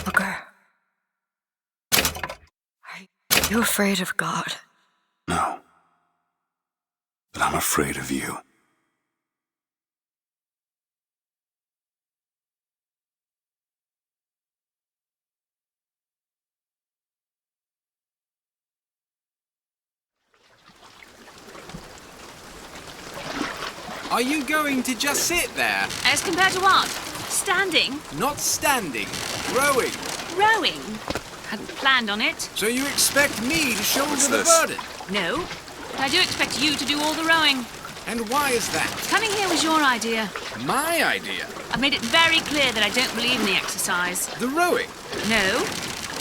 Booker. Are you afraid of God? No. But I'm afraid of you. Are you going to just sit there? As compared to what? Standing? Not standing. Rowing. Rowing? Hadn't planned on it. So you expect me to shoulder What's the this? burden? No. But I do expect you to do all the rowing. And why is that? Coming here was your idea. My idea. I've made it very clear that I don't believe in the exercise. The rowing. No.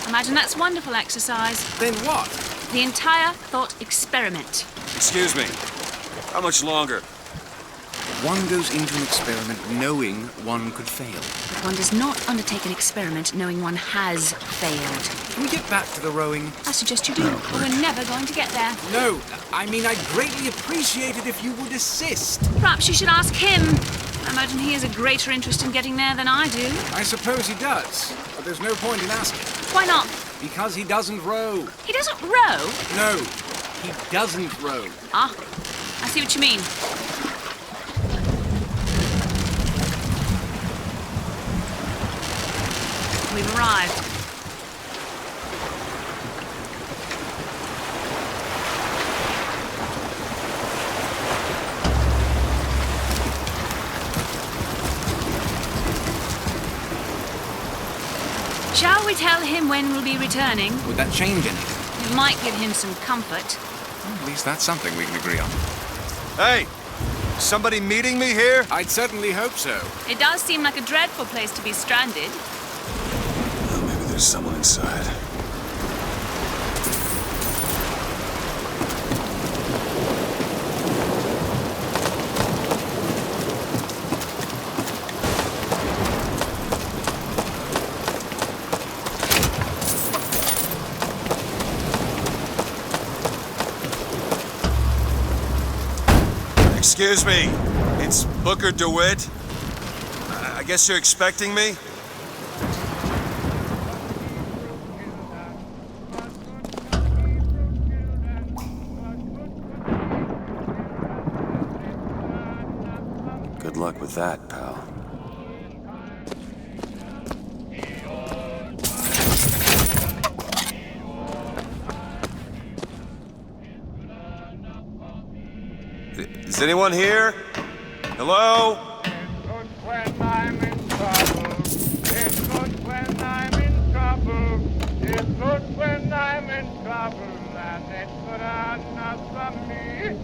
Imagine that's wonderful exercise. Then what? The entire thought experiment. Excuse me. How much longer? One goes into an experiment knowing one could fail. But one does not undertake an experiment knowing one has failed. Can we get back to the rowing? I suggest you do, or we're never going to get there. No, I mean I'd greatly appreciate it if you would assist. Perhaps you should ask him. I imagine he has a greater interest in getting there than I do. I suppose he does, but there's no point in asking. Why not? Because he doesn't row. He doesn't row? No, he doesn't row. Ah, I see what you mean. We've arrived. Shall we tell him when we'll be returning? Would that change anything? It might give him some comfort. Well, at least that's something we can agree on. Hey! Somebody meeting me here? I'd certainly hope so. It does seem like a dreadful place to be stranded. Well, maybe there's someone inside. Excuse me, it's Booker DeWitt. I guess you're expecting me? Good luck with that, pal. Is anyone here? Hello? When I'm in trouble, it's good when I'm in trouble, it's good when I'm in trouble, and it's good enough for me.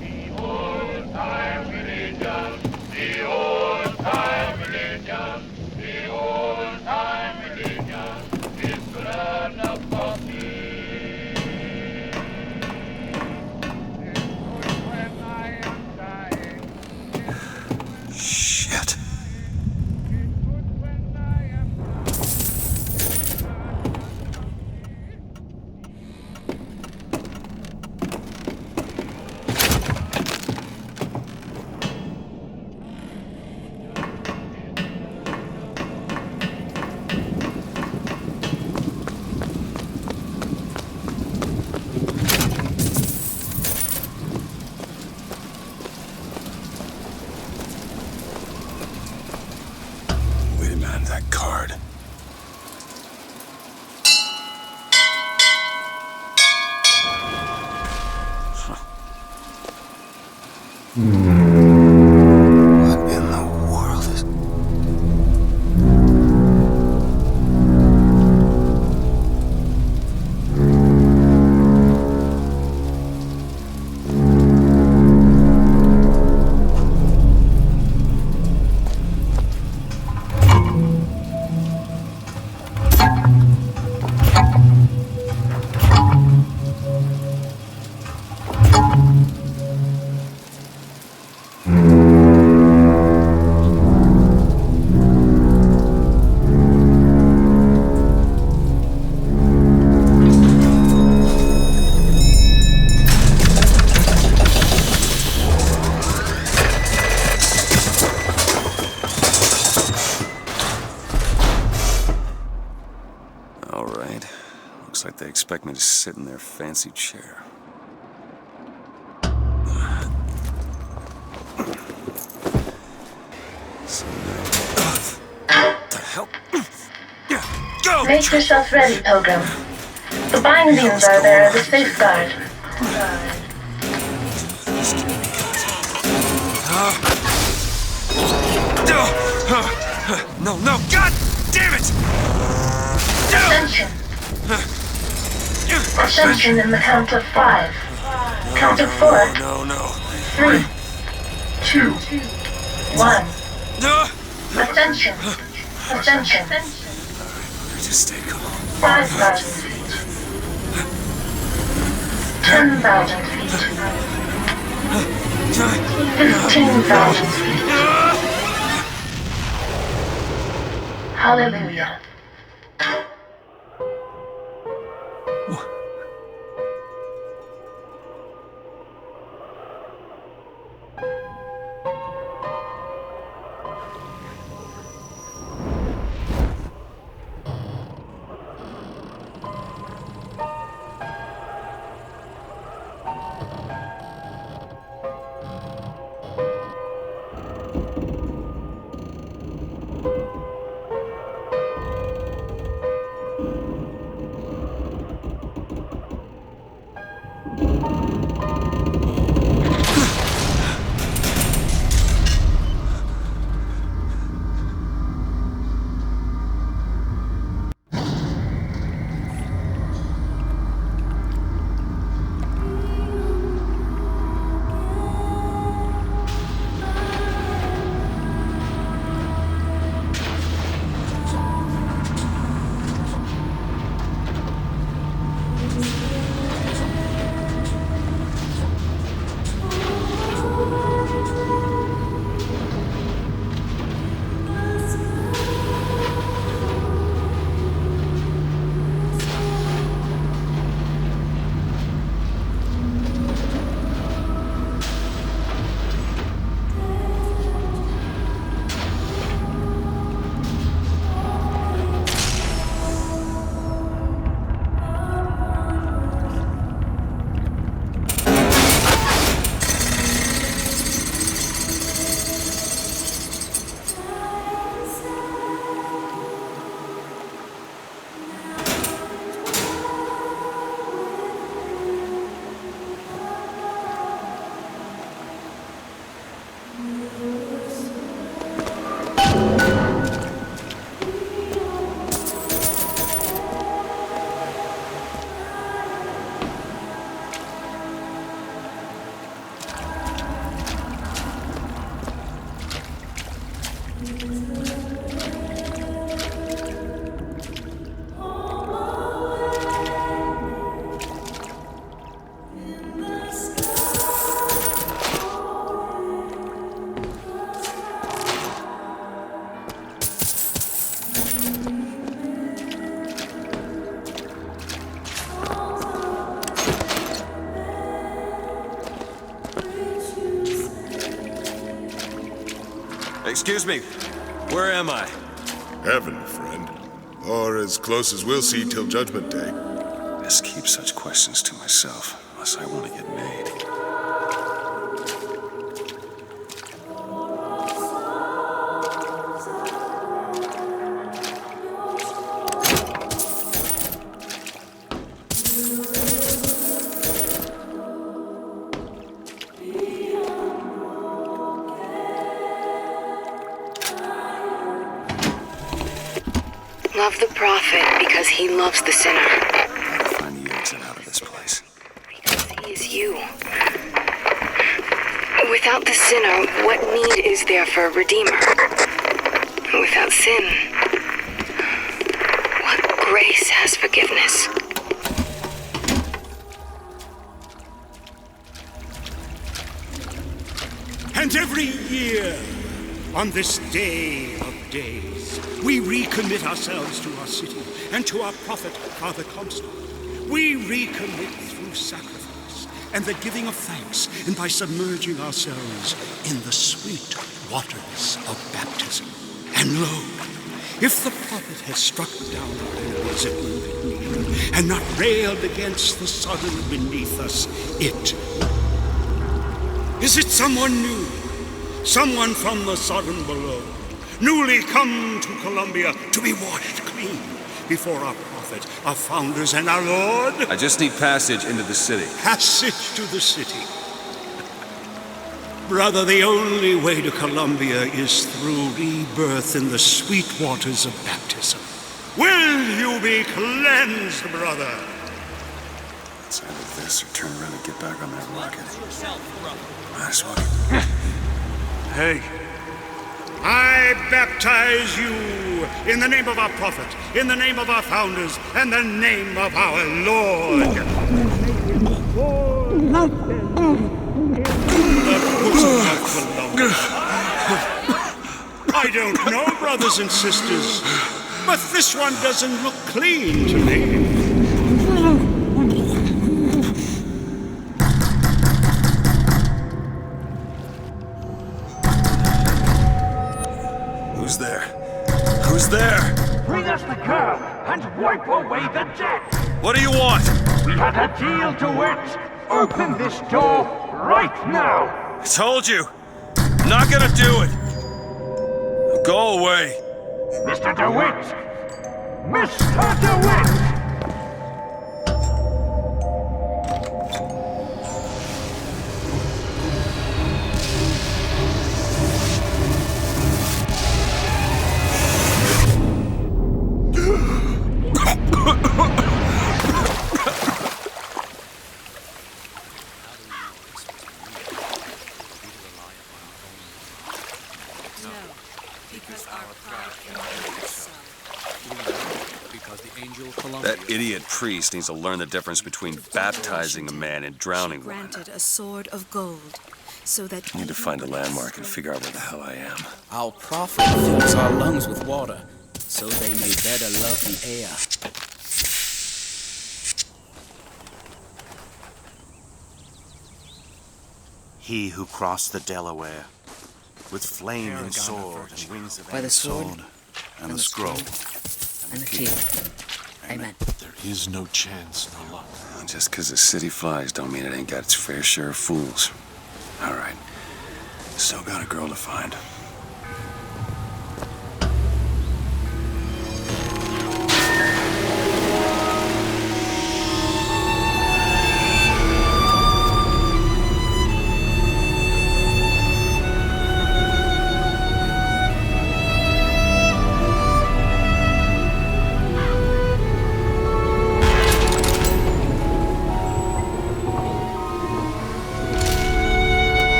The old-time religion, the old-time religion, the old-time religion, it's good enough for me. It's good when I am dying. Shit. Wait a minute, that card. What in the world is... like they expect me to sit in their fancy chair. So now... the hell? Go! Make yourself ready, Pilgrim. The bindings are there as a safeguard. No, no, God damn it! Ascension. Ascension in the count of 5. Count of 4. No. 3, 2, 1. No! Ascension. Ascension. Just stay calm. 5,000 feet. 10,000 feet. 15,000 feet. Hallelujah. Excuse me, where am I? Heaven, friend. Or as close as we'll see till Judgment Day. Best keep such questions to myself, unless I want to get made. Love the prophet because he loves the sinner. Find the exit out of this place. Because he is you. Without the sinner, what need is there for a redeemer? Without sin, what grace has forgiveness? And every year, on this day of days, we recommit ourselves to our city and to our prophet, Father Comstock. We recommit through sacrifice and the giving of thanks, and by submerging ourselves in the sweet waters of baptism. And lo, If the prophet has struck down our enemies at wounded knee, and not railed against the sodden beneath us, is it someone new? Someone from the sodden below, newly come to Columbia to be washed clean before our prophet, our founders, and our Lord? I just need passage into the city. Passage to the city. Brother, the only way to Columbia is through rebirth in the sweet waters of baptism. Will you be cleansed, brother? It's either this or turn around and get back on that rocket. Might as well. Hey. I baptize you in the name of our prophet, in the name of our founders, and the name of our Lord. I don't know, brothers and sisters, but this one doesn't look clean to me. Who's there? Who's there? Bring us the girl and wipe away the debt. What do you want? We had a deal to it. Open this door right now. I told you. I'm not gonna do it. Now go away. Mr. DeWitt! Mr. DeWitt! That idiot priest needs to learn the difference between baptizing a man and drowning one. Granted a sword of gold, so that I need to find a landmark and figure out where the hell I am. Our prophet fills our lungs with water, so they may better love the air. He who crossed the Delaware, with flame and sword and wings of by the sword and the scroll and the shield. Amen. There is no chance, no luck. Just because the city flies don't mean it ain't got its fair share of fools. All right. Still got a girl to find.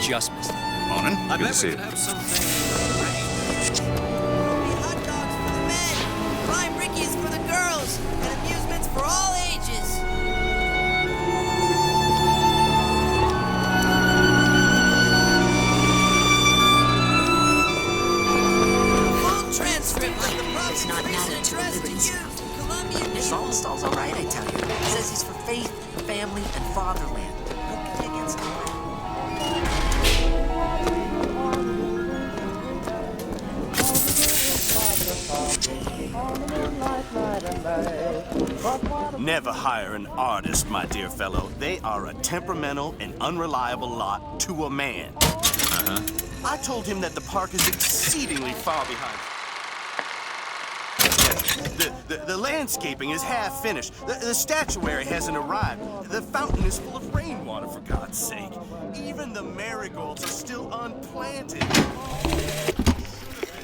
Just missed. Morning. Good to see you. Hot dogs for the men, prime brickies for the girls, and amusements for all ages. Full transcript of the prophet's recent address to youth, Colombian people. Solstall's all right, I tell you. He says he's for faith, family, and fatherland. Nobody against him. Never hire an artist, my dear fellow. They are a temperamental and unreliable lot to a man. I told him that the park is exceedingly far behind. The landscaping is half finished. The statuary hasn't arrived. The fountain is full of rainwater, for God's sake. Even the marigolds are still unplanted.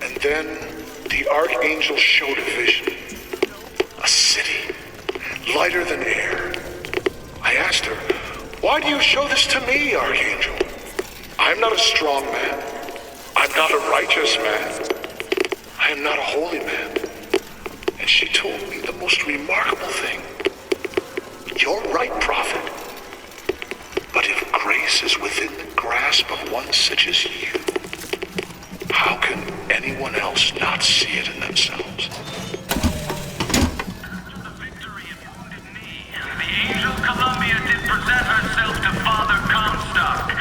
And then the Archangel showed a vision. A city, lighter than air. I asked her, "Why do you show this to me, Archangel? I'm not a strong man. I'm not a righteous man. I am not a holy man." And she told me the most remarkable thing. "You're right, prophet. But if grace is within the grasp of one such as you, how can anyone else not see it in themselves?" The Angel Columbia did present herself to Father Comstock.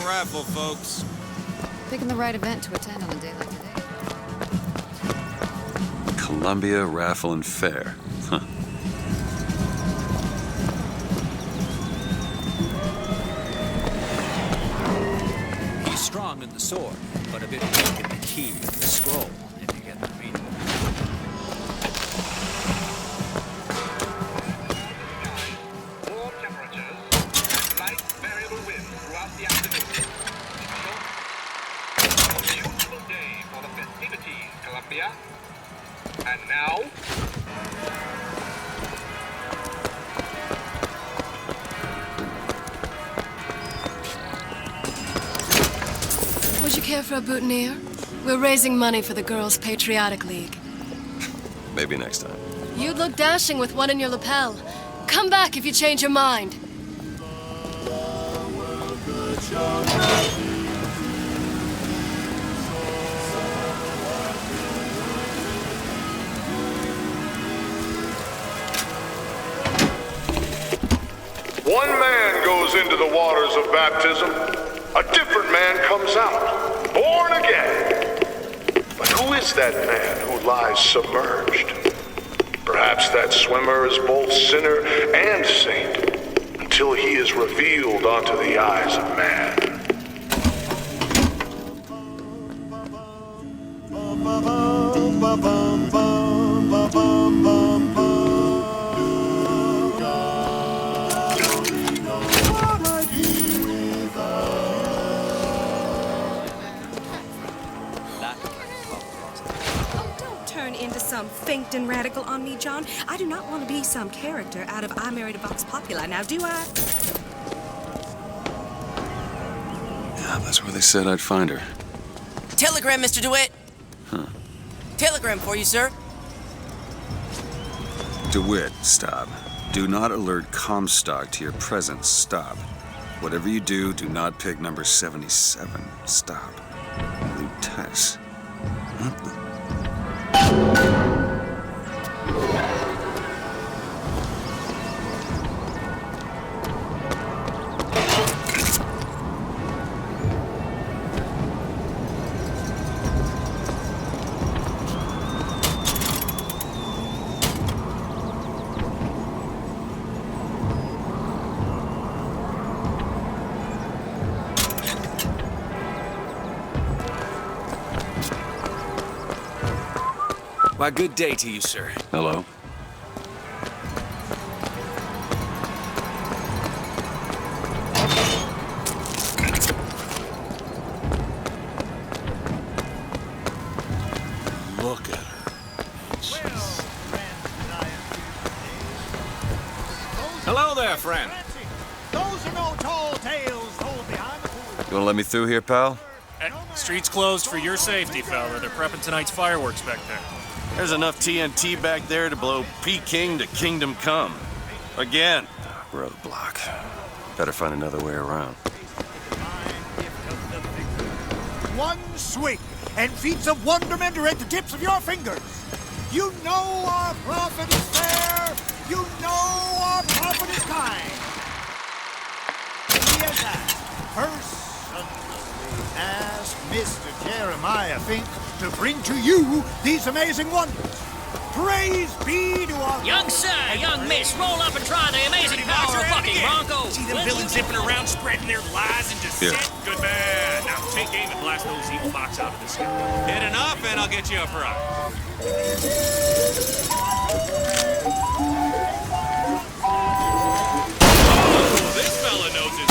raffle, folks. Picking the right event to attend on a day like today. Columbia Raffle and Fair. Huh. He's strong in the sword, but a bit weak in the key of the scroll, if you get the meaning. Warm temperatures and light variable wind throughout the afternoon. A beautiful day for the festivities, Columbia. And now, would you care for a boutonniere? We're raising money for the Girls' Patriotic League. Maybe next time. You'd look dashing with one in your lapel. Come back if you change your mind. One man goes into the waters of baptism, a different man comes out, born again. But who is that man who lies submerged? Perhaps that swimmer is both sinner and saint, until he is revealed onto the eyes of man. Some faint and radical on me, John. I do not want to be some character out of I Married a Vox Populi, now do I? Yeah, that's where they said I'd find her. Telegram, Mr. DeWitt. Huh. Telegram for you, sir. DeWitt, stop. Do not alert Comstock to your presence. Stop. Whatever you do, do not pick number 77. Stop. Lutess. What the... Why, good day to you, sir. Hello? Look at her. Hello there, friend. Those are no tall tales told behind the pool. You wanna let me through here, pal? Street's closed for your safety, fella. They're prepping tonight's fireworks back there. There's enough TNT back there to blow Peking to Kingdom Come. Again. Roadblock. Better find another way around. One swing, and feats of wonderment are at the tips of your fingers. You know our prophet is fair. You know our prophet is kind. He has asked, personally asked Mr. Jeremiah Fink to bring to you these amazing wonders. Praise be to our young sir, young miss, roll up and try the amazing power of fucking Bronco. See them villains zipping around, spreading their lies and dissent? Yeah. Good man. Now take aim and blast those evil box out of the sky. Hit enough and I'll get you a prize. Oh, this fella knows his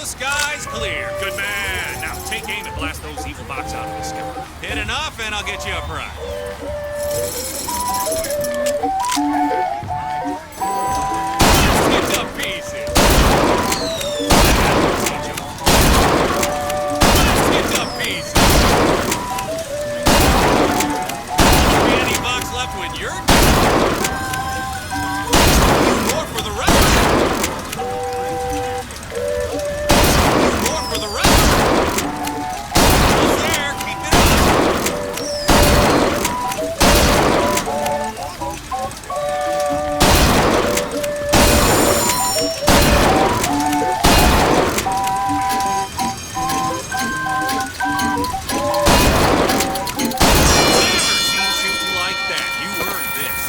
skies clear. Good man. Now take aim and blast those evil box out of the sky. Hit enough and I'll get you a prize. Let's get to pieces. Let's get to pieces. Any box left with your more for the rest. More for the rest. Almost there. Keep it up. Never seen shooting like that. You earned this.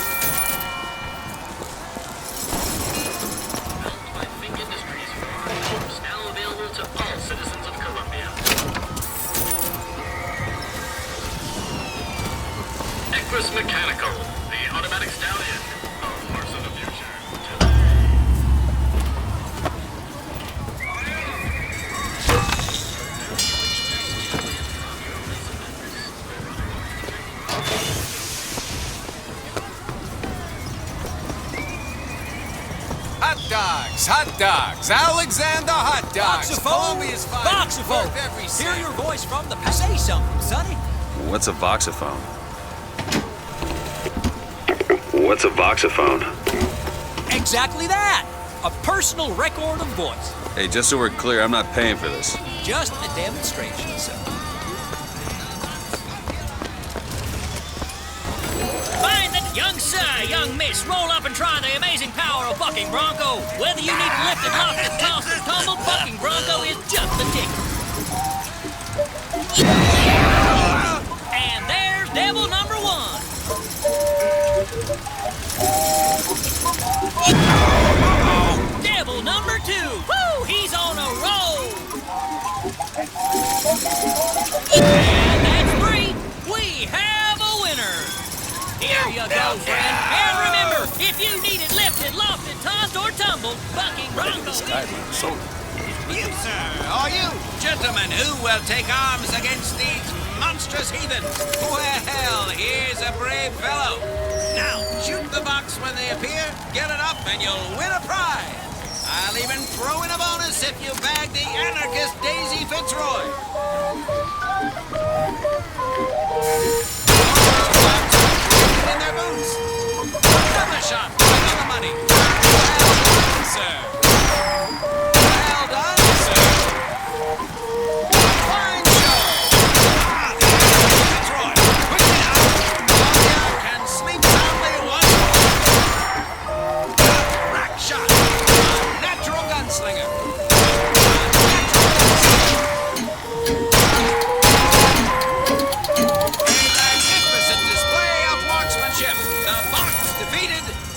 Now available to all citizens of Columbia. Equus Mechanical, the automatic stallion of parts of the future. Hot dogs, Alexander Hot Dogs. Voxophone? Columbia's fine. Voxophone. Worth every Hear cent. your voice from the past. Say something, sonny. What's a voxophone? What's a voxophone? Exactly that. A personal record of voice. Hey, just so we're clear, I'm not paying for this. Just a demonstration, sir. Find that young sir, young miss, roll up and try the amazing power of Bucking Bronco. Whether you need lifted, lofted, tossed, or tumbled, Bucking Bronco is just the ticket. And there's devil number one. Devil number two. Woo! He's on a roll. And that's three. We have a winner. Here you go, friend. And remember, if you need it lifted, lofted, tossed, or tumbled, Bucking Bronco is... You, sir, or you, gentlemen, who will take arms against these monstrous heathens? Well, here's a brave fellow. Now, shoot the box when they appear, get it up, and you'll win a prize. I'll even throw in a bonus if you bag the anarchist Daisy Fitzroy. In their boots. Another shot, another money. Well done, sir. Well done, sir. Fine show. Fitzroy, quickly now. Claudia can sleep soundly once more. Crack shot. A natural gunslinger.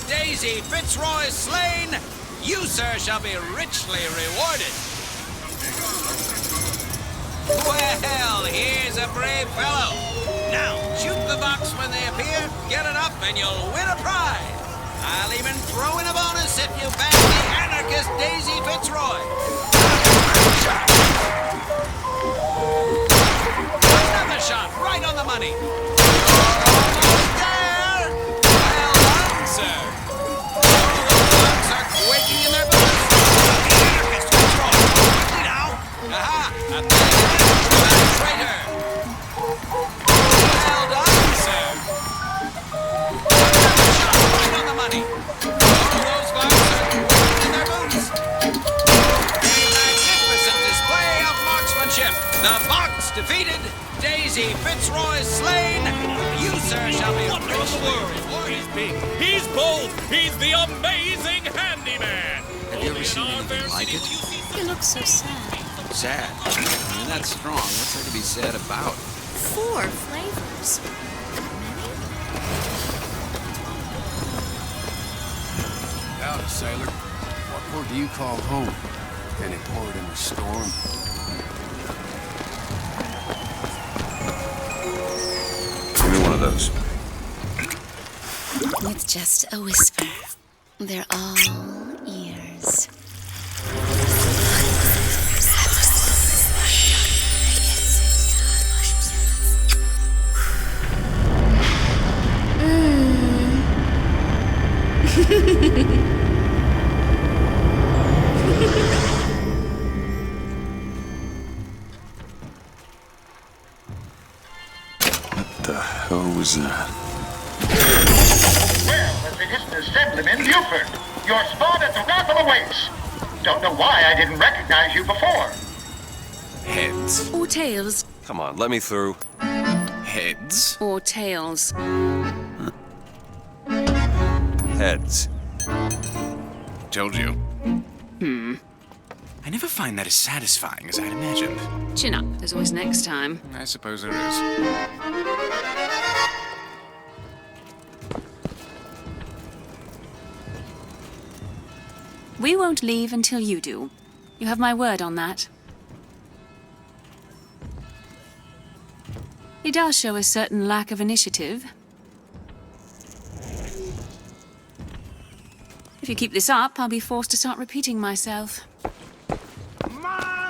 Daisy Fitzroy slain, you, sir, shall be richly rewarded. Well, here's a brave fellow. Now, shoot the box when they appear, get it up, and you'll win a prize. I'll even throw in a bonus if you bag the anarchist Daisy Fitzroy. Another shot, right on the money. Almost there. Well done, sir. Quaking in their boots. The anarchist Fitzroy. Quickly now. Aha! A traitor. Well done, sir. Another shot right on the money. All those guys are quaking in their boots. A magnificent display of marksmanship. The box defeated. Daisy Fitzroy slain. You, sir, shall be What in the world? He's big. He's bold. He's the amazing handyman. Have you ever seen anything like it? He looks so sad. Sad. I mean, that's strong. What's there to be sad about? 4 flavors. Howdy, sailor. What port do you call home? Any port in the storm? Give me one of those. With just a whisper, they're all ears. What the hell was that? Well, as it isn't Assemblyman Buford, your spot at the raffle awaits. Don't know why I didn't recognize you before. Heads. Or tails. Come on, let me through. Heads. Or tails. Heads. Told you. I never find that as satisfying as I'd imagined. Chin up. There's always next time. I suppose there is. We won't leave until you do. You have my word on that. He does show a certain lack of initiative. If you keep this up, I'll be forced to start repeating myself. My.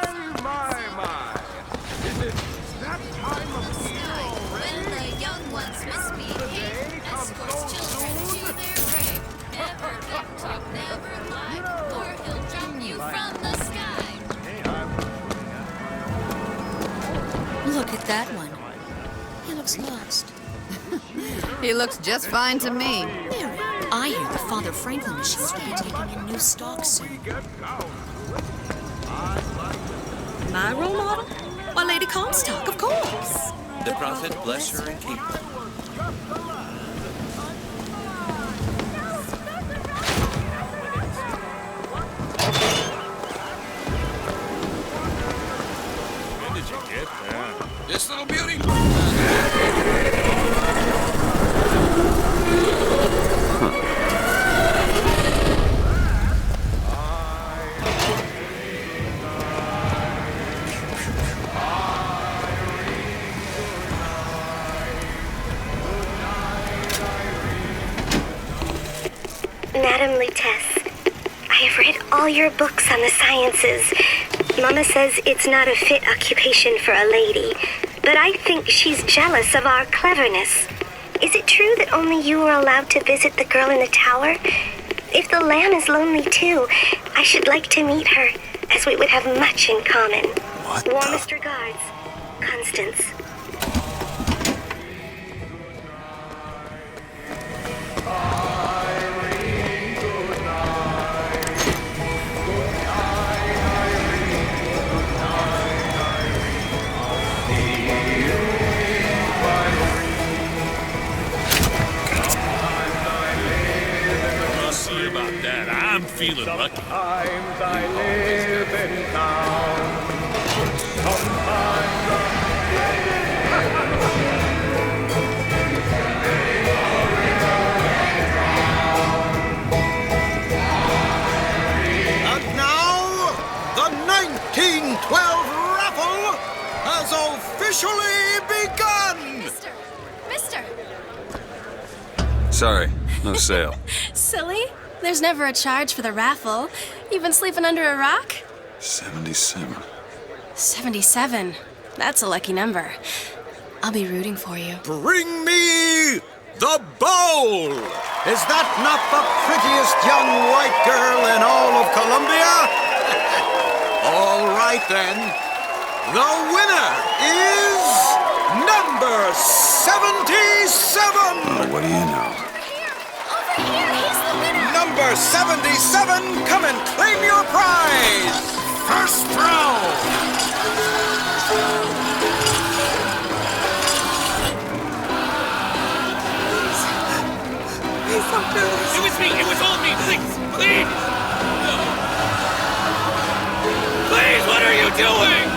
Is it that time of year already? When the young ones misbehave, escorts children to their grave. Never TikTok, never like, or he'll drop you from the sky. Look at that one. He looks lost. He looks just fine to me. Mary, I hear the Father Franklin machines will be taking in new stock soon. My role model? Why, Lady Comstock, of course. The prophet bless her and keep her. When did you get that? This little beauty. Madam Lutece, I have read all your books on the sciences. Mama says it's not a fit occupation for a lady, but I think she's jealous of our cleverness. Is it true that only you are allowed to visit the girl in the tower? If the lamb is lonely too, I should like to meet her, as we would have much in common. Warmest regards, Constance. About that, I'm feeling lucky. Sometimes I live in town. Sometimes And now, the 1912 raffle has officially begun! Mister! Sorry, no sale. Silly. There's never a charge for the raffle. You've been sleeping under a rock? 77. 77. That's a lucky number. I'll be rooting for you. Bring me the bowl! Is that not the prettiest young white girl in all of Columbia? All right then. The winner is number 77! Oh, what do you know? Number 77, come and claim your prize! First round! It was me! It was all me! Please! Please! Please, what are you doing?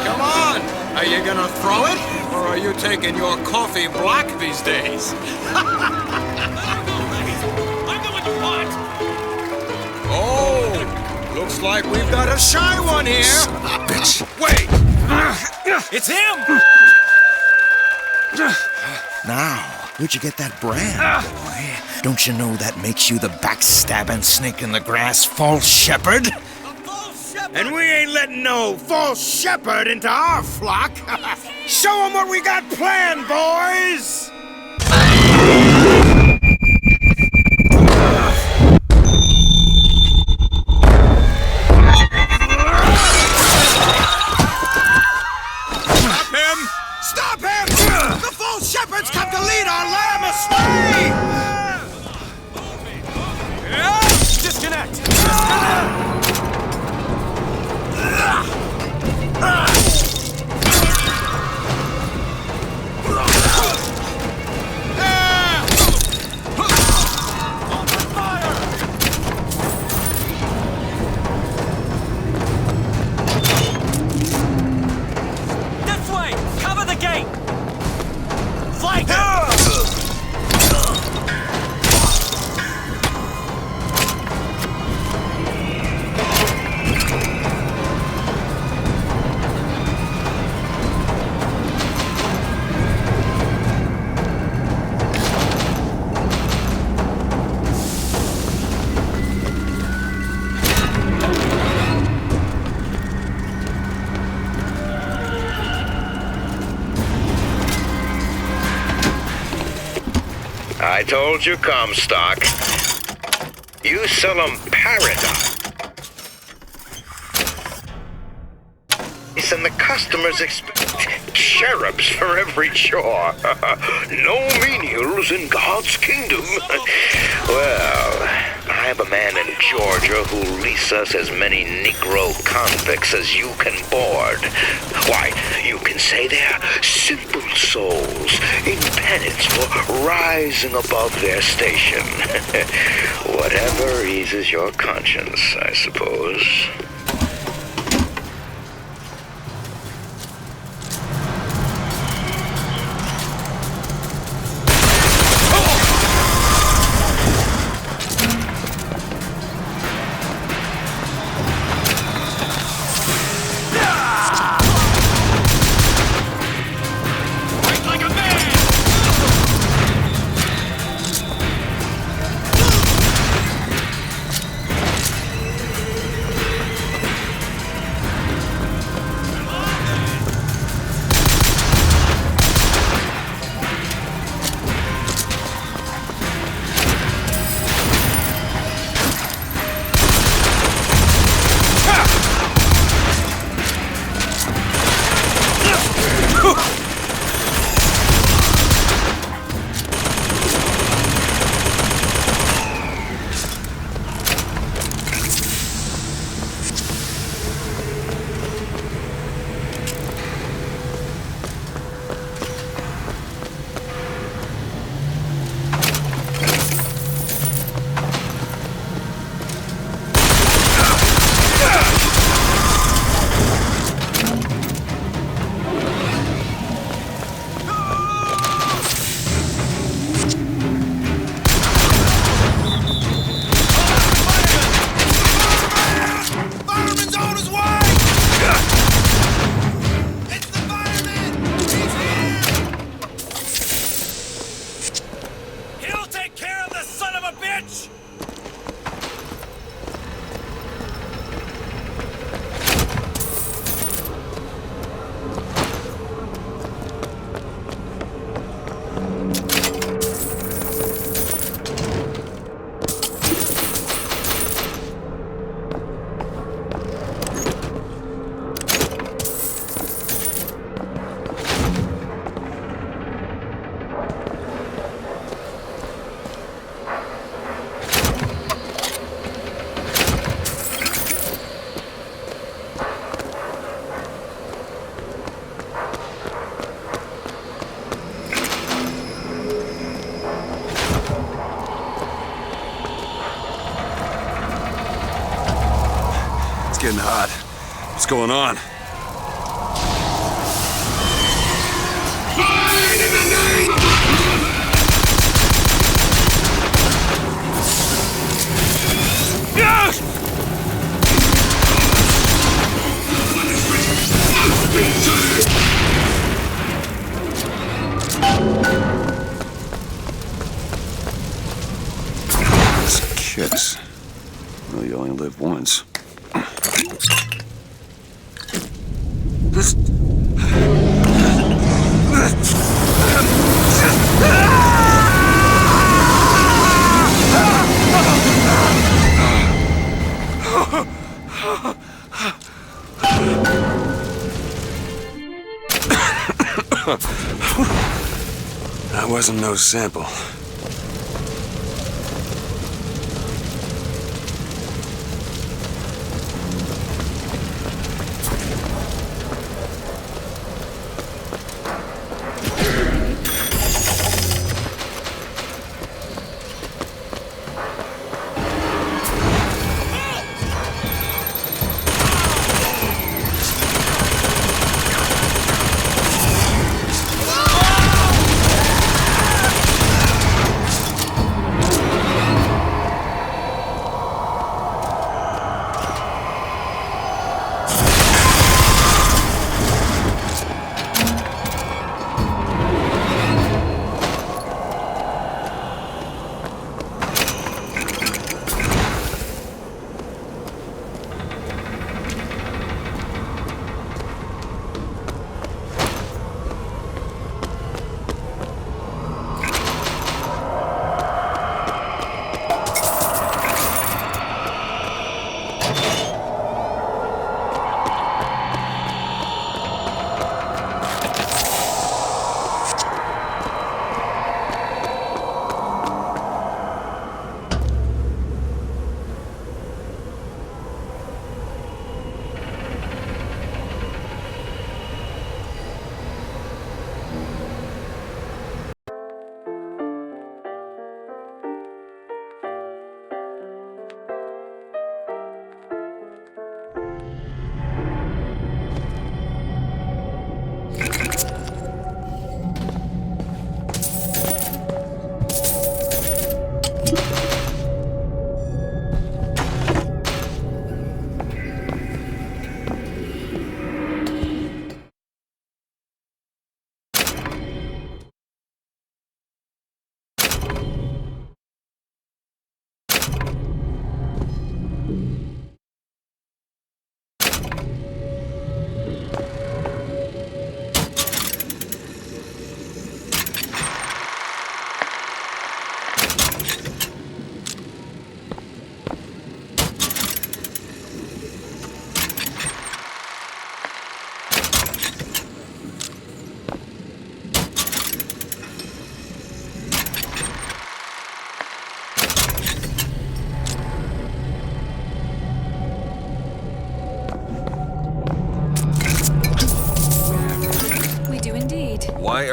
Come on! Are you gonna throw it? Or are you taking your coffee black these days? Oh! Looks like we've got a shy one here! Bitch! Wait! It's him! Now, where'd you get that brand, boy? Don't you know that makes you the backstabbing snake in the grass false shepherd? And we ain't letting no false shepherd into our flock! Show them what we got planned, boys! I told you, Comstock. You sell them paradigm. And the customers expect cherubs for every chore. No menials in God's kingdom. Well, I have a man in Georgia who'll lease us as many Negro convicts as you can board. Why, you can say they're simple souls in penance for rising above their station. Whatever eases your conscience, I suppose. Getting hot. What's going on? That's a kiss. Well, you only live once. That wasn't no sample.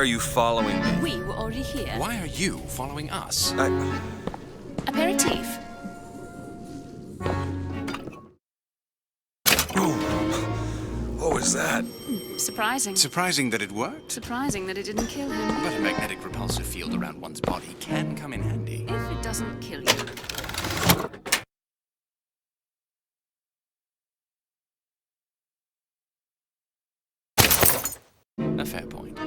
are you following me? We were already here. Why are you following us? Aperitif. What was that? Surprising. Surprising that it worked? Surprising that it didn't kill him. But a magnetic repulsive field around one's body can come in handy. If it doesn't kill you. A fair point.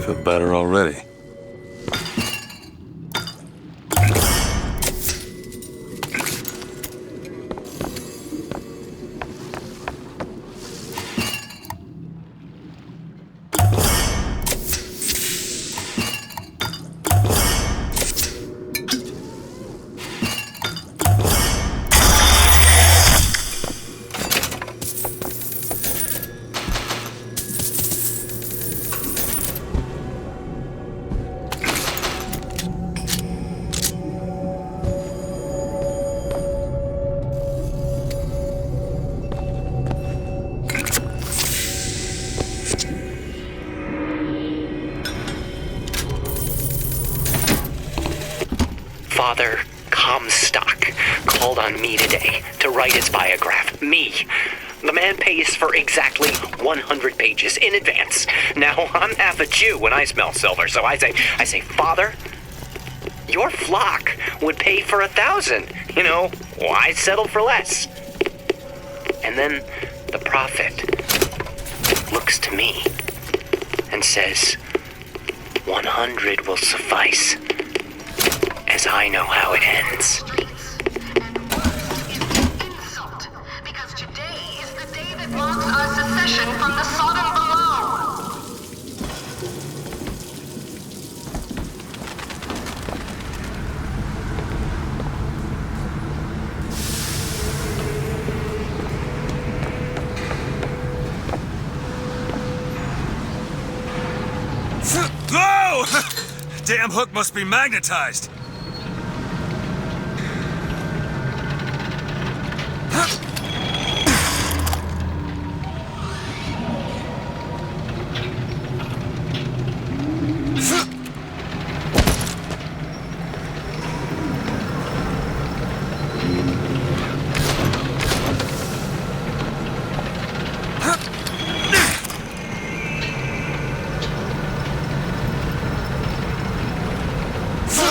Feel better already. Father Comstock called on me today to write his biograph. Me. The man pays for exactly 100 pages in advance. Now, I'm half a Jew when I smell silver, so I say, Father, your flock would pay for 1,000. You know, why settle for less? And then the prophet looks to me and says, 100 will suffice, as I know how it ends. Because today is the day that marks our secession from the Sodom below. Oh! Damn hook must be magnetized.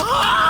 Ah!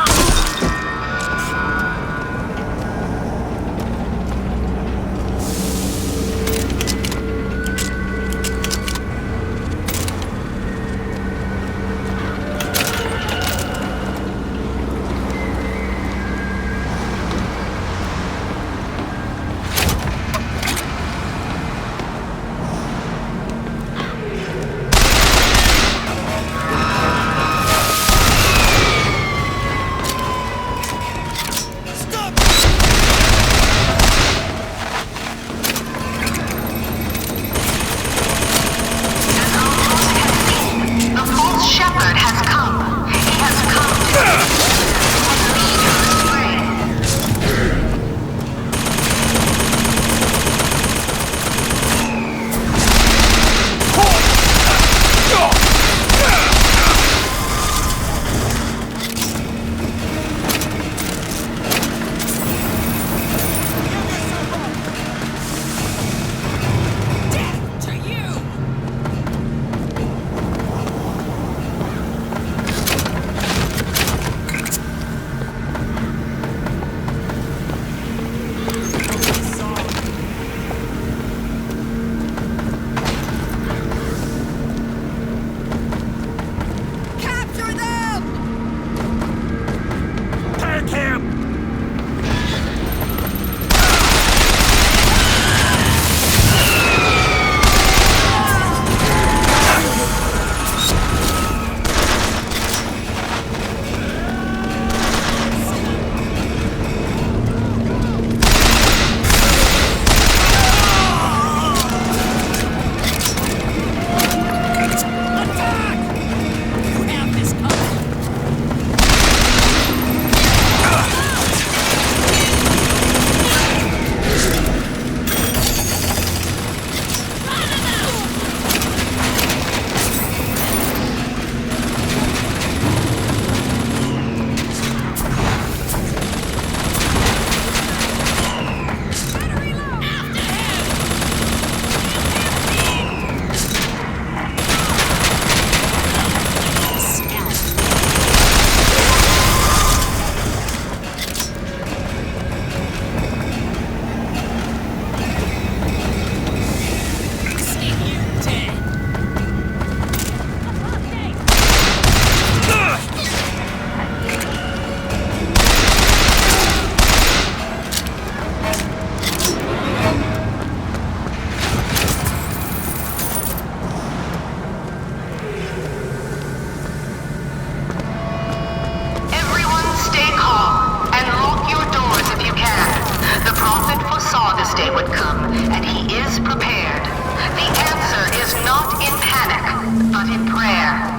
and he is prepared. The answer is not in panic, but in prayer.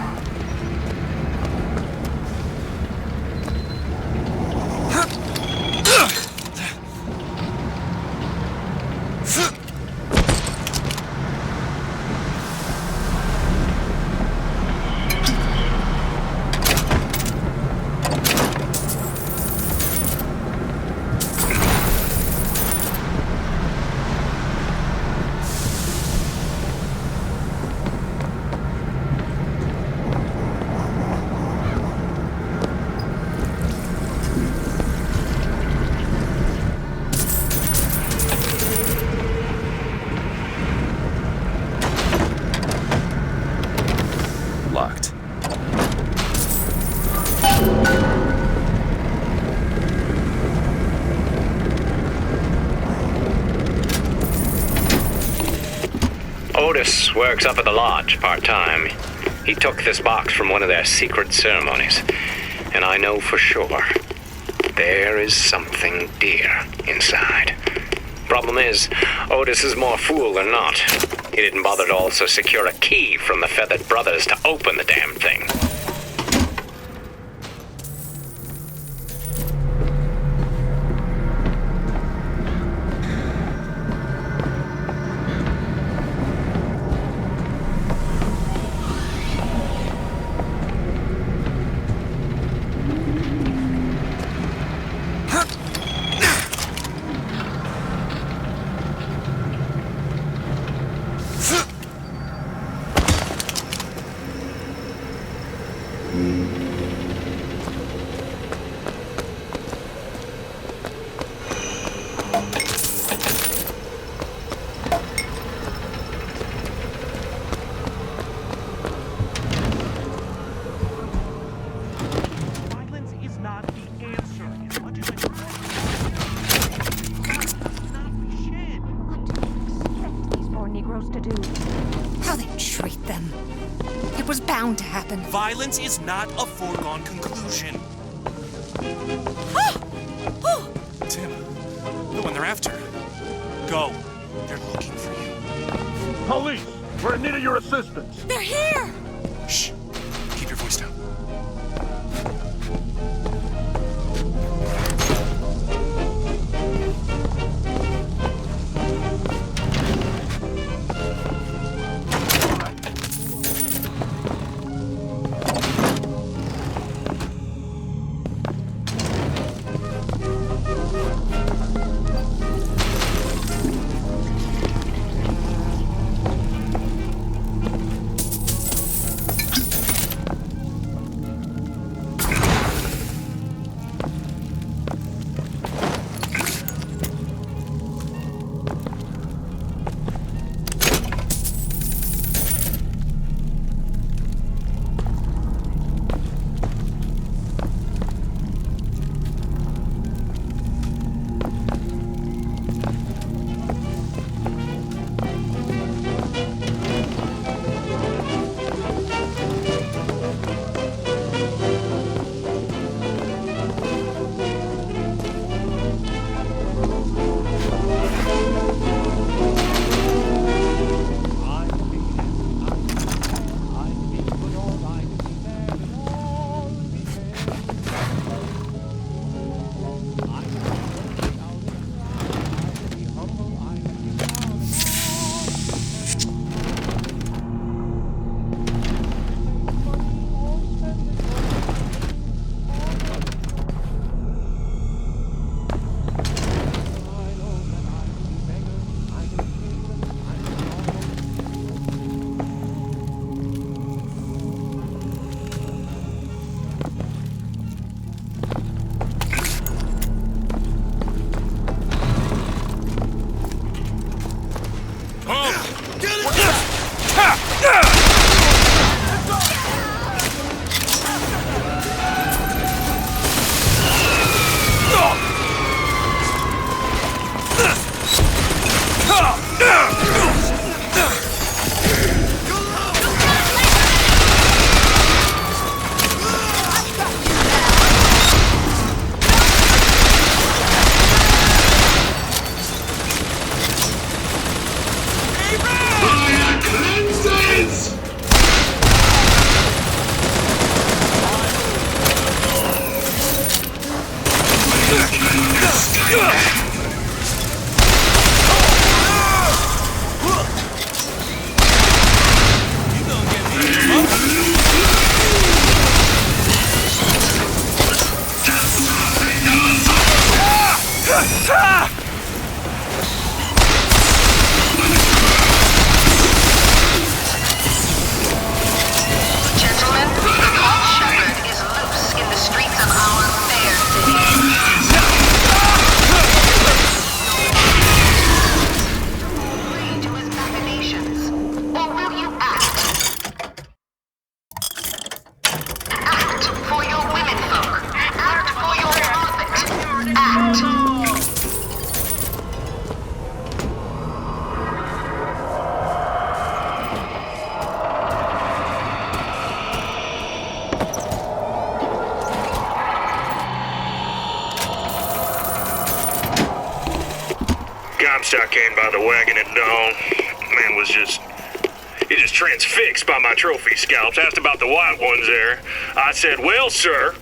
Locked. Otis works up at the lodge part-time. He took this box from one of their secret ceremonies. And I know for sure there is something dear inside. Problem is, Otis is more fool than not. He didn't bother to also secure a key from the Feathered Brothers to open the damn thing. To happen. Violence is not a foregone conclusion. Tim, the one they're after. Go. They're looking for you. Police, we're in need of your assistance. They're here! Shh. Keep your voice down. Comstock came by the wagon at dawn. Man was just transfixed by my trophy scalps. Asked about the white ones there. I said, well, sir,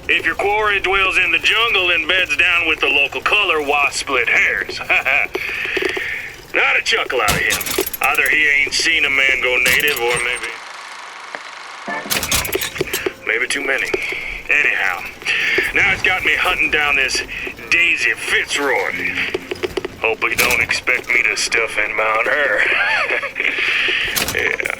if your quarry dwells in the jungle and beds down with the local color, why split hairs? Not a chuckle out of him. Either he ain't seen a man go native, or maybe too many. Anyhow, now it's got me hunting down this Daisy Fitzroy. Hope he don't expect me to stuff and mount her. Yeah.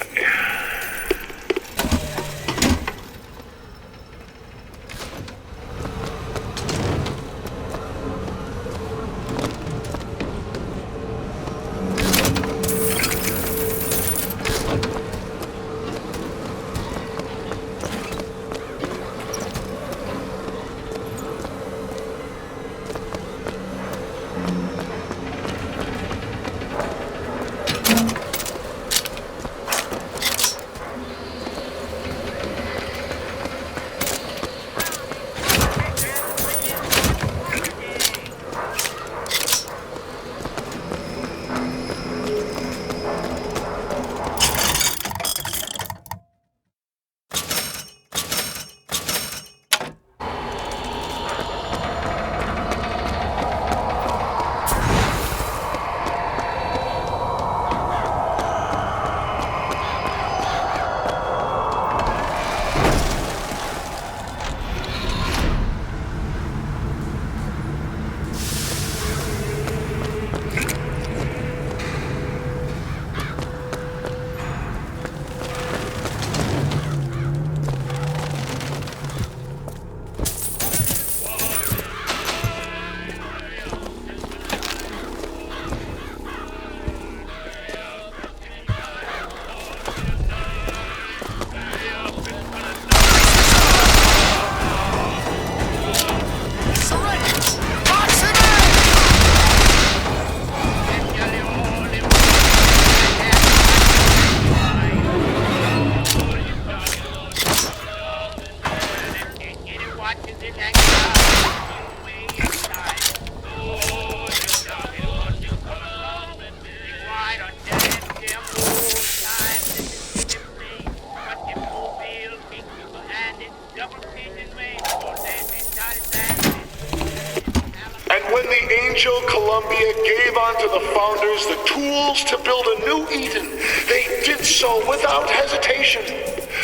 Gave unto the founders the tools to build a new Eden. They did so without hesitation.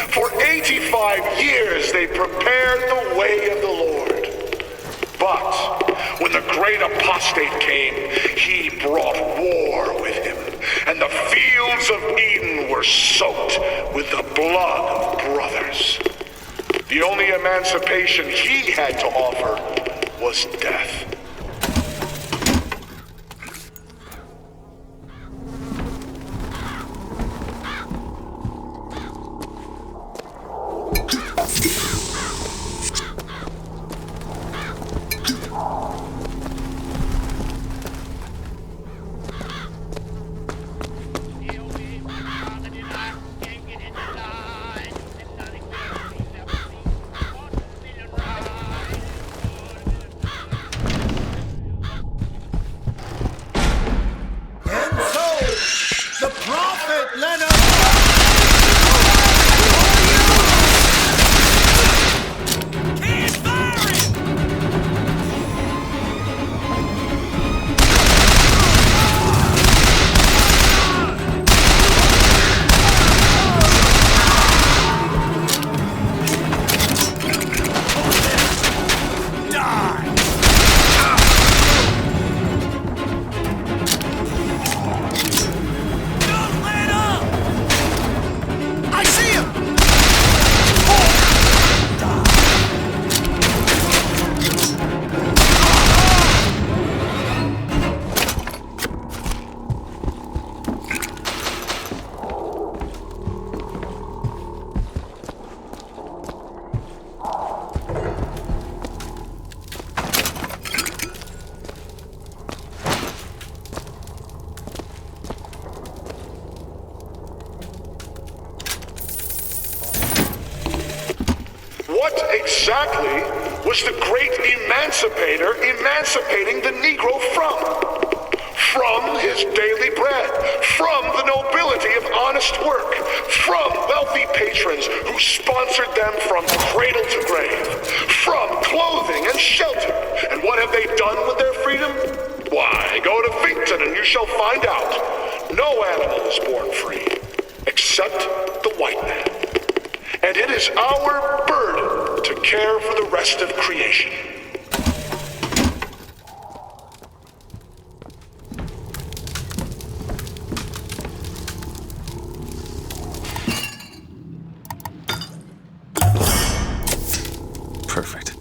For 85 years they prepared the way of the Lord. But when the great apostate came, he brought war with him, and the fields of Eden were soaked with the blood of brothers. The only emancipation he had to offer was death. Exactly was the great emancipator emancipating the Negro from? from his daily bread, from the nobility of honest work, from wealthy patrons who sponsored them from cradle to grave, from clothing and shelter. And what have they done with their freedom? Why, go to Finkton and you shall find out. No animal is born free, except the white man. And it is our burden to care for the rest of creation. Perfect.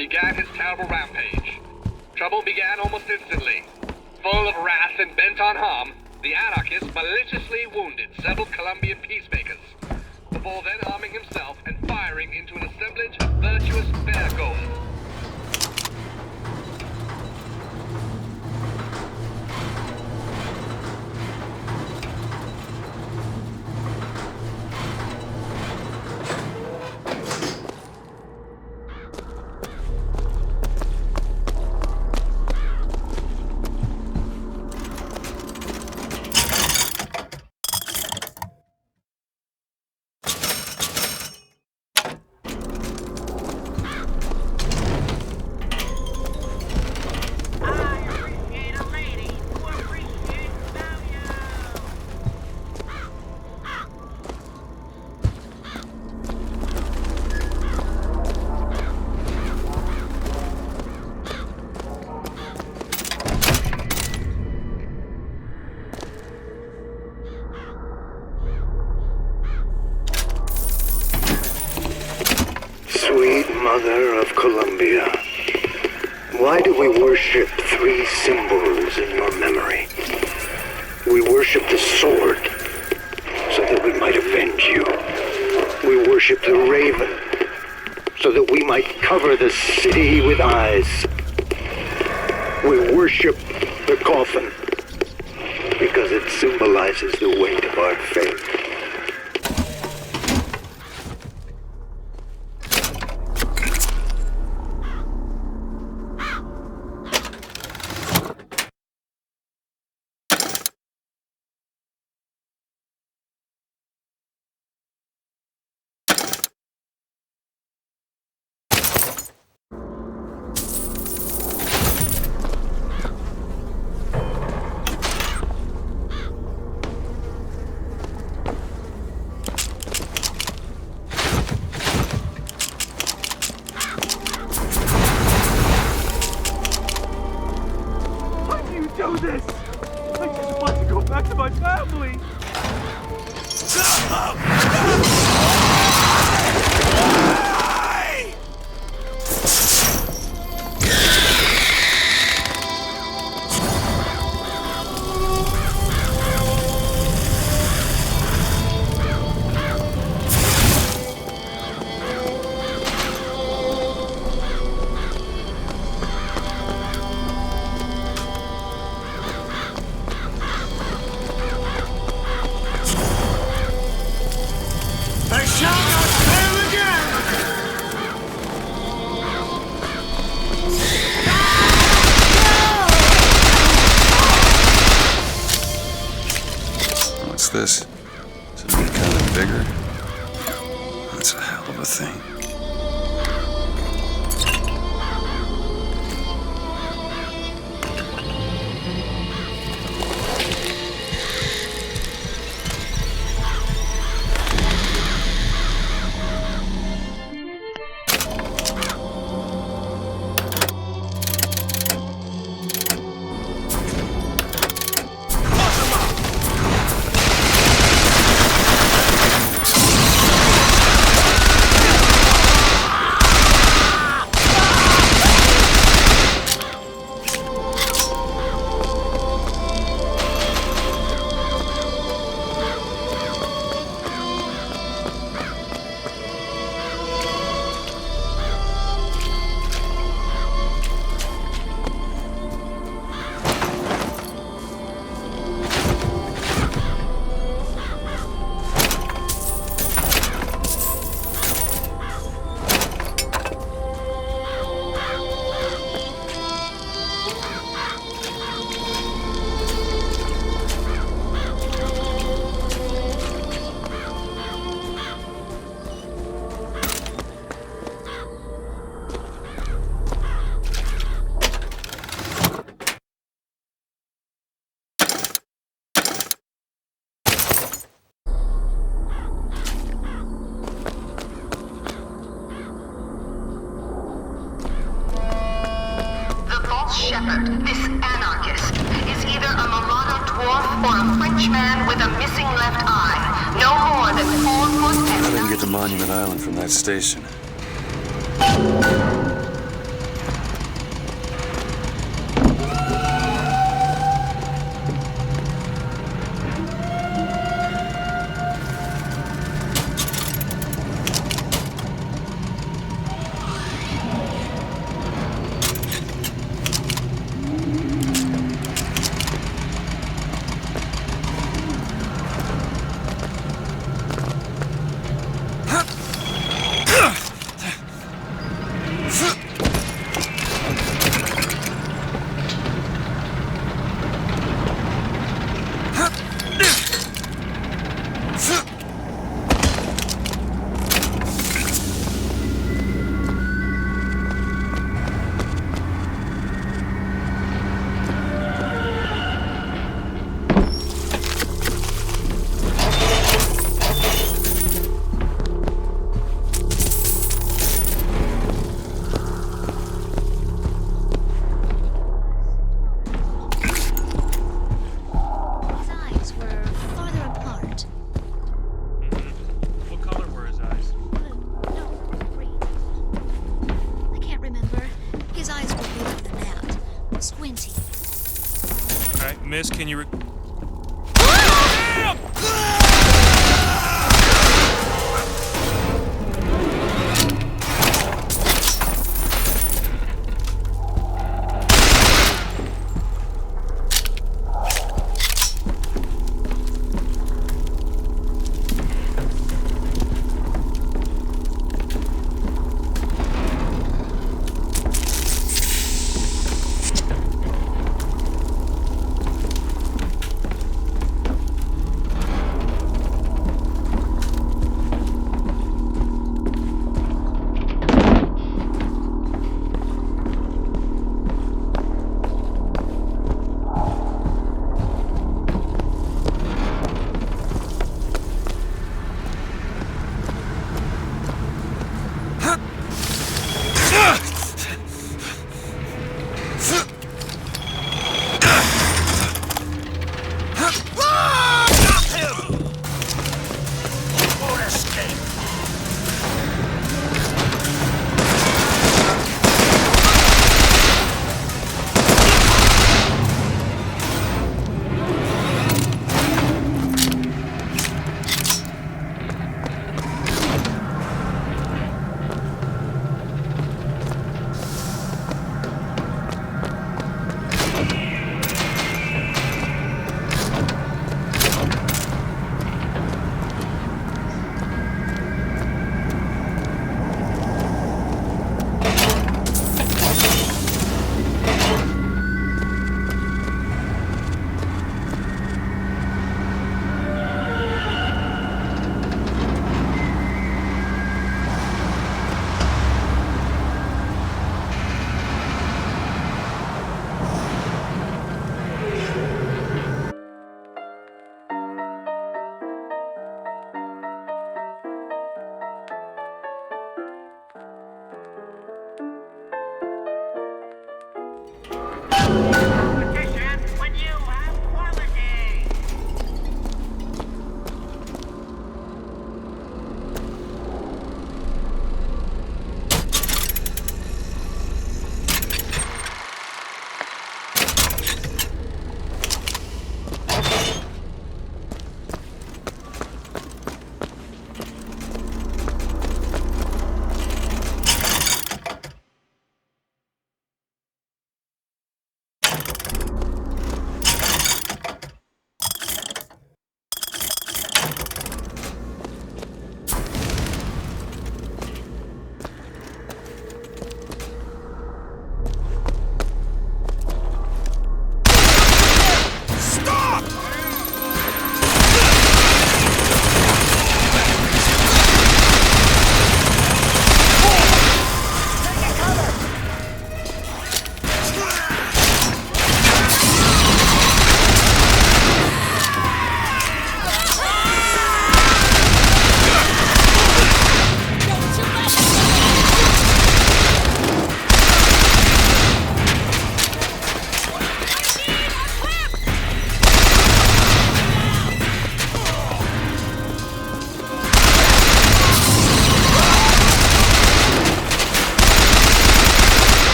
began his terrible rampage. Trouble began almost instantly. Full of wrath and bent on harm, the anarchist maliciously wounded several Colombian peacemakers, before then arming himself and firing into an assemblage of virtuous fairgoers. Columbia, why do we worship three symbols in your memory? We worship the sword, so that we might avenge you. We worship the raven, so that we might cover the city with eyes. We worship the coffin, because it symbolizes the weight of our faith. Do this! I just want to go back to my family! What's this? Is it any kind of bigger? That's a hell of a thing. Shepherd, this anarchist, is either a mulatto dwarf or a Frenchman with a missing left eye. No more than 4 foot and... I didn't get to Monument Island from that station. Squinty. All right, Miss, can you...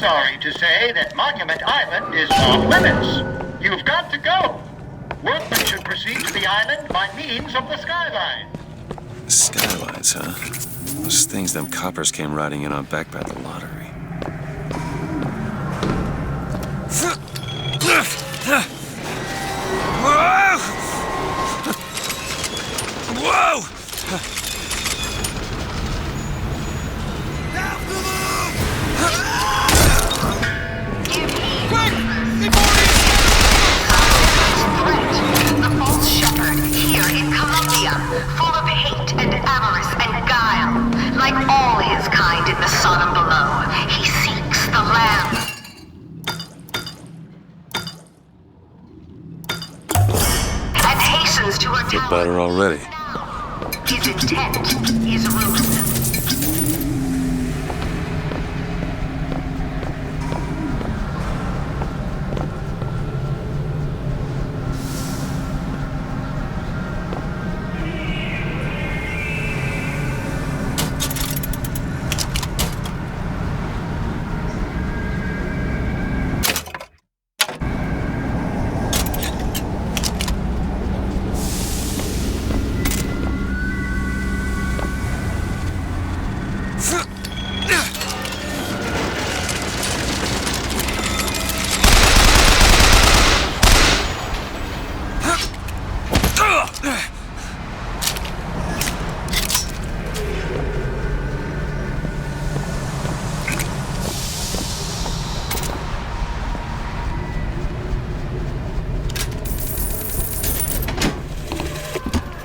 sorry to say that Monument Island is off limits. You've got to go. Workmen should proceed to the island by means of the skyline. Skylines, huh? Those things them coppers came riding in on back by the lottery. Whoa! The false shepherd here in Columbia, full of hate and avarice and guile. Like all his kind in the Sodom below, he seeks the lamb. And hastens to her Feel tower. better already. His intent is ruthless.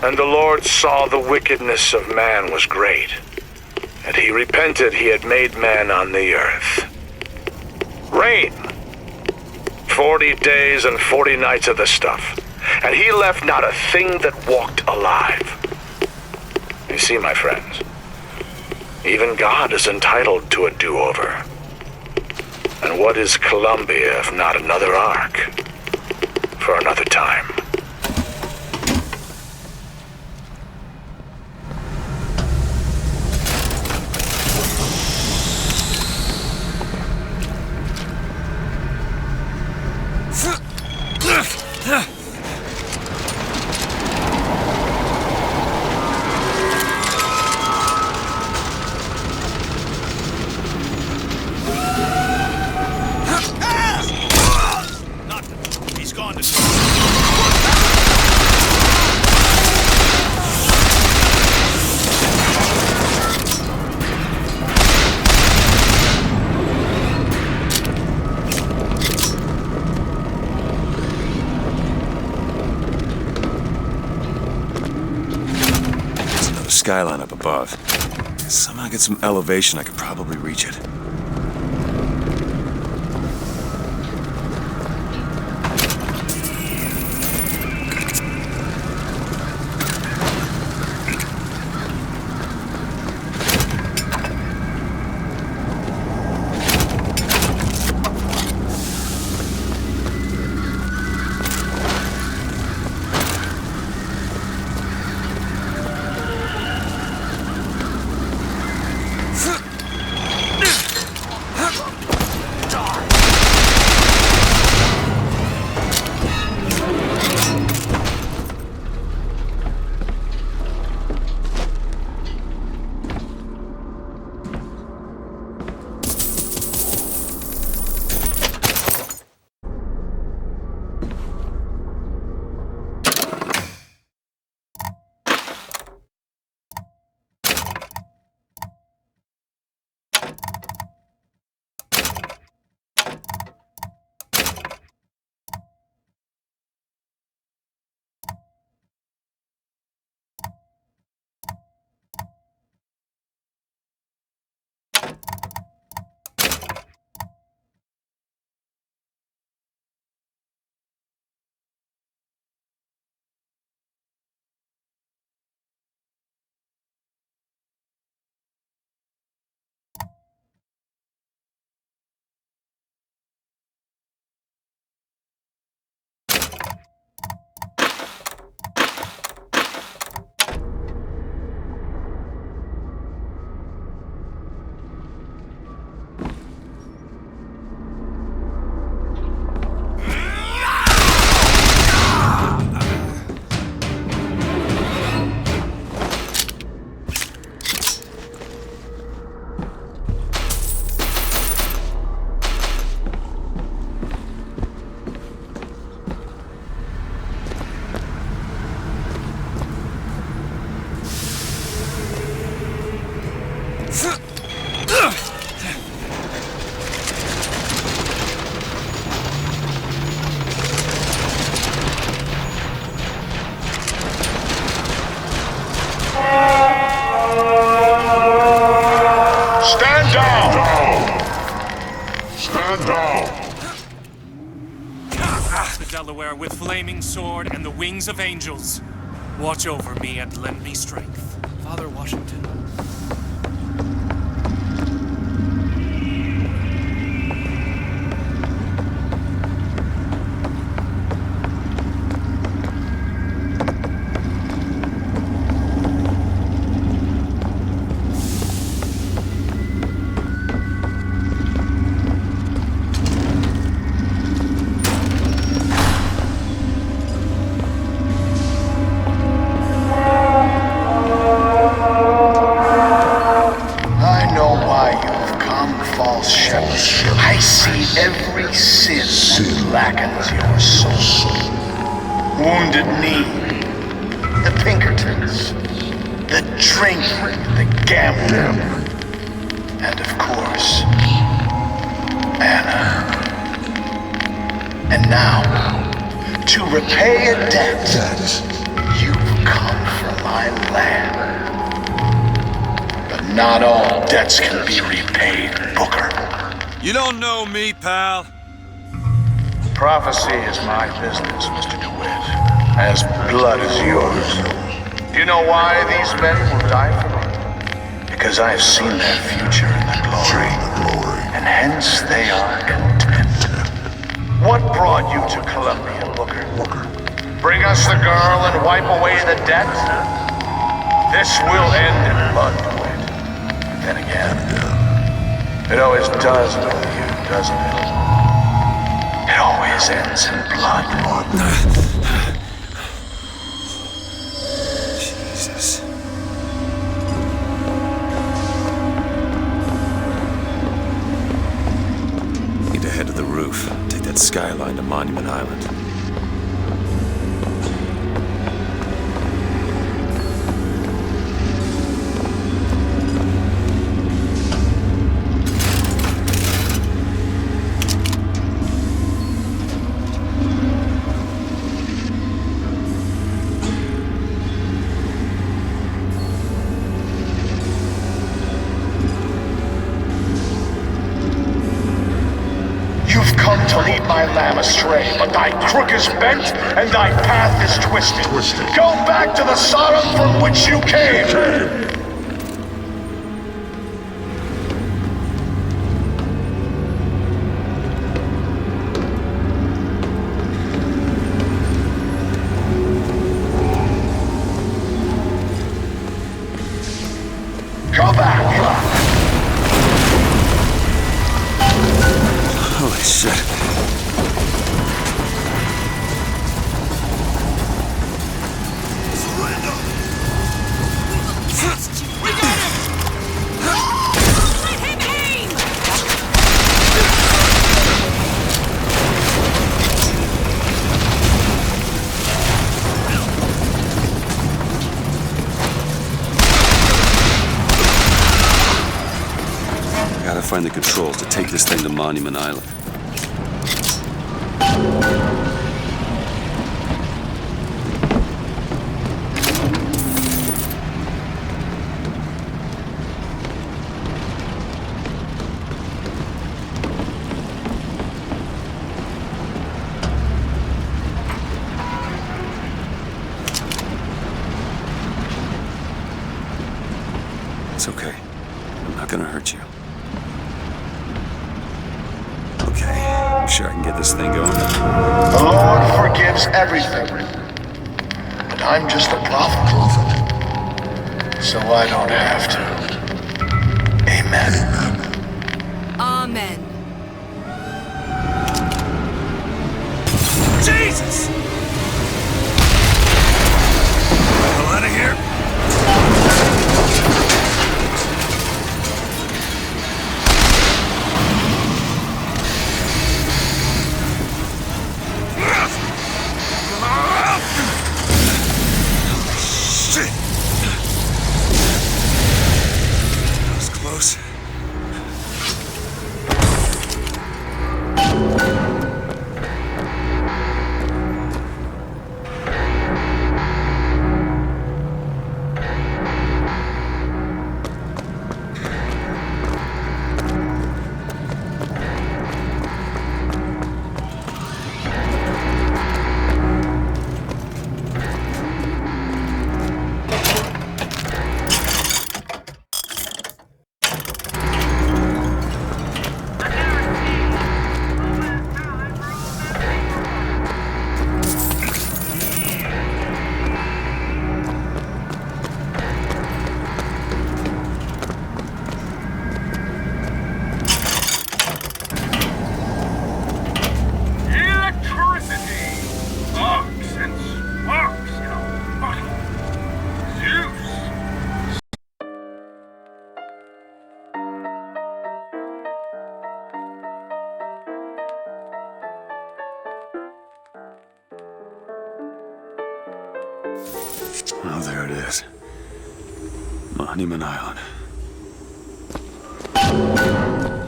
And the Lord saw the wickedness of man was great, and he repented he had made man on the earth. Rain. 40 days and 40 nights of the stuff, and he left not a thing that walked alive. You see, my friends, even God is entitled to a do-over. And what is Columbia if not another ark for another time? He's gone to... Skyline up above. Somehow get some elevation, I could probably reach it. The Delaware with flaming sword and the wings of angels. Watch over me and lend me strength. Father Washington. Every sin that blackens your soul. Wounded knee, the Pinkertons, the drinking, the gambling, and of course, Anna. And now, to repay a debt, you've come from my land. But not all debts can be repaid, Booker. You don't know me, pal. Prophecy is my business, Mr. DeWitt. As blood is yours. Do you know why these men will die for me? Because I have seen their future in the glory, and hence they are content. What brought you to Columbia, Booker? Bring us the girl and wipe away the debt? This will end in blood, DeWitt. Then again, it always does with you, doesn't it? It always ends in blood. Jesus. Need to head to the roof. Take that skyline to Monument Island. Astray, but thy crook is bent and thy path is twisted. Go back to the Sodom from which you came. Go back. Holy shit. Find the controls to take this thing to Monument Island. It's okay. I'm not gonna hurt you. I'm sure I can get this thing going. The Lord forgives everything. But I'm just a prophet. So I don't have to. Amen. Amen. Jesus! Get the hell out of here. Oh, there it is. Monument Island.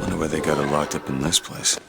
Wonder why they got it locked up in this place.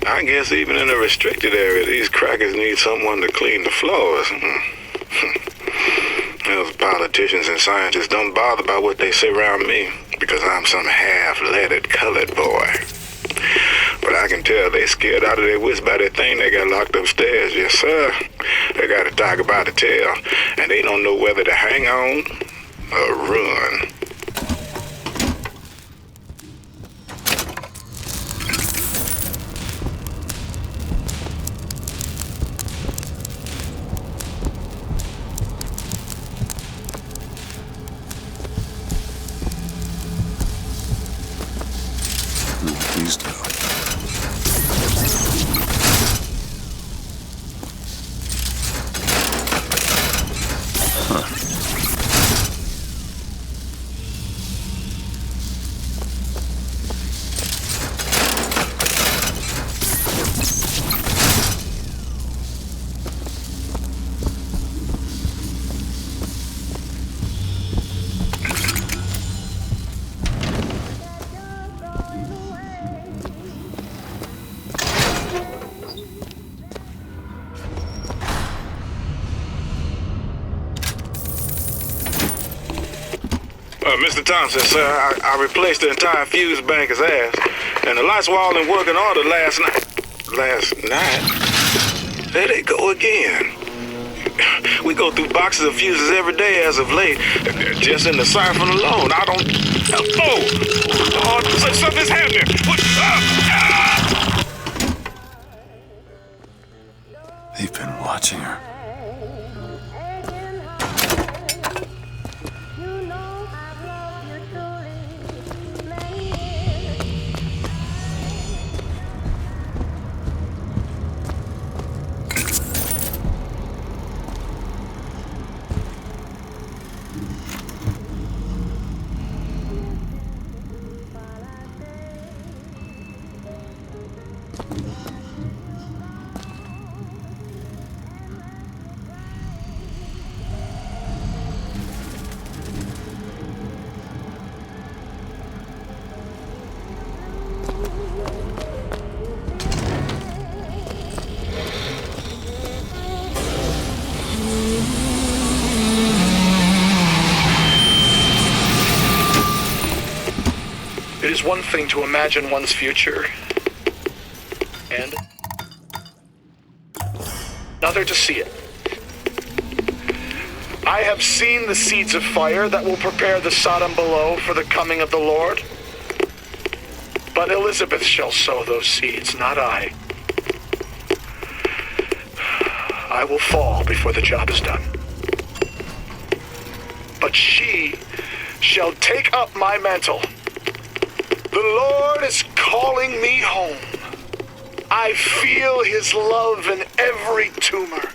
I guess even in a restricted area, these crackers need someone to clean the floors. Those politicians and scientists don't bother about what they say around me because I'm some half-leaded colored boy. But I can tell they scared out of their wits by that thing they got locked upstairs. Yes, sir. They got a tiger by the tail, and they don't know whether to hang on or run. These do. Mr. Thompson, sir, I replaced the entire fuse bank as asked, and the lights were all in working order last night. Last night? There they go again. We go through boxes of fuses every day as of late, just in the siphon alone. I don't... Oh, something's happening. What? They've been watching her. It is one thing to imagine one's future, and another to see it. I have seen the seeds of fire that will prepare the Sodom below for the coming of the Lord. But Elizabeth shall sow those seeds, not I. I will fall before the job is done. But she shall take up my mantle. The Lord is calling me home. I feel his love in every tumor,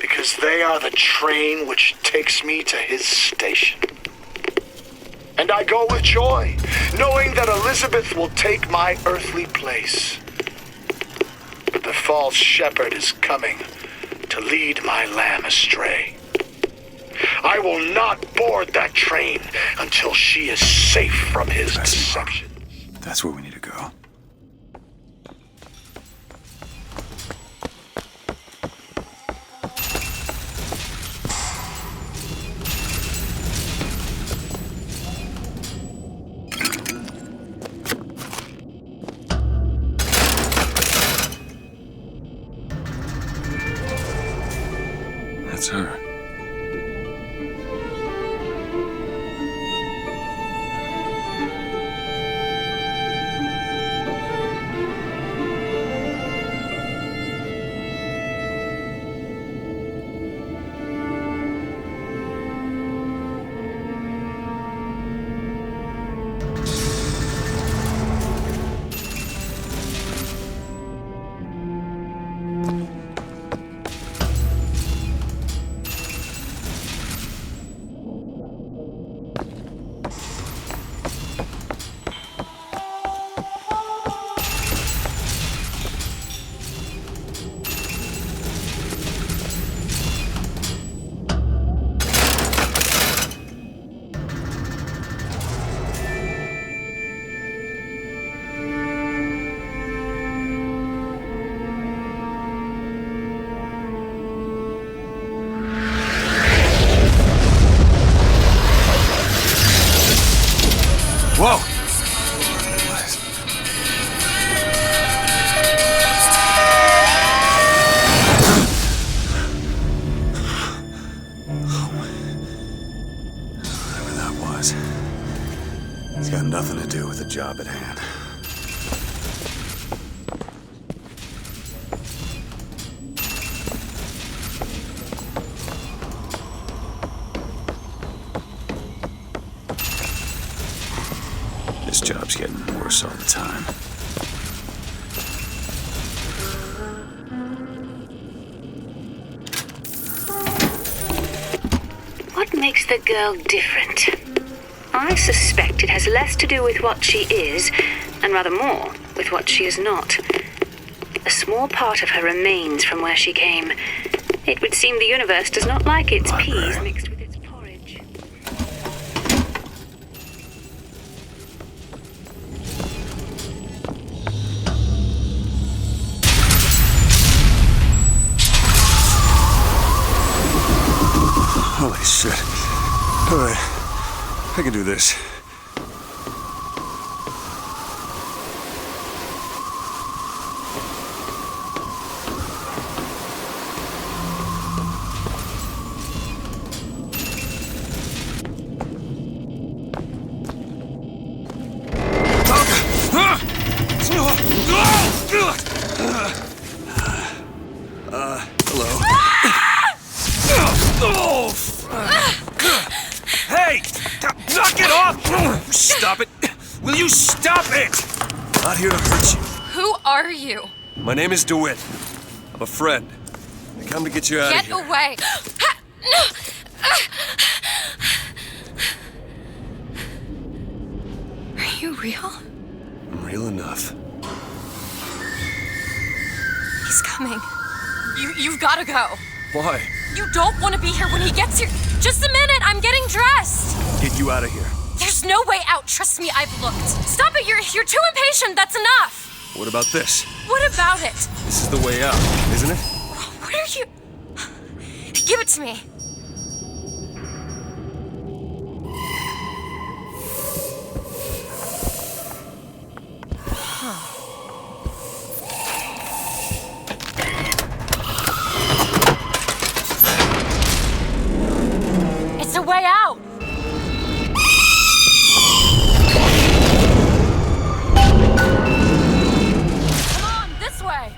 because they are the train which takes me to his station. And I go with joy, knowing that Elizabeth will take my earthly place. But the false shepherd is coming to lead my lamb astray. I will not board that train until she is safe from his deception. That's where we need to go. That's her. job at hand. This job's getting worse all the time. What makes the girl different? I suspect it has less to do with what she is, and rather more with what she is not. A small part of her remains from where she came. It would seem the universe does not like its peas mixed with its porridge. Holy shit. Alright, I can do this. Hello. Hey! Knock it off! Stop it! Will you stop it? Not here to hurt you. Who are you? My name is DeWitt. I'm a friend. I come to get you out of Get here. away! Are you real? I'm real enough. He's coming. You've gotta go. Why? You don't want to be here when he gets here. Just a minute, I'm getting dressed. Get you out of here. There's no way out. Trust me, I've looked. Stop it, you're too impatient. That's enough. What about this? What about it? This is the way out, isn't it? What are you... Give it to me. It's a way out. Come on, this way.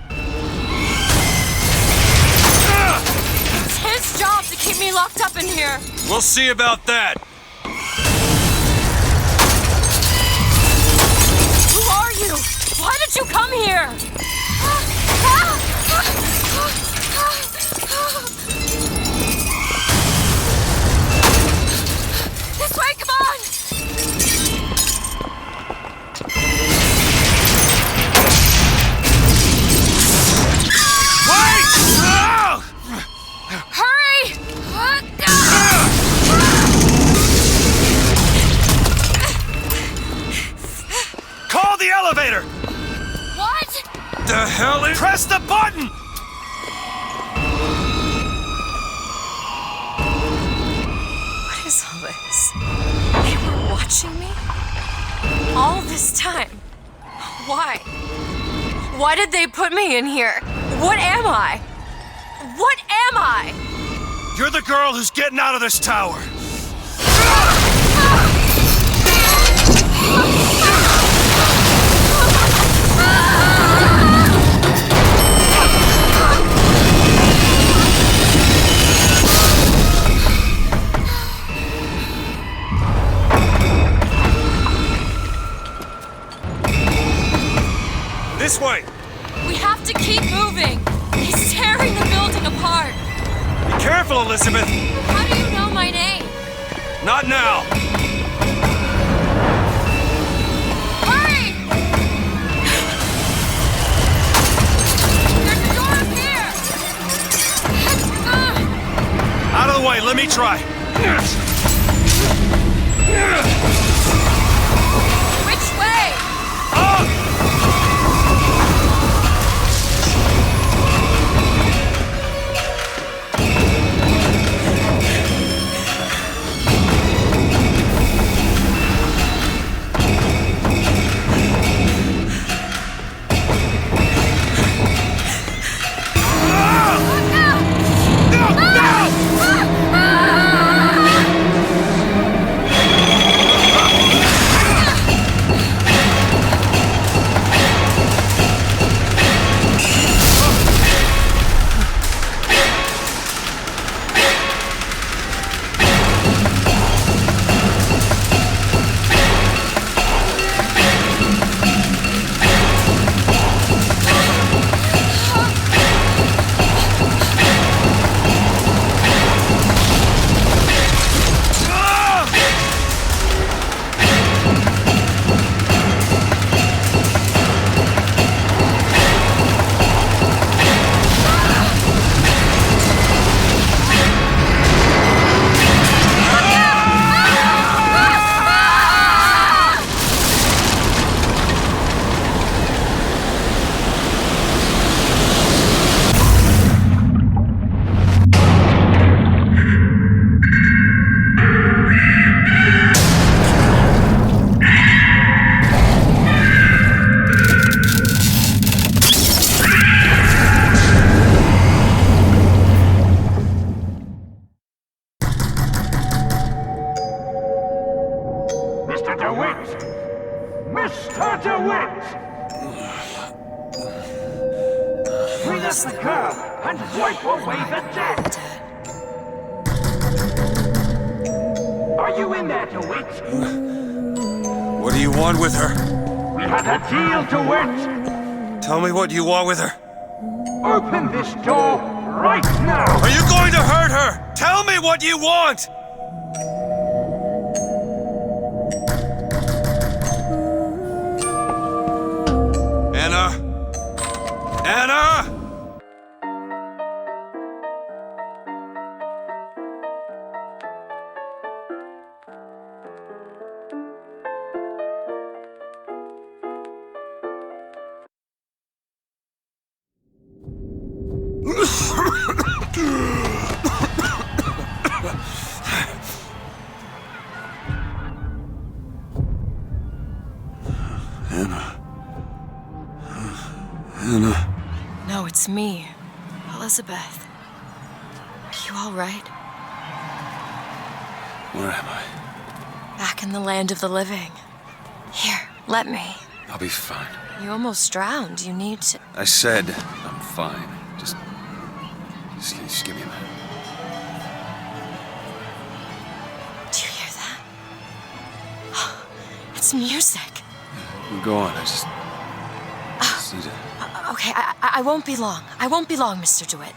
It's his job to keep me locked up in here. We'll see about that. Who are you? Why did you come here? This way, come on! Wait! Hurry! Call the elevator! What? The hell is... Press the button! What is all this? They were watching me? All this time? Why? Why did they put me in here? What am I? What am I? You're the girl who's getting out of this tower. This way! We have to keep moving. He's tearing the building apart. Be careful, Elizabeth! How do you know my name? Not now! Hurry! There's a door up here! Out of the way, let me try. Which way? Clean up the girl and wipe away the debt! Are you in there, DeWitt? What do you want with her? We had a deal, DeWitt! Tell me what you want with her. Open this door right now! Are you going to hurt her? Tell me what you want! Anna? Anna! Anna. No, it's me, Elizabeth. Are you all right? Where am I? Back in the land of the living. Here, let me. I'll be fine. You almost drowned. You need to... I said I'm fine. Just give me a minute. Do you hear that? It's music. Go on, I just need to... Okay, I won't be long. I won't be long, Mr. DeWitt.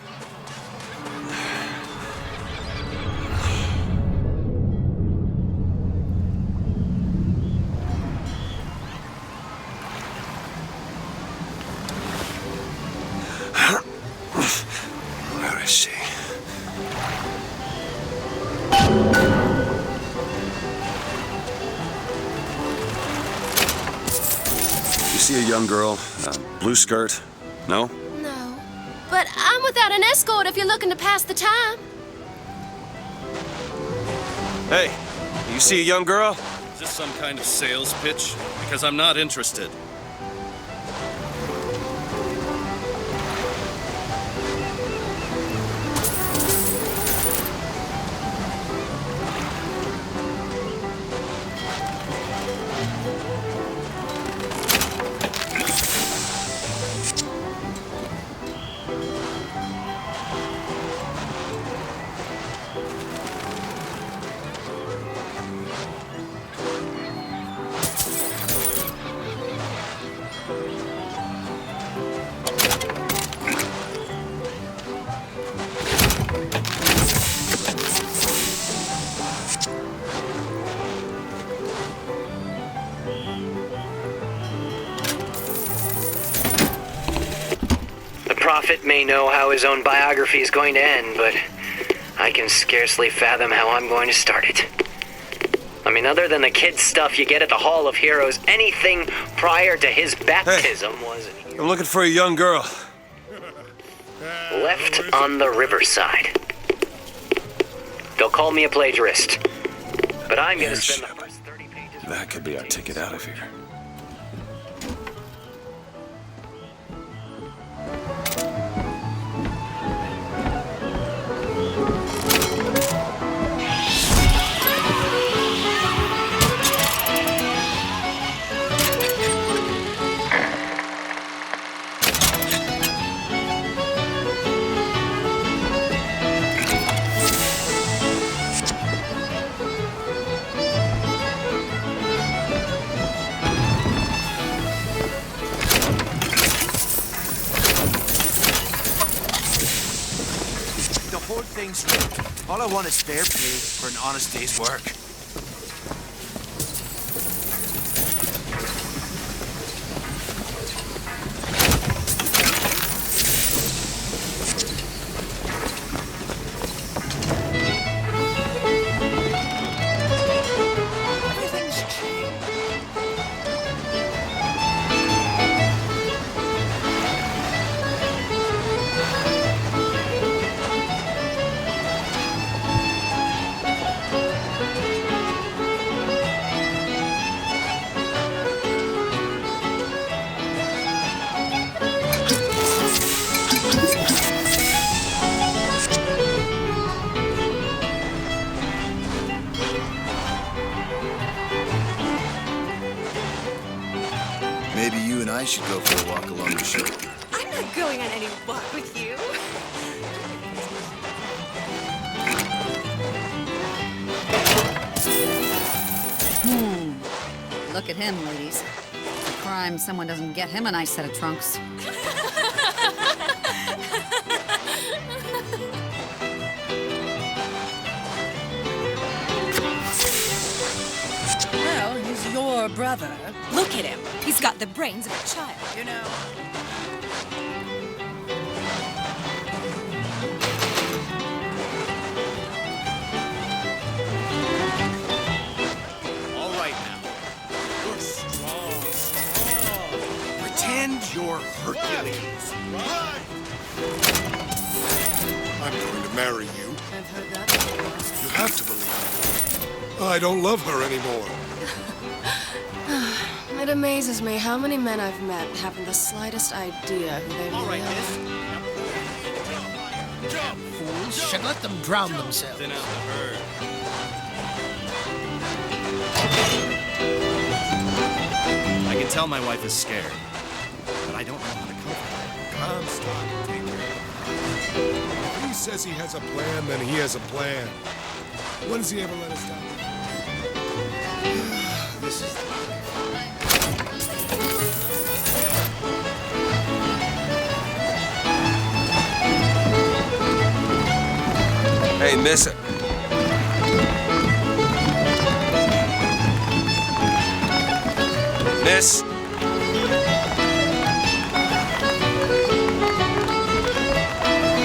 Where is she? You see a young girl, blue skirt? No? No. But I'm without an escort if you're looking to pass the time. Hey, you see a young girl? Is this some kind of sales pitch? Because I'm not interested. The prophet may know how his own biography is going to end, but I can scarcely fathom how I'm going to start it. I mean, other than the kid stuff you get at the Hall of Heroes, anything prior to his baptism was... I'm looking for a young girl. Left on the riverside. They'll call me a plagiarist, but I'm going to spend the first 30 pages... That could be our ticket out of here. Things right. All I want is fair pay for an honest day's work. I should go for a walk along the shore. I'm not going on any walk with you. Look at him, ladies. It's a crime someone doesn't get him a nice set of trunks. Well, he's your brother. Look at him. He's got the brains of a child, you know. All right now. You're strong. Pretend you're Hercules. Right. I'm going to marry you. I've heard that before. You have to believe it. I don't love her anymore. It amazes me how many men I've met haven't the slightest idea who they really are. Fools should let them drown themselves. Thin out the herd. I can tell my wife is scared, but I don't know how to comfort her. Comstock will take care of it. If he says he has a plan, then he has a plan. When does he ever let us down? This is... Hey, miss. Miss.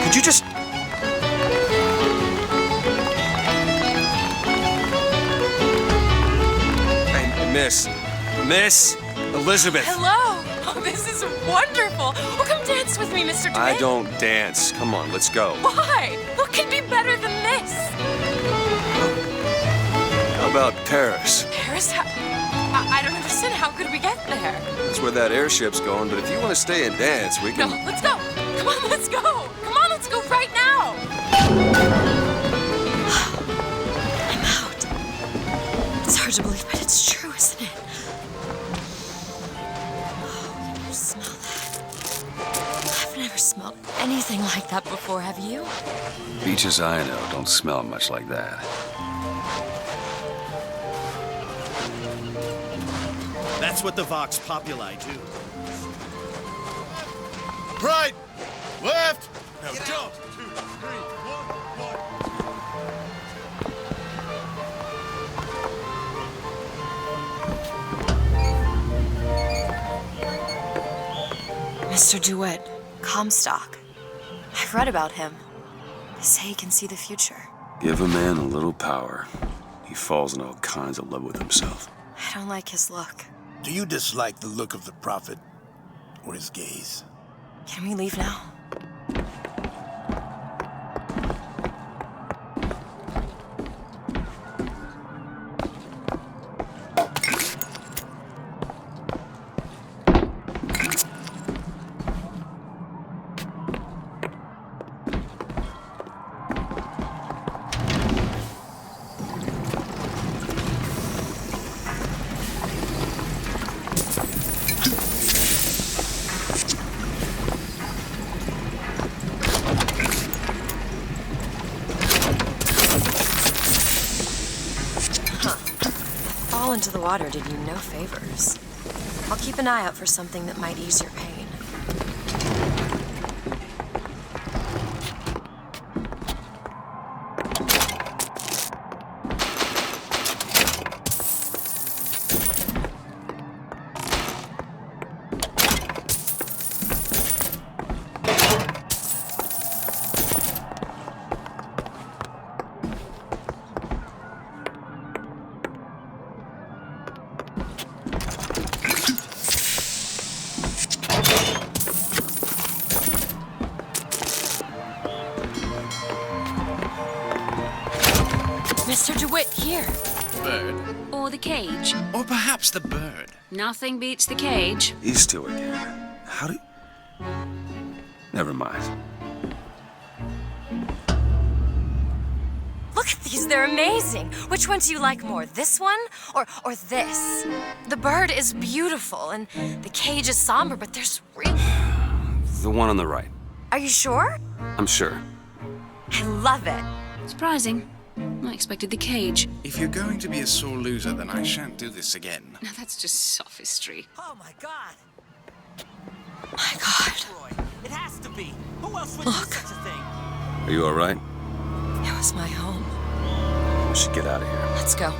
Could you just... Hey, Miss Elizabeth. Hello. Oh, this is wonderful. Oh, come dance with me, Mr. DeWitt. I don't dance. Come on, let's go. Why? What could be better than this? How about Paris? Paris? I don't understand. How could we get there? That's where that airship's going, but if you want to stay and dance, we No, can... let's go. Come on, let's go. Come on, let's go right now. I'm out. It's hard to believe, but it's true, isn't it? Oh, can you smell that? I've never smelled anything like that before, have you? Beaches I know don't smell much like that. That's what the Vox Populi do. Right! Left! Now Get jump! out. 2, 3, 1, 1. Mr. DeWitt, Comstock. I've read about him. They say he can see the future. Give a man a little power. He falls in all kinds of love with himself. I don't like his look. Do you dislike the look of the prophet or his gaze? Can we leave now? Fall into the water did you no favors. I'll keep an eye out for something that might ease your pain. Mr. DeWitt, here. Bird. Or the cage. Or perhaps the bird. Nothing beats the cage. These two again. How do... Never mind. Look at the these. They're amazing. Which one do you like more, this one or this? The bird is beautiful and the cage is somber, but there's really... The one on the right. Are you sure? I'm sure. I love it. Surprising. I expected the cage. If you're going to be a sore loser, then I shan't do this again. Now that's just sophistry. Oh my god! My god. It has to be. Who else would Look. do such a thing? Are you alright? It was my home. We should get out of here. Let's go.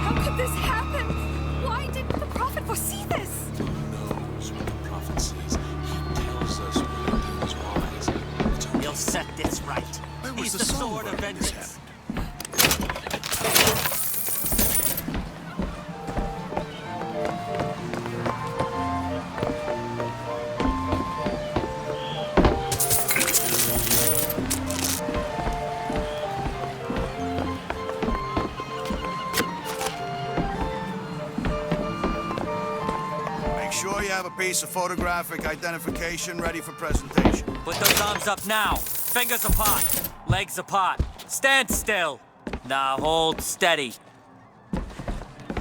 How could this happen? Why didn't the prophet foresee this? Who knows what the prophet sees? He tells us when he is wise. He'll set this right. Where was He's the the song sword of when this vengeance. Make sure you have a piece of photographic identification ready for presentation. Put those arms up now. Fingers apart. Legs apart. Stand still. Now hold steady.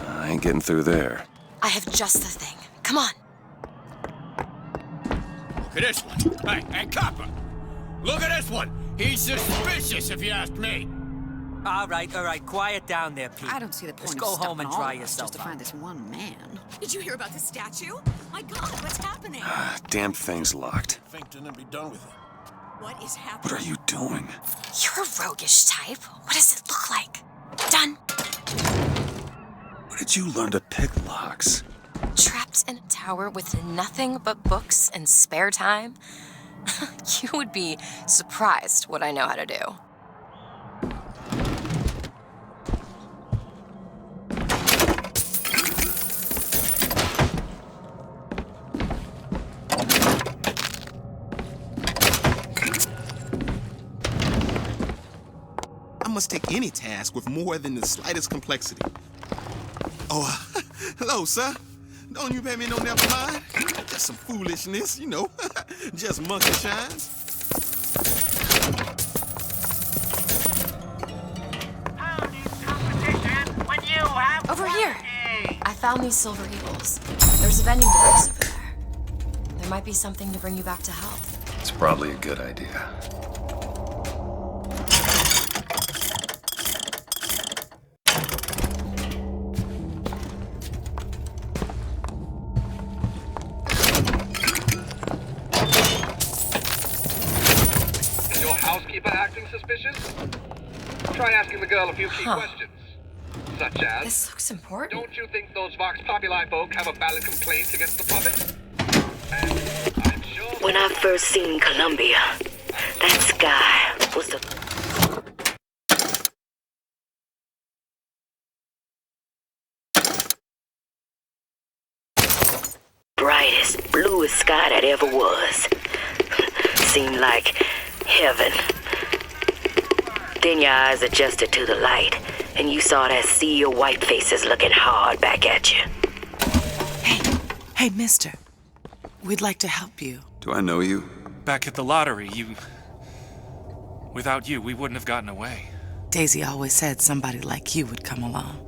I ain't getting through there. I have just the thing. Come on. Look at this one. Hey, copper. Look at this one. He's suspicious, if you ask me. All right. Quiet down there, Pete. I don't see the point Just of go stopping home and all dry of us yourself just to out. find this one man. Did you hear about the statue? My God, what's happening? Damn thing's locked. Fainting and be done with it. What is happening? What are you doing? You're a roguish type. What does it look like? Done. Where did you learn to pick locks? Trapped in a tower with nothing but books and spare time? You would be surprised what I know how to do. I must take any task with more than the slightest complexity. Oh, hello, sir. Don't you pay me no never mind. Just some foolishness, you know. Just monkey shines. Over here. I found these silver eagles. There's a vending device over there. There might be something to bring you back to health. It's probably a good idea. Is your housekeeper acting suspicious? Try asking the girl a few key questions. Such as... This looks important. Don't you think those Vox Populi folk have a valid complaint against the prophet? When I first seen Columbia, that sky was the brightest, bluest sky that ever was. Seemed like heaven. Then your eyes adjusted to the light, and you saw that sea of white faces looking hard back at you. Hey, mister. We'd like to help you. Do I know you? Back at the lottery, without you, we wouldn't have gotten away. Daisy always said somebody like you would come along.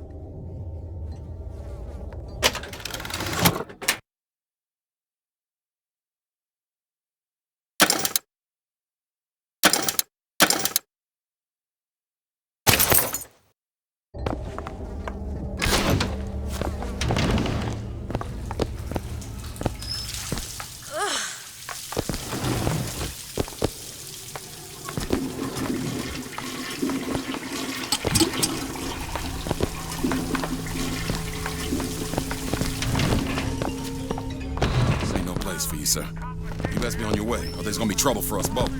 For you, sir. You best be on your way, or there's gonna be trouble for us both.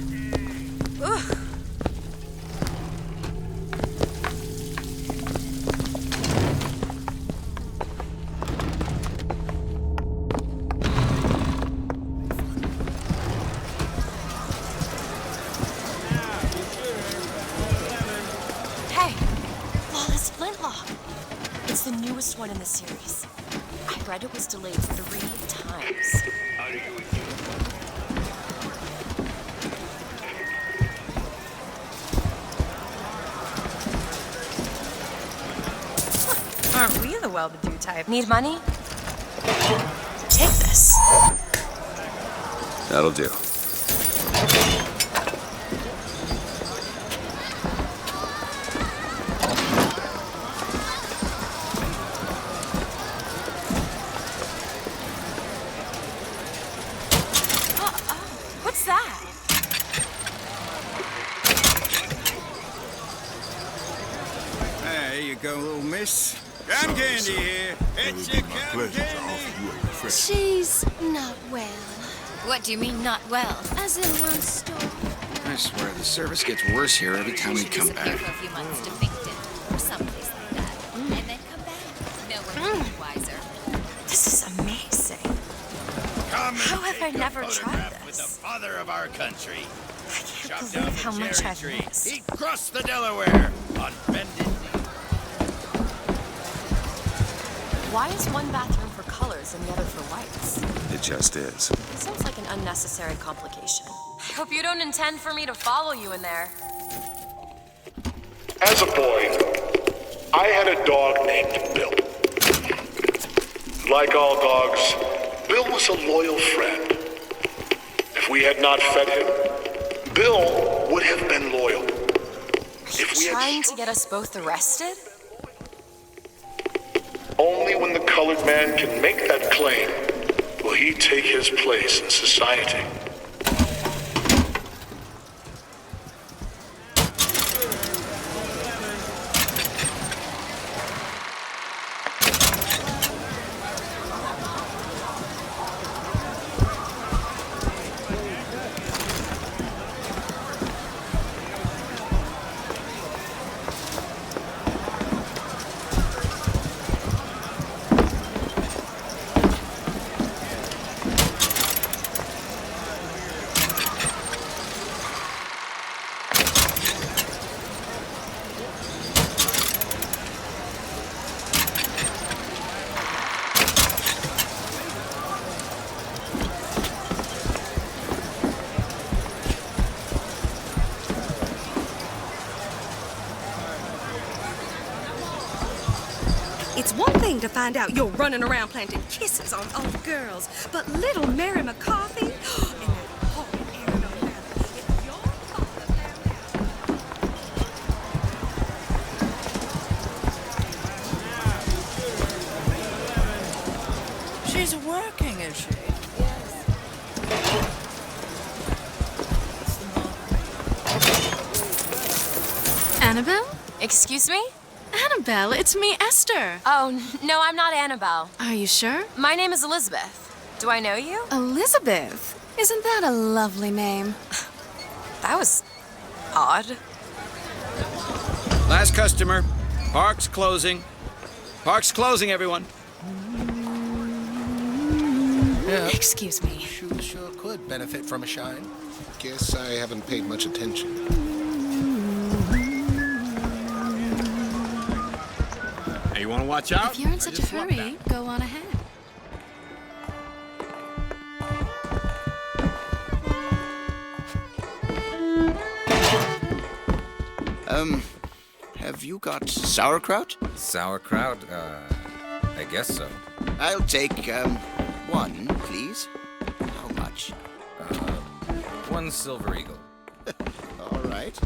Hey, Flawless Flintlock. It's the newest one in the series. I read it was delayed 3 times. You're the well-to-do type. Need money? Take this. That'll do. What's that? There you go, little miss. Cotton candy here. It's your cotton candy. She's not well. What do you mean, not well? As in one store. I swear, the service gets worse here every time we come Disappear back. for a few months to Finkton or someplace like that, and then come back. No one will be wiser. This is amazing. Come and How have I take a never tried photograph with this? the father of our country. I can't Chopped believe down how the much cherry I've tree. missed. He crossed the Delaware on bended knee. Why is one bathroom for colors and the other for whites? It just is. Seems like an unnecessary complication. I hope you don't intend for me to follow you in there. As a boy, I had a dog named Bill. Like all dogs, Bill was a loyal friend. If we had not fed him, Bill would have been loyal. Are you trying to get us both arrested? Only when the colored man can make that claim will he take his place in society. It's one thing to find out you're running around planting kisses on old girls, but little Mary McCarthy and that horrid Aaron O'Malley, if your father found out. She's working, is she? Annabelle? Excuse me? Annabelle, it's me, Esther. Oh, no, I'm not Annabelle. Are you sure? My name is Elizabeth. Do I know you? Elizabeth. Isn't that a lovely name? That was odd. Last customer. Park's closing. Park's closing, everyone. Yeah. Excuse me. Sure could benefit from a shine. Guess I haven't paid much attention. Hey, you want to watch out? If you're in such a hurry, go on ahead. Have you got sauerkraut? Sauerkraut? I guess so. I'll take, one, please. How much? One silver eagle. All right.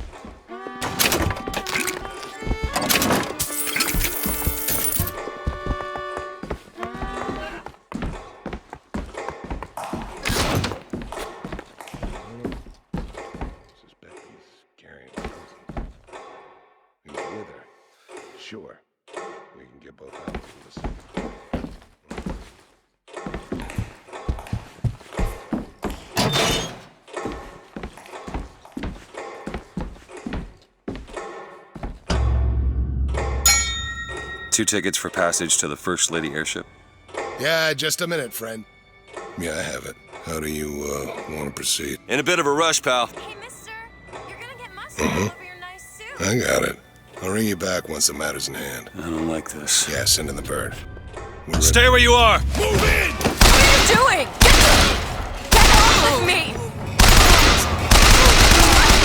Sure. We can get both out of this. Two tickets for passage to the First Lady airship. Yeah, just a minute, friend. Yeah, I have it. How do you, want to proceed? In a bit of a rush, pal. Hey, mister, you're gonna get mustard all over your nice suit. I got it. I'll ring you back once the matter's in hand. I don't like this. Yeah, send in the bird. Stay where you are! What are you doing? Get off of me!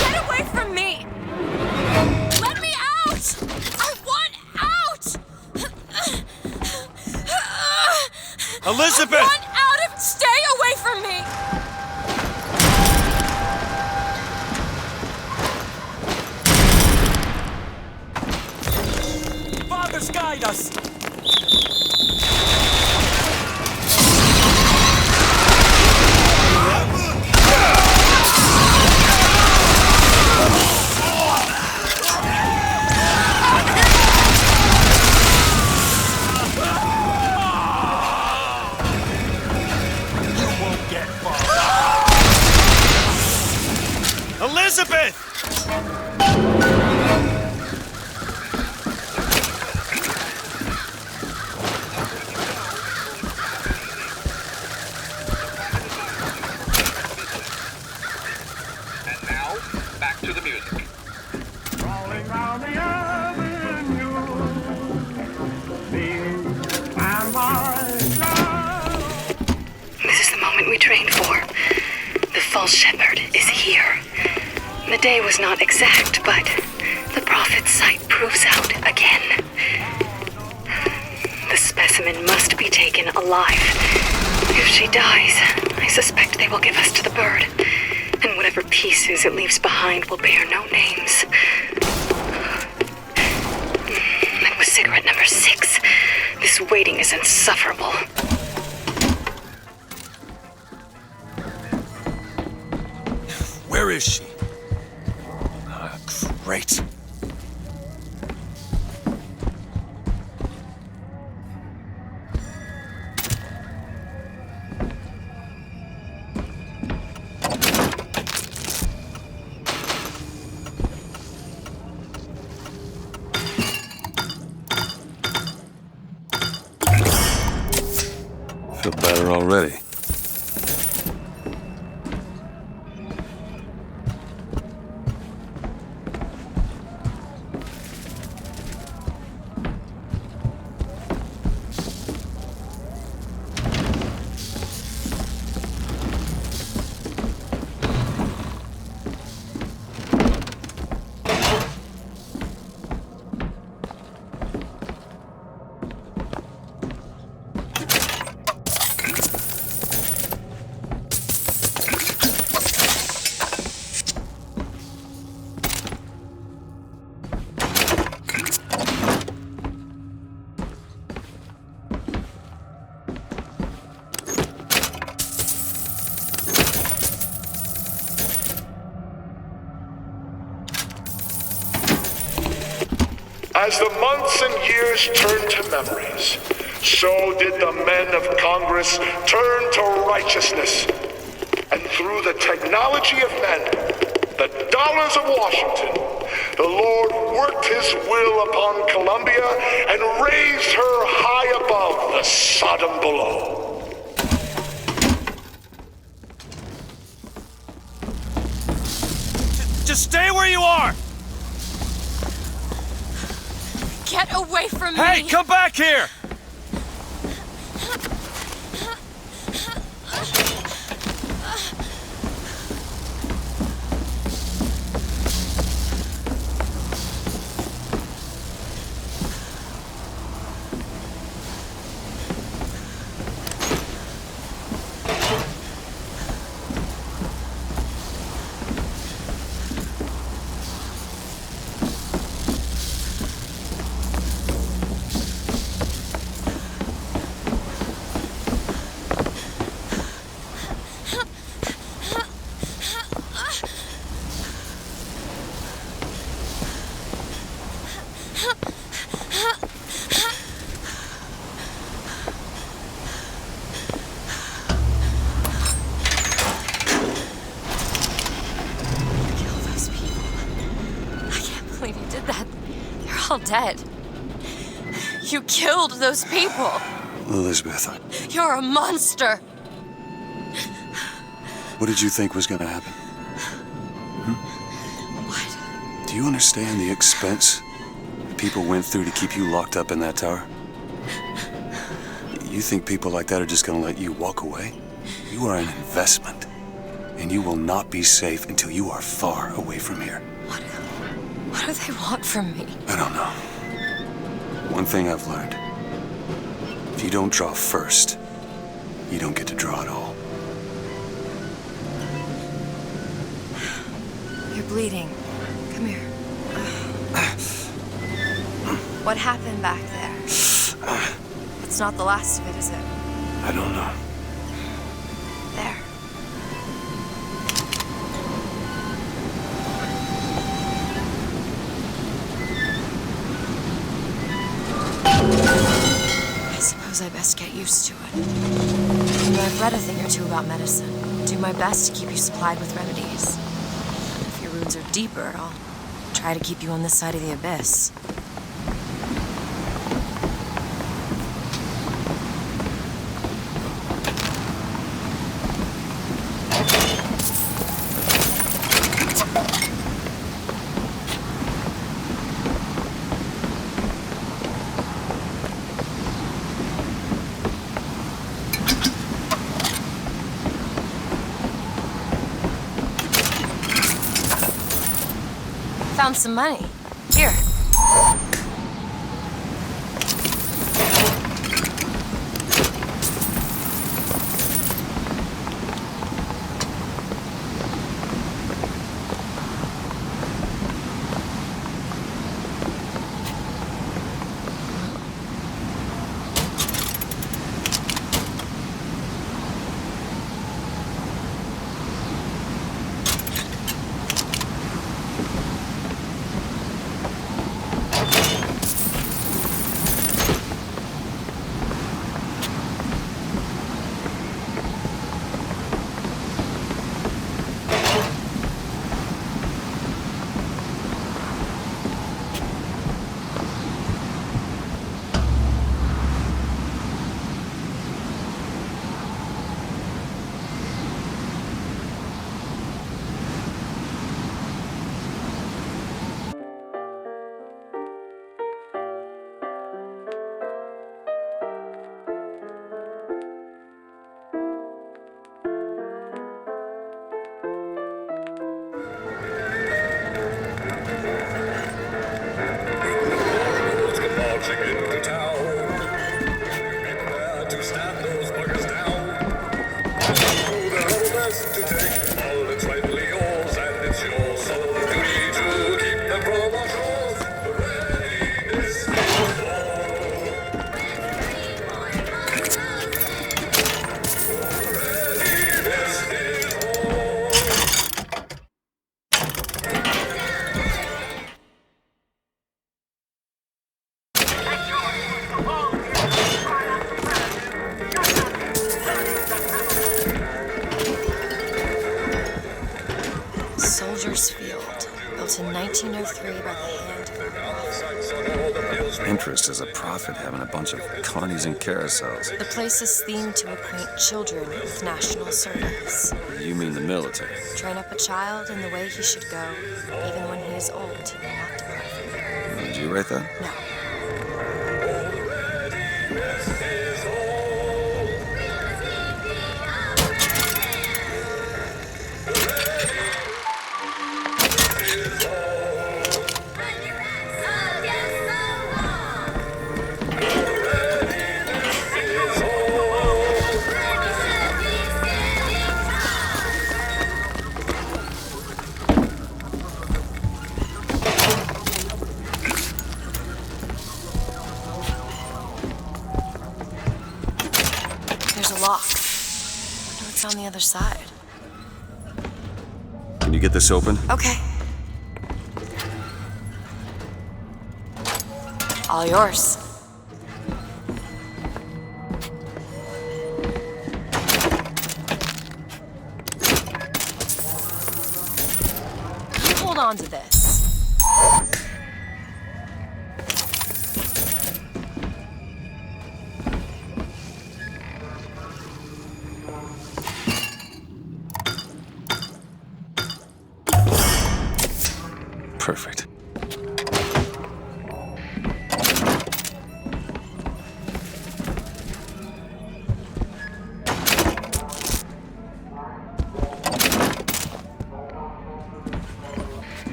Get away from me! Let me out! I want out! Elizabeth! Run out of... Stay away from me! Fathers, guide us! Elizabeth! And now, back to the music. Rolling down the avenue, This is the moment we trained for. The false shepherd is here. The day was not exact, but the prophet's sight proves out again. The specimen must be taken alive. If she dies, I suspect they will give us to the bird, and whatever pieces it leaves behind will bear no names. That was cigarette number 6. This waiting is insufferable. Where is she? Great. Feel better already. As the months and years turned to memories, so did the men of Congress turn to righteousness. And through the technology of men, the dollars of Washington, the Lord worked his will upon Columbia and raised her high above the Sodom below. Just stay where you are! Get away from me! Hey, come back here! All dead. You killed those people. Elizabeth, You're a monster. what did you think was gonna happen? What? Do you understand the expense people went through to keep you locked up in that tower? You think people like that are just gonna let you walk away? You are an investment, and you will not be safe until you are far away from here. What do they want from me? I don't know. One thing I've learned, if you don't draw first, You don't get to draw it all. You're bleeding. Come here. What happened back there? It's not the last of it, is it? I don't know. There. I suppose I best get used to it. I've read a thing or two about medicine. Do my best to keep you supplied with remedies. If your wounds are deeper, I'll try to keep you on this side of the abyss. Found some money. Here. Soldiers Field, built in 1903 by the hand of Interest as a prophet having a bunch of carnies and carousels. The place is themed to acquaint children with national service. You mean the military? Train up a child in the way he should go. Even when he is old, he will not depart from it. Did you write that? No. Lock. Wonder what's on the other side. Can you get this open? Okay. All yours. You hold on to this. Perfect.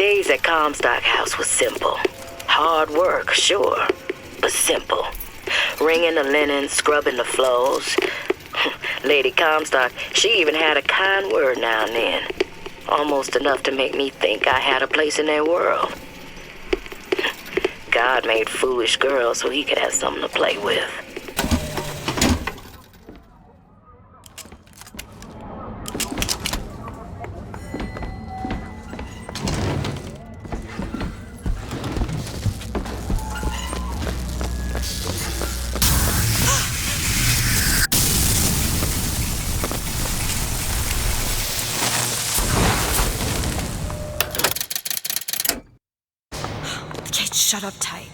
Days at Comstock House was simple. Hard work, sure, but simple. Wringing the linen, scrubbing the floors. Lady Comstock, she even had a kind word now and then. Almost enough to make me think I had a place in their world. God made foolish girls so he could have something to play with. Shut up tight.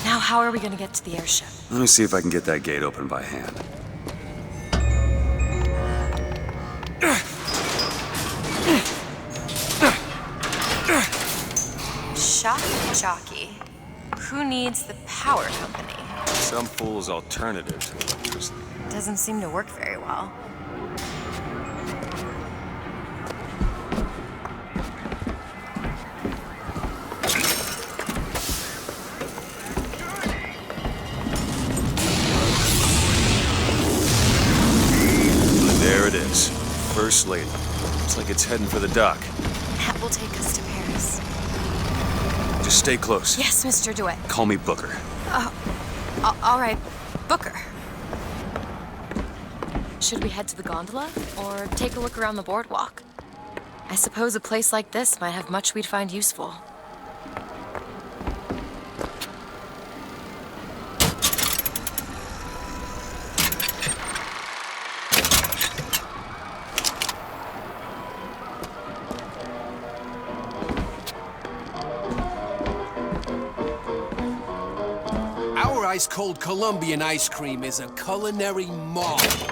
Now how are we gonna get to the airship? Let me see if I can get that gate open by hand. Shock jockey. Who needs the power company? Some fool's alternative to electricity. Doesn't seem to work very well. There it is. First Lady. Looks like it's heading for the dock. That will take us to Paris. Just stay close. Yes, Mr. DeWitt. Call me Booker. All right, Booker. Should we head to the gondola or take a look around the boardwalk? I suppose a place like this might have much we'd find useful. Ice-cold Colombian ice cream is a culinary marvel.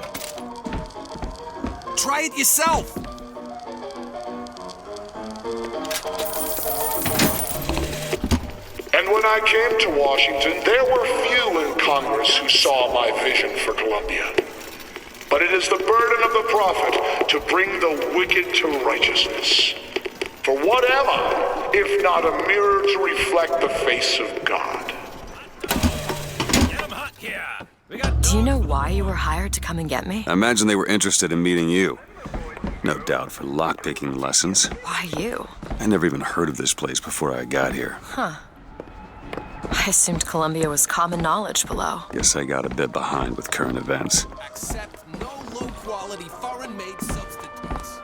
Try it yourself! And when I came to Washington, there were few in Congress who saw my vision for Columbia. But it is the burden of the prophet to bring the wicked to righteousness. For what am I, if not a mirror to reflect the face of God? Do you know why you were hired to come and get me? I imagine they were interested in meeting you. No doubt for lockpicking lessons. Why you? I never even heard of this place before I got here. Huh. I assumed Columbia was common knowledge below. Guess I got a bit behind with current events. Accept no low-quality foreign-made substitutes.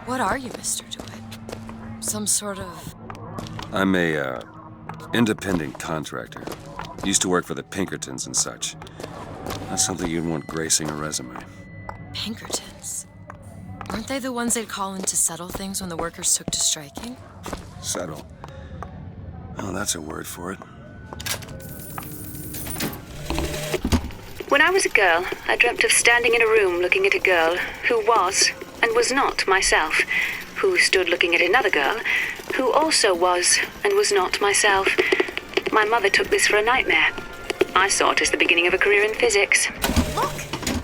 What are you, Mr. DeWitt? Some sort of... I'm a, independent contractor. Used to work for the Pinkertons and such. Not something you'd want gracing a resume. Pinkertons? Aren't they the ones they'd call in to settle things when the workers took to striking? Settle? Oh, that's a word for it. When I was a girl, I dreamt of standing in a room looking at a girl who was and was not myself, who stood looking at another girl who also was and was not myself. My mother took this for a nightmare. I saw it as the beginning of a career in physics. Look!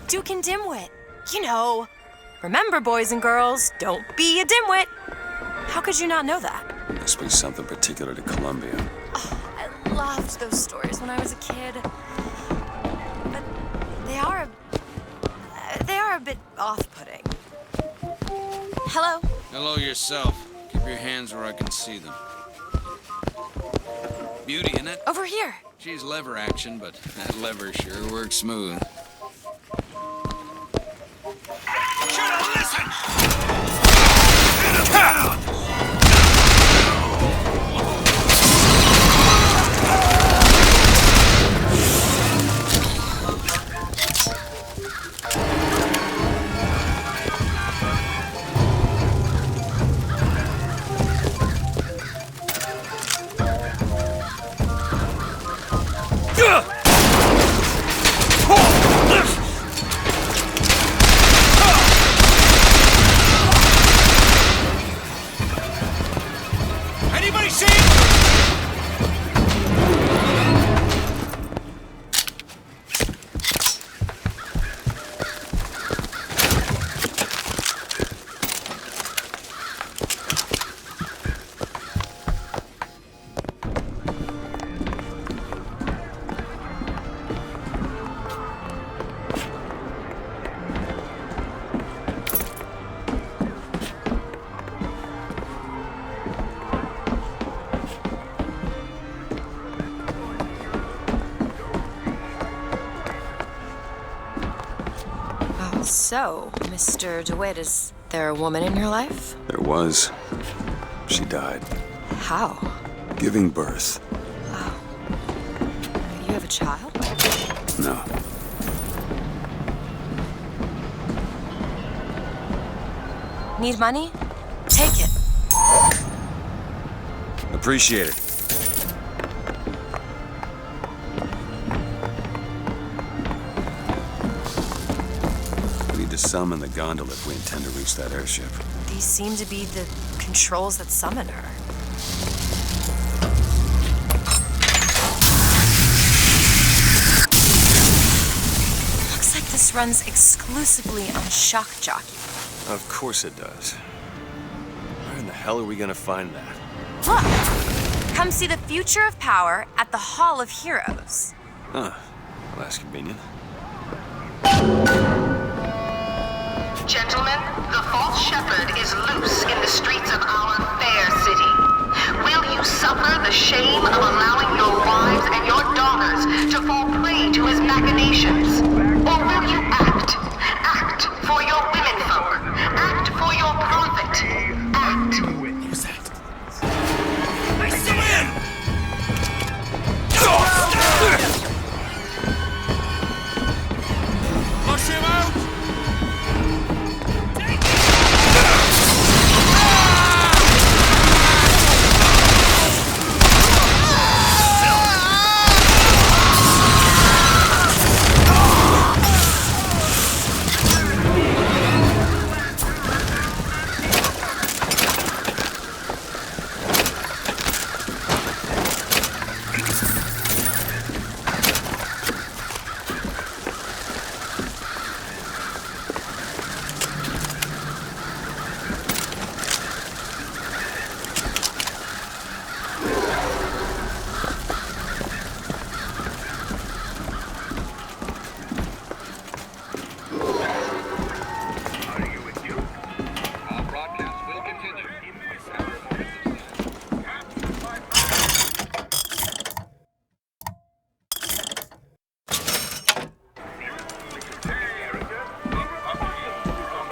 Duke and Dimwit. You know. Remember, boys and girls, don't be a dimwit. How could you not know that? Must be something particular to Columbia. Oh, I loved those stories when I was a kid. But they are a bit off-putting. Hello? Hello yourself. Keep your hands where I can see them. Beauty, isn't it? Over here. She's lever action, but that lever sure works smooth. Should've listened! Anybody see it? So, Mr. DeWitt, is there a woman in your life? There was. She died. How? Giving birth. Oh. You have a child? No. Need money? Take it. Appreciate it. We need to summon the gondola if we intend to reach that airship. These seem to be the controls that summon her. Looks like this runs exclusively on shock jockey. Of course it does. Where in the hell are we gonna find that? Look! Come see the future of power at the Hall of Heroes. Huh. Well, that's convenient. Gentlemen, the false shepherd is loose in the streets of our fair city. Will you suffer the shame of allowing your wives and your daughters to fall prey to his machinations? Or will you act? Act for your womenfolk. Act for your profit. Act. What was that? I see him! Push him out!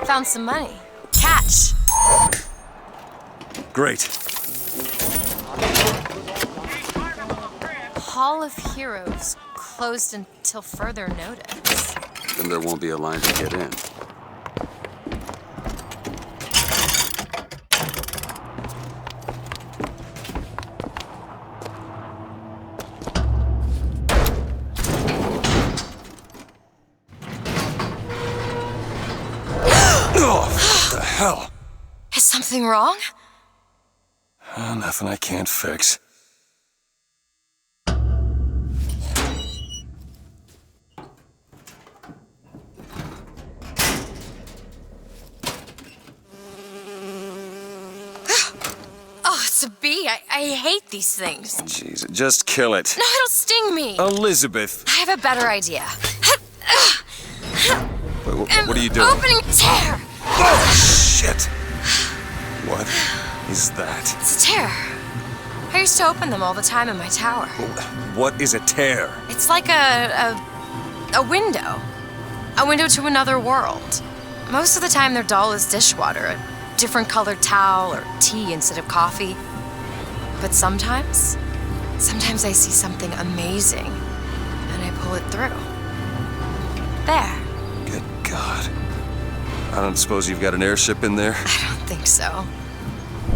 Found some money. Catch! Great. Hall of Heroes closed until further notice. Then there won't be a line to get in. Hell. Is something wrong? Nothing I can't fix. Oh, it's a bee. I hate these things. Jeez, just kill it. No, it'll sting me. Elizabeth. I have a better idea. What are you doing? Opening a tear. Oh, shit. What is that? It's a tear. I used to open them all the time in my tower. What is a tear? It's like a window. A window to another world. Most of the time they're dull as dishwater, a different colored towel or tea instead of coffee. But sometimes I see something amazing and I pull it through. There. Good God. I don't suppose you've got an airship in there? I don't think so.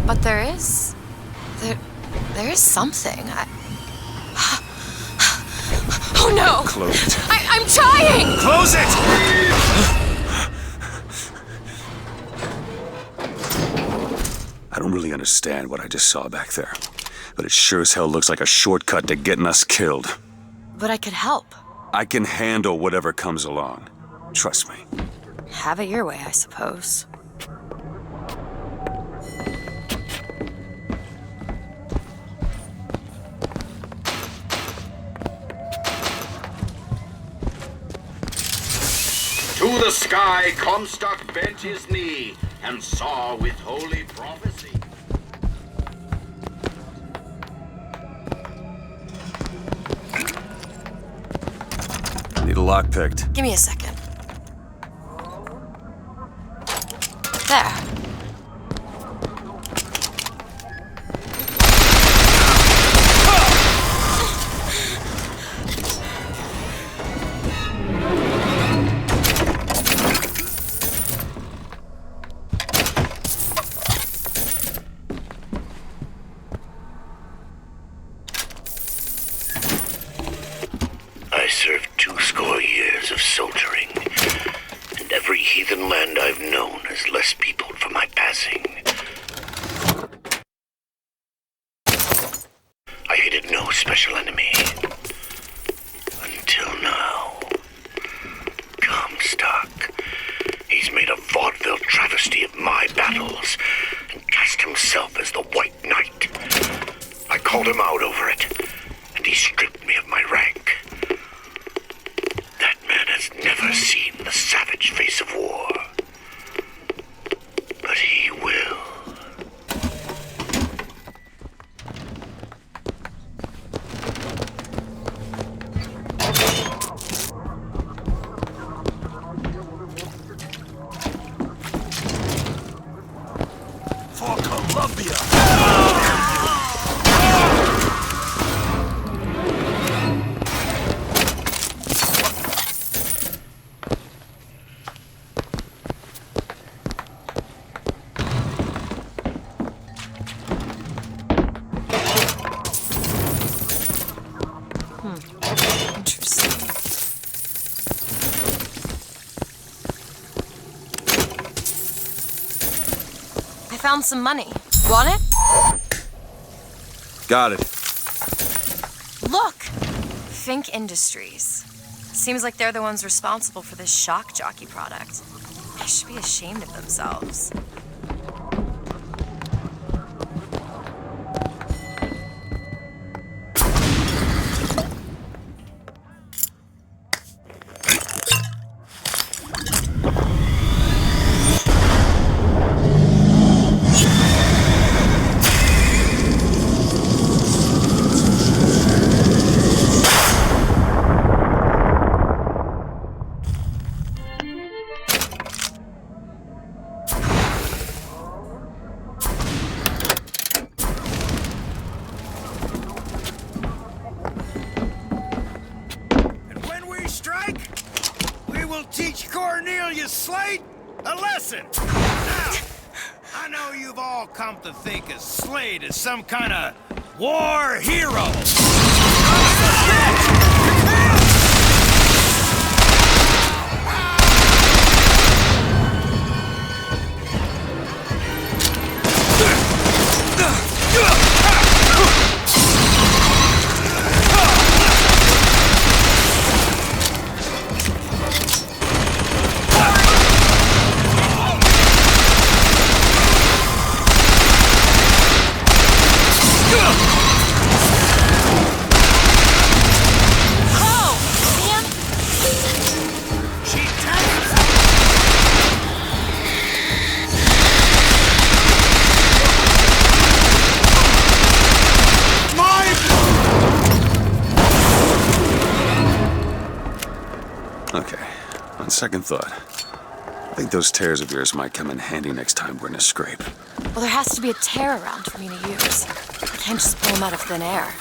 But there is. There is something. Oh no! Close it. I'm trying! Close it! I don't really understand what I just saw back there, but it sure as hell looks like a shortcut to getting us killed. But I could help. I can handle whatever comes along. Trust me. Have it your way, I suppose. To the sky, Comstock bent his knee and saw with holy prophecy. Need a lock picked. Give me a second. There. I served 20 years of soldiering, and every heathen land I've known has less peopled for my passing. I hated no special enemy. Until now. Comstock. He's made a vaudeville travesty of my battles, and cast himself as the White Knight. I called him out over it, and he stripped me of my rank. That man has never seen the savage face of war. But he will. For Columbia! Interesting. I found some money. Want it? Got it. Look! Fink Industries. Seems like they're the ones responsible for this shock jockey product. They should be ashamed of themselves. Teach Cornelius Slate a lesson. Now, I know you've all come to think of Slate as some kind of war hero. Okay, on second thought, I think those tears of yours might come in handy next time we're in a scrape. Well, there has to be a tear around for me to use. I can't just pull them out of thin air.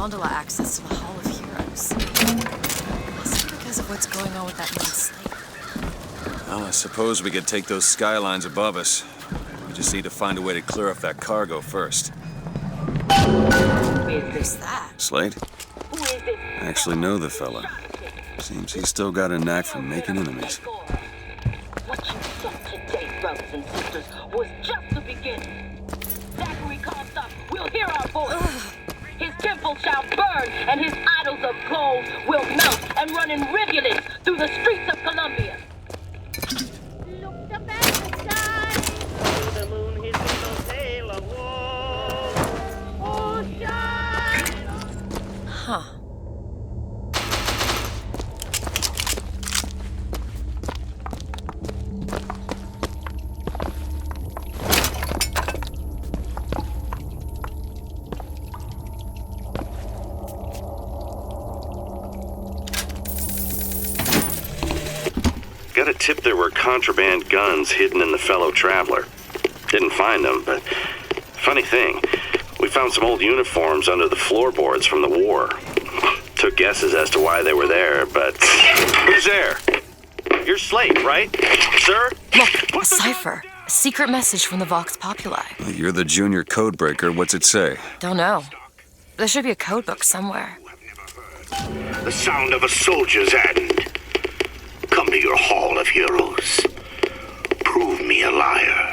gondola access to the Hall of Heroes. Is it because of what's going on with that little slate? Well, I suppose we could take those skylines above us. We just need to find a way to clear off that cargo first. Who's that? Slade? I actually know the fella. Seems he's still got a knack for making enemies. What you saw today, brothers and sisters, was just the beginning. Zachary Comstock will hear our voice. His temple shall burn, and his idols of gold will melt and run in rivulets through the streets of Columbia. Looked up at the sky, the moon his little tail of woe. Oh, shine! Huh. Got a tip there were contraband guns hidden in the fellow traveler. Didn't find them, but funny thing, we found some old uniforms under the floorboards from the war. Took guesses as to why they were there, but who's there? You're Slate, right? Sir? Look, a cipher. A secret message from the Vox Populi. You're the junior codebreaker. What's it say? Don't know. There should be a code book somewhere. The sound of a soldier's hand. Come to your Hall of Heroes. Prove me a liar.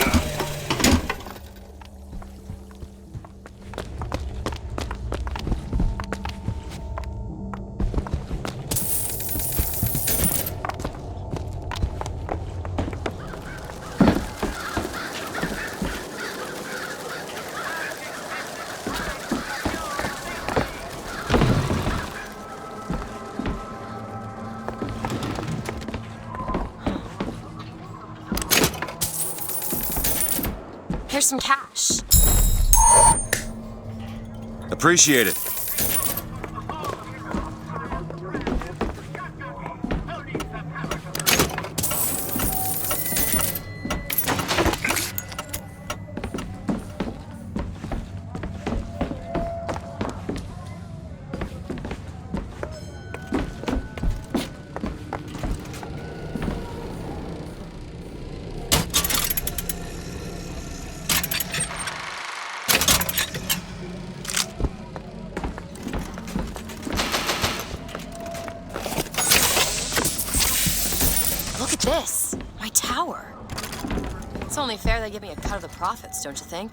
Here's some cash. Appreciate it. Look at this. My tower. It's only fair they give me a cut of the profits, don't you think?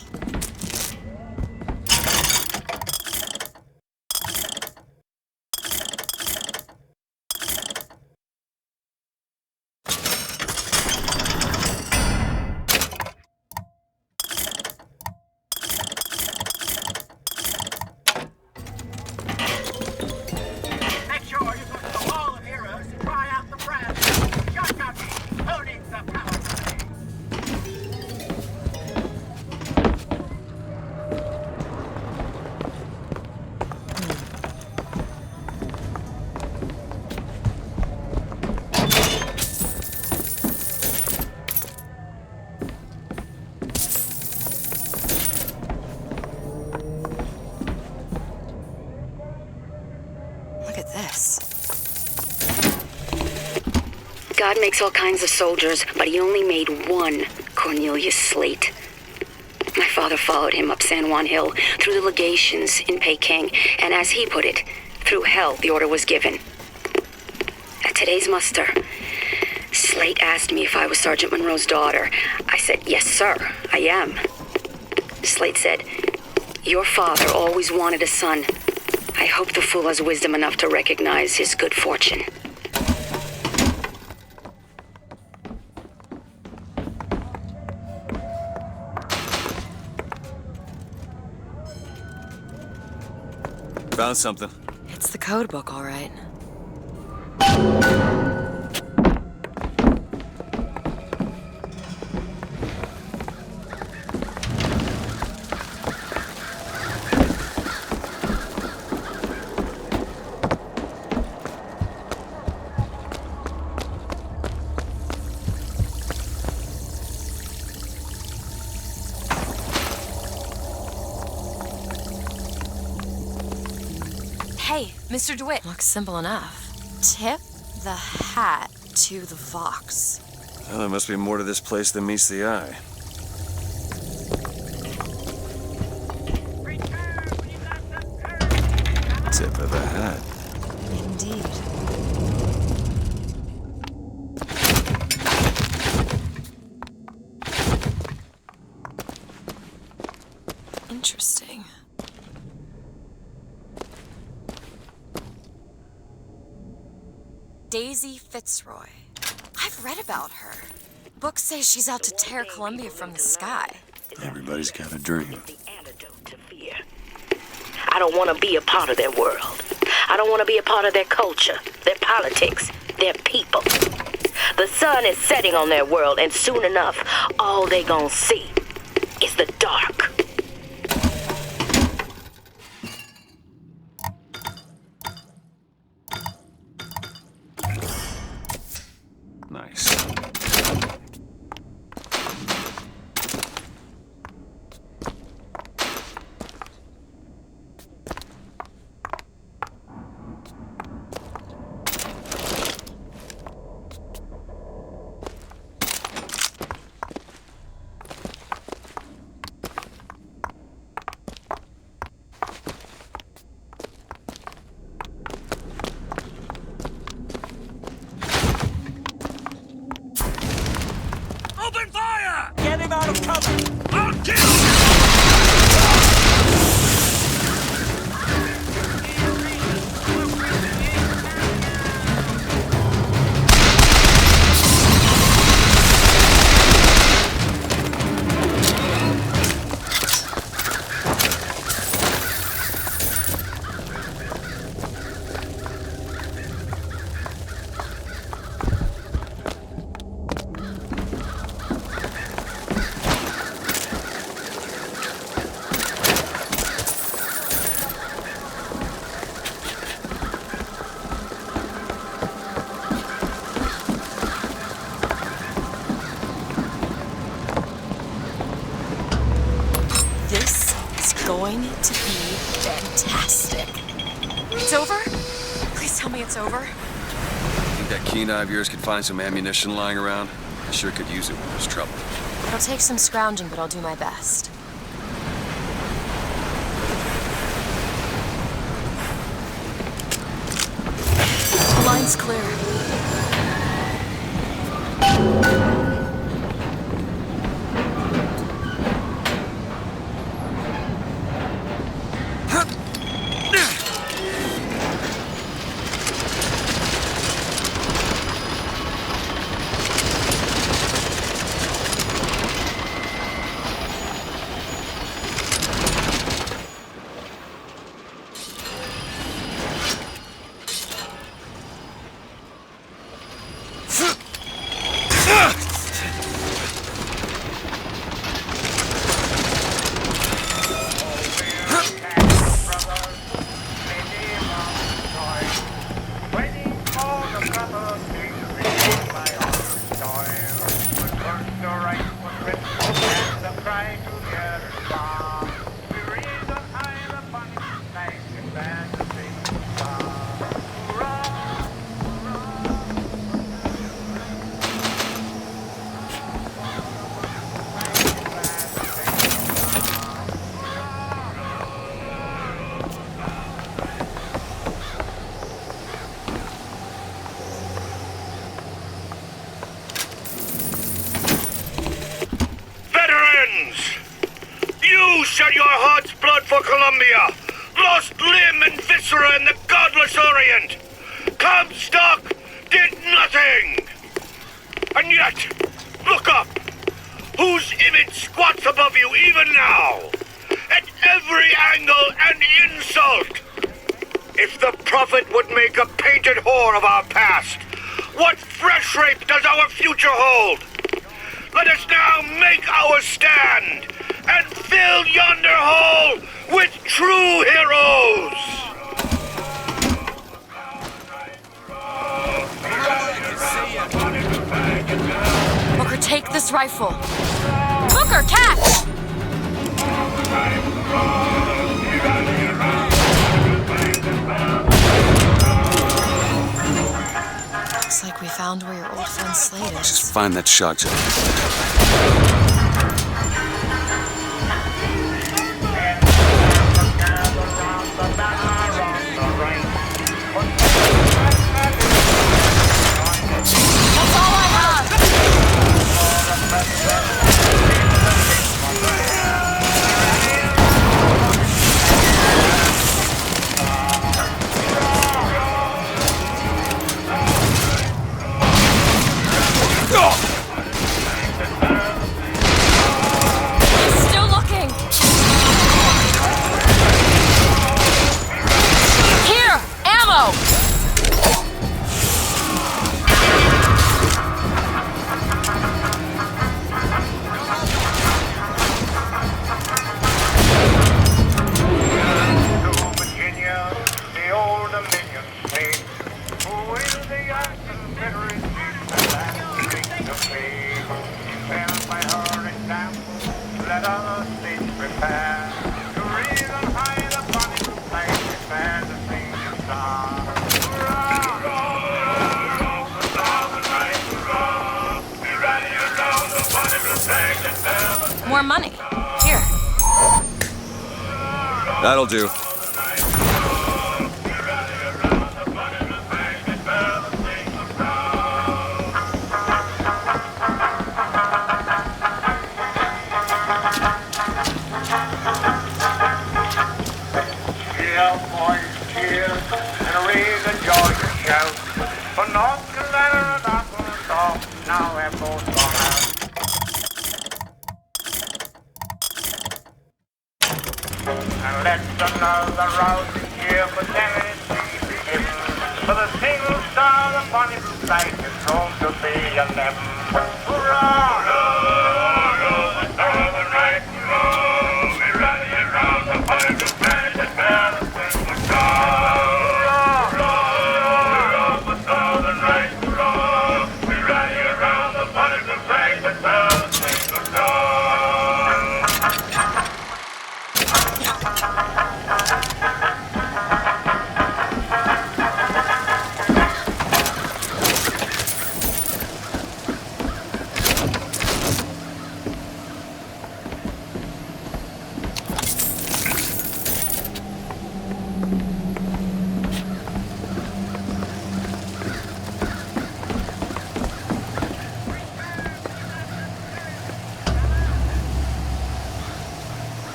Make sure you go to the Hall of Heroes to try out the brand. Owning the power. Look at this. God makes all kinds of soldiers, but he only made one Cornelius Slate. My father followed him up San Juan Hill, through the legations in Peking, and as he put it, through hell the order was given. At today's muster, Slate asked me if I was Sergeant Monroe's daughter. I said, yes, sir, I am. Slate said, your father always wanted a son. I hope the fool has wisdom enough to recognize his good fortune. Found something. It's the code book, all right. Mr. DeWitt. Looks simple enough. Tip the hat to the Vox. Well, there must be more to this place than meets the eye. Tip of the hat. Indeed. Interesting. Daisy Fitzroy. I've read about her. Books say she's out to tear Columbia from the sky. Everybody's got a dream. I don't want to be a part of their world. I don't want to be a part of their culture, their politics, their people. The sun is setting on their world, and soon enough, all they gonna see is the dark. Nice. Open fire! Get him out of cover! I'll kill going to be fantastic. It's over? Please tell me it's over. Think that keen eye of yours could find some ammunition lying around? I sure could use it when there's trouble. It'll take some scrounging, but I'll do my best. The line's clear. Shed your heart's blood for Columbia, lost limb and viscera in the godless Orient. Comstock did nothing. And yet, look up. Whose image squats above you even now? At every angle and insult. If the prophet would make a painted whore of our past, what fresh rape does our future hold? Let us now make our stand and fill yonder hole with true heroes! Booker, take this rifle. Booker, catch! like we found where your old friend Slade is. Just find that shock job. That's all I have! He's still looking! Here! Ammo! Virginia, the old Dominion state, who is the Confederate and the fame. Fell by her example, let other states prepare to raise on high the bonny blue flag, prepare the singing star. Hurrah, hurrah, hurrah, the Southern right, hurrah, be ready around the bonny blue flag, prepare. More money. Here. That'll do. Cheer, boys, cheer, and raise a joyous shout. For North Carolina and Arkansas now have both gone out. And let another rousing cheer for Tennessee be given. For the single star, the bonny blue flag is thrown to be 11. Hurrah! Hurrah! The Southern right, hurrah! We rally around the bonny blue flag and bear the single star. Hurrah! Hurrah! The Southern right, hurrah! We rally around the bonny blue flag and bear the single star.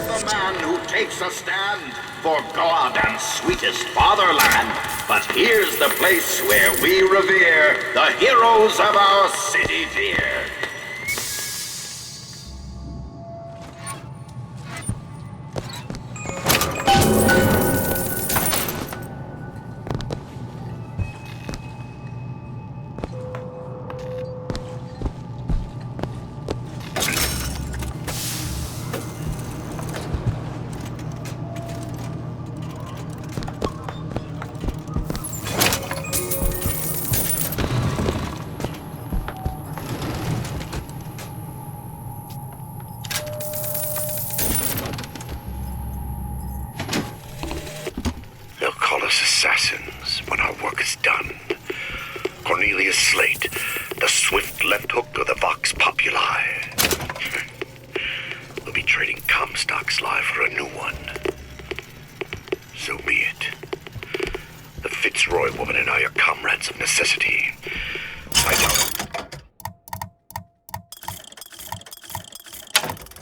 The man who takes a stand for God and sweetest fatherland. But here's the place where we revere the heroes of our city dear. They'll call us assassins when our work is done. Cornelius Slate, the swift left hook of the Vox Populi. We'll be trading Comstock's life for a new one. So be it. The Fitzroy woman and I are comrades of necessity. I doubt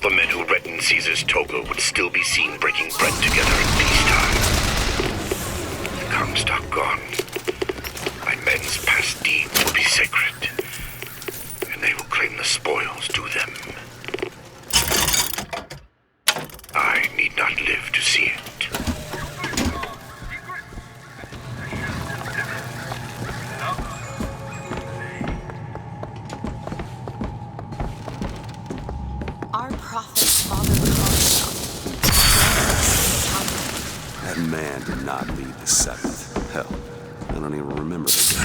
the men who reddened Caesar's toga would still be seen breaking bread together in peacetime. The Comstock gone, my men's past deeds will be sacred, and they will claim the spoils due them. I need not live to see it. Our prophet's father man did not lead the 7th. Hell, I don't even remember the day.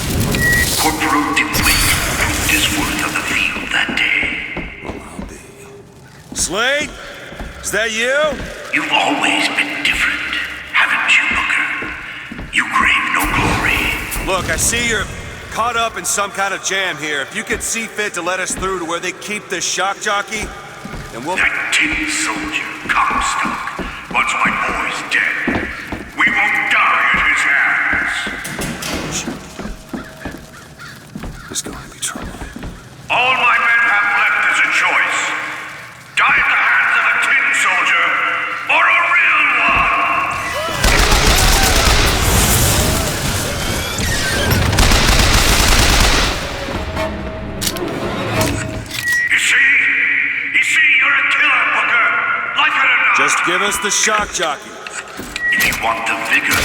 Corporal DeWitt proved his worth on the field that day. Well, I'll be. Slade? Is that you? You've always been different, haven't you, Booker? You crave no glory. Look, I see you're caught up in some kind of jam here. If you could see fit to let us through to where they keep this shock jockey, then we'll... That tin soldier, Comstock, once my boy's dead. We won't die at his hands. There's going to be trouble. All my men have left is a choice. Die at the hands of a tin soldier, or a real one! You see, you're a killer, Booker. Like it or not. Just give us the shock jockey. If you want the vigor,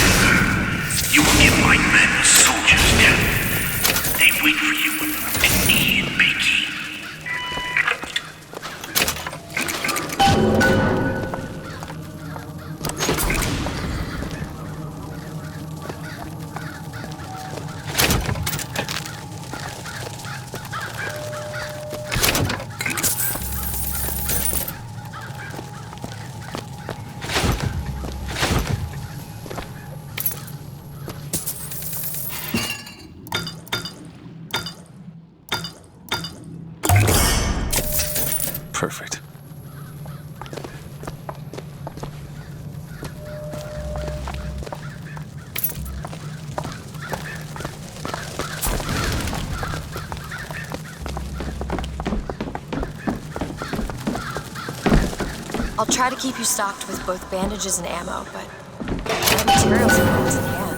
you will give my men a soldier's death. They wait for you in me and Becky. Perfect. I'll try to keep you stocked with both bandages and ammo, but the materials are not in hand.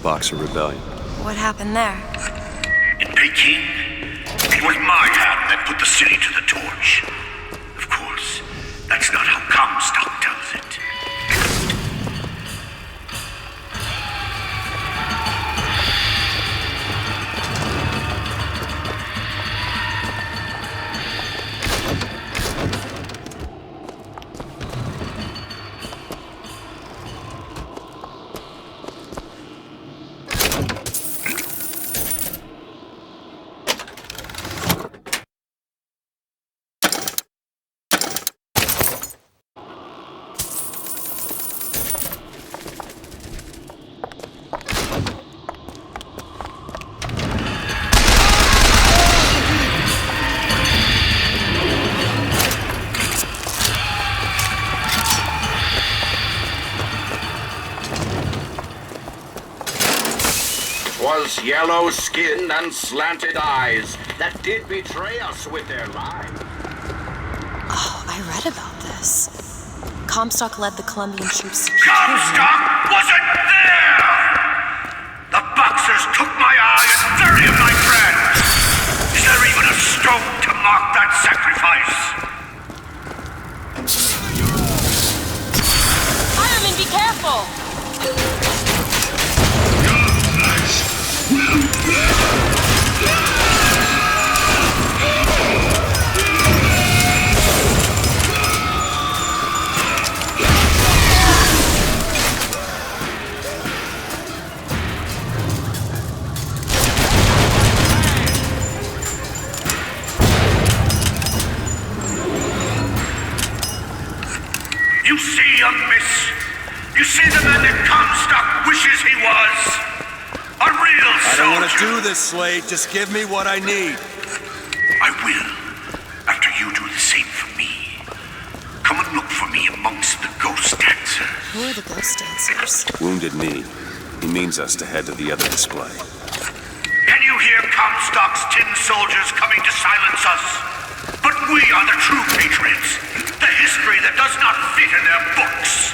Boxer Rebellion. What happened there? In Peking, it was my hand that put the city to the torch. Of course, that's not how Comstock tells it. Was yellow skin and slanted eyes that did betray us with their lies. Oh, I read about this. Comstock led the Colombian troops to Comstock wasn't there! The Boxers took my eye and 30 of my friends! Is there even a stone to mark that sacrifice? Fireman, be careful! You see, young miss? You see the man that Comstock wishes he was? A real I don't want to do this, Slade. Just give me what I need. I will, after you do the same for me. Come and look for me amongst the ghost dancers. Who are the ghost dancers? Wounded Knee. He means us to head to the other display. Can you hear Comstock's tin soldiers coming to silence us? But we are the true patriots. The history that does not fit in their books.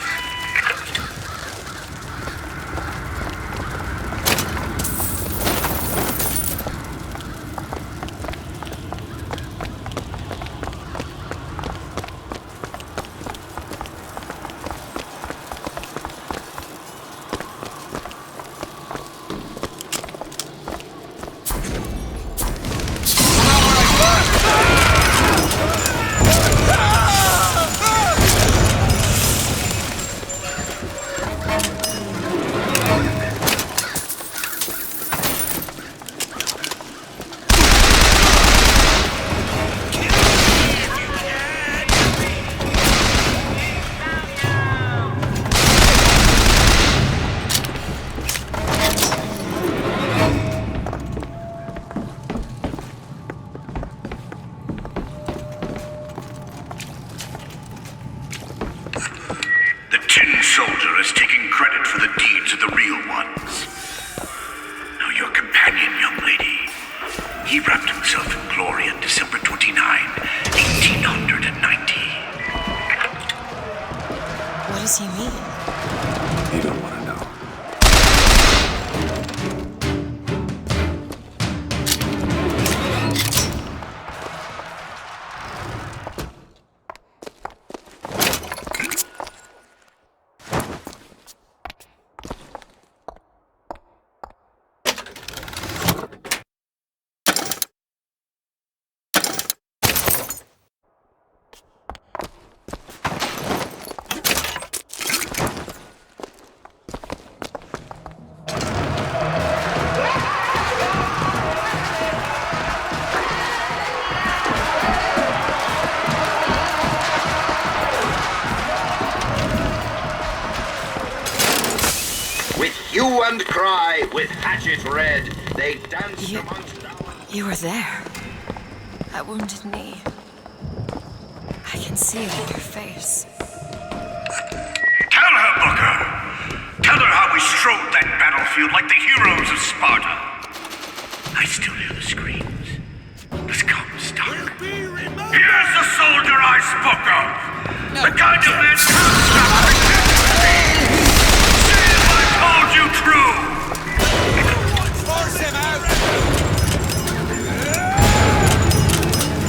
Hue and cry with hatchet red, they danced amongst... You were there. That wounded knee. I can see it in your face. Tell her, Booker! Tell her how we strode that battlefield like the heroes of Sparta. I still hear the screams. The Comstock. Here's the soldier I spoke of! The kind of man Comstock protected me! See if I told you true! Force him out!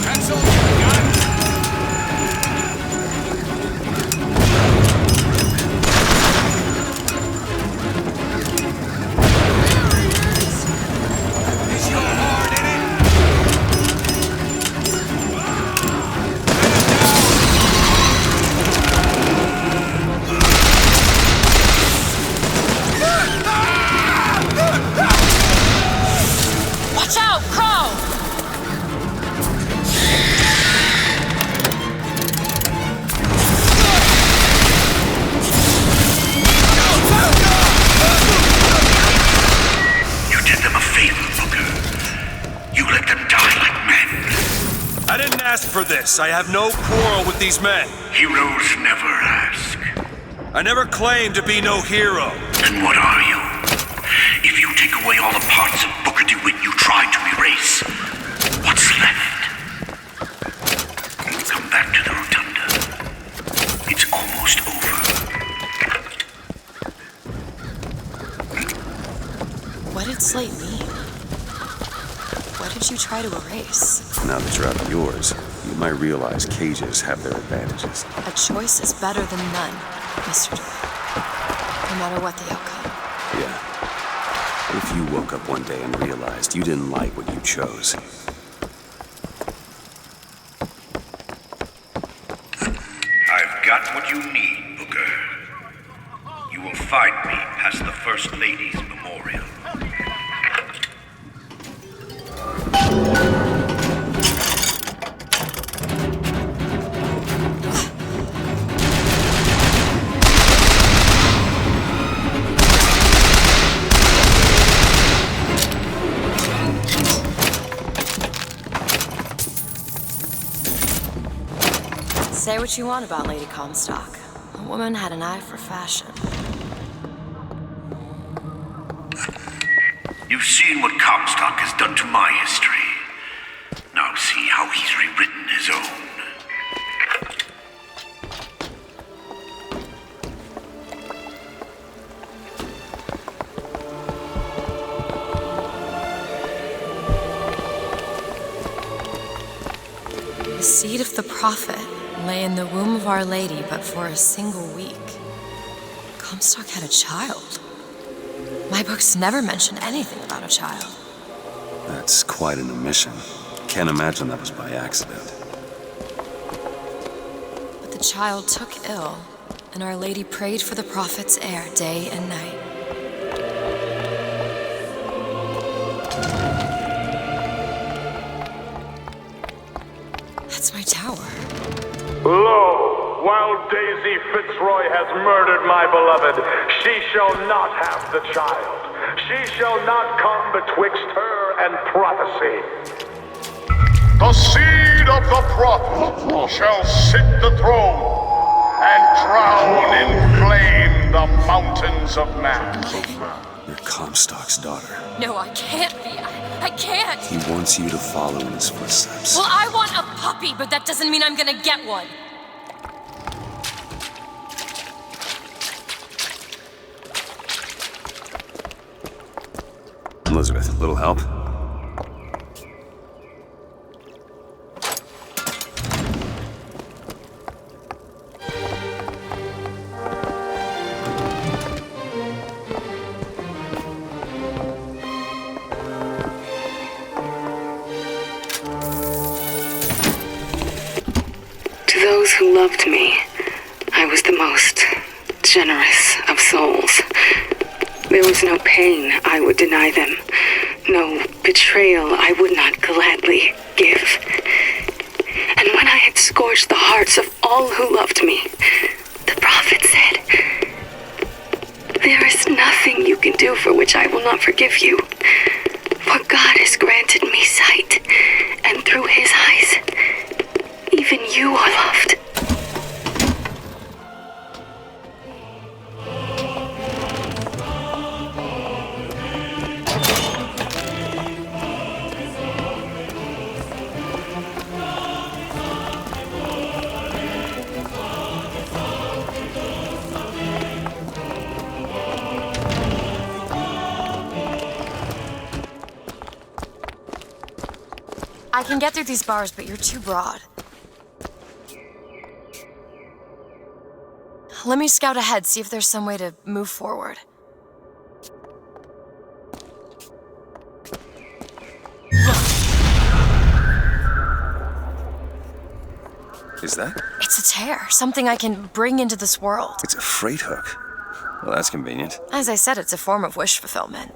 That's all you got? Is your heart in it? Watch out, Crow! You did them a favor, Booker. You let them die like men. I didn't ask for this. I have no quarrel with these men. Heroes never ask. I never claimed to be no hero. Then what are you? If you take away all the parts of Booker DeWitt you tried to erase, what's left? Come back to the rotunda. It's almost over. What did Slate mean? What did you try to erase? Now that you're out of yours, you might realize cages have their advantages. A choice is better than none, Mr. DeWitt. No matter what the outcome. Yeah. If you woke up one day and realized you didn't like what you chose. I've got what you need, Booker. You will find me past the First Lady's memorial. Say what you want about Lady Comstock. The woman had an eye for fashion. You've seen what Comstock has done to my history. Now see how he's rewritten his own. The seed of the prophet lay in the womb of Our Lady, but for a single week. Comstock had a child. My books never mention anything about a child. That's quite an omission. Can't imagine that was by accident. But the child took ill, and Our Lady prayed for the prophet's heir day and night. That's my tower. Lo, while Daisy Fitzroy has murdered my beloved, she shall not have the child. She shall not come betwixt her and prophecy. The seed of the prophet shall sit the throne and drown in flame the mountains of man. You're Comstock's daughter. No, I can't be. I can't. He wants you to follow in his footsteps. Well, I want a puppy, but that doesn't mean I'm gonna get one. Elizabeth, a little help? To those who loved me, I was the most generous of souls. There was no pain I would deny them, no betrayal I would not gladly give. And when I had scorched the hearts of all who loved me, the prophet said, "There is nothing you can do for which I will not forgive you. For God has granted me sight, and through his eyes, even you are loved." I can get through these bars, but you're too broad. Let me scout ahead, see if there's some way to move forward. Is that? It's a tear, something I can bring into this world. It's a freight hook. Well, that's convenient. As I said, it's a form of wish fulfillment.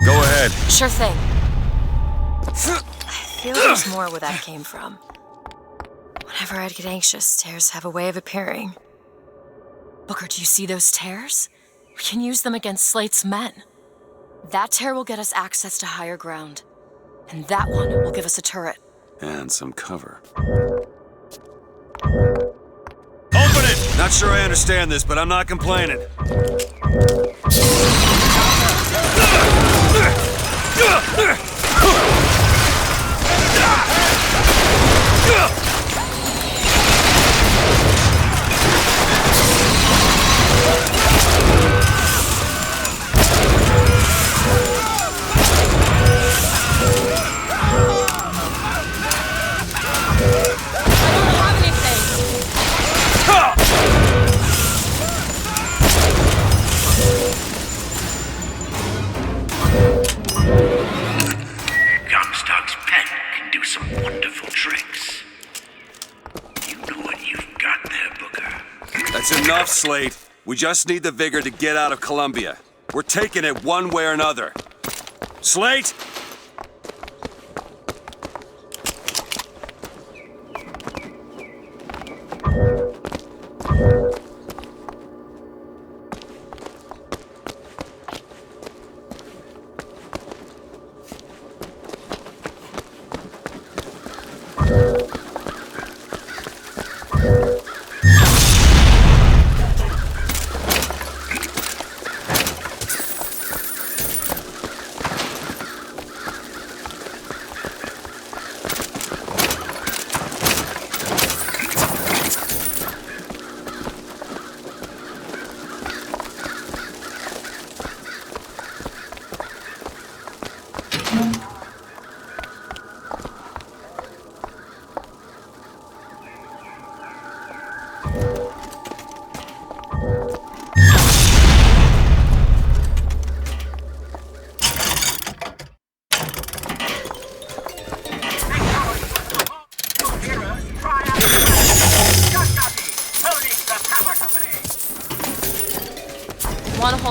Go ahead. Sure thing. I feel there's more where that came from. Whenever I'd get anxious, tears have a way of appearing. Booker, do you see those tears? We can use them against Slate's men. That tear will get us access to higher ground. And that one will give us a turret. And some cover. Open it! Not sure I understand this, but I'm not complaining. Comstock's pen can do some wonderful tricks. You know what you've got there, Booker. That's enough, Slate. We just need the vigor to get out of Columbia. We're taking it one way or another. Slate!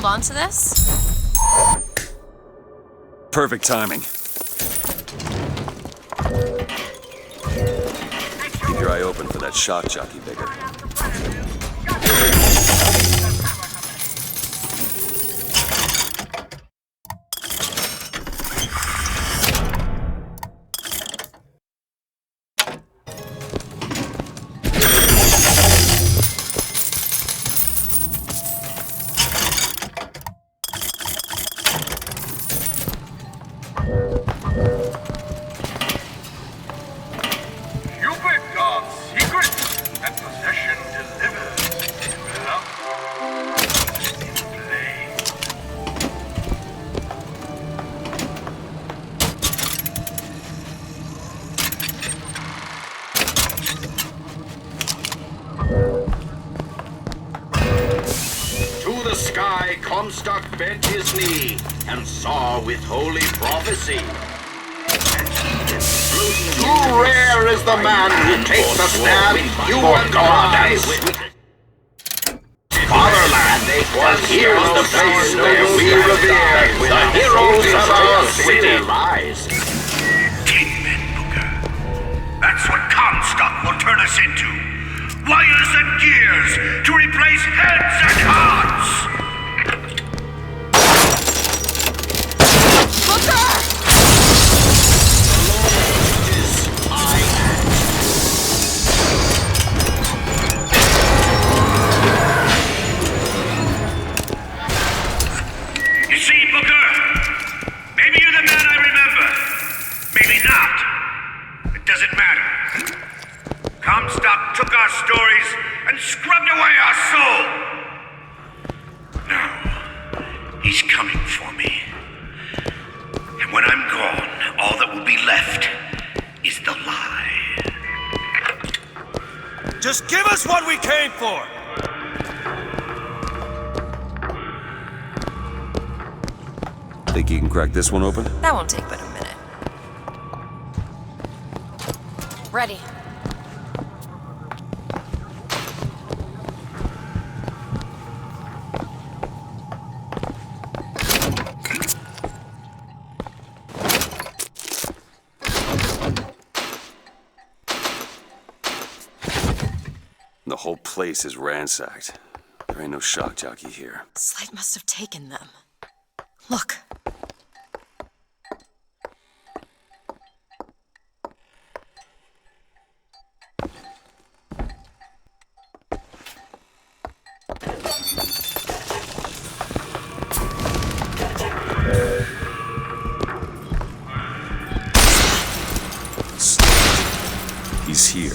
on to this? Perfect timing. Keep your eye open for that shock jockey vigor. Comstock bent his knee and saw with holy prophecy. Too rare is the man who takes a stand for God and fatherland. And here's the place where we revere the heroes of our city. Tin men, Booker. That's what Comstock will turn us into. Wires and gears to replace heads and hearts. Comstock took our stories and scrubbed away our soul. Now, he's coming for me. And when I'm gone, all that will be left is the lie. Just give us what we came for! Think you can crack this one open? That won't take but a minute. Ready. The whole place is ransacked. There ain't no shock jockey here. Slate must have taken them. Look. He's here.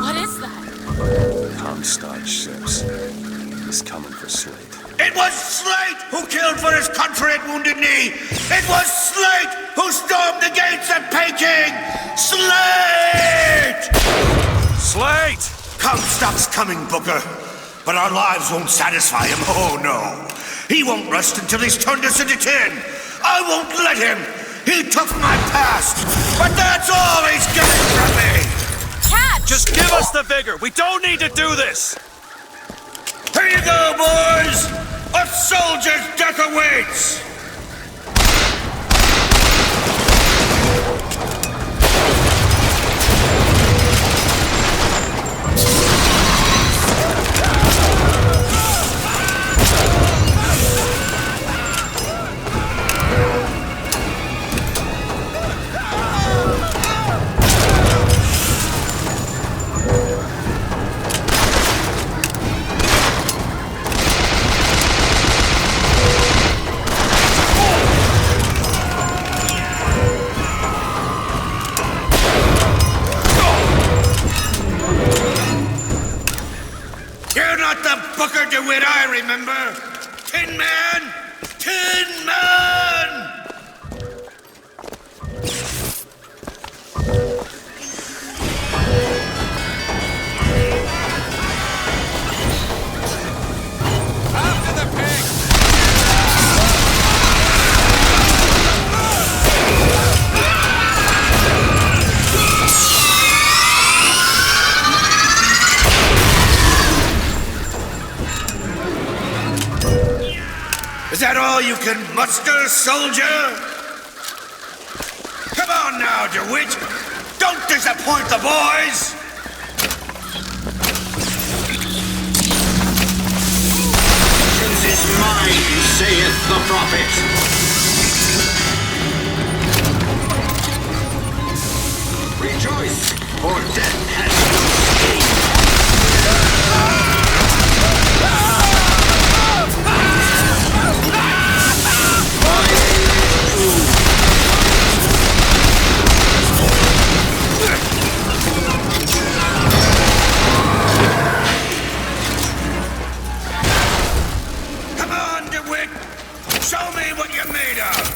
What is that? Comstock ships. He's coming for Slate. It was Slate who killed for his country at Wounded Knee! It was Slate who stormed the gates at Peking! Slate! Slate! Comstock's coming, Booker. But our lives won't satisfy him, oh no. He won't rest until he's turned us into tin. I won't let him. He took my past, but that's all he's getting from me. Catch! Just give us the vigor. We don't need to do this. Here you go, boys. A soldier's death awaits. Booker DeWitt, I remember. Tin Man! Tin Man! Is that all you can muster, soldier? Come on now, DeWitt! Don't disappoint the boys! Vengeance is mine, saith the prophet. Rejoice, for death has no sting. Come on, DeWitt! Show me what you're made of!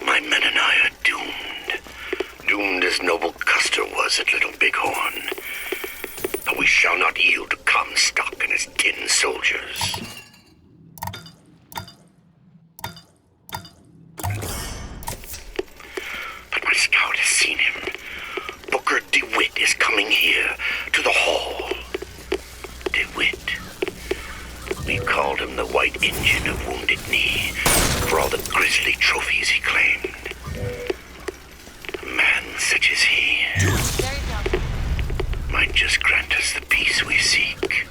My men and I are doomed. Doomed as Noble Custer was at Little Bighorn. But we shall not yield to Comstock and his tin soldiers. But my scout has seen him. Booker DeWitt is coming here, to the hall. DeWitt. We called him the White Engine of Wounded Knee for all the grisly trophies he claimed. A man such as he might just grant us the peace we seek.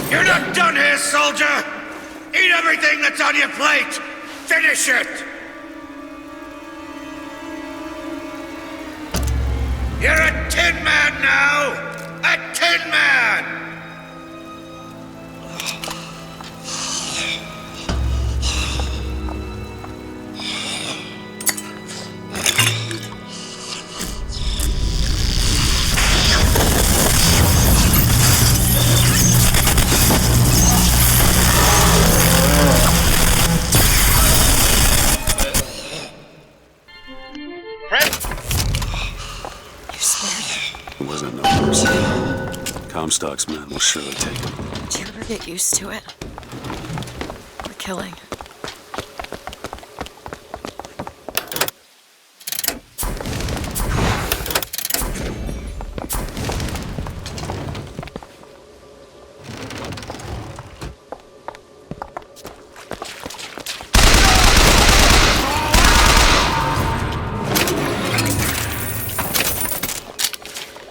You're not done here, soldier! Eat everything that's on your plate! Finish it! You're a tin man now! A tin man! It wasn't no mercy. Comstock's men will surely take him. Do you ever get used to it? The killing.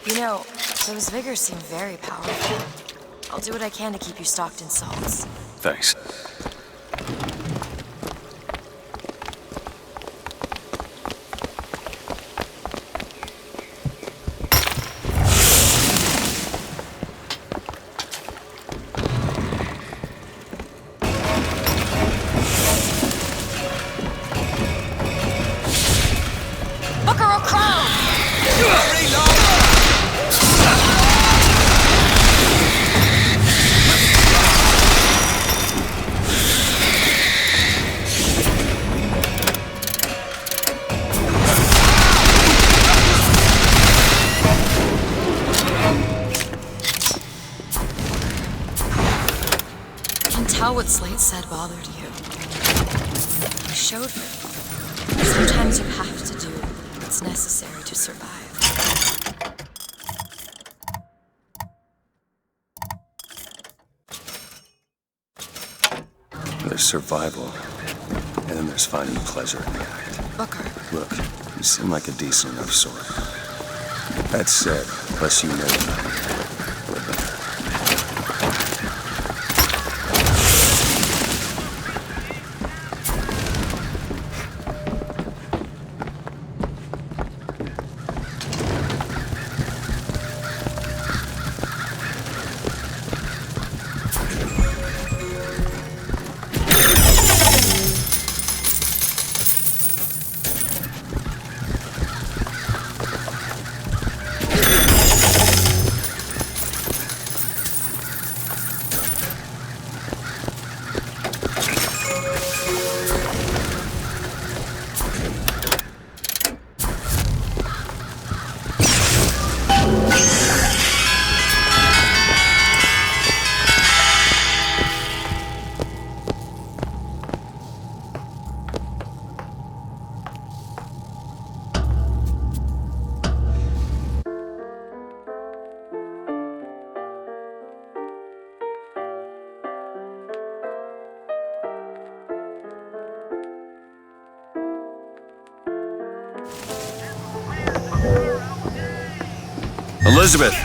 You know, those vigors seem very powerful. I'll do what I can to keep you stocked in salts. Thanks. Booker or Crown! I can tell what Slate said bothered you. You showed me. Sometimes you have to do what's necessary to survive. There's survival, and then there's finding pleasure in the act. Booker. Look, you seem like a decent enough sort. That said, plus you know that. Living. Elizabeth!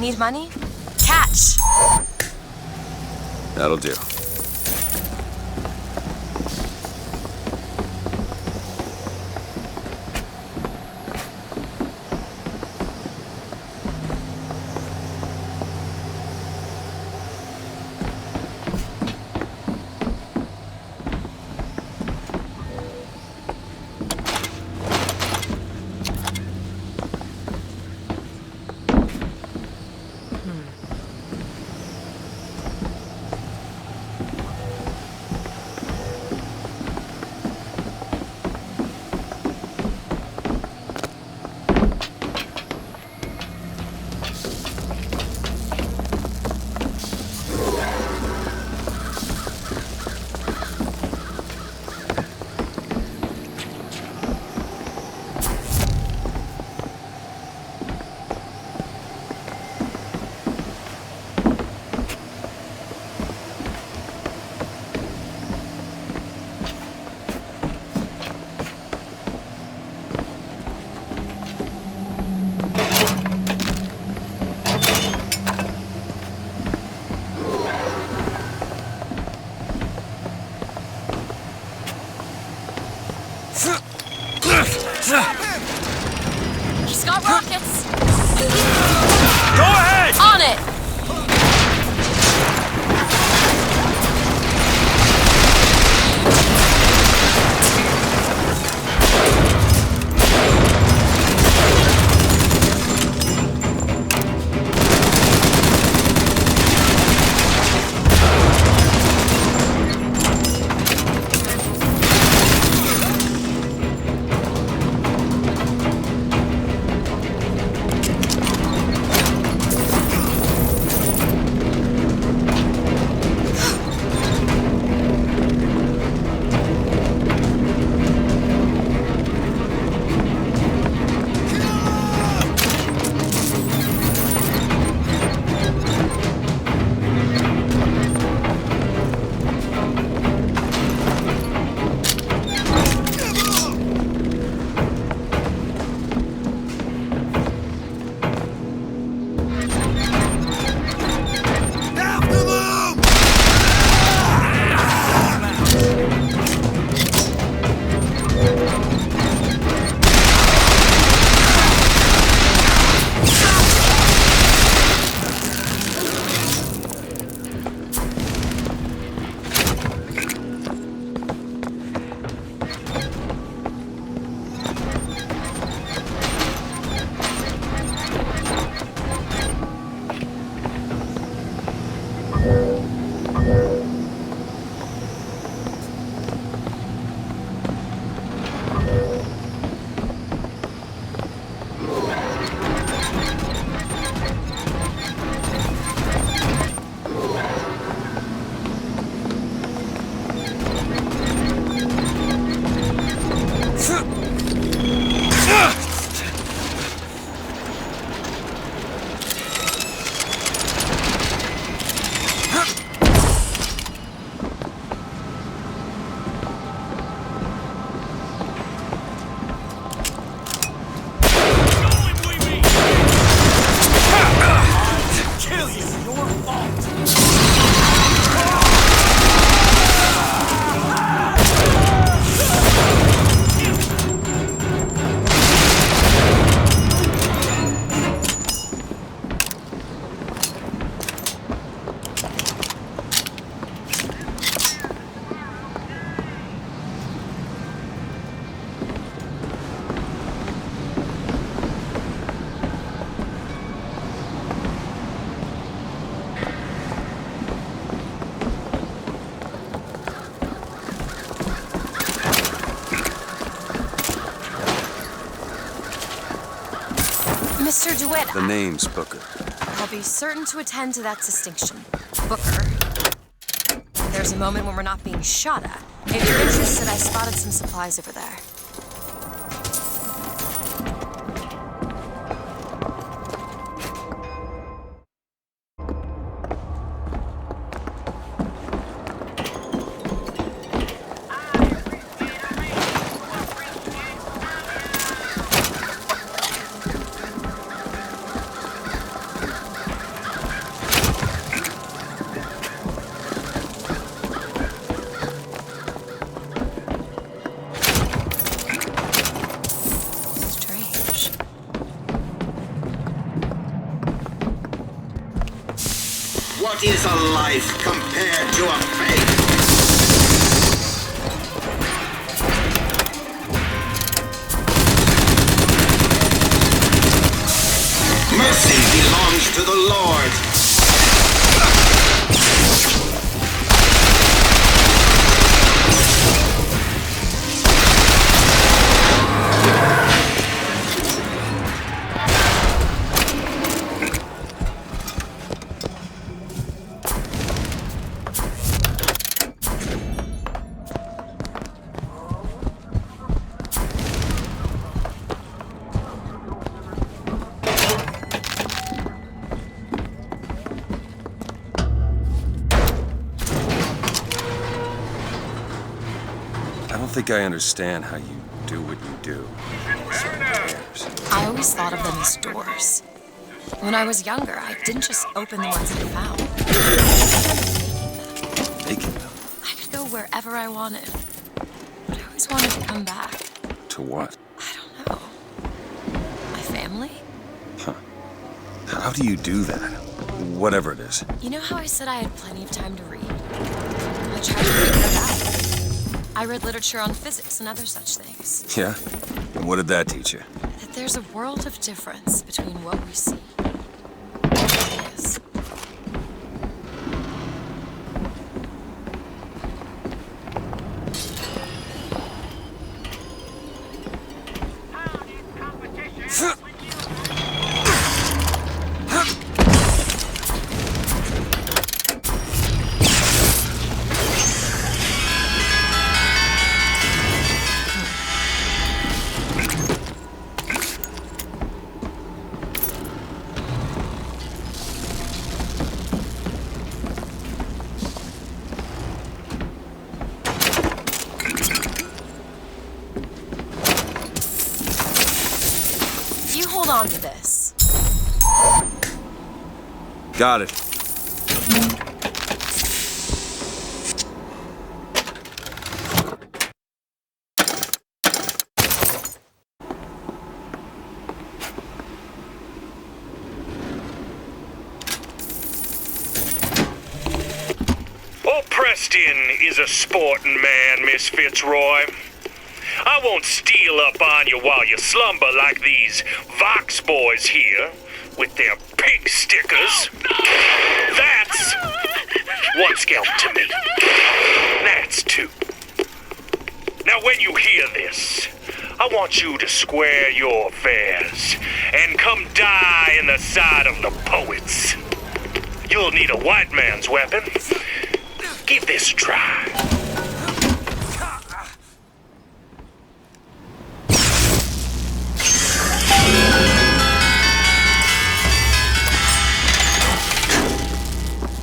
Need money? Catch! That'll do. He's got rockets! Go ahead! On it! Mr. DeWitt. The name's Booker. I'll be certain to attend to that distinction. Booker. There's a moment when we're not being shot at. If you're interested, I spotted some supplies over there. What is a life compared to a fate? Mercy belongs to the Lord. I don't think I understand how you do what you do. I always thought of them as doors. When I was younger, I didn't just open the ones I found. Making them? I could go wherever I wanted. But I always wanted to come back. To what? My family? Huh. How do you do that? Whatever it is. You know how I said I had plenty of time to read? I tried to figure it out. I read literature on physics and other such things. Yeah? And what did that teach you? That there's a world of difference between what we see and what is. Hold on to this. Got it. Old Preston is a sporting man, Miss Fitzroy. I won't steal up on you while you slumber like these Vox boys here, with their pig stickers. That's one scalp to me. That's two. Now when you hear this, I want you to square your affairs and come die in the side of the poets. You'll need a white man's weapon. Give this a try.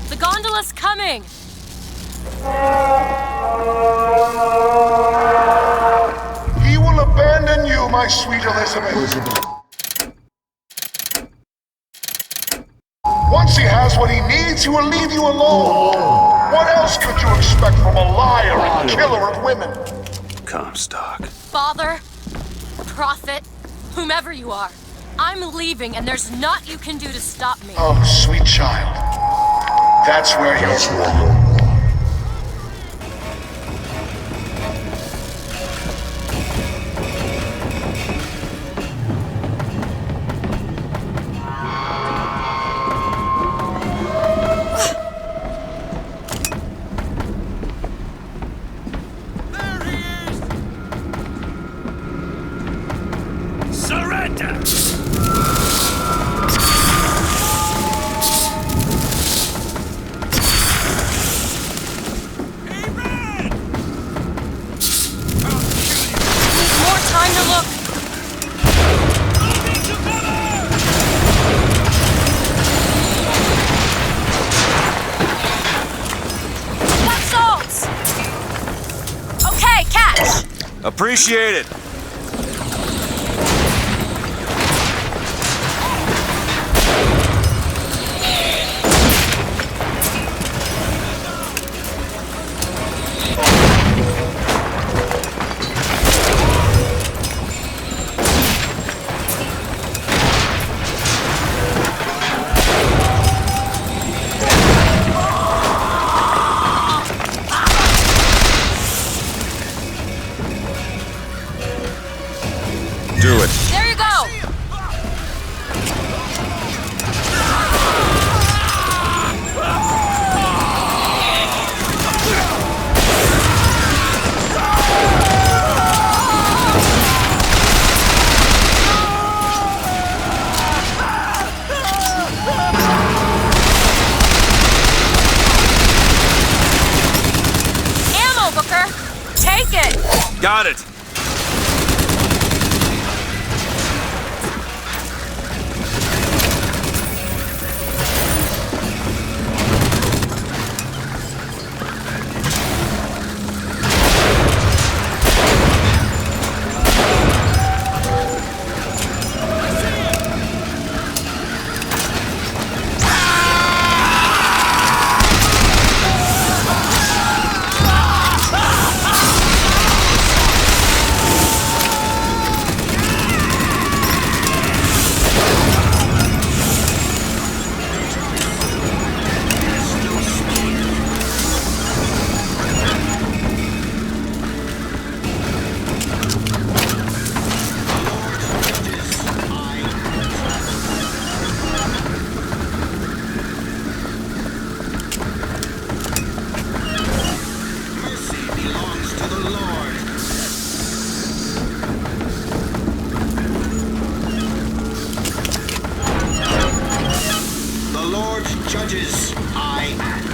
The gondola's coming! He will abandon you, my sweet Elizabeth. Once he has what he needs, he will leave you alone. What else could you expect from a liar and killer of women? Comstock. Father, prophet, whomever you are, I'm leaving and there's naught you can do to stop me. Oh, sweet child. That's where you're wrong. Appreciate it. Got it. Judges, I act.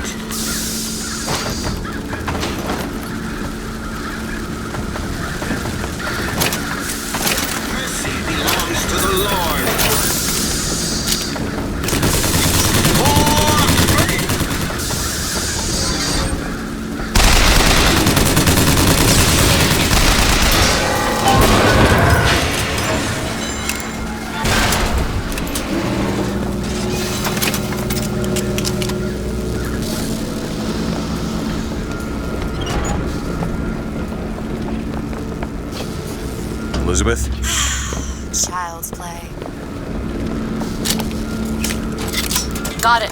Mercy belongs to the Lord. Elizabeth? Child's play. Got it.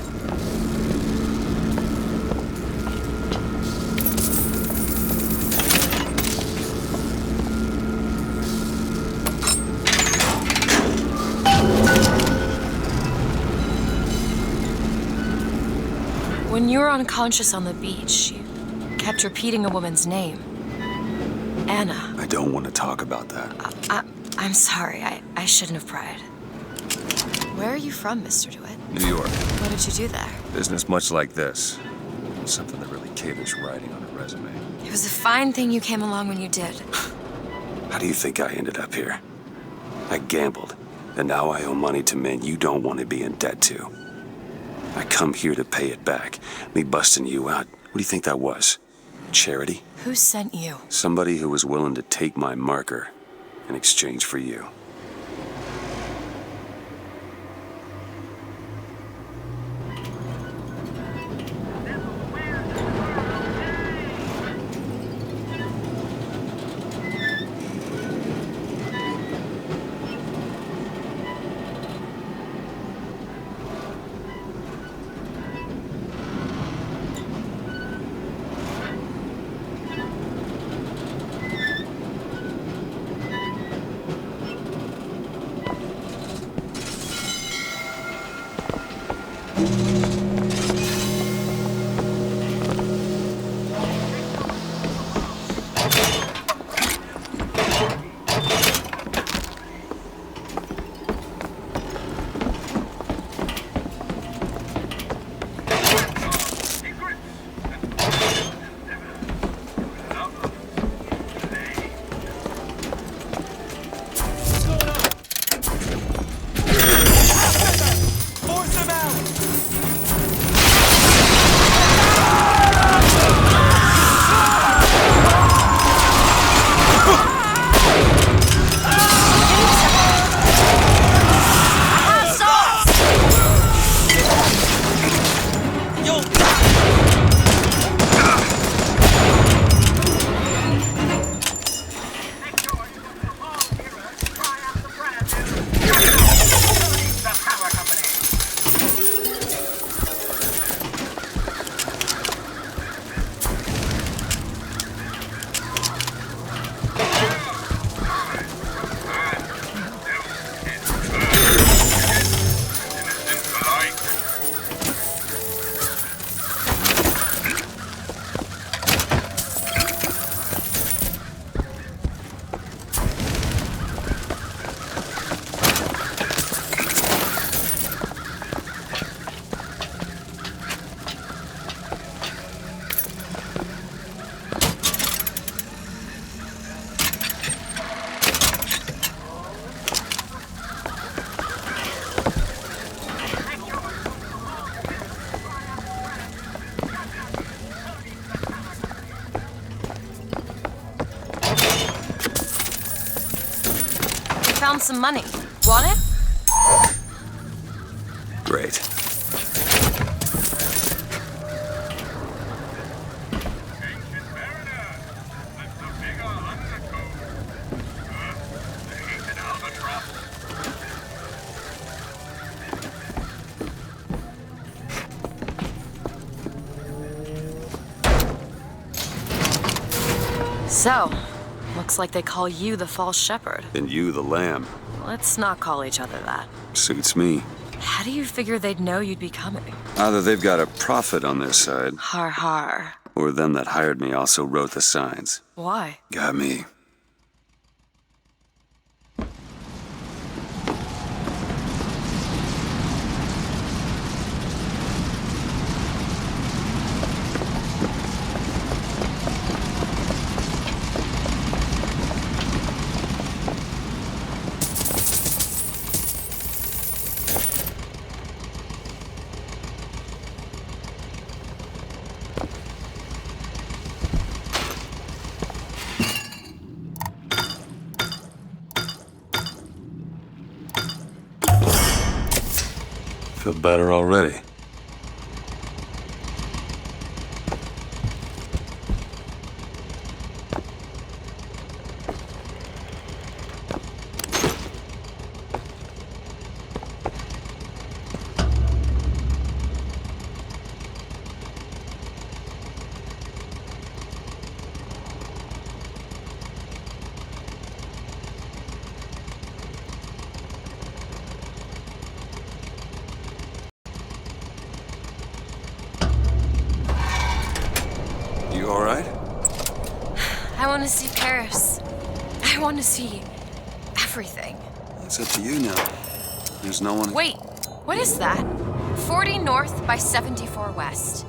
When you were unconscious on the beach, you kept repeating a woman's name. Anna. I don't want to talk about that. I'm sorry. I shouldn't have pried. Where are you from, Mr. DeWitt? New York. What did you do there? Business much like this. Something that really caters writing on a resume. It was a fine thing you came along when you did. How do you think I ended up here? I gambled, and now I owe money to men you don't want to be in debt to. I come here to pay it back. Me busting you out, what do you think that was? Charity? Who sent you? Somebody who was willing to take my marker in exchange for you. found some money. Want it? Great. So, looks like they call you the false shepherd. And you the lamb. Let's not call each other that. Suits me. How do you figure they'd know you'd be coming? Either they've got a prophet on their side, Har har. or them that hired me also wrote the signs. Why? Got me. Feel better already. You all right? I want to see Paris. I want to see everything. It's up to you now. There's no one... Wait, what is that? 40 north by 74 west.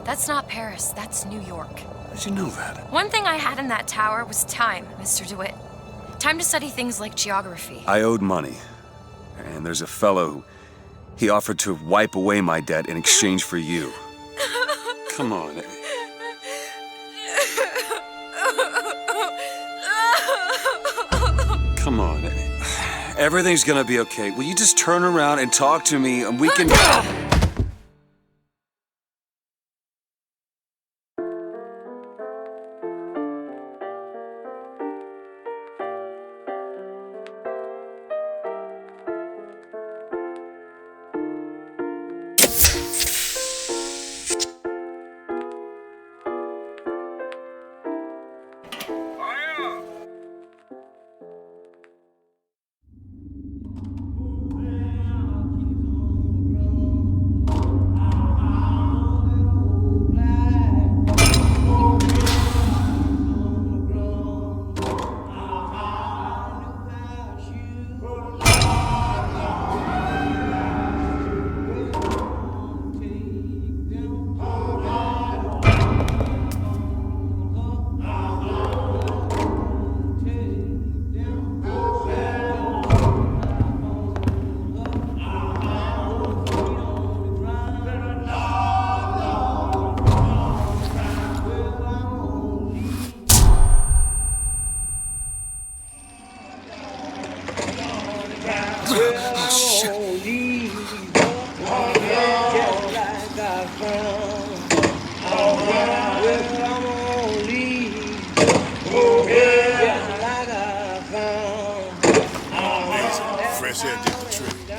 That's not Paris, that's New York. How'd you know that? One thing I had in that tower was time, Mr. DeWitt. Time to study things like geography. I owed money. And there's a fellow who... He offered to wipe away my debt in exchange for you. Come on. Come on. Everything's gonna be okay. Will you just turn around and talk to me and we can...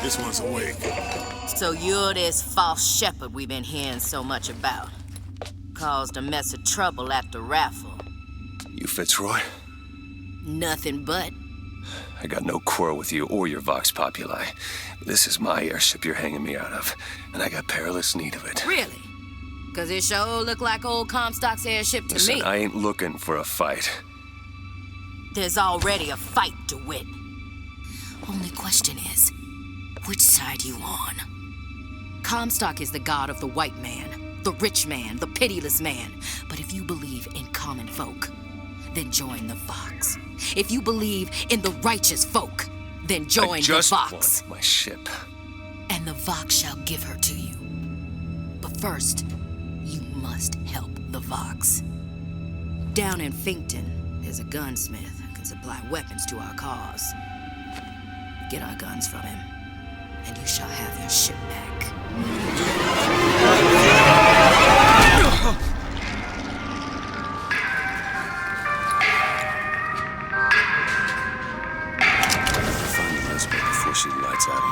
This one's awake. So you're this false shepherd we've been hearing so much about. Caused a mess of trouble at the raffle. You Fitzroy? Nothing but. I got no quarrel with you or your Vox Populi. This is my airship you're hanging me out of, and I got perilous need of it. Really? Because it sure looked like old Comstock's airship to Listen, me. I ain't looking for a fight. There's already a fight, DeWitt. Only question is, which side you on? Comstock is the god of the white man, the rich man, the pitiless man. But if you believe in common folk, then join the Vox. If you believe in the righteous folk, then join the Vox. Want my ship. And the Vox shall give her to you. But first, you must help the Vox. Down in Finkton, there's a gunsmith who can supply weapons to our cause. Get our guns from him, and you shall have your ship back. Find Elizabeth before she lights out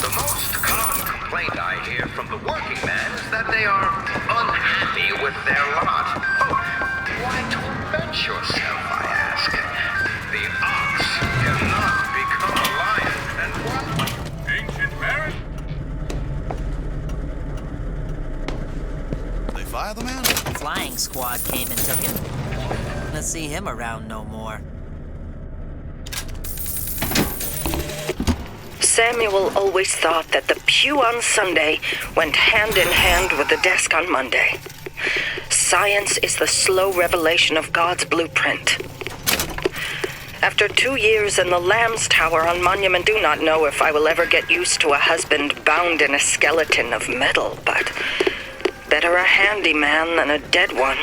The most common complaint I hear from the working man is that they are unhappy with their lot. Oh, why torment yourself, I ask? The ox cannot become a lion, and what? Ancient merit? They fire the man? Flying squad came and took him. Let's see him around no more. Samuel always thought that the pew on Sunday went hand in hand with the desk on Monday. Science is the slow revelation of God's blueprint. After 2 years in the Lamb's Tower on Monument, do not know if I will ever get used to a husband bound in a skeleton of metal, but better a handyman than a dead one.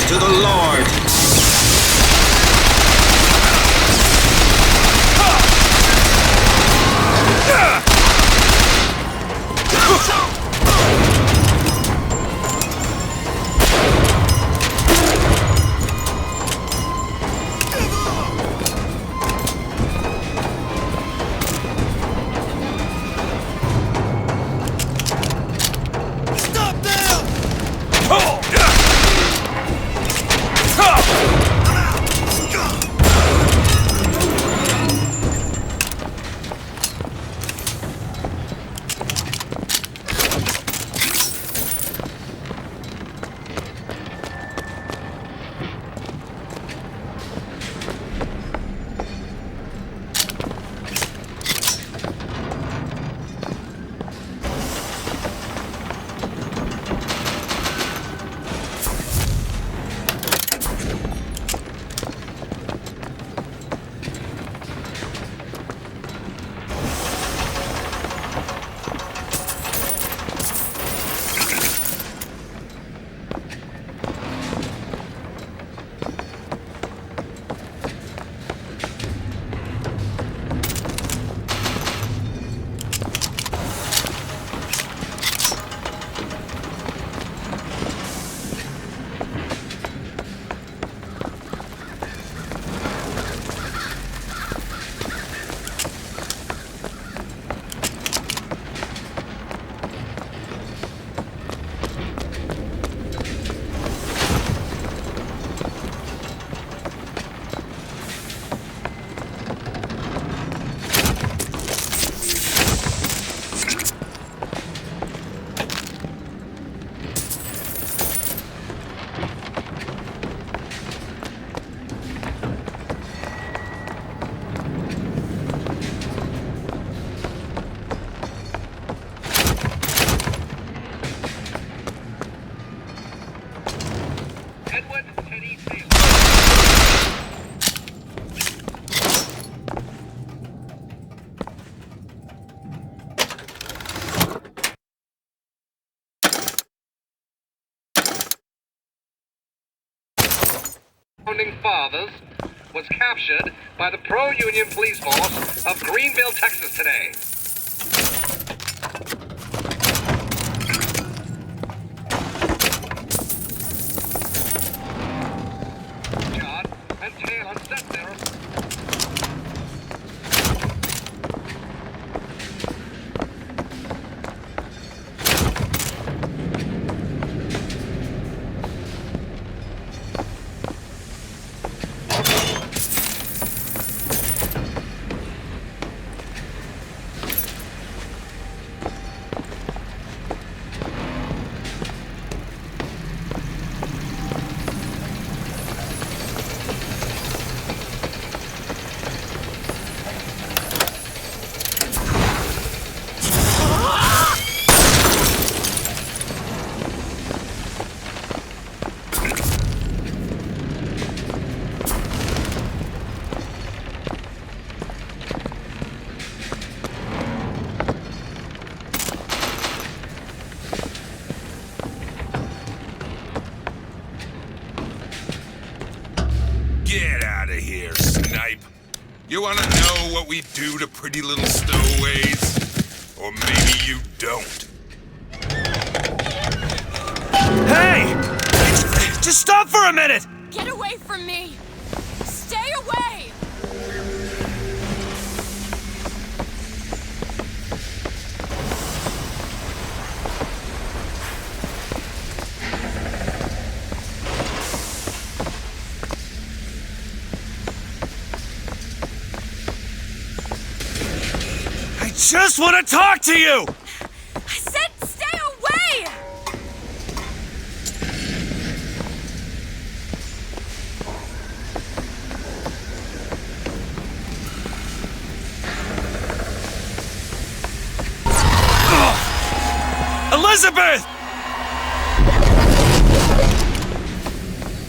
To the Lord. Stop there! Edward Teddy Taylor. Founding fathers was captured by the pro-union police force of Greenville, Texas today. Judd and Taylor sat there. Get out of here, snipe. You want to know what we do to pretty little stowaways? Or maybe you don't. Hey! Just stop for a minute! Get away from me! Stay away! I just want to talk to you! I said stay away! Elizabeth!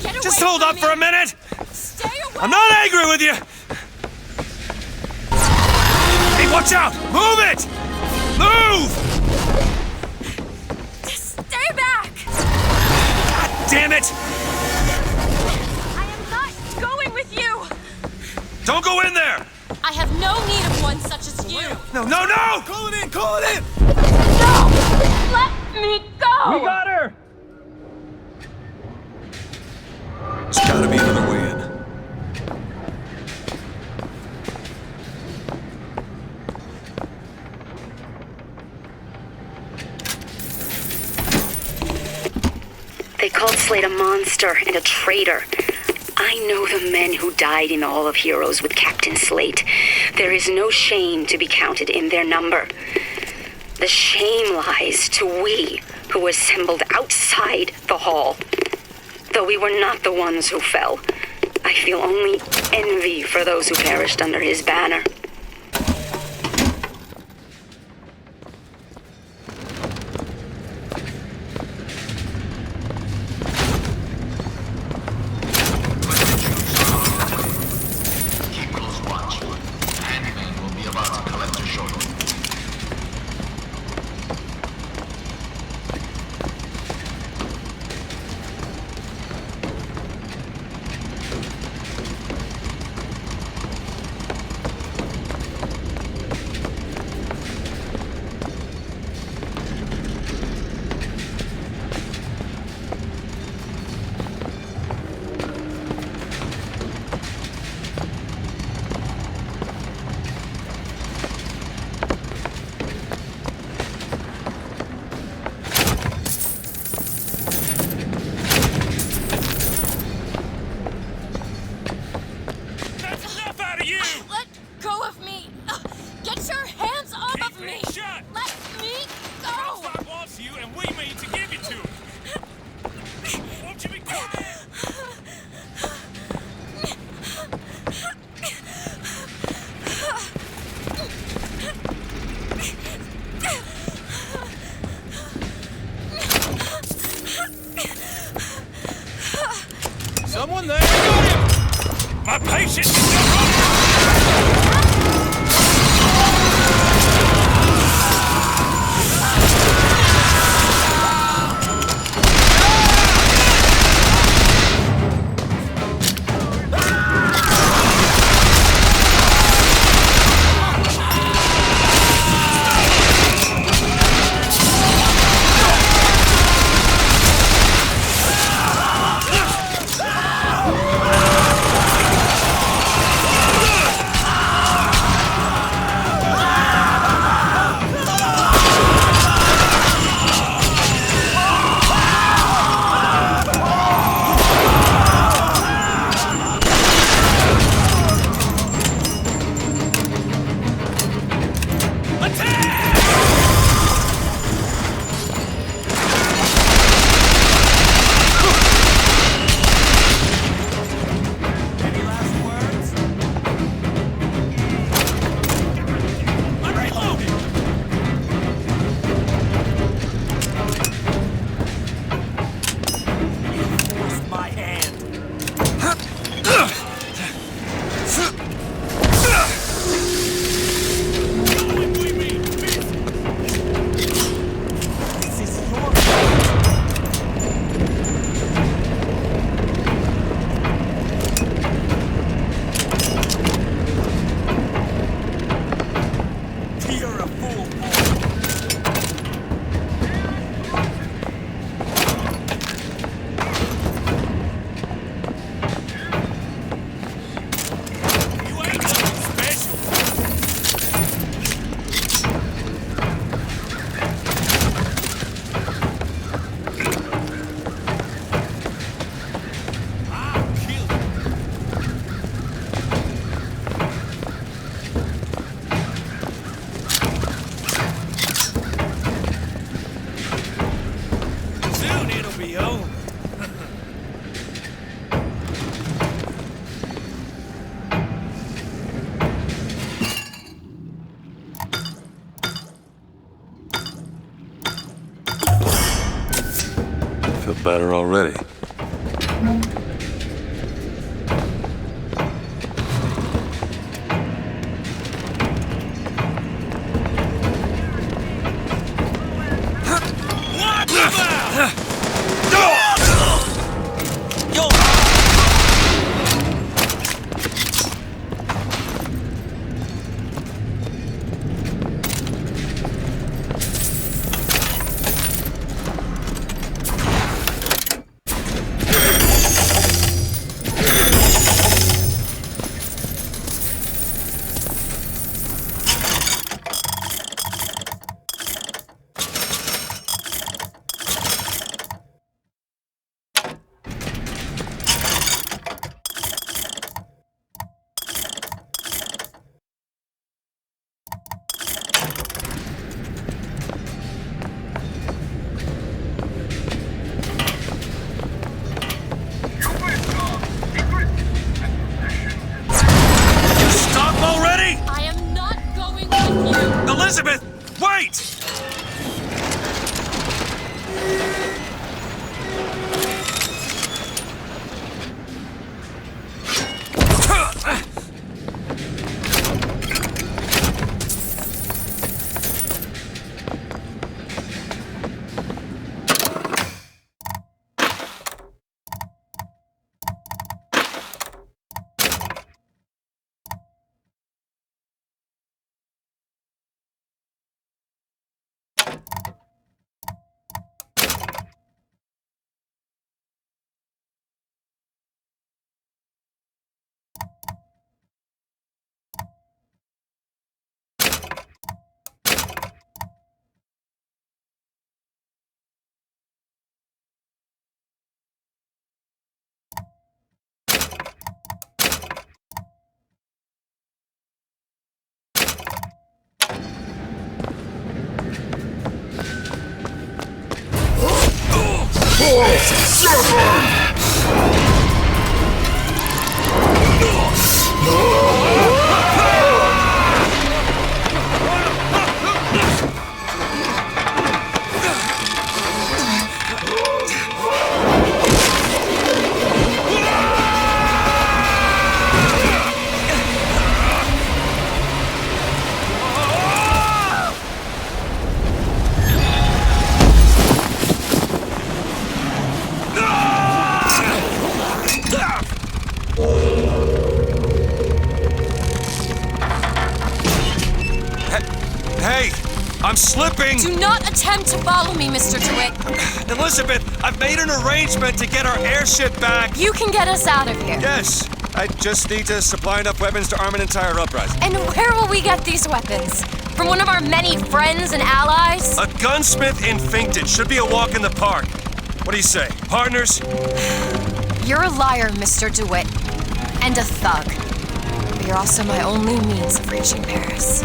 Get away Just hold from up me. for a minute! Stay away! I'm not angry with you! Hey, watch out! Move it! Move! Just stay back! God damn it! I am not going with you! Don't go in there! I have no need of one such as you! No! Call it in! Call it in! No! Let me go! We got her! There's gotta be another way in. They called Slade a monster and a traitor. I know the men who died in All of Heroes with Captain Slate. There is no shame to be counted in their number. The shame lies to we who assembled outside the hall. Though we were not the ones who fell, I feel only envy for those who perished under his banner. Keep close watch. Handyman will be about to collect your shuttle. Someone there! My patient! Feel better already. Elizabeth, wait! I'm slipping! Do not attempt to follow me, Mr. DeWitt. Elizabeth, I've made an arrangement to get our airship back. You can get us out of here. Yes, I just need to supply enough weapons to arm an entire uprising. And where will we get these weapons? From one of our many friends and allies? A gunsmith in Finkton should be a walk in the park. What do you say, partners? You're a liar, Mr. DeWitt. And a thug. But you're also my only means of reaching Paris.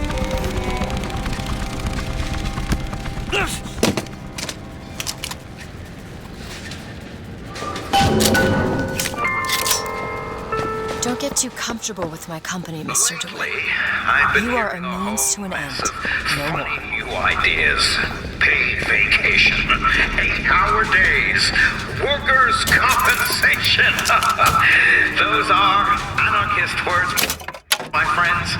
Don't get too comfortable with my company, Mr. DeWitt. You are a means to an end. No more. New ideas. Paid vacation. 8-hour days. Workers' compensation. Those are anarchist words, my friends.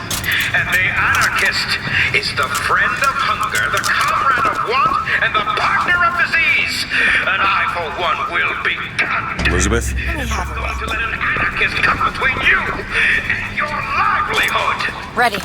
And the anarchist is the friend of hunger, the comrade of want, and the partner of disease. And I, for one, will be condemned. Elizabeth? Let me have a look. To let an anarchist come between you and your livelihood. Ready.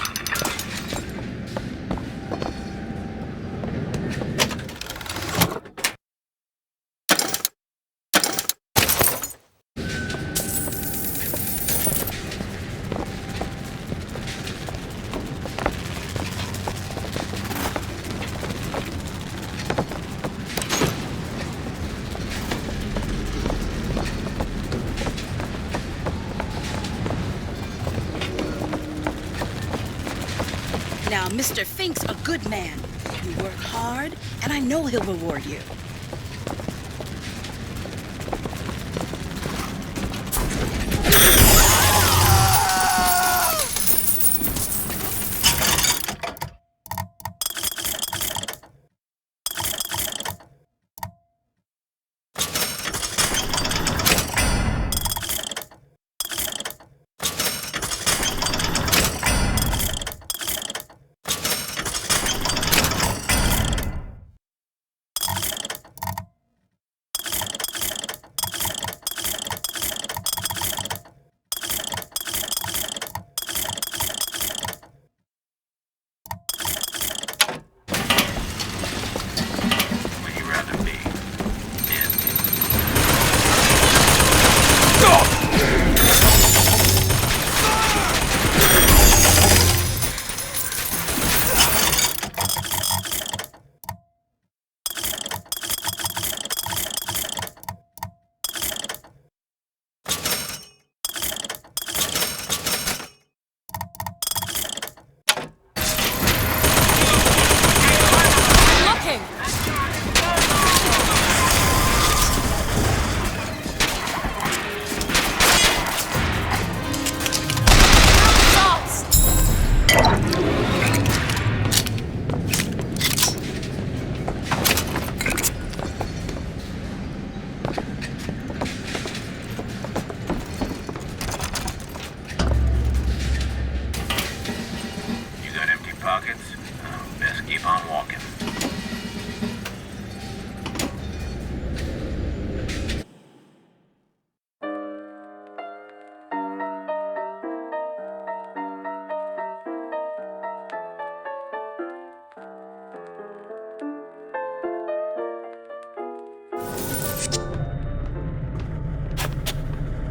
Now, Mr. Fink's a good man. You work hard, and I know he'll reward you.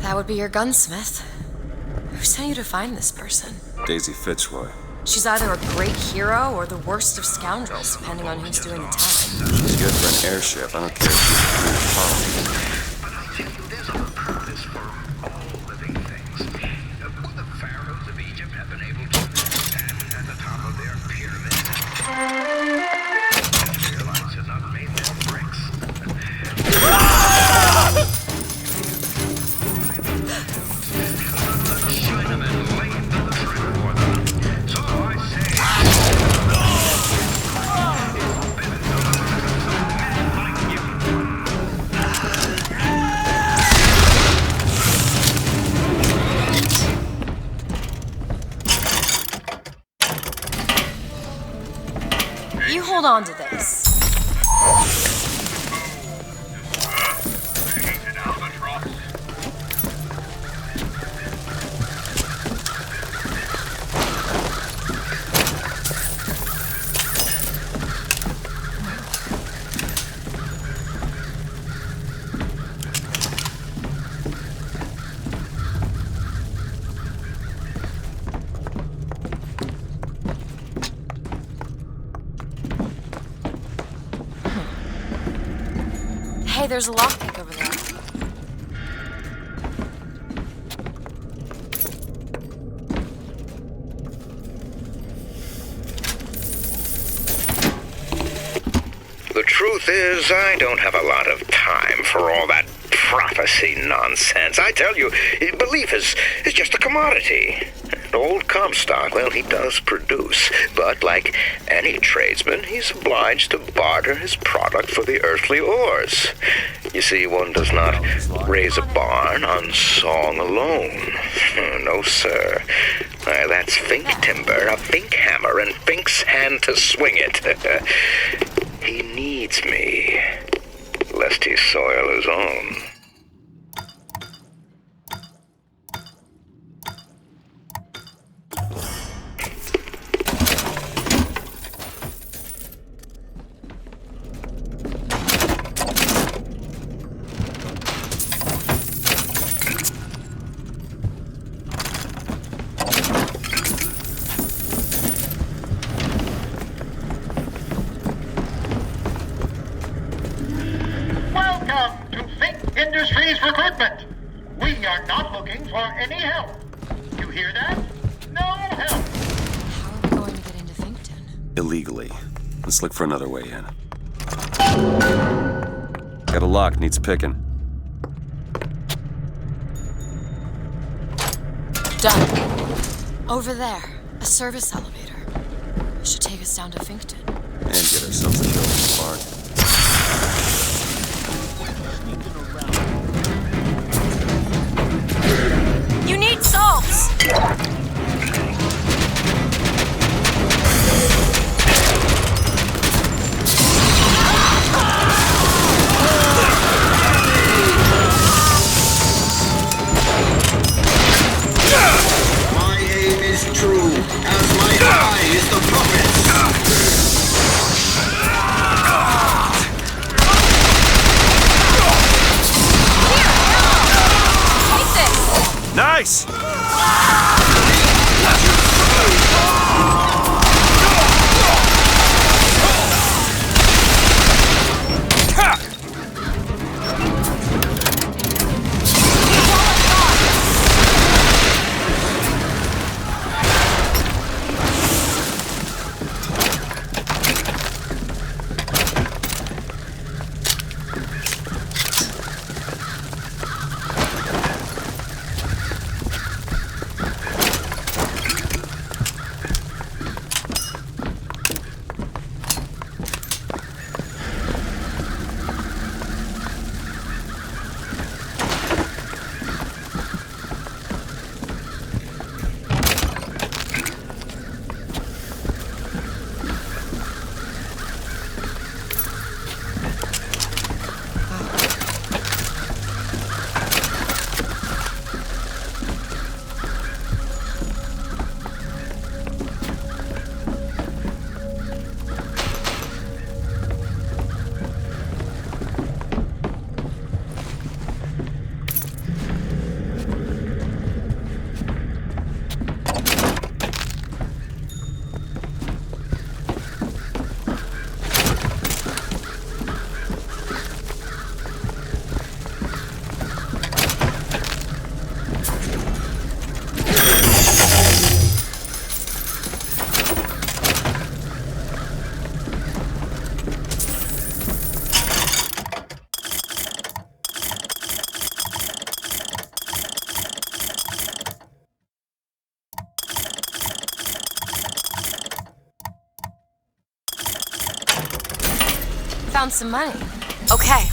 That would be your gunsmith. Who sent you to find this person? Daisy Fitzroy. She's either a great hero or the worst of scoundrels, depending on who's doing the telling. She's good for an airship. I don't care if she's a policy. There's a purpose for all living things. Would the pharaohs of Egypt have been able to stand at the top of their pyramids? The Israelites had not made their bricks. Chinamen laid the track for them. So I say, You hold on to this. Hey, there's a lockpick over there. The truth is, I don't have a lot of time for all that prophecy nonsense. I tell you, belief is just a commodity. And old Comstock, well, he does produce, but like any tradesman, he's obliged to barter his product for the earthly ores. You see, one does not raise a barn on song alone. No, sir. That's Fink timber, a Fink hammer, and Fink's hand to swing it. He needs me, lest he soil his own. Welcome to Fink Industries Recruitment. We are not looking for any help. You hear that? No help. How are we going to get into Finkton? Illegally. Let's look for another way in. Got a lock, needs picking. Done. Over there, a service elevator. It should take us down to Finkton. And get ourselves a building spark. You need salts! My aim is true, as my eye is the prophet's. Nice! Found some money. Okay.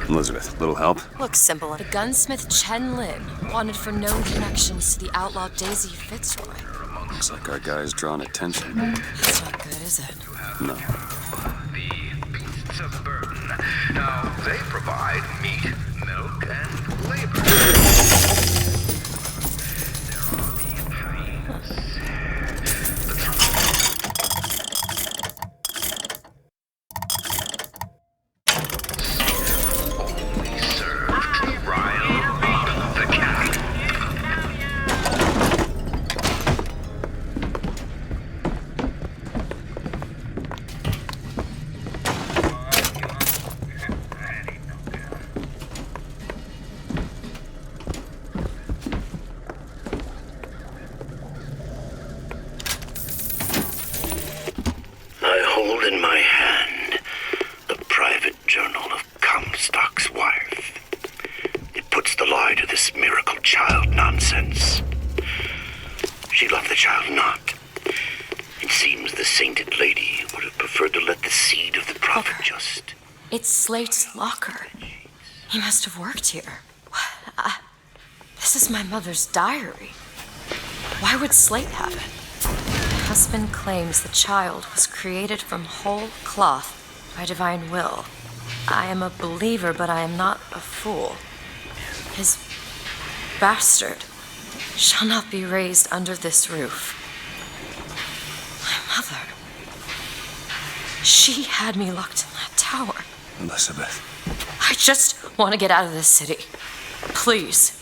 Elizabeth, little help? Looks simple. The gunsmith Chen Lin wanted for known connections to the outlaw Daisy Fitzroy. Looks like our guy's drawn attention. That's not good, is it? No. Beasts of burden. Now, they provide meat, milk, and labor. There are the hinds. Only served to rile the cat. in my hand the private journal of Comstock's wife. It puts the lie to this miracle child nonsense. She loved the child not. It seems the sainted lady would have preferred to let the seed of the prophet just... It's Slate's locker. He must have worked here. This is my mother's diary. Why would Slate have it? My husband claims the child was created from whole cloth by divine will. I am a believer, but I am not a fool. His bastard shall not be raised under this roof. My mother. She had me locked in that tower. Elizabeth. I just want to get out of this city. Please.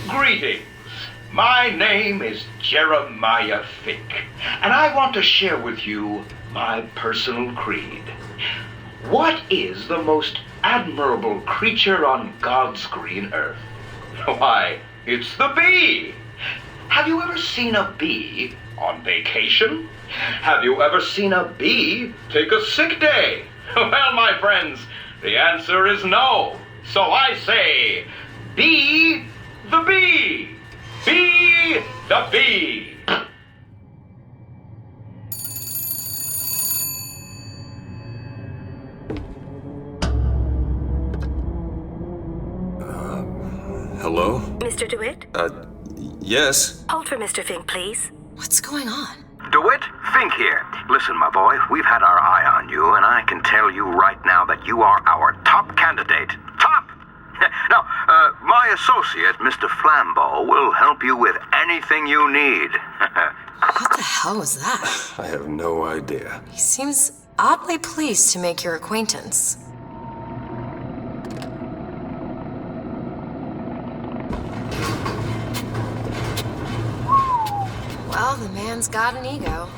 Greetings. My name is Jeremiah Fink, and I want to share with you my personal creed. What is the most admirable creature on God's green earth? Why, it's the bee! Have you ever seen a bee on vacation? Have you ever seen a bee take a sick day? Well, my friends, the answer is no. So I say, be the bee! Be the bee! Hello? Mr. DeWitt? Yes? Hold for Mr. Fink, please. What's going on? DeWitt, Fink here. Listen, my boy, we've had our eye on you, and I can tell you right now that you are our top candidate. Top! Now, my associate, Mr. Flambeau, will help you with anything you need. What the hell was that? I have no idea. He seems oddly pleased to make your acquaintance. Well, the man's got an ego.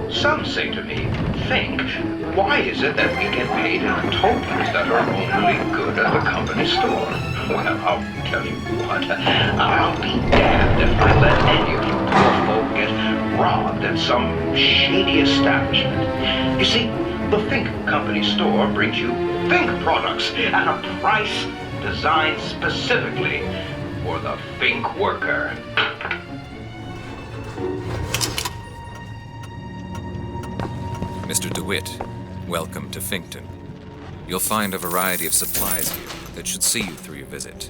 Some say to me, Fink, why is it that we get paid in tokens that are only good at the company store? Well, I'll tell you what, I'll be damned if I let any of you poor folk get robbed at some shady establishment. You see, the Fink Company store brings you Fink products at a price designed specifically for the Fink worker. Mr. DeWitt, welcome to Finkton. You'll find a variety of supplies here that should see you through your visit.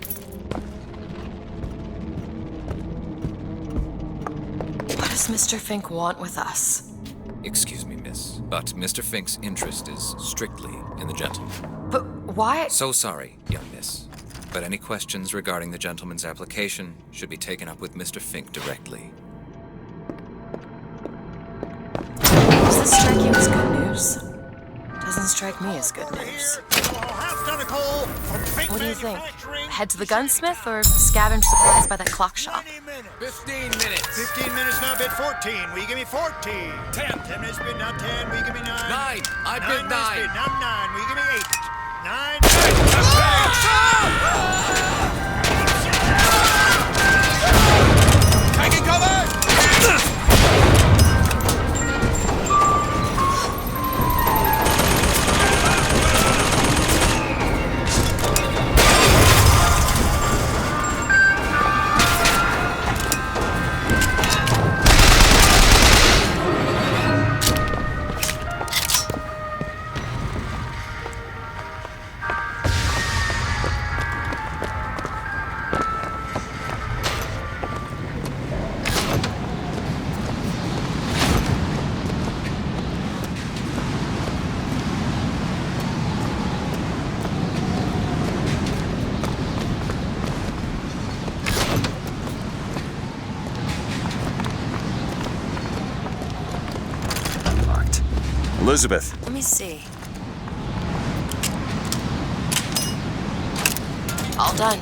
What does Mr. Fink want with us? Excuse me, miss, but Mr. Fink's interest is strictly in the gentleman. But why? So sorry, young miss, but any questions regarding the gentleman's application should be taken up with Mr. Fink directly. Does this strike you as good news? Doesn't strike me as good news. What do you think? Head to the gunsmith or scavenge supplies by that clock shop? 15 minutes. 15 minutes now, bid 14. Will you give me 14? 10. 10 minutes bid now 10. Will you give me 9? 9. I bid 9. Bid now 9. Will you give me 8? 9. Taking cover! Elizabeth. Let me see. All done.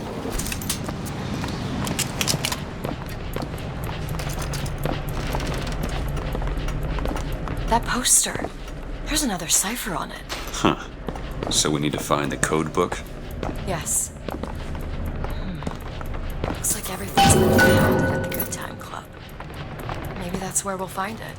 That poster. There's another cipher on it. Huh. So we need to find the code book? Yes. Looks like everything's been found at the Good Time Club. Maybe that's where we'll find it.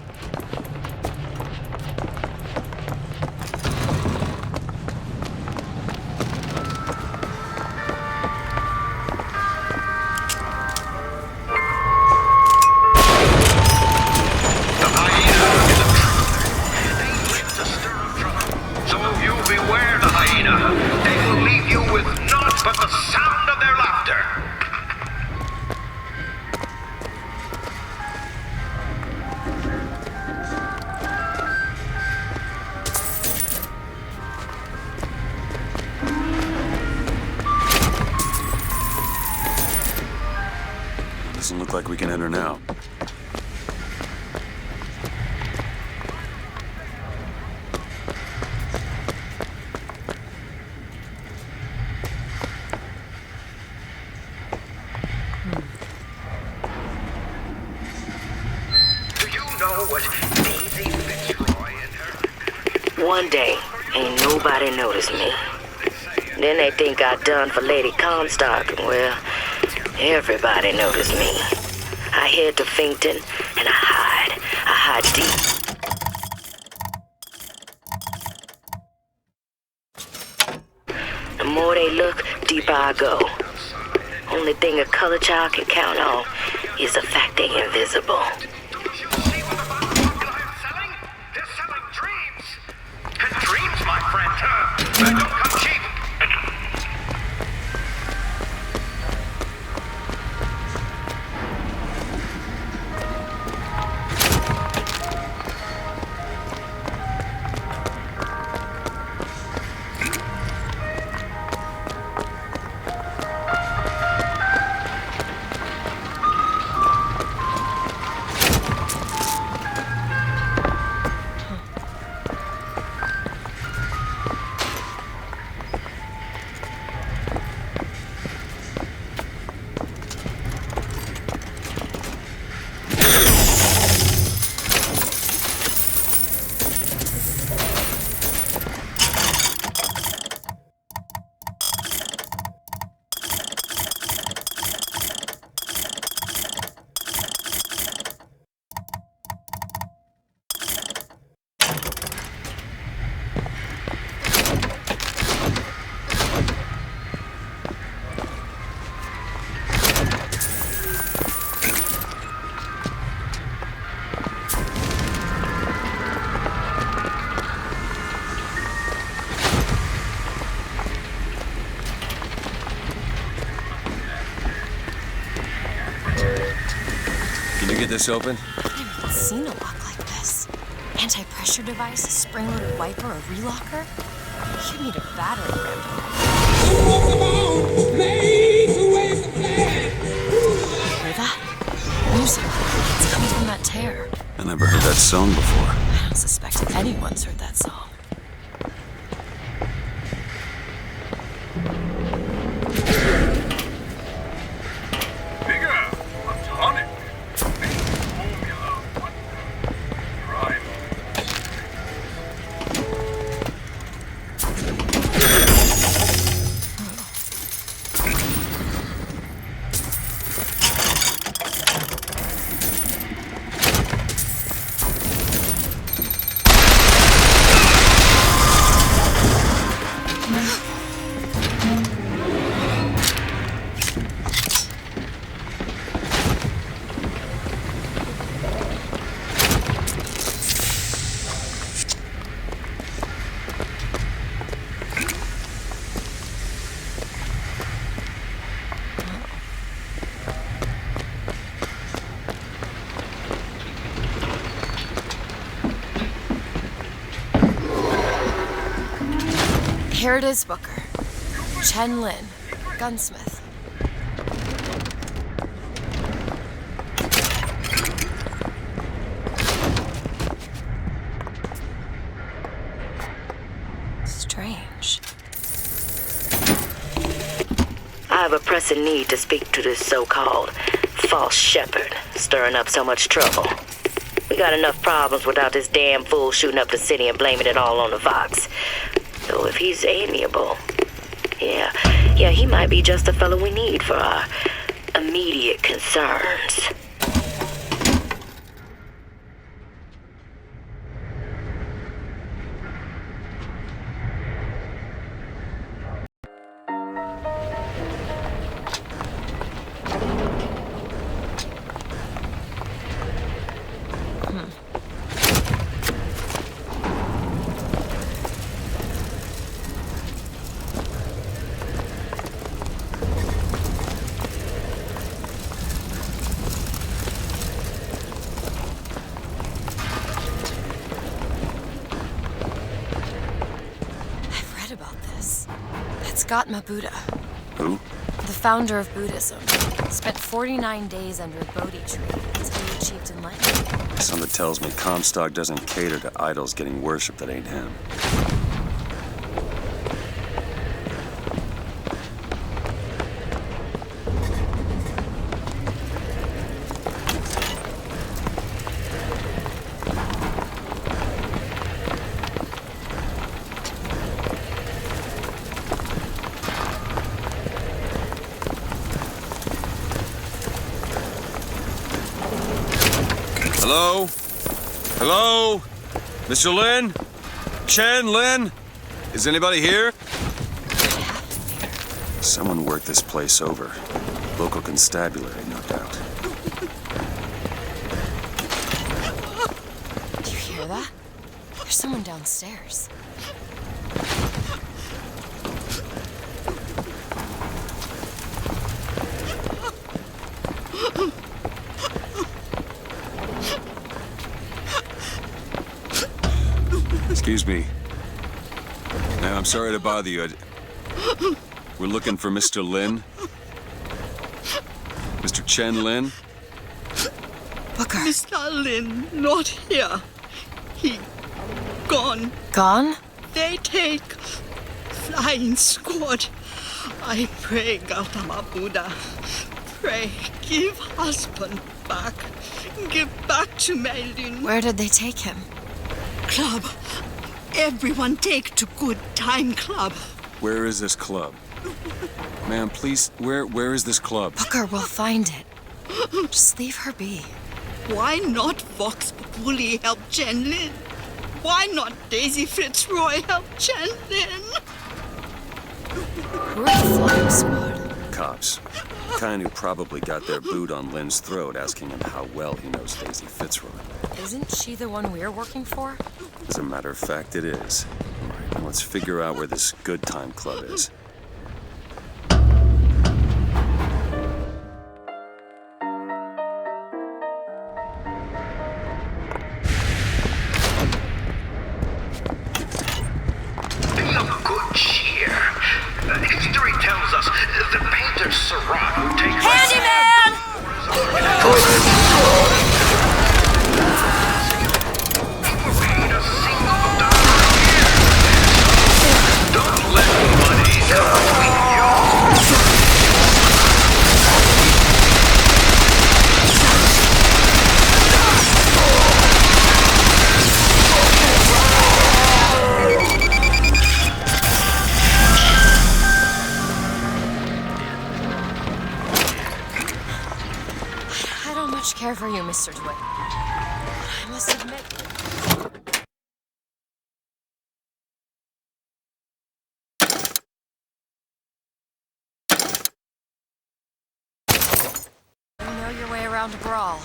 Doesn't look like we can enter now. Do you know what Daisy Fitzroy and her... One day, ain't nobody noticed me. Then they think I done for Lady Comstock, and well, everybody noticed me. I head to Finkton, and I hide. I hide deep. The more they look, deeper I go. Only thing a color child can count on is the fact they invisible. Dreams, my friend. Don't come cheap. Get this open? I've never seen a lock like this. Anti-pressure device, a spring-loaded wiper, a relocker. You need a battering ram. Hear that? Music. It's coming from that tear. I never heard that song before. I don't suspect anyone's heard that song. Here it is, Booker. Chen Lin, gunsmith. pressing need to speak to this so-called false shepherd, stirring up so much trouble. We got enough problems without this damn fool shooting up the city and blaming it all on the Vox. Though if he's amiable, yeah, he might be just the fellow we need for our immediate concerns. Gautama Buddha. Who? The founder of Buddhism. Spent 49 days under a Bodhi tree until he achieved enlightenment. Something tells me Comstock doesn't cater to idols getting worship that ain't him. Hello? Hello? Mr. Lin? Chen, Lin? Is anybody here? Someone worked this place over. Local constabulary, no doubt. Do you hear that? There's someone downstairs. Excuse me. I'm sorry to bother you. We're looking for Mr. Lin. Mr. Chen Lin? Booker. Mr. Lin, not here. He gone. Gone? They take flying squad. I pray, Gautama Buddha. Pray, give husband back. Give back to Melin. Where did they take him? Club. Everyone take to Good Time Club. Where is this club? Ma'am, please, where is this club? Booker, we'll find it. Just leave her be. Why not Vox Populi help Chen Lin? Why not Daisy Fitzroy help Chen Lin? Who are the flying squad? Cops. Kind who probably got their boot on Lin's throat asking him how well he knows Daisy Fitzroy. Isn't she the one we're working for? As a matter of fact, it is. All right, now let's figure out where this Good Time Club is. Be of good cheer. History tells us the painter Seurat who takes... Handyman! Don't let money come between you. I don't much care for you, Mr. DeWitt. I must admit... You know your way around a brawl.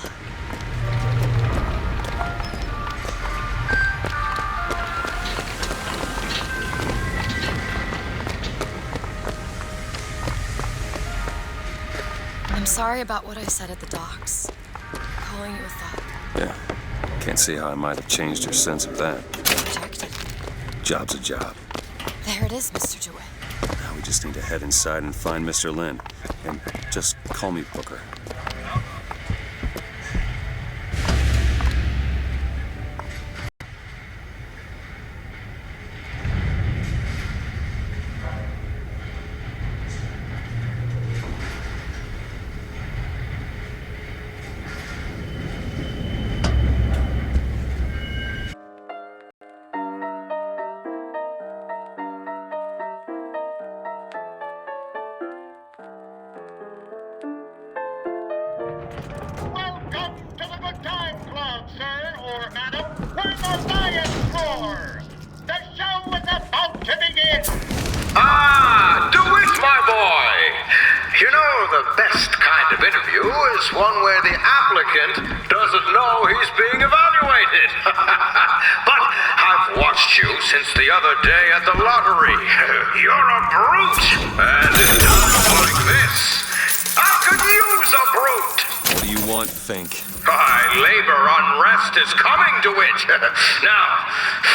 I'm sorry about what I said at the docks. Calling you a thought. Yeah. Can't see how I might have changed your sense of that. Protected. Job's a job. There it is, Mr. DeWitt. Now we just need to head inside and find Mr. Lin. And just call me Booker. Welcome to the Good Time Club, sir or madam, where the lions roar. The show is about to begin. Ah, DeWitt, my boy. You know, the best kind of interview is one where the applicant doesn't know he's being evaluated. But I've watched you since the other day at the lottery. You're a brute. And in times like this, I could use a brute. What do you want, Fink? Labor unrest is coming to it. Now,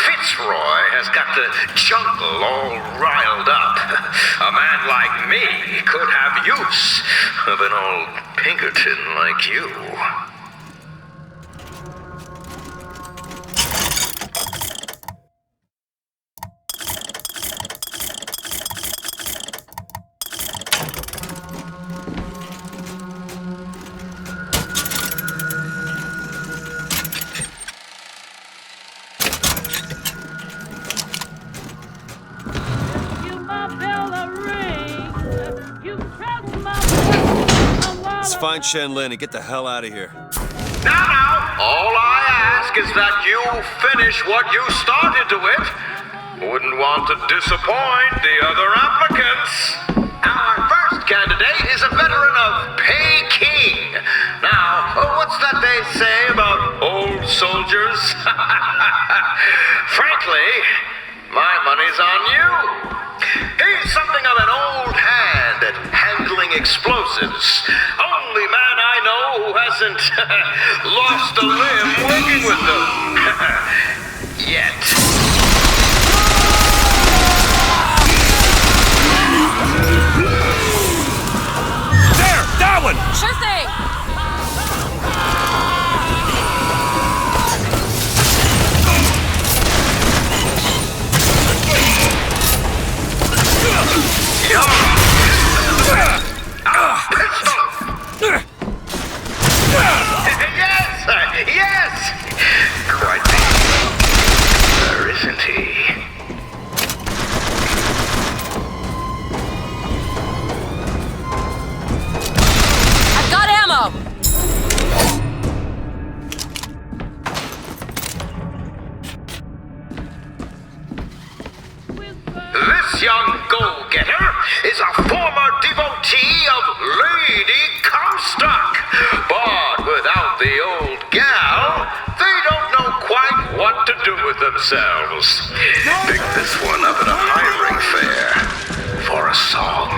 Fitzroy has got the jungle all riled up. A man like me could have use of an old Pinkerton like you. Let's find Shenlin and get the hell out of here. Now, all I ask is that you finish what you started to it. Wouldn't want to disappoint the other applicants. Our first candidate is a veteran of Peking. Now, what's that they say about old soldiers? Frankly, my money's on you. He's something of an old hand at handling explosives. Only man I know who hasn't lost a limb working with them. Yet. There! That one! Sure thing! Yes! Quite the isn't he? I've got ammo! This young go-getter is a former devotee of Lady Comstock. But without the old gal, they don't know quite what to do with themselves. Pick this one up at a hiring fair for a song.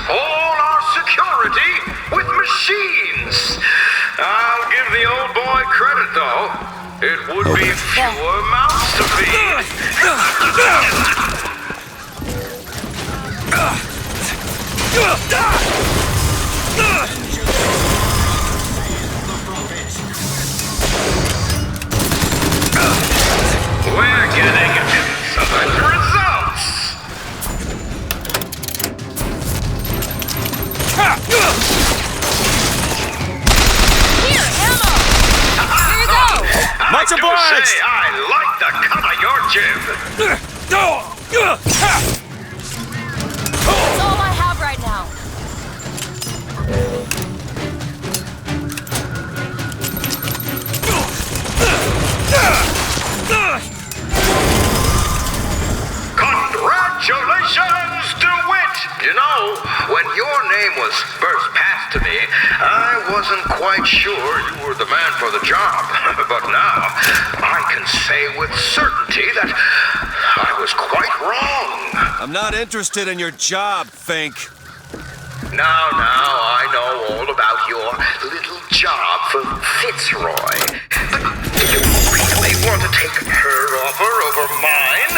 All our security with machines. I'll give the old boy credit, though. It would be fewer mouths to feed. We're getting excellent results. Here, ammo! Here you go! Much obliged! Say I like the cut of your jib. That's all I have right now. know, when your name was first passed to me, I wasn't quite sure you were the man for the job. But now, I can say with certainty that I was quite wrong. I'm not interested in your job, Fink. Now, I know all about your little job for Fitzroy. But do you really want to take her offer over mine?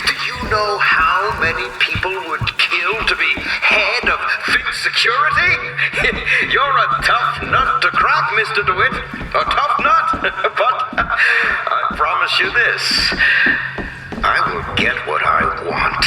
Do you know how many people would kill to be head of Fink Security? You're a tough nut to crack, Mr. DeWitt. A tough nut. But I promise you this. I will get what I want.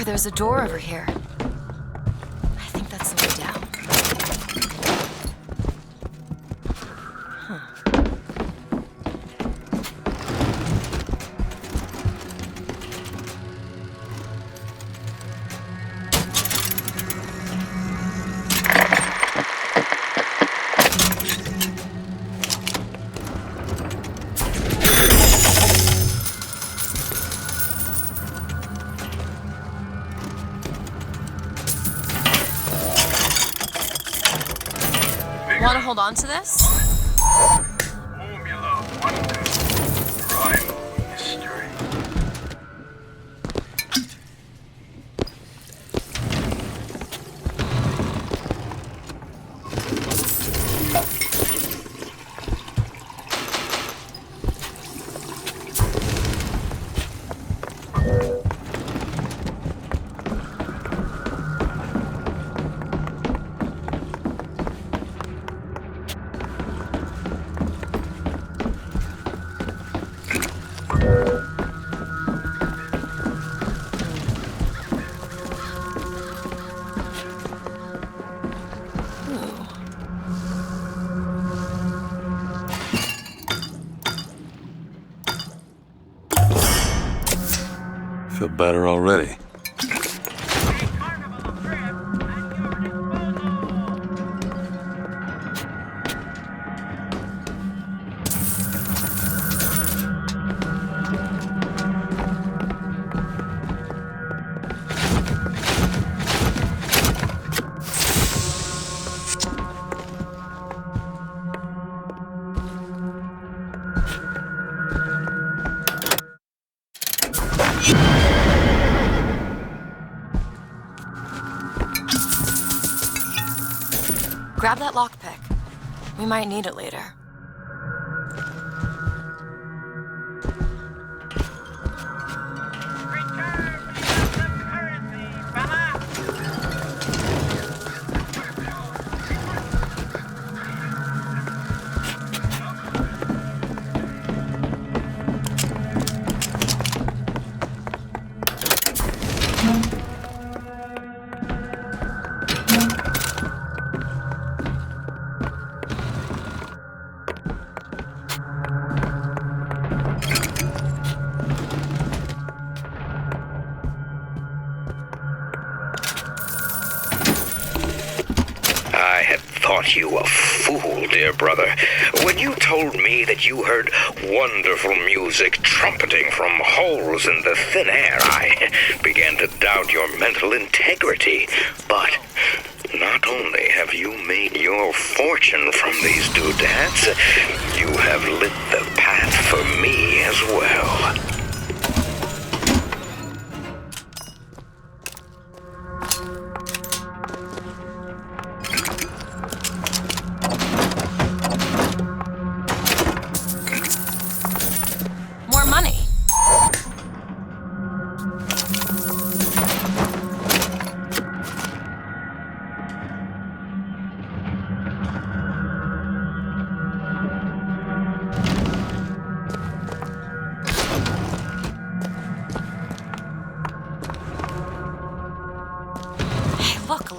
There's a door over here. I think that's the way down. Want to hold on to this? Feel better already. Grab that lockpick. We might need it later. You a fool, dear brother, when you told me that you heard wonderful music trumpeting from holes in the thin air. I began to doubt your mental integrity. But not only have you made your fortune from these doodads, you have lit the path for me as well.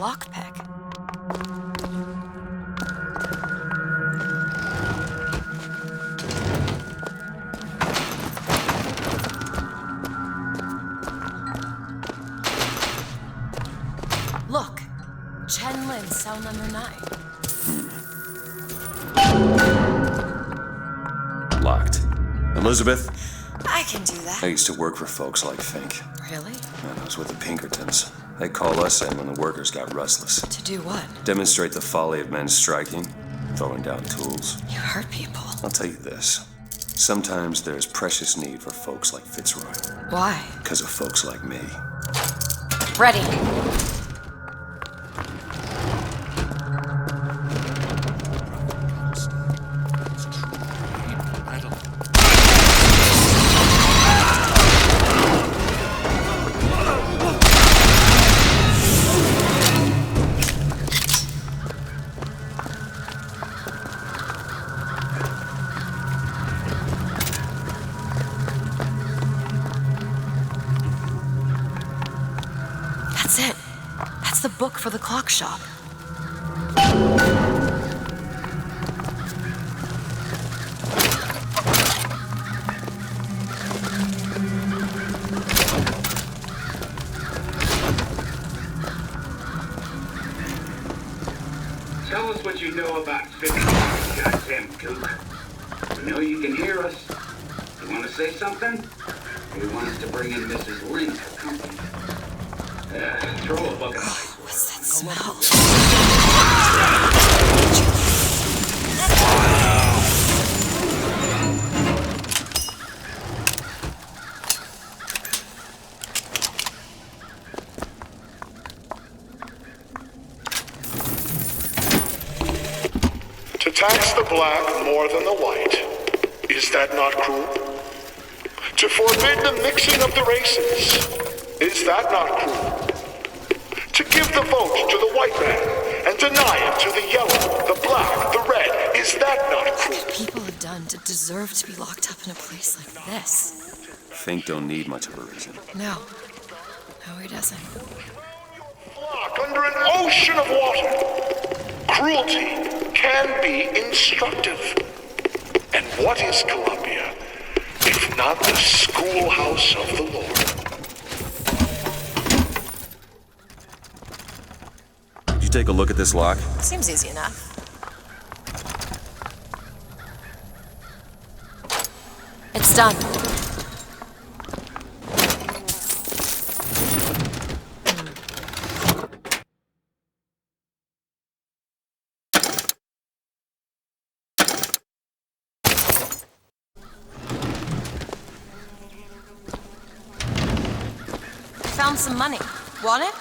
lockpick. Look, Chen Lin, cell number 9. Locked. Elizabeth? I can do that. I used to work for folks like Fink. Really? And I was with the Pinkertons. They call us in when the workers got restless. To do what? Demonstrate the folly of men striking, throwing down tools. You hurt people. I'll tell you this. Sometimes there's precious need for folks like Fitzroy. Why? Because of folks like me. Ready. That's it. That's the book for the clock shop. Tell us what you know about Fitzroy, goddamn kook. We know you can hear us. You want to say something? We want us to bring in Mrs. Lin for company. Throw a bucket of ice. What's that smell? To tax the black more than the white, is that not cruel? To forbid the mixing of the races, is that not cruel? To give the vote to the white man and deny it to the yellow, the black, the red, is that not cruel? What people have done to deserve to be locked up in a place like this? Fink don't need much of a reason. No. No, he doesn't. Flock under an ocean of water. Cruelty can be instructive. And what is Columbia, if not the schoolhouse of the Lord? Did you take a look at this lock? Seems easy enough. It's done. Found some money. Want it?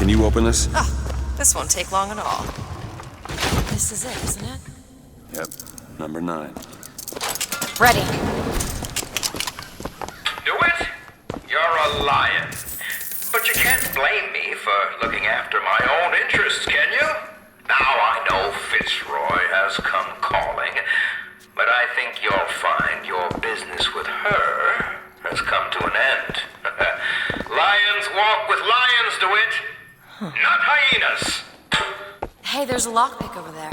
Can you open this? Oh, this won't take long at all. This is it, isn't it? Yep, number 9. Ready. Do it? You're a lion. But you can't blame me for looking after my own interests, can you? Now I know Fitzroy has come calling, but I think you'll find your business with her has come to an end. Lions walk with lions, DeWitt, not hyenas. Hey, there's a lockpick over there.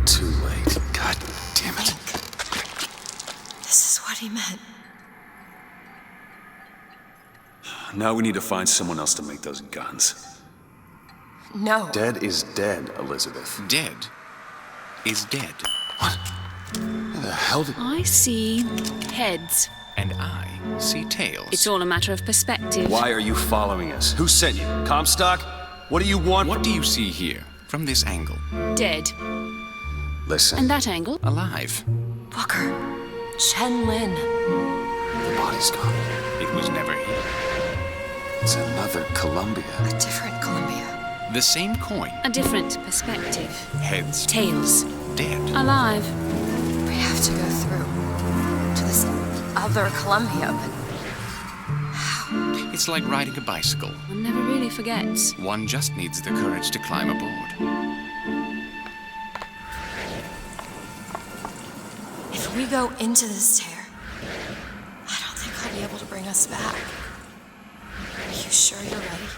Too late. God damn it. This is what he meant. Now we need to find someone else to make those guns. No. Dead is dead, Elizabeth. Dead is dead. What? Where the hell did... I see heads. And I see tails. It's all a matter of perspective. Why are you following us? Who sent you? Comstock? What do you want? What do you see here, from this angle? Dead. Listen. And that angle? Alive. Booker. Chen Lin. The body's gone. It was never here. It's another Columbia. A different Columbia. The same coin. A different perspective. Heads. Tails. Dead. Alive. We have to go through to this other Columbia, but how? It's like riding a bicycle. One never really forgets. One just needs the courage to climb aboard. If we go into this tear, I don't think I'll be able to bring us back. Are you sure you're ready?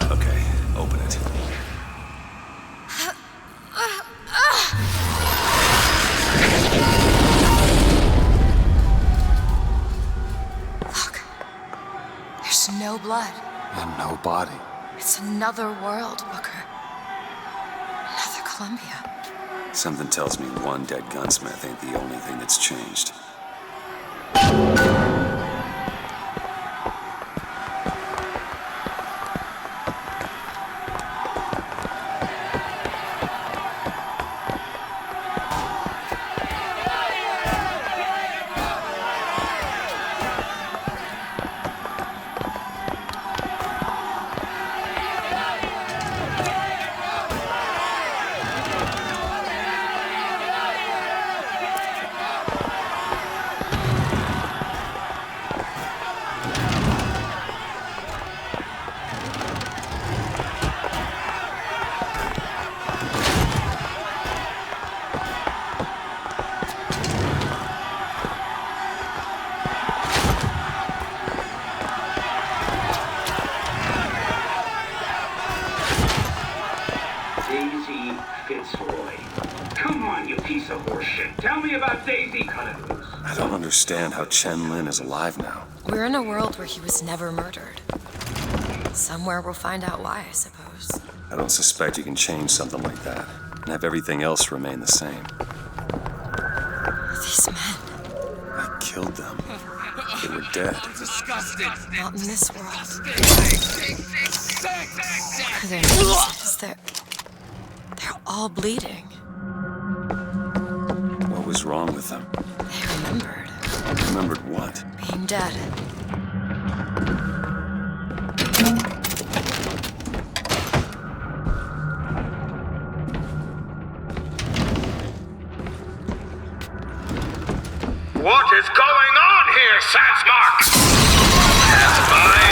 Okay, open it. Look, there's no blood. And no body. It's another world, Booker. Another Columbia. Something tells me one dead gunsmith ain't the only thing that's changed. I don't understand how Chen Lin is alive now. We're in a world where he was never murdered. Somewhere we'll find out why, I suppose. I don't suspect you can change something like that and have everything else remain the same. These men. I killed them. They were dead. Disgusting. Not in this world. Their noses, they're all bleeding. What was wrong with them? They remembered. Remembered what? Being dead. What is going on here, Sandsmark? As by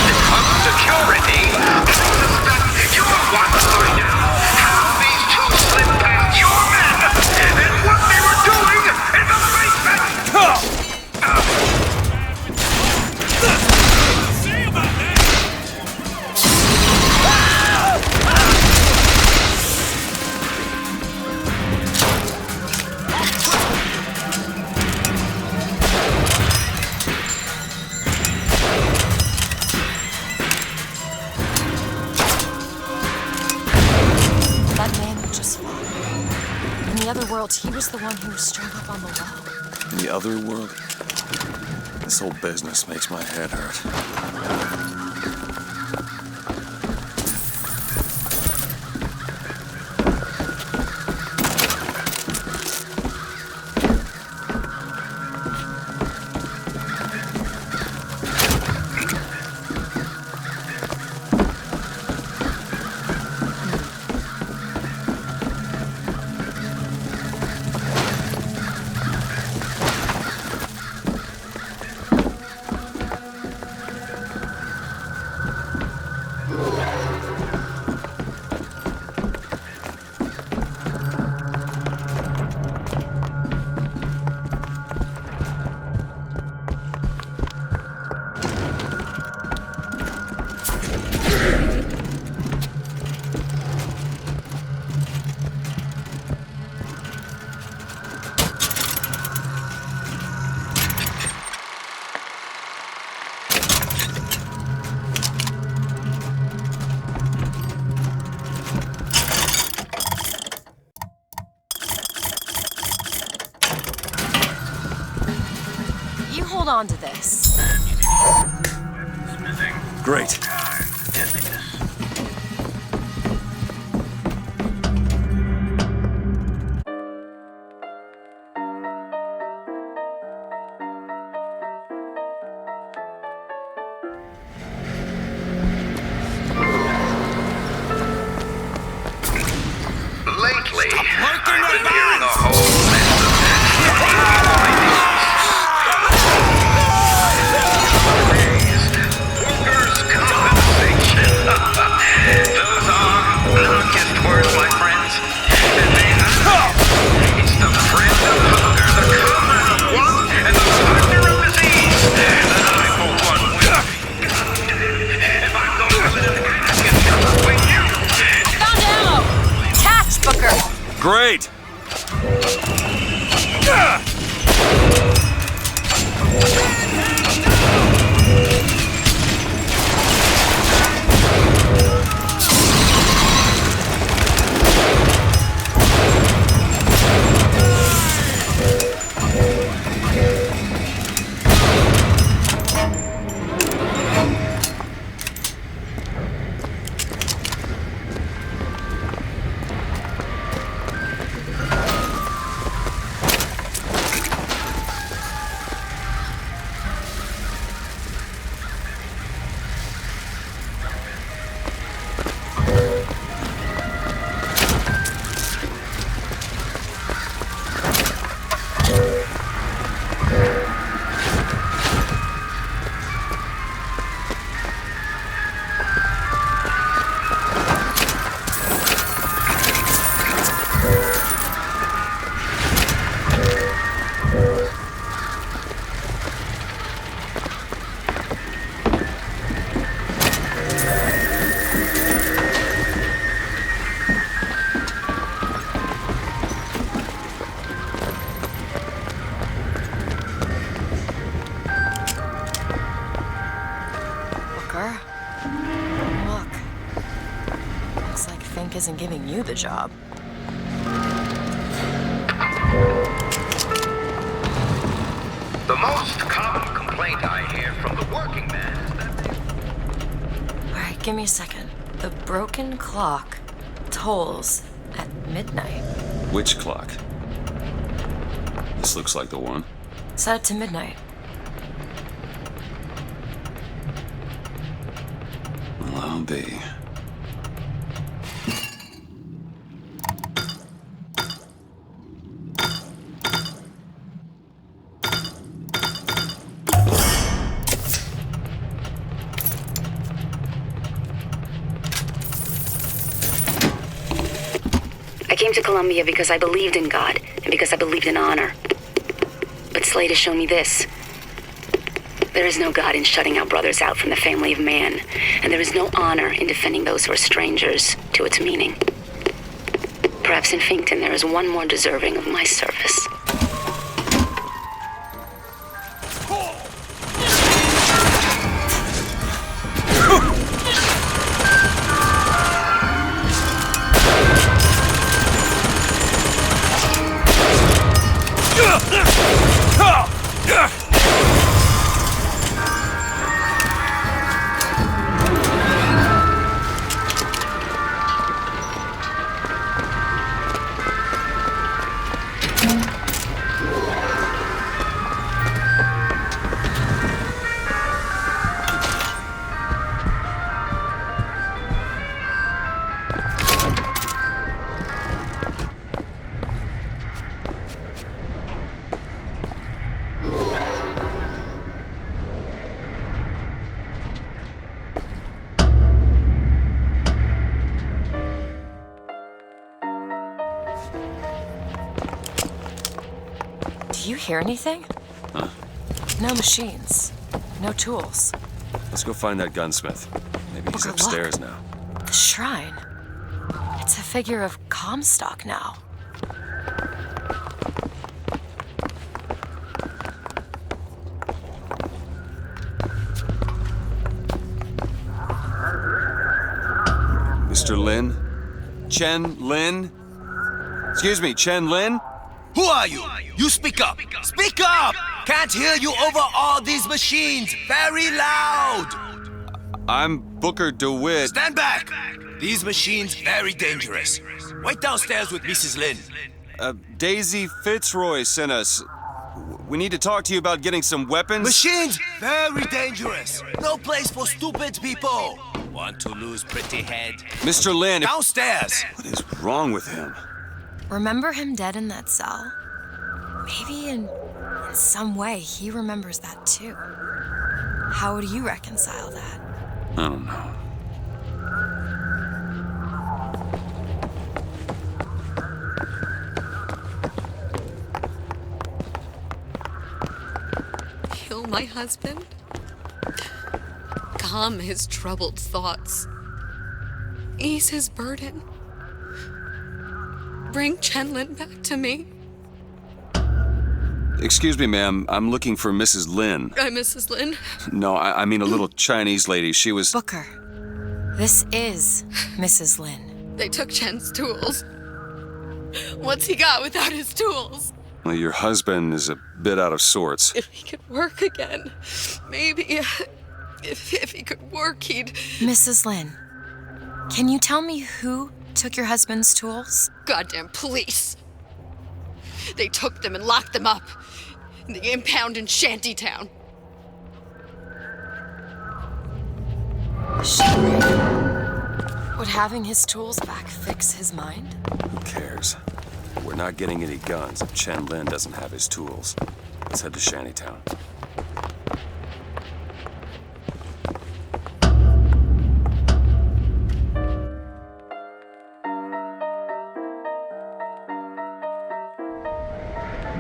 become security, I suspect you're one to find out how these two slid past your men and what they were doing in the basement! other world, he was the one who was strung up on the wall. In the other world? This whole business makes my head hurt. You hold on to this. Great. Lately, I've been hearing a whole list of workers' compensation. Those are anarchist words, my friends. And they are. It's the friend of hunger, the comrade of want, and the partner of disease that I, for one, will be. If I'm going to live in anarchist cover with you. Found ammo! Catch, Booker! Great! Isn't giving you the job. The most common complaint I hear from the working man is that they... Alright, give me a second. The broken clock tolls at midnight. Which clock? This looks like the one. Set it to midnight. Well, I'll be. I came to Columbia because I believed in God and because I believed in honor. But Slade has shown me this. There is no God in shutting our brothers out from the family of man, and there is no honor in defending those who are strangers to its meaning. Perhaps in Finkton there is one more deserving of my service. you hear anything? Huh? No machines. No tools. Let's go find that gunsmith. Maybe he's Booker, upstairs look. now. The shrine. It's a figure of Comstock now. Mr. Lin? Chen Lin? Excuse me, Chen Lin? Who are you? You speak up! Speak up! Can't hear you over all these machines! Very loud! I'm Booker DeWitt. Stand back! These machines very dangerous. Wait downstairs with Mrs. Lin. Daisy Fitzroy sent us. We need to talk to you about getting some weapons. Machines very dangerous. No place for stupid people. Want to lose pretty head? Mr. Lin. Downstairs. What is wrong with him? Remember him dead in that cell? Maybe in some way he remembers that too. How would you reconcile that? I don't know. Kill my husband? Calm his troubled thoughts. Ease his burden. Bring Chenlin back to me. Excuse me, ma'am. I'm looking for Mrs. Lin. I'm Mrs. Lin. No, I mean a little Chinese lady. She was... Booker, this is Mrs. Lin. They took Chen's tools. What's he got without his tools? Well, your husband is a bit out of sorts. If he could work again, maybe... If he could work, he'd... Mrs. Lin, can you tell me who took your husband's tools? Goddamn police. They took them and locked them up in the impound in Shantytown. Would having his tools back fix his mind? Who cares? We're not getting any guns if Chen Lin doesn't have his tools. Let's head to Shantytown.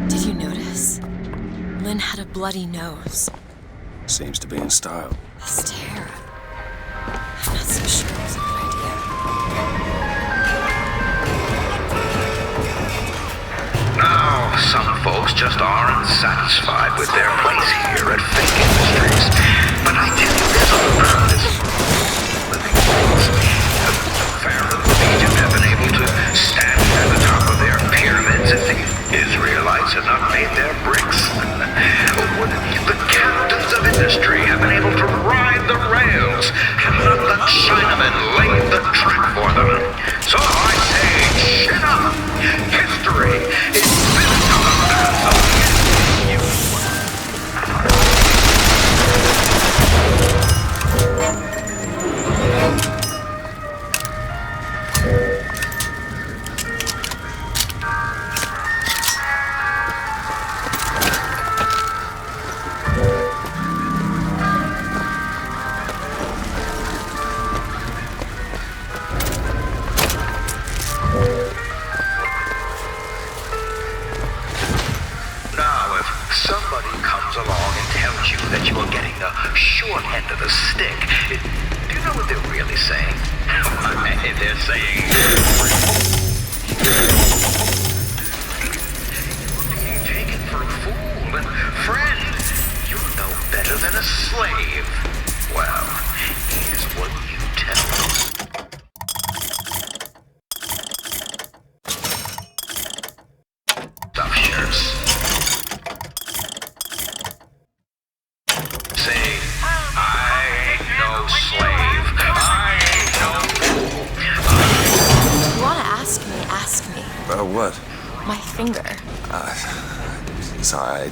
Did you notice? Lin had a bloody nose. Seems to be in style. This tear. I'm not so sure it was a good idea. Now, some folks just aren't satisfied with their place here at Fake Industries. But I tell you, there's a crowd of living things. Pharaoh of Egypt have been able to stand at the top of their pyramids if the Israelites have not made their bricks. The captains of industry have been able to ride the rails, and not the Chinamen laid the track for them. So I say, chin up! History is built on the backs of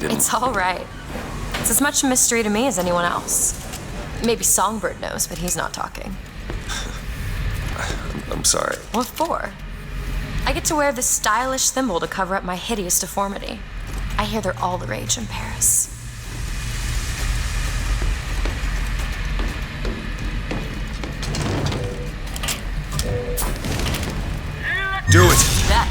It's all right. It's as much a mystery to me as anyone else. Maybe Songbird knows, but he's not talking. I'm sorry. What for? I get to wear this stylish thimble to cover up my hideous deformity. I hear they're all the rage in Paris. Do it! That.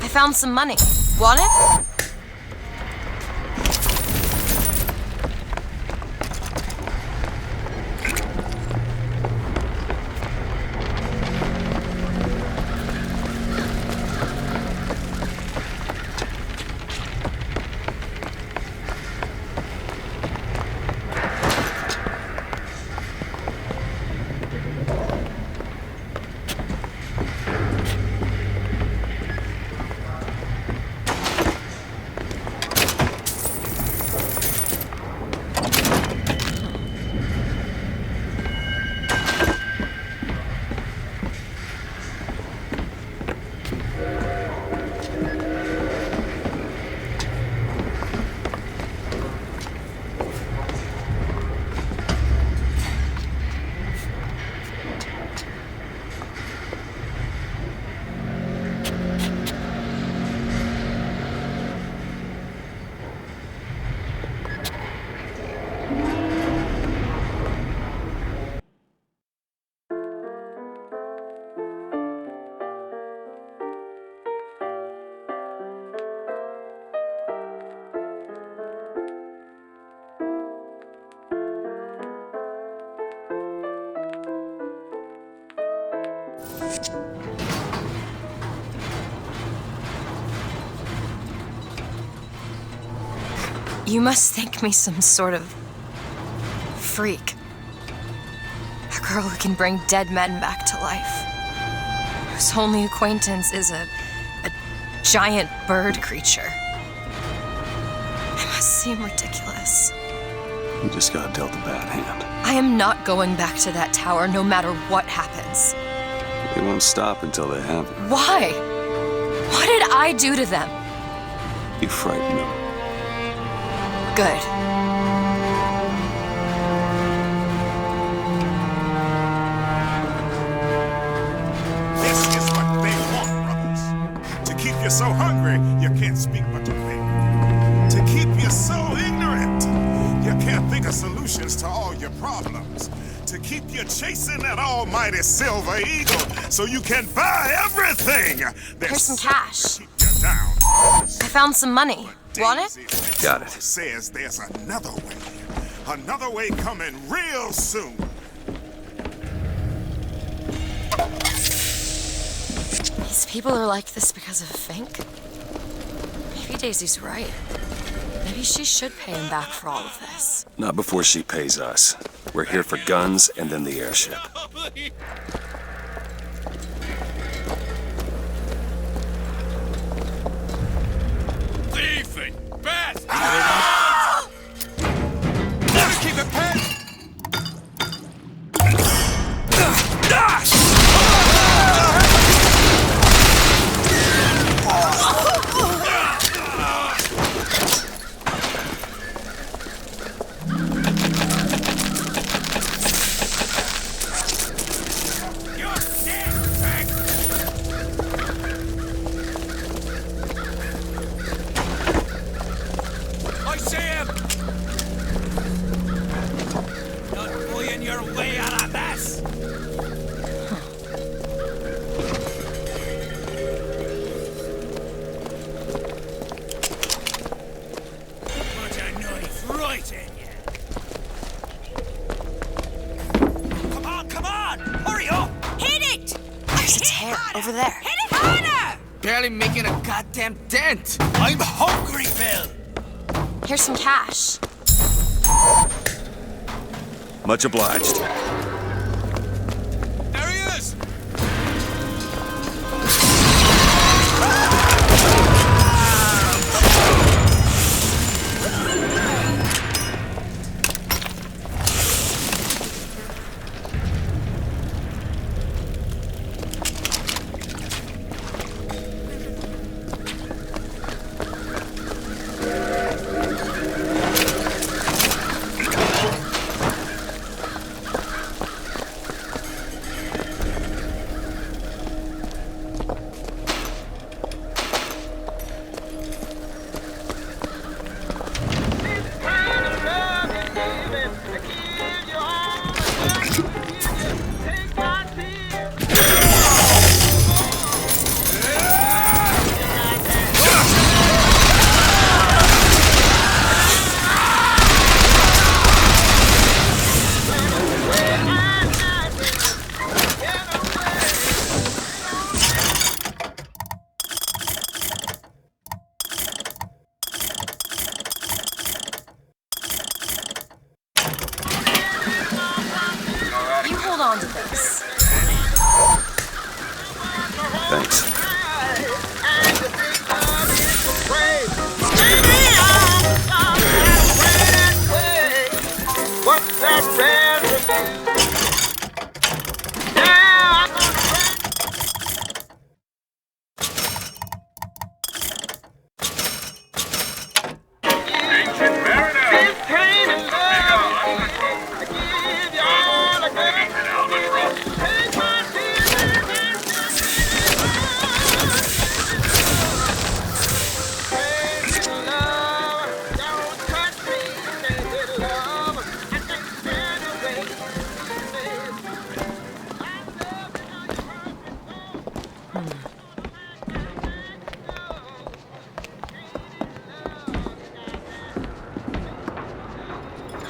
found some money. Want it? You must think me some sort of freak. A girl who can bring dead men back to life. Whose only acquaintance is a giant bird creature. It must seem ridiculous. You just got dealt a bad hand. I am not going back to that tower no matter what happens. They won't stop until they have it. Why? What did I do to them? You frighten them. Good. This is what they want, brothers. To keep you so hungry, you can't speak but to think. To keep you so ignorant, you can't think of solutions to all your problems. To keep you chasing that almighty silver eagle so you can buy everything. Here's some cash. Keep you down. I found some money. Want it? Got it. Says there's another way. Another way coming real soon. These people are like this because of Fink. Maybe Daisy's right. Maybe she should pay him back for all of this. Not before she pays us. We're here for guns and then the airship. Thieving bastard! Never keep it pet! I see him! Not bullying your way out of this! Put a knife right in you! Come on! Hurry up! Hit it! There's a tear over there. Hit it harder! Barely making a goddamn dent! I'm hungry, Bill! Here's some cash. Much obliged. There he is! on to this. Thanks. What's that red?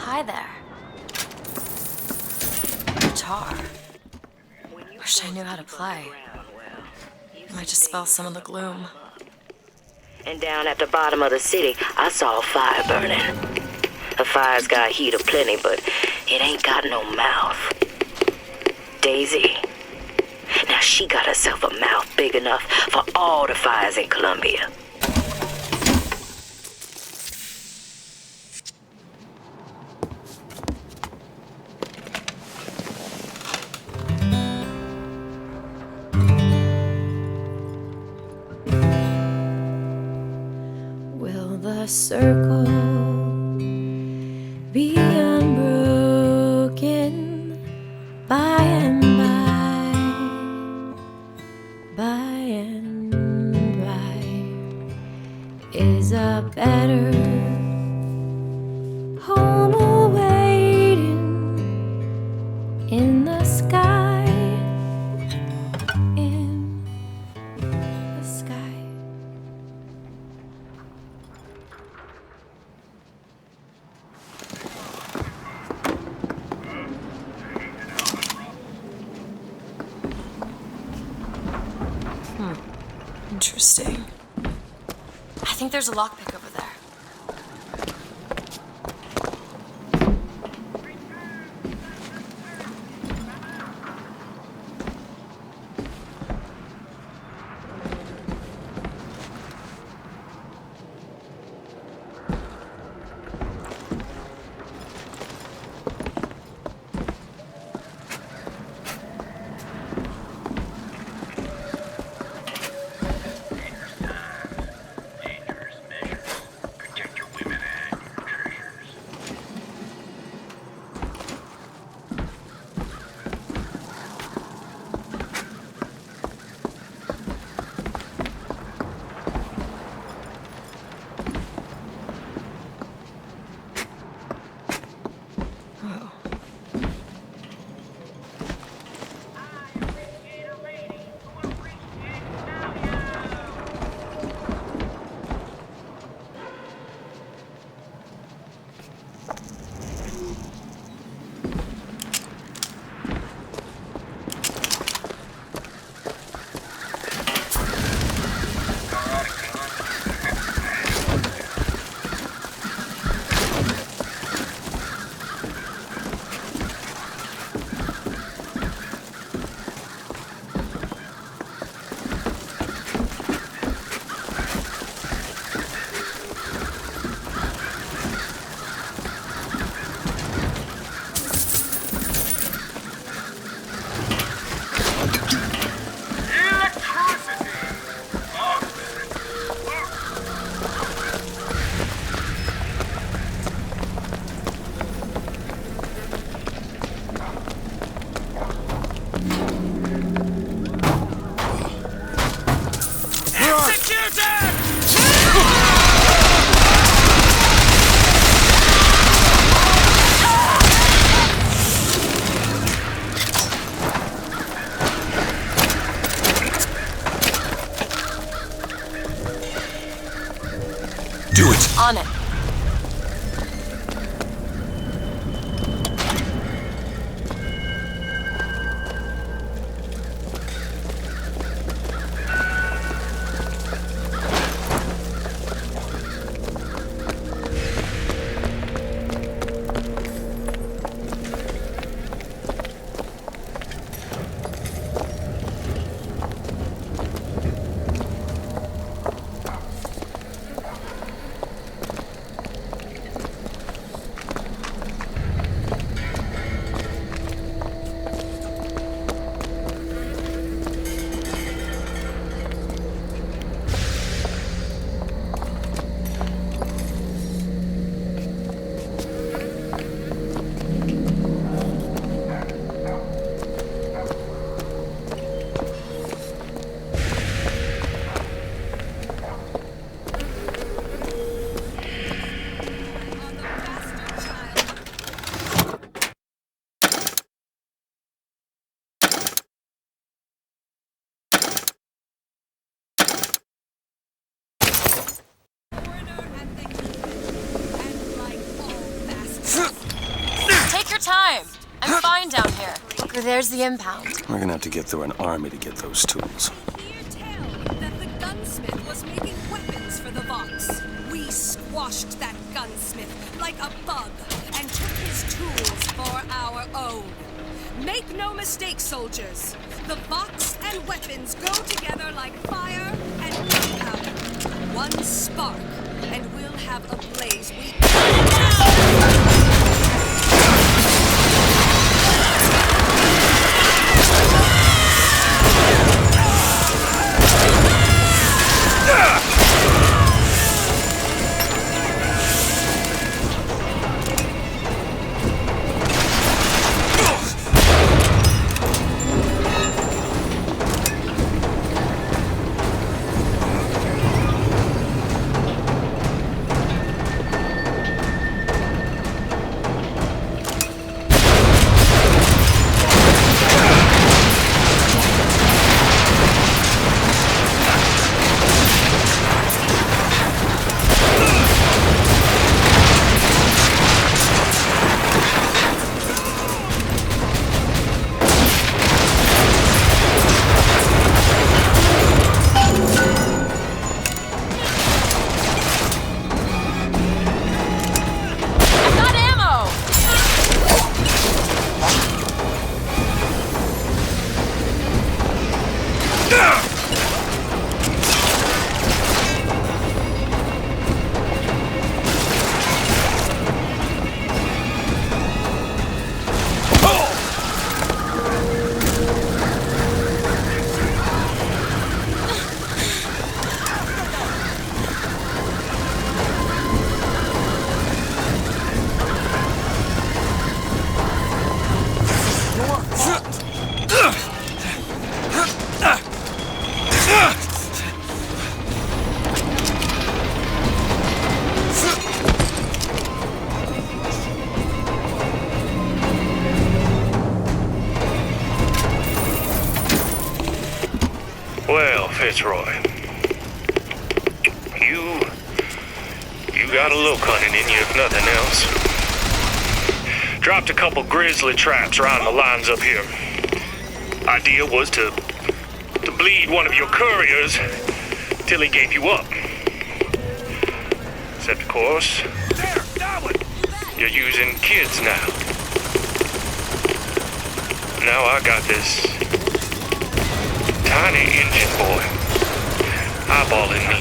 Hi there. Guitar. Wish I knew how to play. Might dispel some of the gloom. And down at the bottom of the city, I saw a fire burning. The fire's got heat aplenty, but it ain't got no mouth. Daisy. Now she got herself a mouth big enough for all the fires in Columbia. Will the circle be unbroken by and by, by and by? Is a better home awaiting in the sky, in the sky? Interesting. I think there's a lockpick over there. fine down here. Look, there's the impound. We're gonna have to get through an army to get those tools. That the gunsmith was making weapons for the Vox. We squashed that gunsmith like a bug and took his tools for our own. Make no mistake, soldiers. The Vox and weapons go together like fire and gunpowder. One spark, and we'll have a blaze we Fitzroy. You got a look hunting in you, if nothing else. Dropped a couple grizzly traps around the lines up here. Idea was to bleed one of your couriers till he gave you up. Except, of course, you're using kids now. Now I got this tiny engine boy eyeballing me.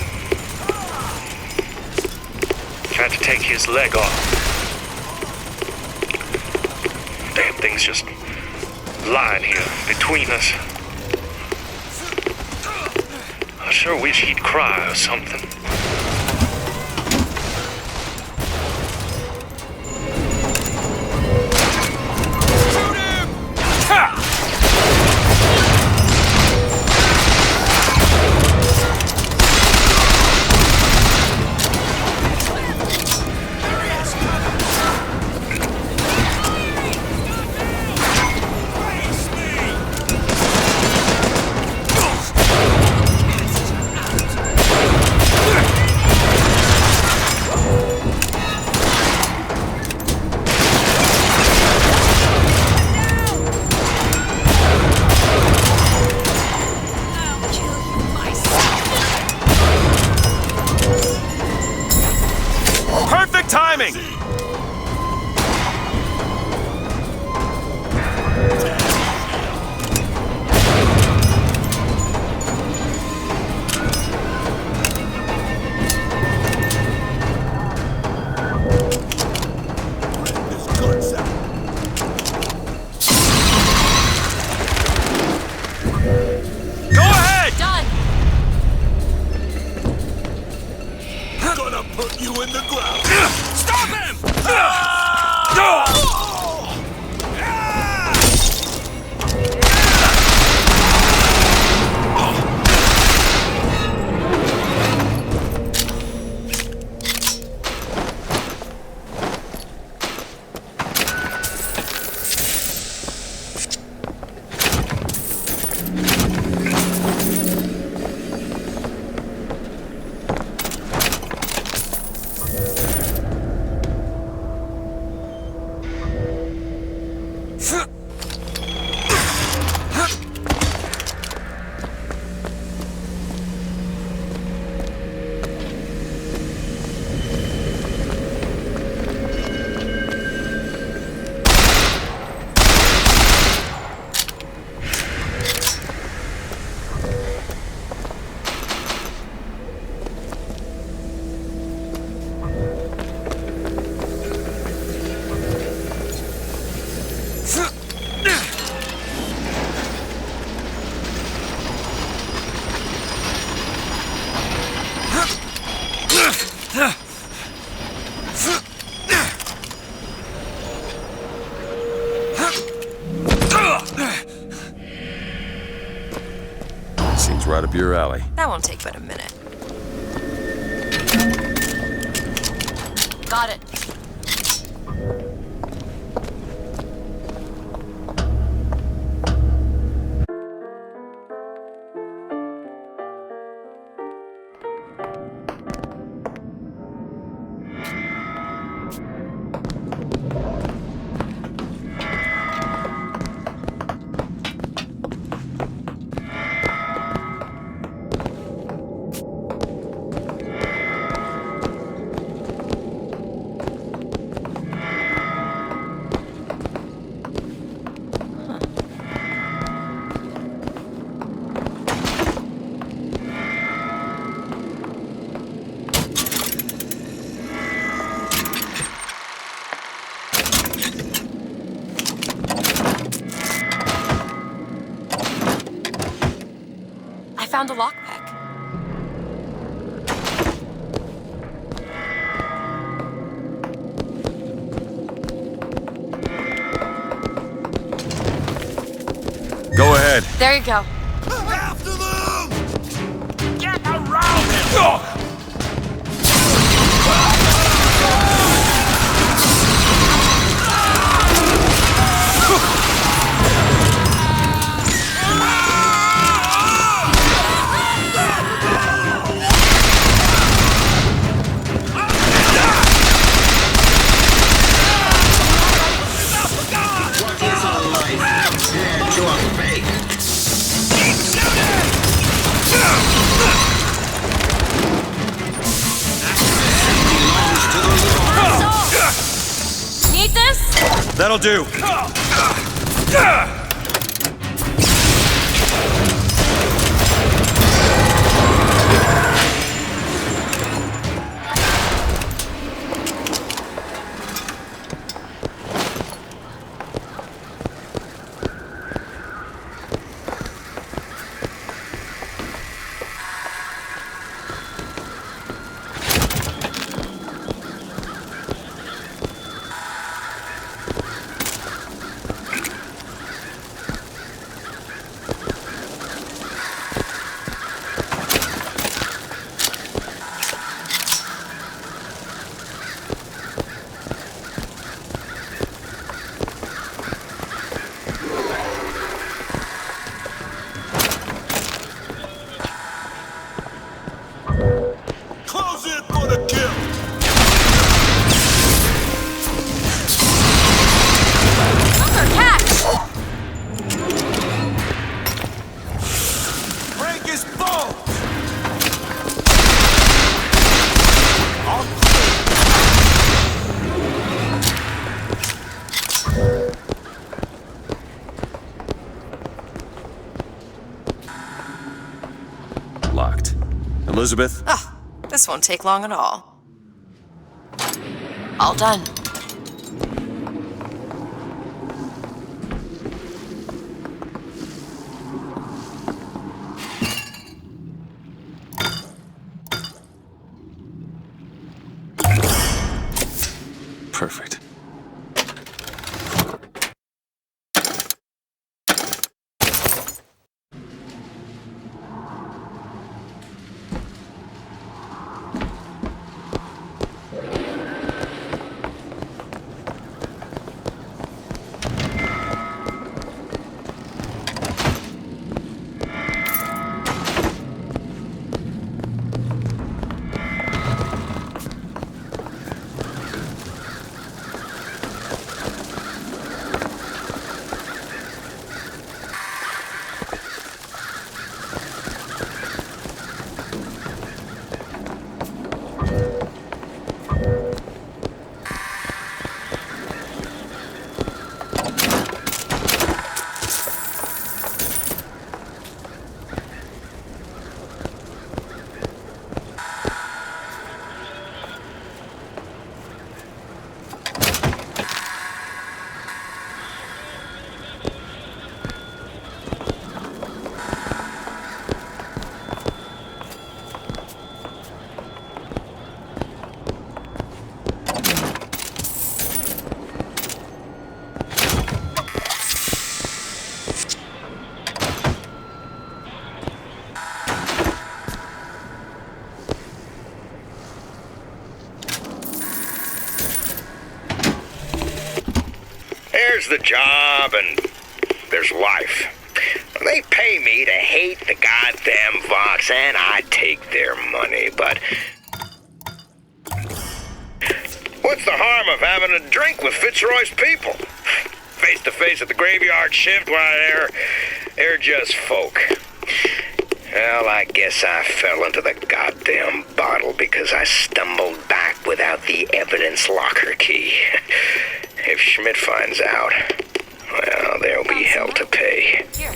Tried to take his leg off. Damn thing's just lying here between us. I sure wish he'd cry or something. right up your alley. That won't take but a minute. Got it. Found a lockpick. Go ahead. There you go. After them! Get around him! Need this? That'll do. Locked. Elizabeth? Ah, this won't take long at all. All done. Perfect. there's the job and there's life. They pay me to hate the goddamn Vox, and I take their money, but what's the harm of having a drink with Fitzroy's people? Face to face at the graveyard shift, why, they're just folk. Well, I guess I fell into the goddamn bottle because I stumbled back without the evidence locker key. If Schmidt finds out, well, there'll be hell to pay. Here.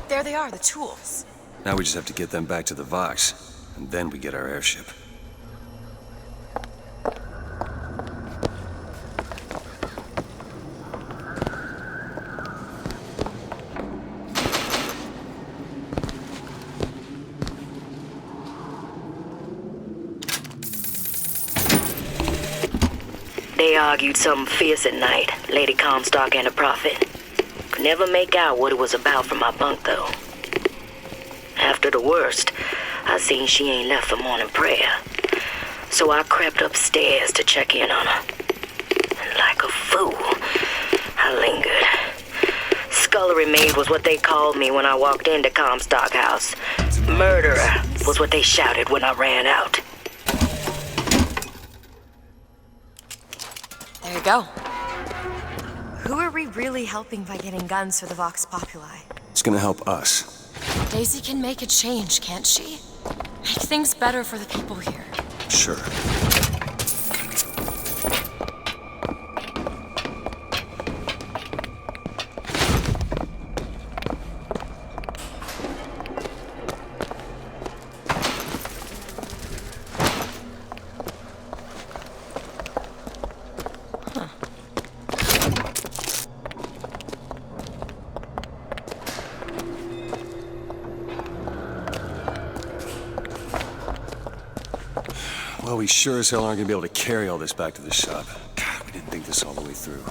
There they are, the tools. Now we just have to get them back to the Vox, and then we get our airship. They argued something fierce at night, Lady Comstock and the Prophet. Could never make out what it was about from my bunk, though. After the worst, I seen she ain't left for morning prayer. So I crept upstairs to check in on her. And like a fool, I lingered. Scullery maid was what they called me when I walked into Comstock House. Murderer was what they shouted when I ran out. There you go. Who are we really helping by getting guns for the Vox Populi? It's gonna help us. Daisy can make a change, can't she? Make things better for the people here. Sure. Well, we sure as hell aren't gonna be able to carry all this back to the shop. God, we didn't think this all the way through.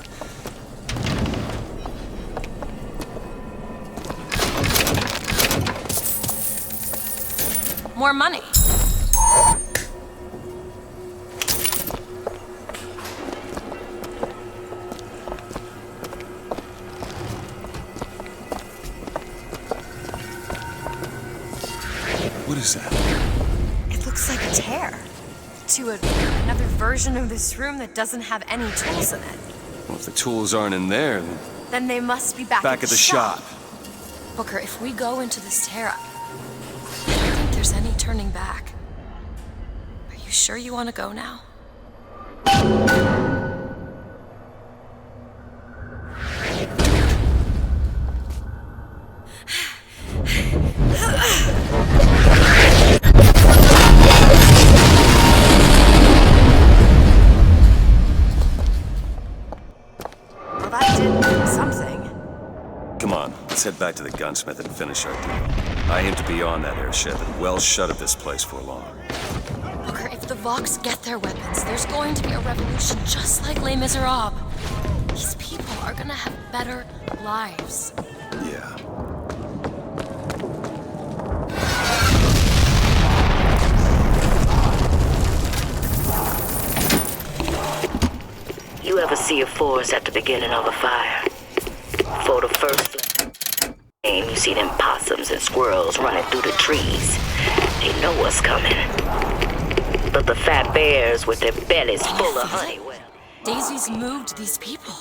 More money. What is that? It looks like a tear to another version of this room that doesn't have any tools in it. Well, if the tools aren't in there, Then they must be back at the shop. Booker, if we go into this tear, I don't think there's any turning back. Are you sure you want to go now? Well, that did something. Come on, let's head back to the gunsmith and finish our deal. I aim to be on that airship and well shut of this place for long. Booker, if the Vox get their weapons, there's going to be a revolution just like Les Miserables. These people are gonna have better lives. Yeah. You ever see a forest at the beginning of a fire? For the first You see them possums and squirrels running through the trees. They know what's coming. But the fat bears with their bellies full of honey, well... Daisy's moved these people.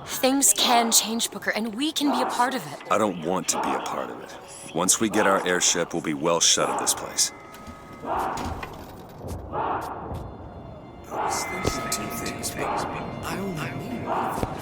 Things can change, Booker, and we can be a part of it. I don't want to be a part of it. Once we get our airship, we'll be well shut of this place. I was thinking two things, but I only need one.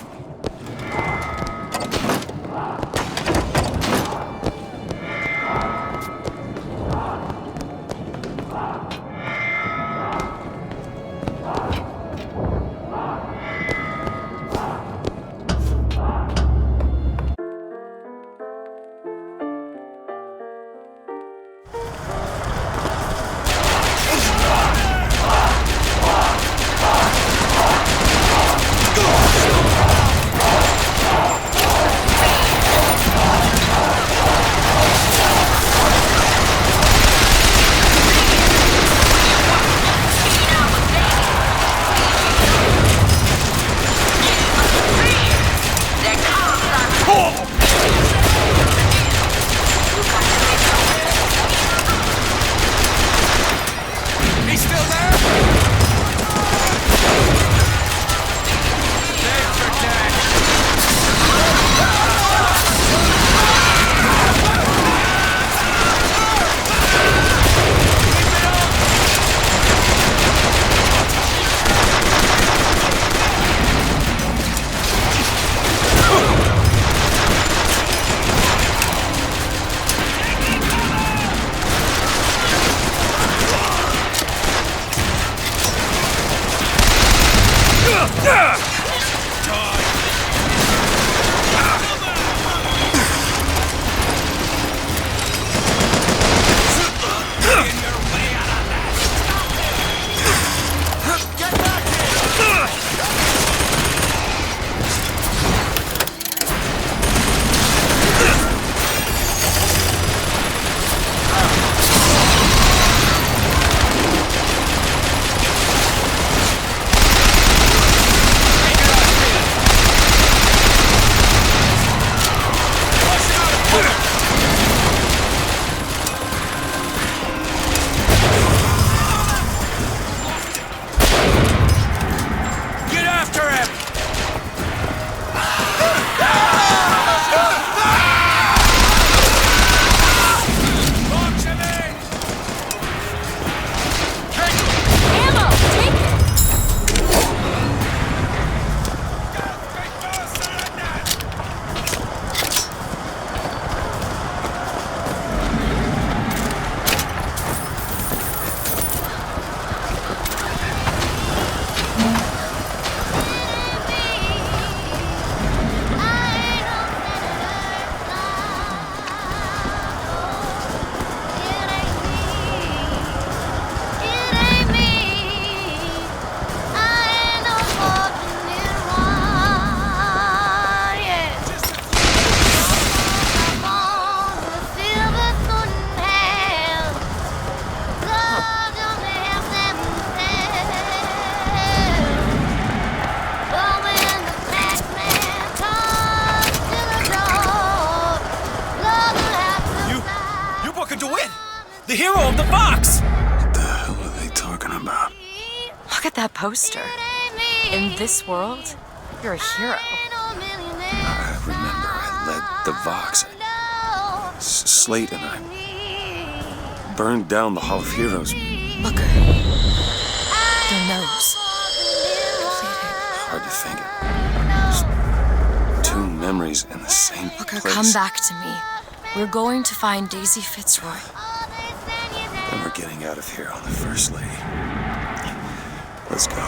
The hero of the box! What the hell are they talking about? Look at that poster. In this world, you're a hero. I remember I led the Vox. Slate and I burned down the Hall of Heroes. Booker. Your nose. Hard to think it. Two memories in the same Booker, place. come back to me. We're going to find Daisy Fitzroy. And we're getting out of here on the First Lady. Let's go.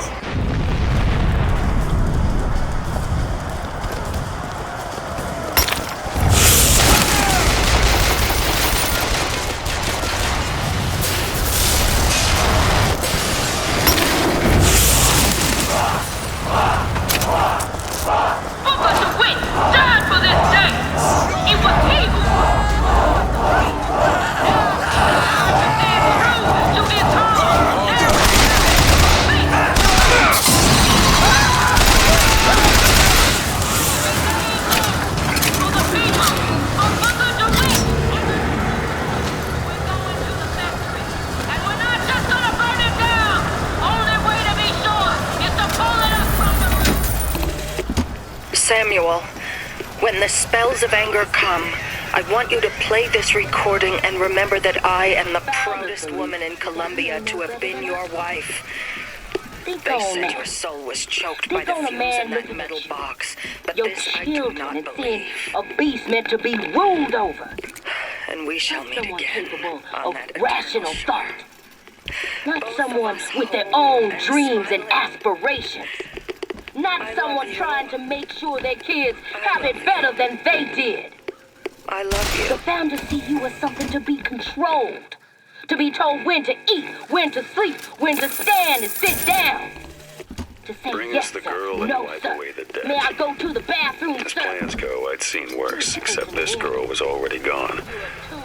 When the spells of anger come, I want you to play this recording and remember that I am the proudest woman in Columbia to have been your wife. They said your soul was choked by the fumes in that metal box, but this I do not believe. A beast meant to be ruled over. And we shall meet Someone again capable on of that rational thought. Not someone with their own dreams and aspirations. Not someone trying to make sure their kids have it better than they did. I love you. The founders see you as something to be controlled. To be told when to eat, when to sleep, when to stand and sit down. To say Bring yes, us the sir, girl and no, wipe sir. away the debt. May I go to the bathroom, As sir? plans go, I'd seen worse, except this girl was already gone.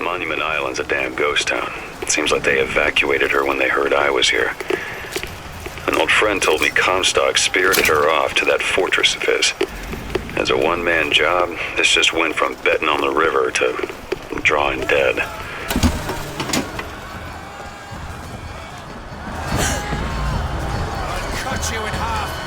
Monument Island's a damn ghost town. It seems like they evacuated her when they heard I was here. An old friend told me Comstock spirited her off to that fortress of his. As a one-man job, this just went from betting on the river to drawing dead. Cut you in half.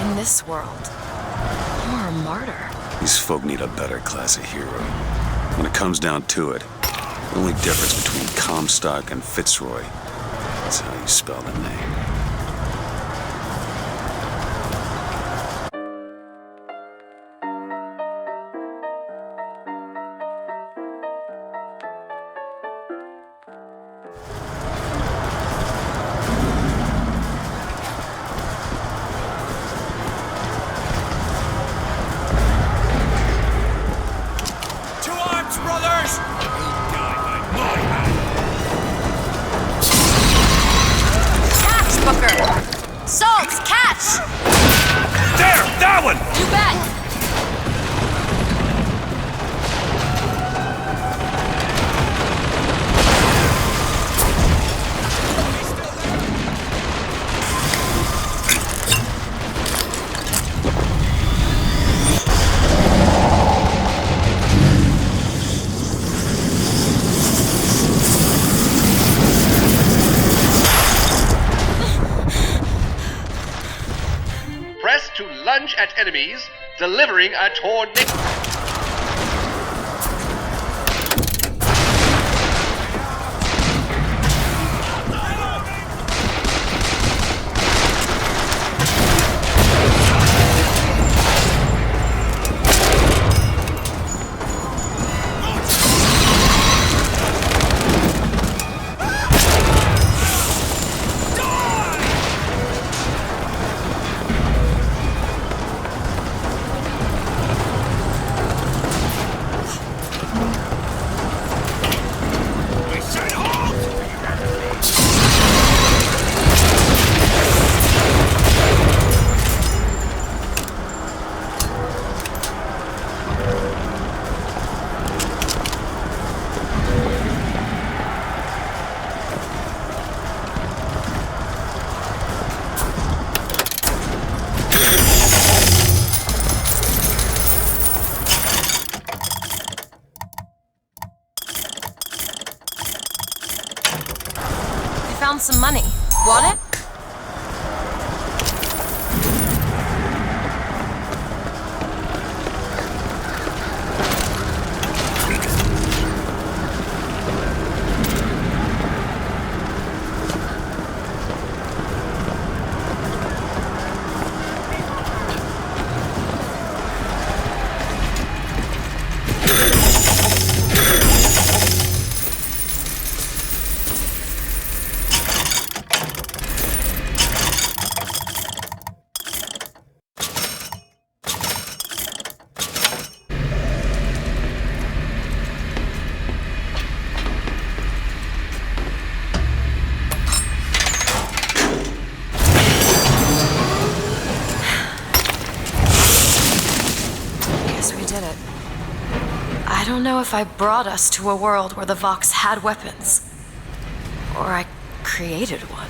In this world, you're a martyr. These folk need a better class of hero. When it comes down to it, the only difference between Comstock and Fitzroy is how you spell the name. Salts, catch! There! That one! You bet! Press to lunge at enemies, delivering a tornado. Found some money. Want it? I don't know if I brought us to a world where the Vox had weapons, or I created one.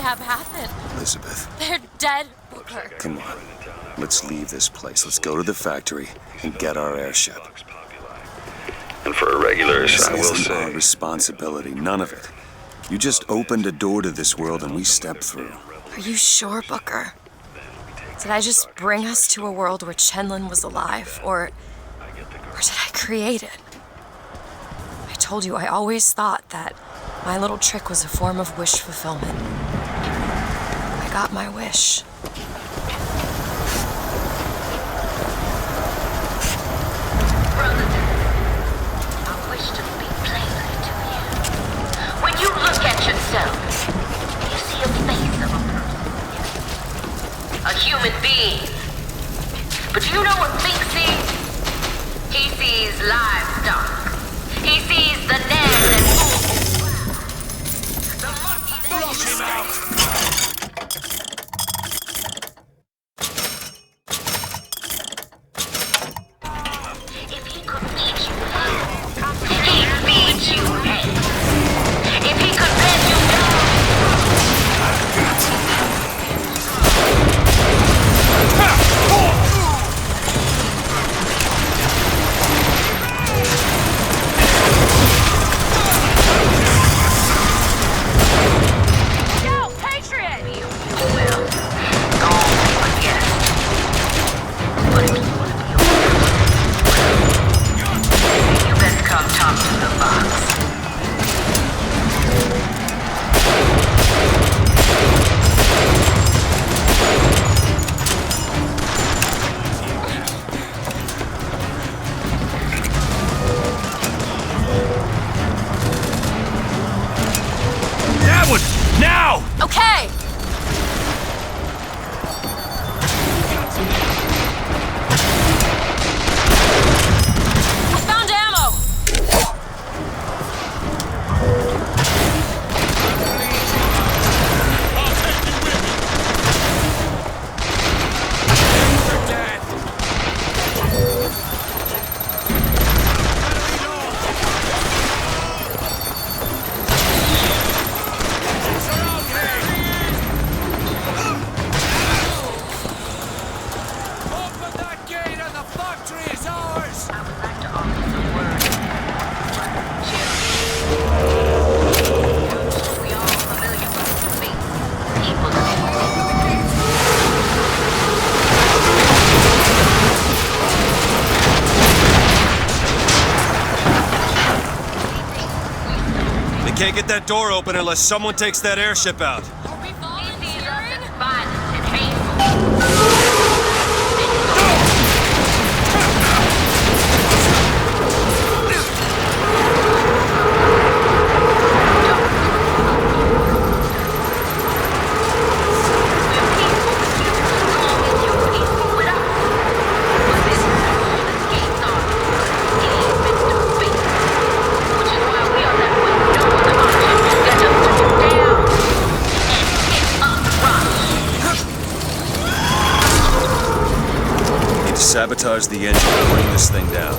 have happen? Elizabeth, They're dead, Booker. come on. Let's leave this place. Let's go to the factory and get our airship. And for irregulars, I will This isn't say... our responsibility. None of it. You just opened a door to this world and we stepped through. Are you sure, Booker? Did I just bring us to a world where Chenlin was alive, or did I create it? I told you I always thought that my little trick was a form of wish fulfillment. I got my wish. I wish to speak plainly to you. When you look at yourself, you see a face of a human being. But do you know what Fink sees? He sees livestock. He sees the dead and the monkey that him out! If he could eat you hell, he'd feed you hell. If he could bed you down, Yo, Patriot! well, go on, I guess. But if you want to be a you best come talk to the box. That one! Now! Okay! I found ammo! Open that gate and the factory is ours! I would like to offer you a word. We all familiar with the fate. People They can't get that door open unless someone takes that airship out. Sabotage the engine and bring this thing down.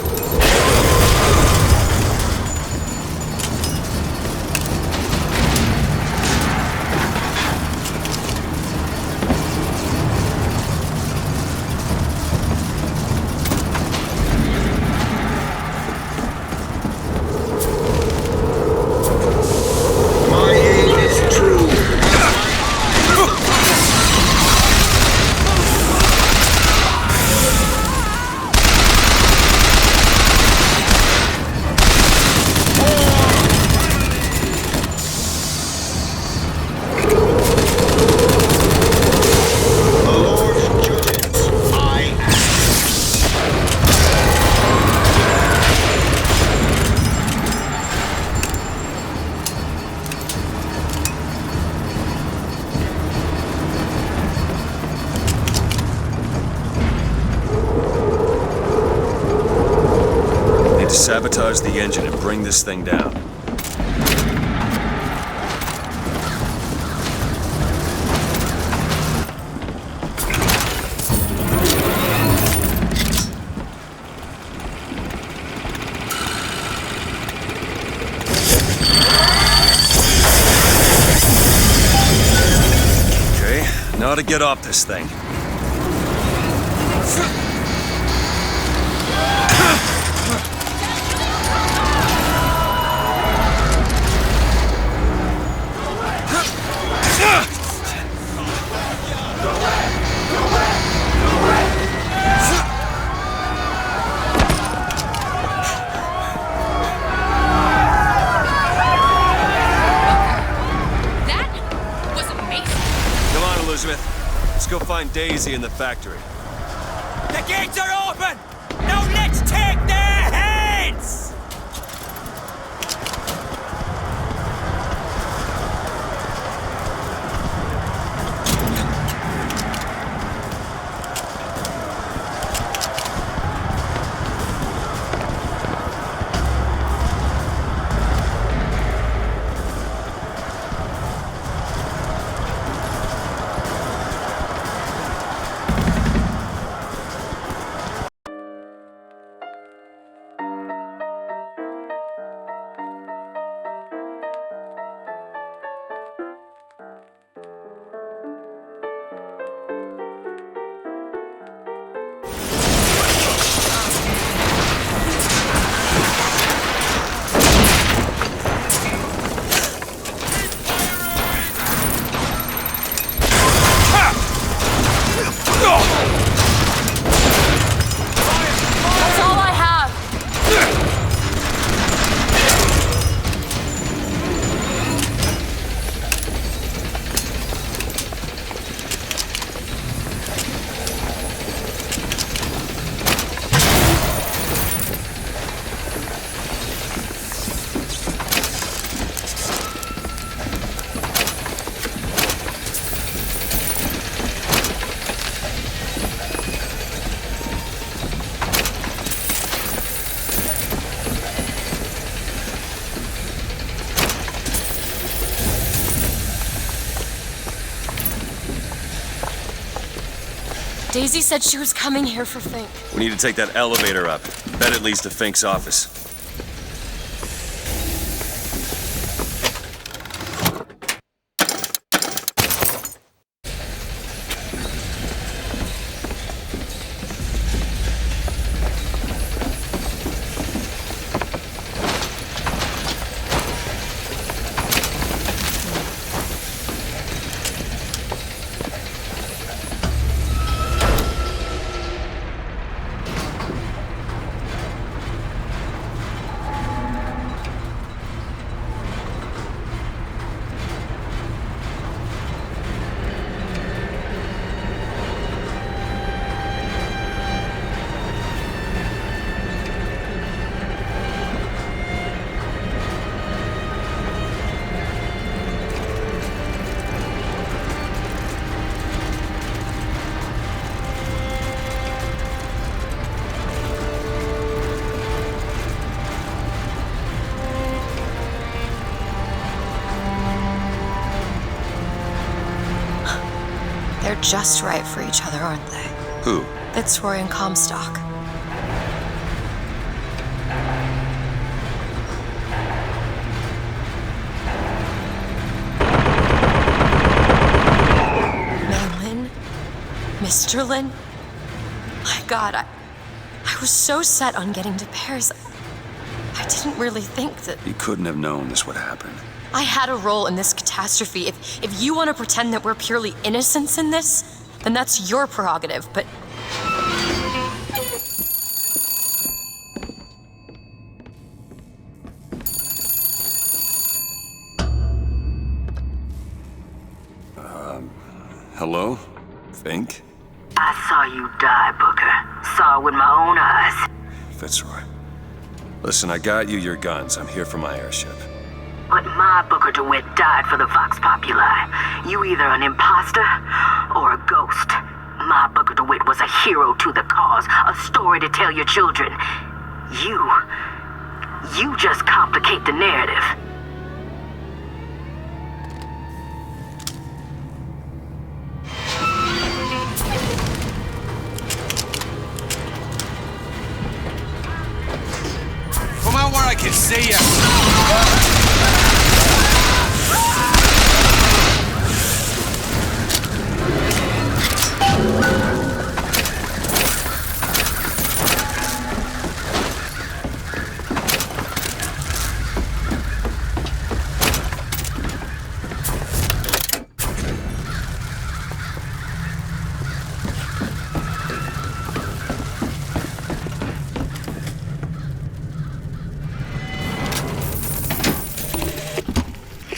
My aim is true. Sabotage the engine and bring this thing down. Gotta get off this thing. Let's go find Daisy in the factory. The gates are open! Now let's take their heads! Daisy said she was coming here for Fink. We need to take that elevator up. Bet it leads to Fink's office. They're just right for each other, aren't they? Who? Fitzroy and Comstock. Lin? Mr. Lin? My God, I was so set on getting to Paris. I didn't really think that... You couldn't have known this would happen. I had a role in this catastrophe. If you want to pretend that we're purely innocents in this, then that's your prerogative, but... Hello? Fink? I saw you die, Booker. Saw it with my own eyes. Fitzroy. Listen, I got you your guns. I'm here for my airship. But my Booker DeWitt died for the Vox Populi. You either an imposter or a ghost. My Booker DeWitt was a hero to the cause, a story to tell your children. You just complicate the narrative. Come out where I can see you.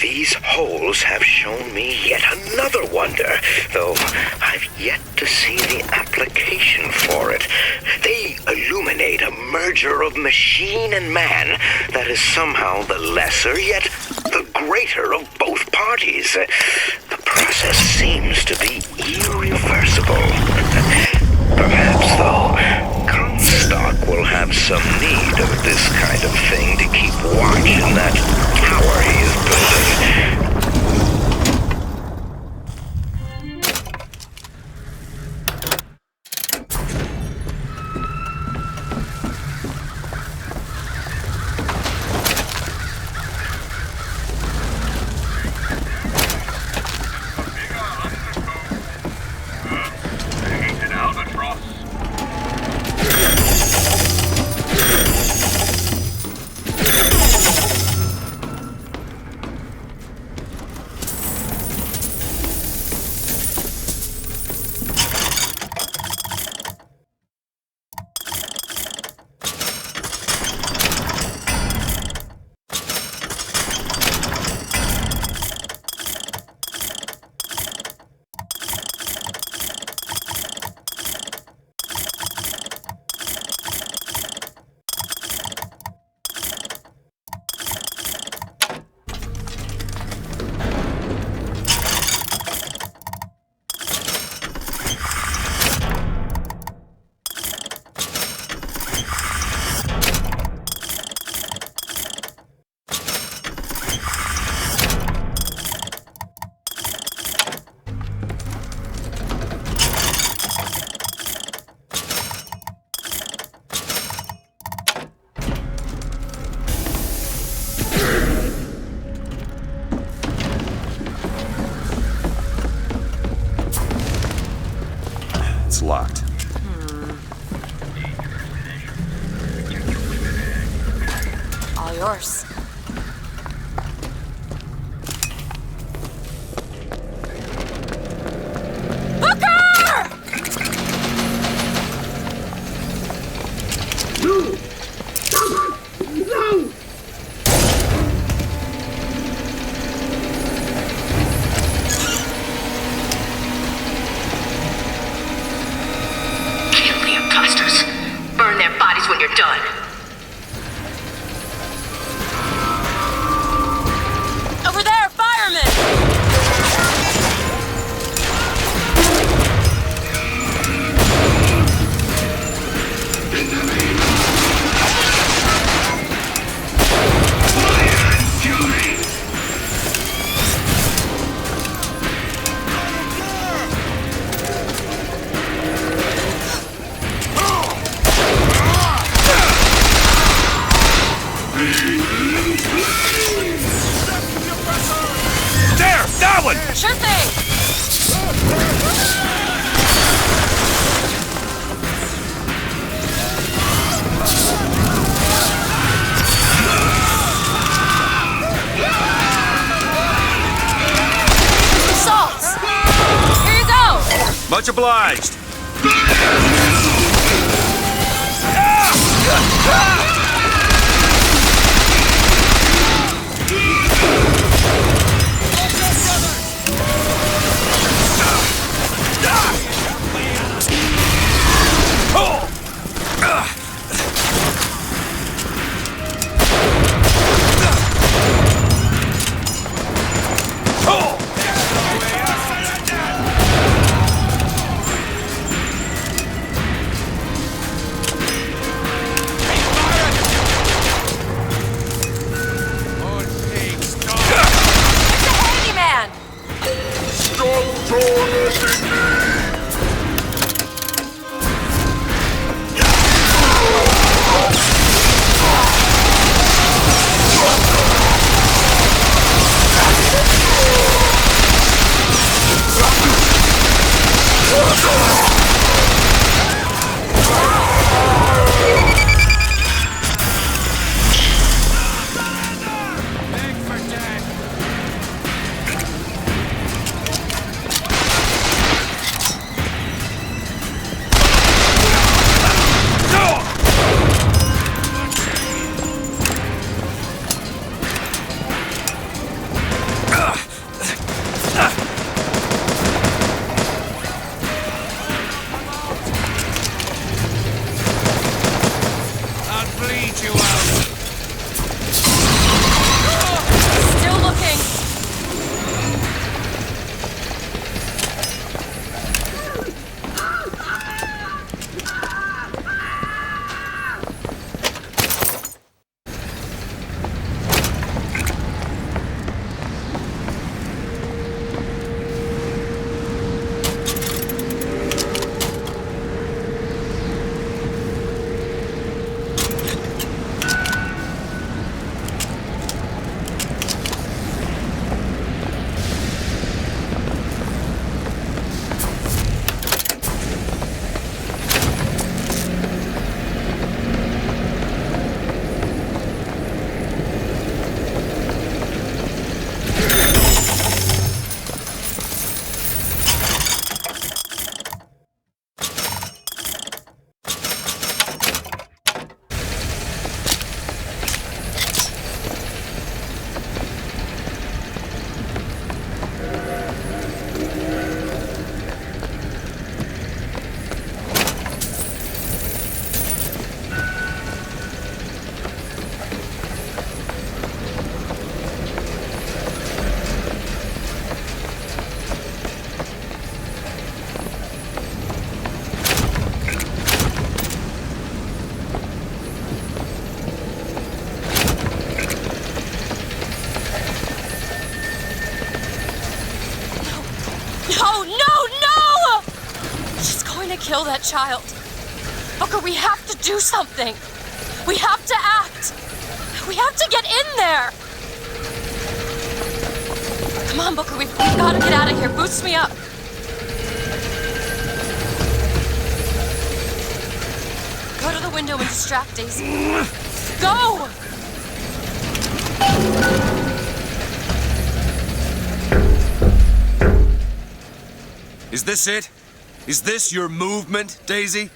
These holes have shown me yet another wonder, though I've yet to see the application for it. They illuminate a merger of machine and man that is somehow the lesser yet the greater of both parties. The process seems to be irreversible. Perhaps, though, Comstock will have some need of this kind of thing to keep watch in that tower he is building. It's locked. All yours. Burn their bodies when you're done. Over there, firemen! There! That one! Sure thing! Salts! Here you go! Much obliged. kill that child. Booker, we have to do something. We have to act. We have to get in there. Come on, Booker, we've got to get out of here. Boost me up. Go to the window and distract Daisy. Go! Is this it? Is this your movement, Daisy?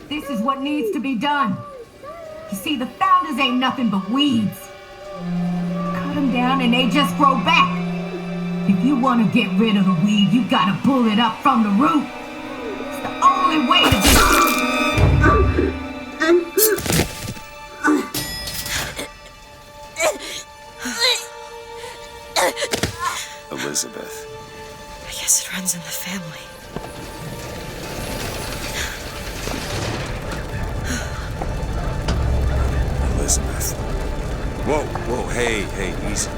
This is what needs to be done. You see, the founders ain't nothing but weeds. Cut them down and they just grow back. If you want to get rid of the weed, you gotta pull it up from the root. It's the only way to Elizabeth. I guess it runs in the family. Elizabeth. Whoa, hey, easy.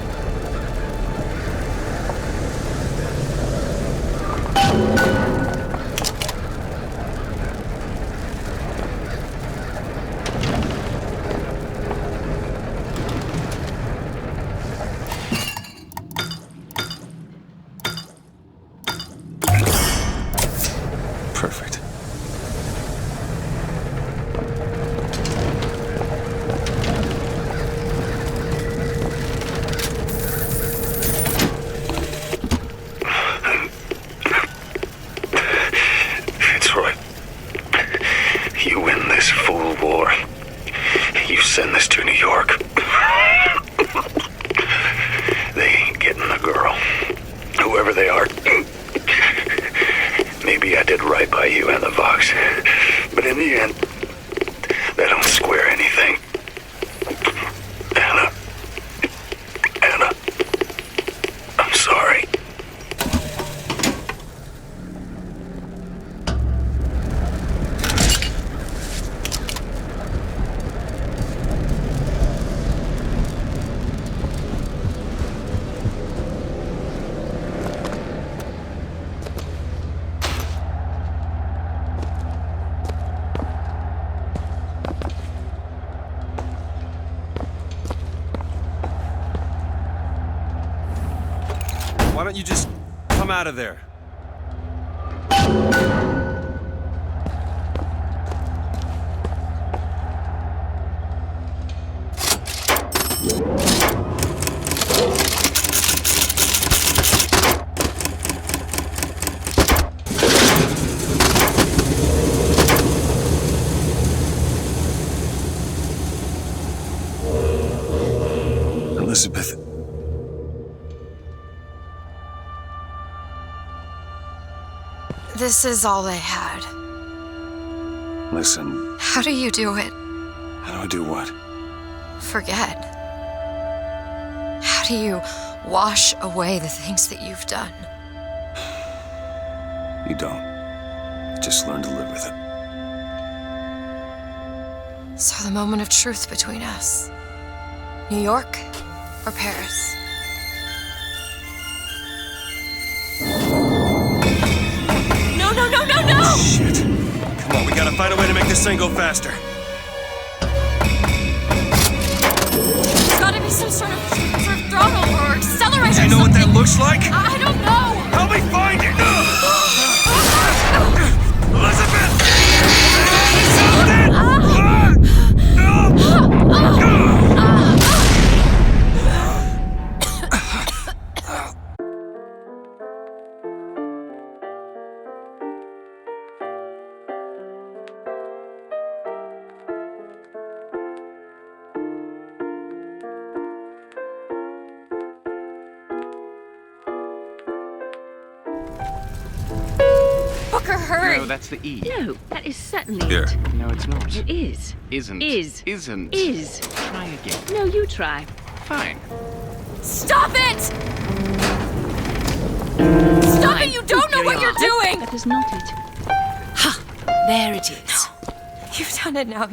Perfect. Fitzroy, you win this fool war. You send this to New York. They ain't getting the girl. Whoever they are. Maybe I did right by you and the Vox, but in the end, that don't square anything. Anna, I'm sorry. Why don't you just come out of there? Elizabeth. This is all I had. Listen, How do you do it? how do I do what? Forget. How do you wash away the things that you've done? You don't. Just learn to live with it. So the moment of truth between us. New York or Paris? No! Shit. Come on, we gotta find a way to make this thing go faster. There's gotta be some sort of throttle or accelerator. Do you know what that looks like? I don't know. Help me find it! Elizabeth! Booker, hurry! No, that's the E. No, that is certainly Here. it. No, it's not. It is. Isn't. Is. Isn't. Is. Try again. No, you try. Fine. Stop it! Stop it! You don't know what you're doing! That is not it. Ha! There it is. You've done it now.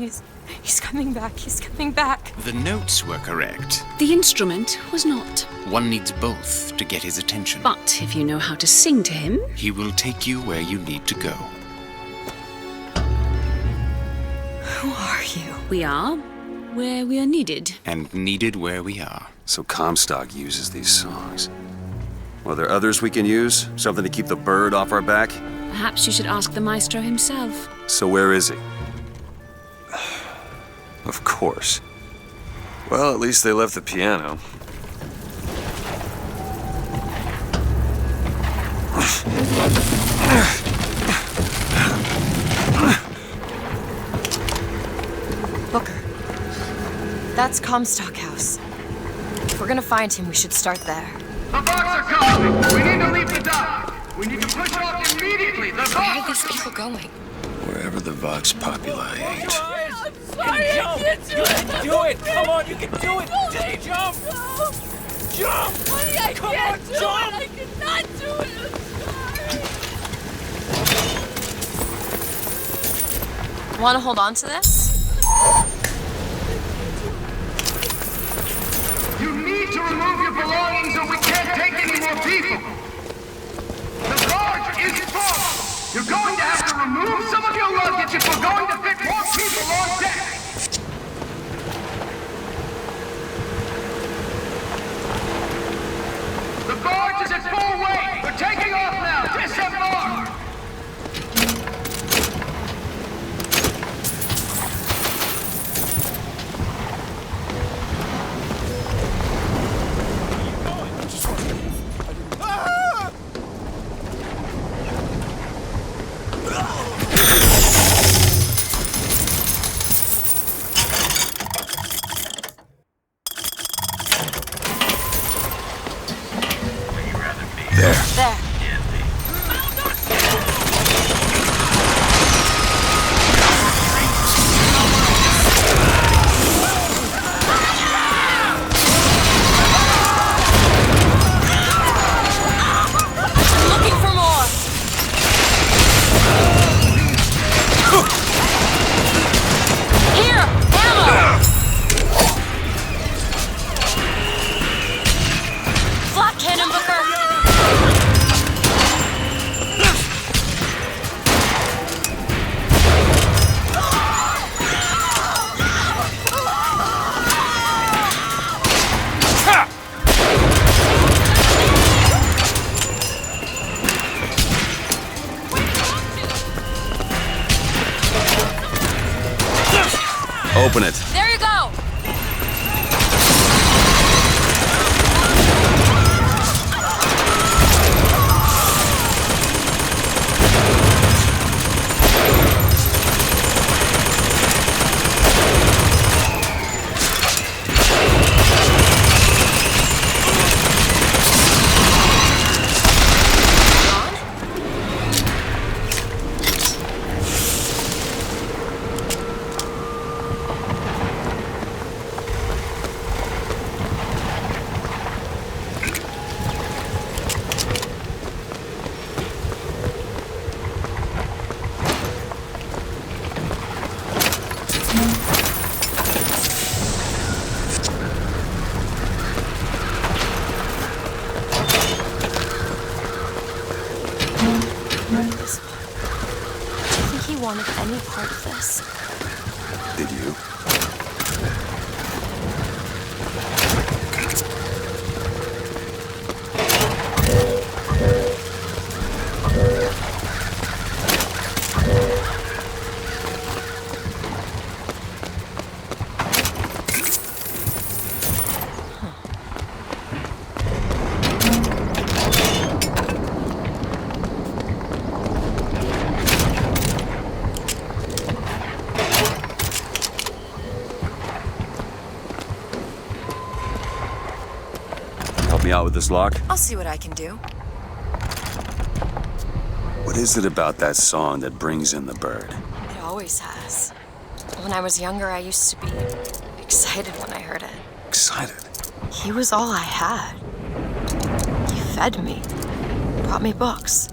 He's coming back. He's coming back. The notes were correct. The instrument was not. One needs both to get his attention. But if you know how to sing to him... He will take you where you need to go. Who are you? We are where we are needed. And needed where we are. So Comstock uses these songs. Well, there others we can use? Something to keep the bird off our back? Perhaps you should ask the maestro himself. So where is he? Of course. Well, at least they left the piano. Booker. That's Comstock House. If we're gonna find him, we should start there. The Vox are coming! We need to leave the dock! We need to push off immediately! The Vox Where are these people going? Wherever the Vox Populi ain't. Sorry, I can't do it! You can do it! Come on, you can do it! Just jump! Jump! Honey, I Come can't on, do jump! it! I cannot do it! Want to hold on to this? You need to remove your belongings or we can't take any more people! The barge is full! You're going to have to remove some of your luggage if we're going to fit more people on deck! The barge is at full weight! We're taking off now! Disembark! There. I'm looking for more. Here, ammo. Flak cannon, Booker. Open it. There you go. This one. Do you think he wanted any part of this? Did you? Me out with this lock? I'll see what I can do. What is it about that song that brings in the bird? It always has. When I was younger, I used to be excited when I heard it. Excited? He was all I had. He fed me, brought me books.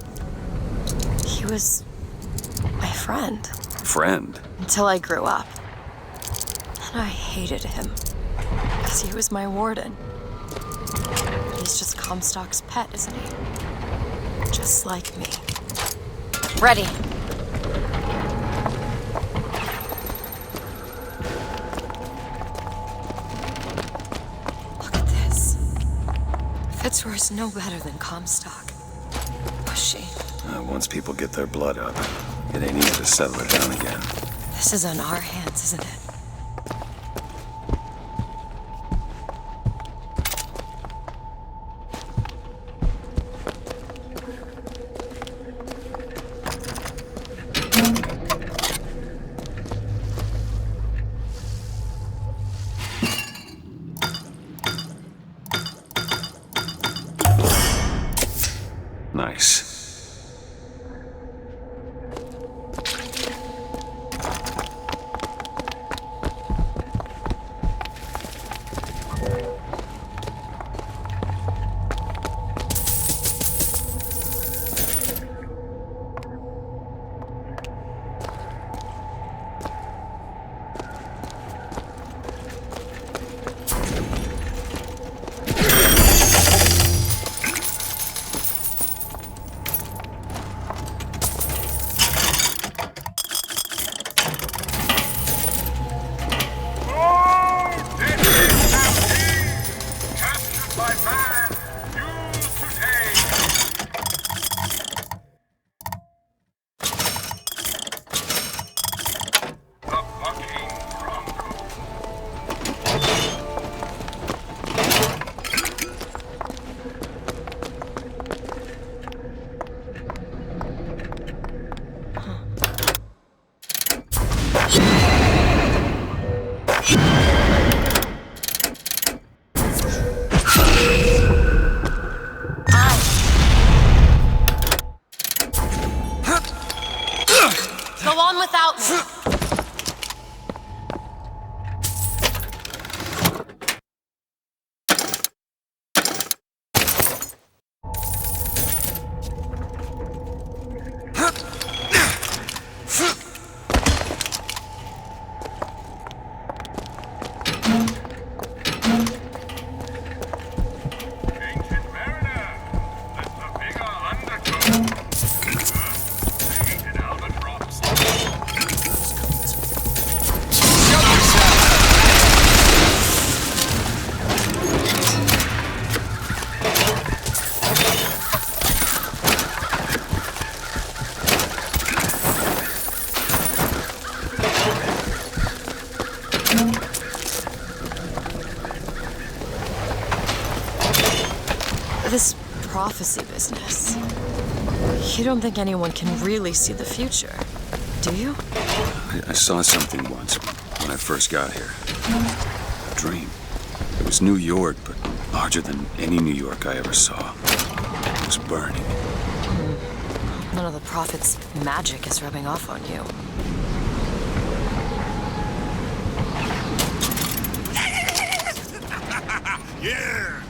He was my friend. Friend? Until I grew up. And I hated him. Because he was my warden. He's just Comstock's pet, isn't he? Just like me. Ready. Look at this. Fitzroy's no better than Comstock. Was she? Once people get their blood up, it ain't easy to settle it down again. This is on our hands, isn't it? Nice. Go on without me. This prophecy business. You don't think anyone can really see the future, do you? I saw something once when I first got here. A dream. It was New York, but larger than any New York I ever saw. It was burning. None of the prophet's magic is rubbing off on you. Yeah!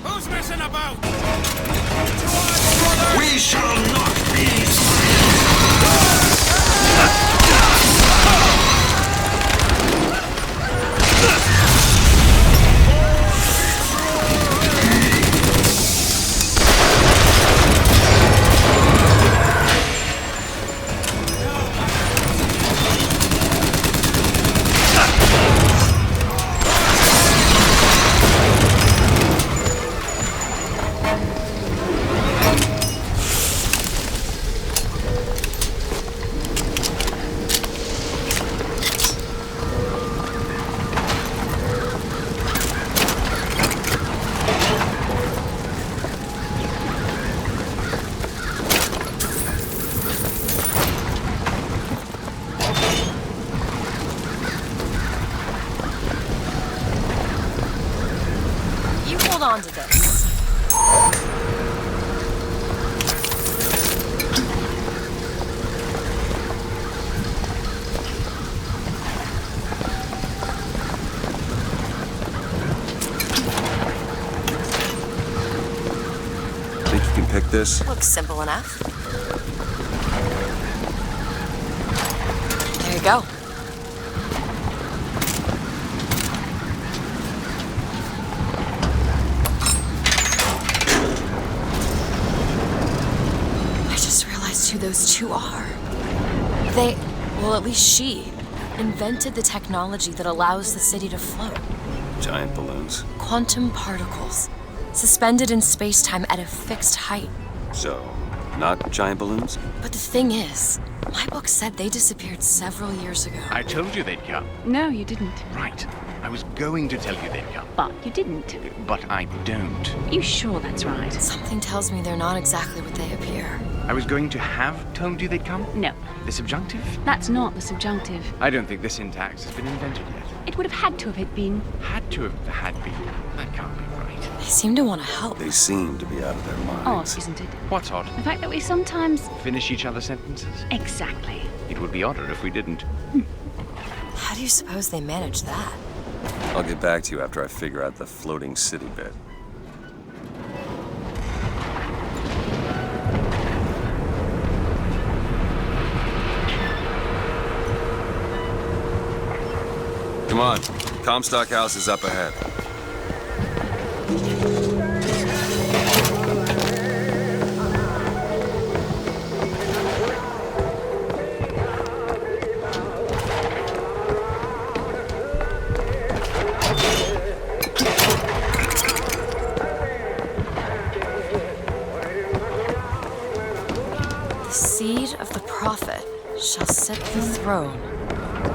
Who's messing about? We shall not be On to this. Think you can pick this? Looks simple enough. There you go. those two are. They, well, at least she, invented the technology that allows the city to float. Giant balloons. Quantum particles, suspended in space-time at a fixed height. So, not giant balloons? But the thing is, my book said they disappeared several years ago. I told you they'd come. No, you didn't. Right. I was going to tell you they'd come. But you didn't. But I don't. You sure that's right? Something tells me they're not exactly what they appear. I was going to have told you they'd come? No. The subjunctive? That's not the subjunctive. I don't think the syntax has been invented yet. It would have had to have it been. Had to have had been. That can't be right. They seem to want to help. They seem to be out of their minds. Odd, isn't it? What's odd? The fact that we sometimes... Finish each other's sentences? Exactly. It would be odder if we didn't. How do you suppose they manage that? I'll get back to you after I figure out the floating city bit. Come on. Comstock House is up ahead. The seed of the prophet shall sit the throne.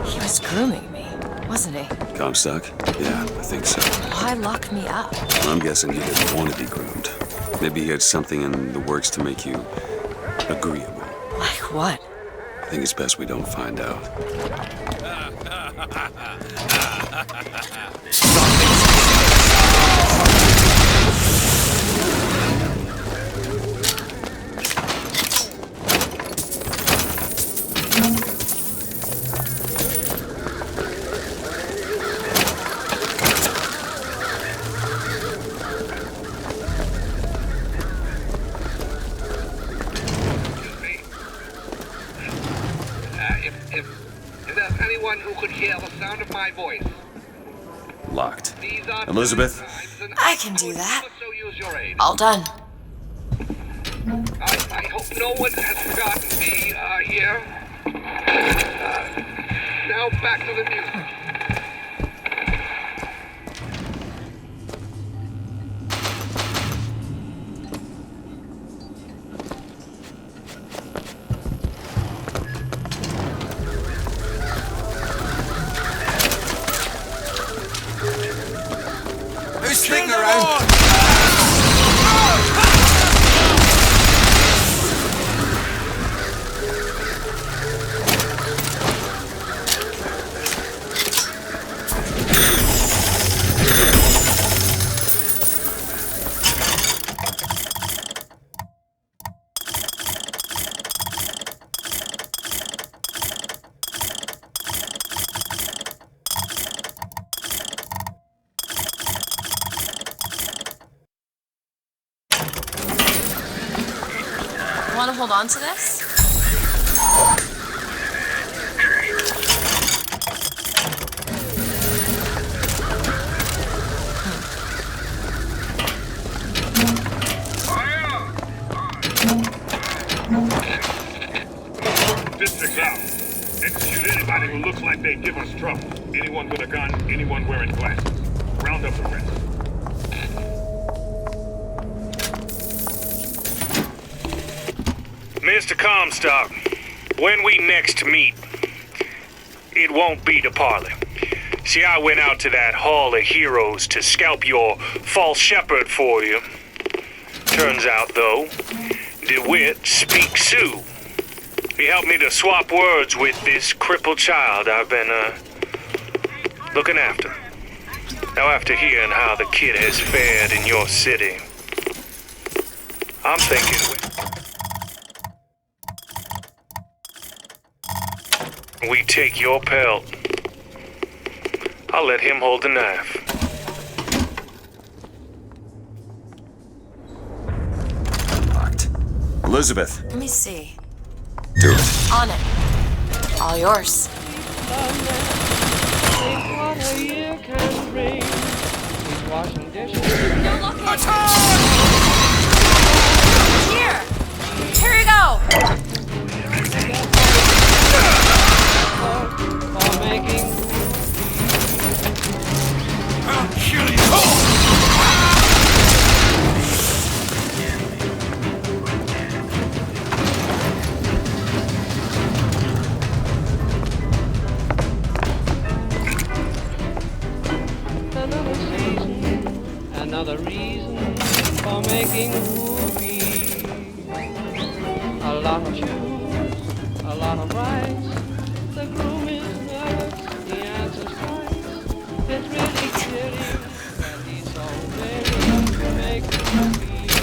He was grooming me, wasn't he? Comstock? Yeah, I think so. Why lock me up? Well, I'm guessing he didn't want to be groomed. Maybe he had something in the works to make you agreeable. Like what? I think it's best we don't find out. If there's anyone who could hear the sound of my voice. Locked. Elizabeth? I can do that. All done. I hope no one has forgotten me here. Now back to the music. Who's sticking around? Want to hold on to this? District out. Execute anybody who looks like they give us trouble. Anyone with a gun, anyone wearing glasses. Round up the rest. Mr. Comstock, when we next meet, it won't be to parley. See, I went out to that Hall of Heroes to scalp your false shepherd for you. Turns out, though, DeWitt speaks Sioux. He helped me to swap words with this crippled child I've been, looking after. Now, after hearing how the kid has fared in your city, I'm thinking we take your pelt. I'll let him hold the knife. Locked. Elizabeth, Let me see. do it. On it. All yours. Here! Here you go! Another reason for making rubies. A lot of shoes, a lot of rice. The groom is nervous, he answers twice. It's really kidding that he's so ready to make rubies.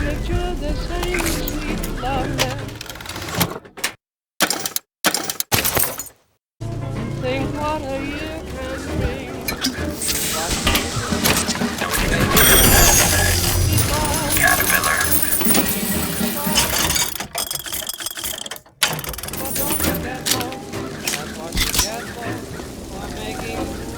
Picture the same sweet love that think what a year can bring. Caterpillar. But don't forget home, that's what you get for making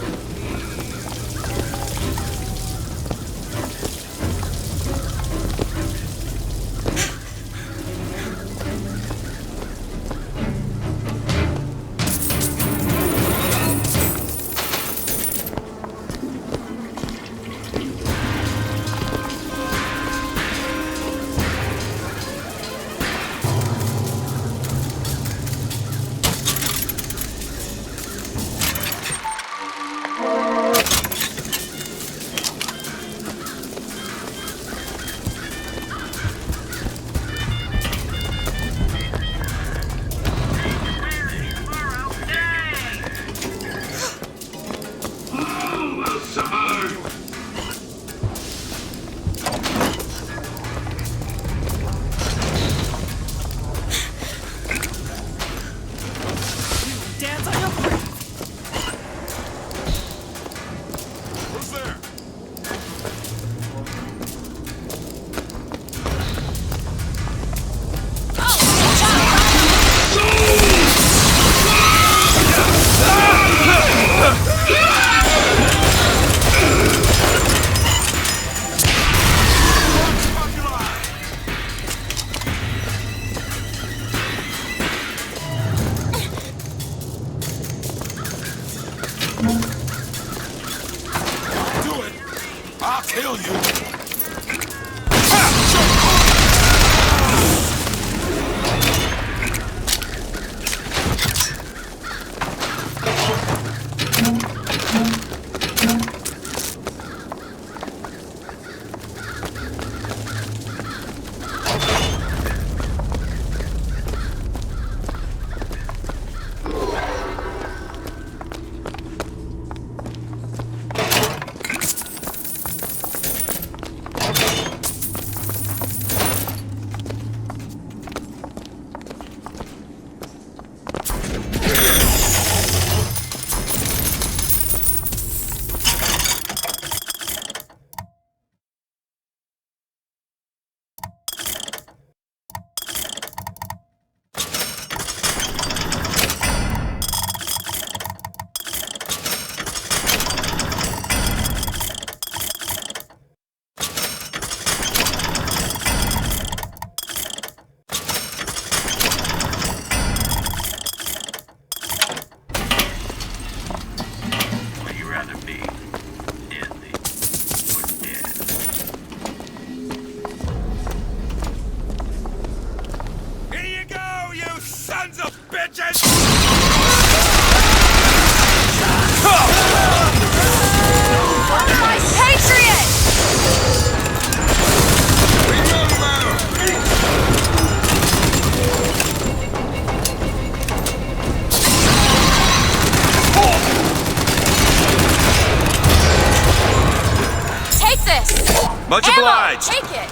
Much obliged. Take it.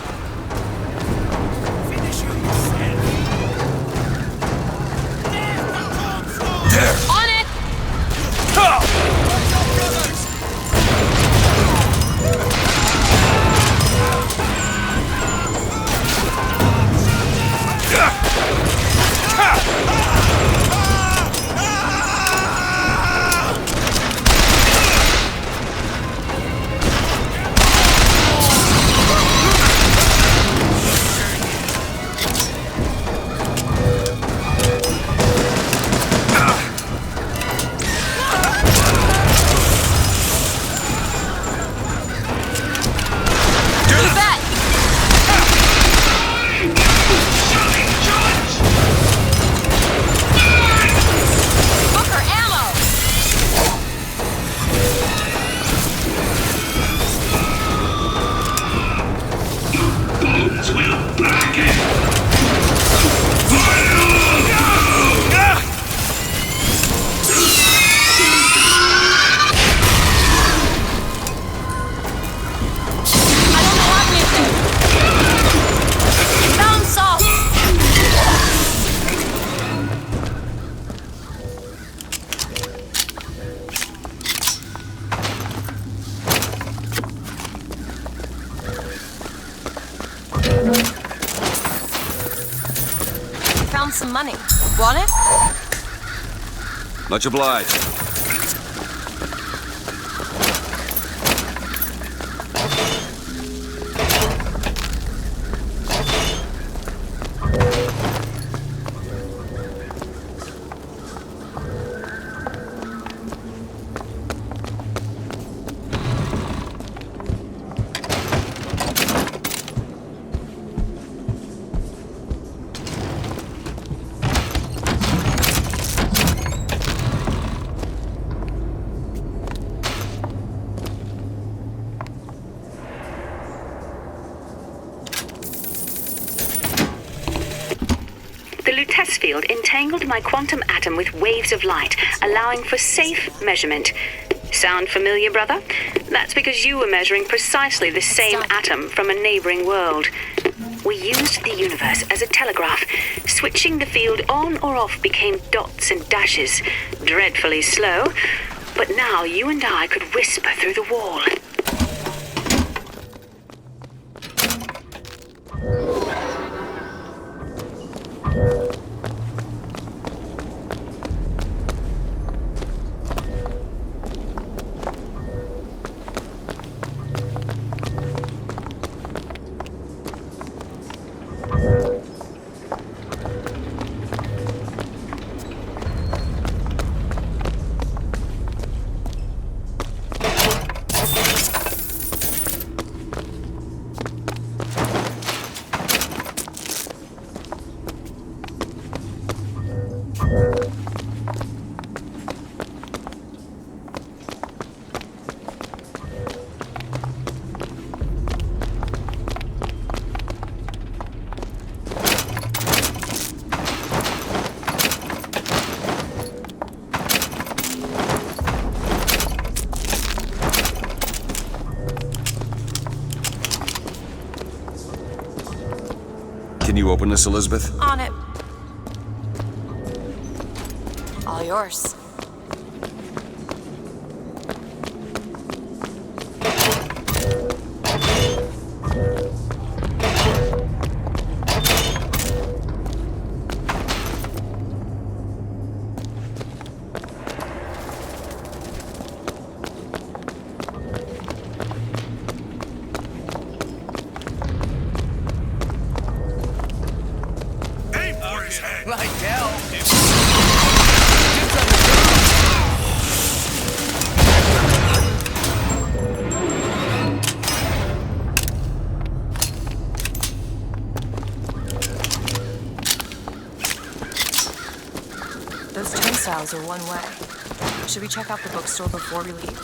On it. found some money. Want it? Much obliged. The Lutece field entangled my quantum atom with waves of light, allowing for safe measurement. Sound familiar, brother? That's because you were measuring precisely the same atom from a neighboring world. We used the universe as a telegraph. Switching the field on or off became dots and dashes. Dreadfully slow, but now you and I could whisper through the wall. Can you open this, Elizabeth? On it. All yours. Like hell. Those turnstiles are one way. Should we check out the bookstore before we leave?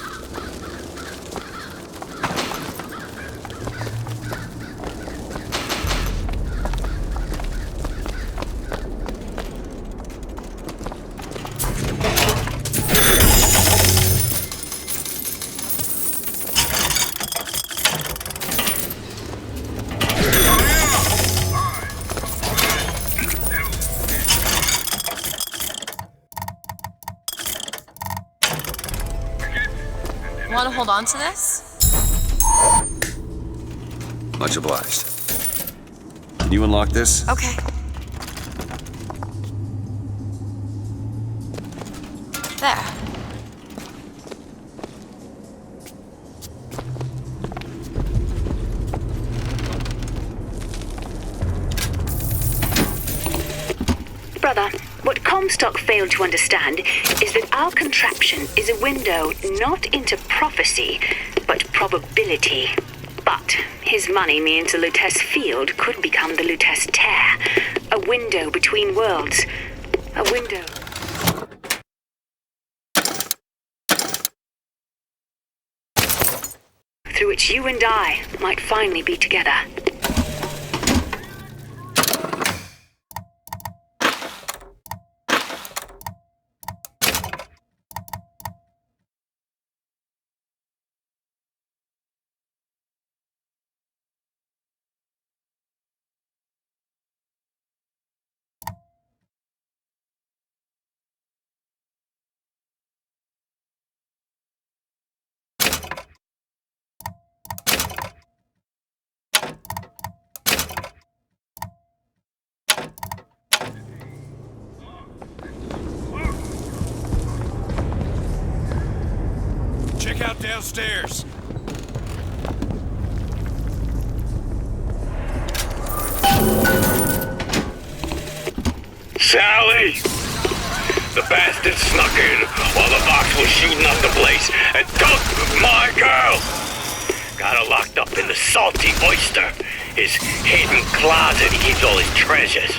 Want to hold on to this? Much obliged. Can you unlock this? Okay. There. Brother, what Comstock failed to understand is that our contraption is a window not into prophecy, but probability. But his money means the Lutece field could become the Lutece tear, a window between worlds, a window through which you and I might finally be together. up downstairs. Sally! The bastard snuck in while the Vox was shooting up the place and took my girl! Got her locked up in the Salty Oyster, his hidden closet he keeps all his treasures.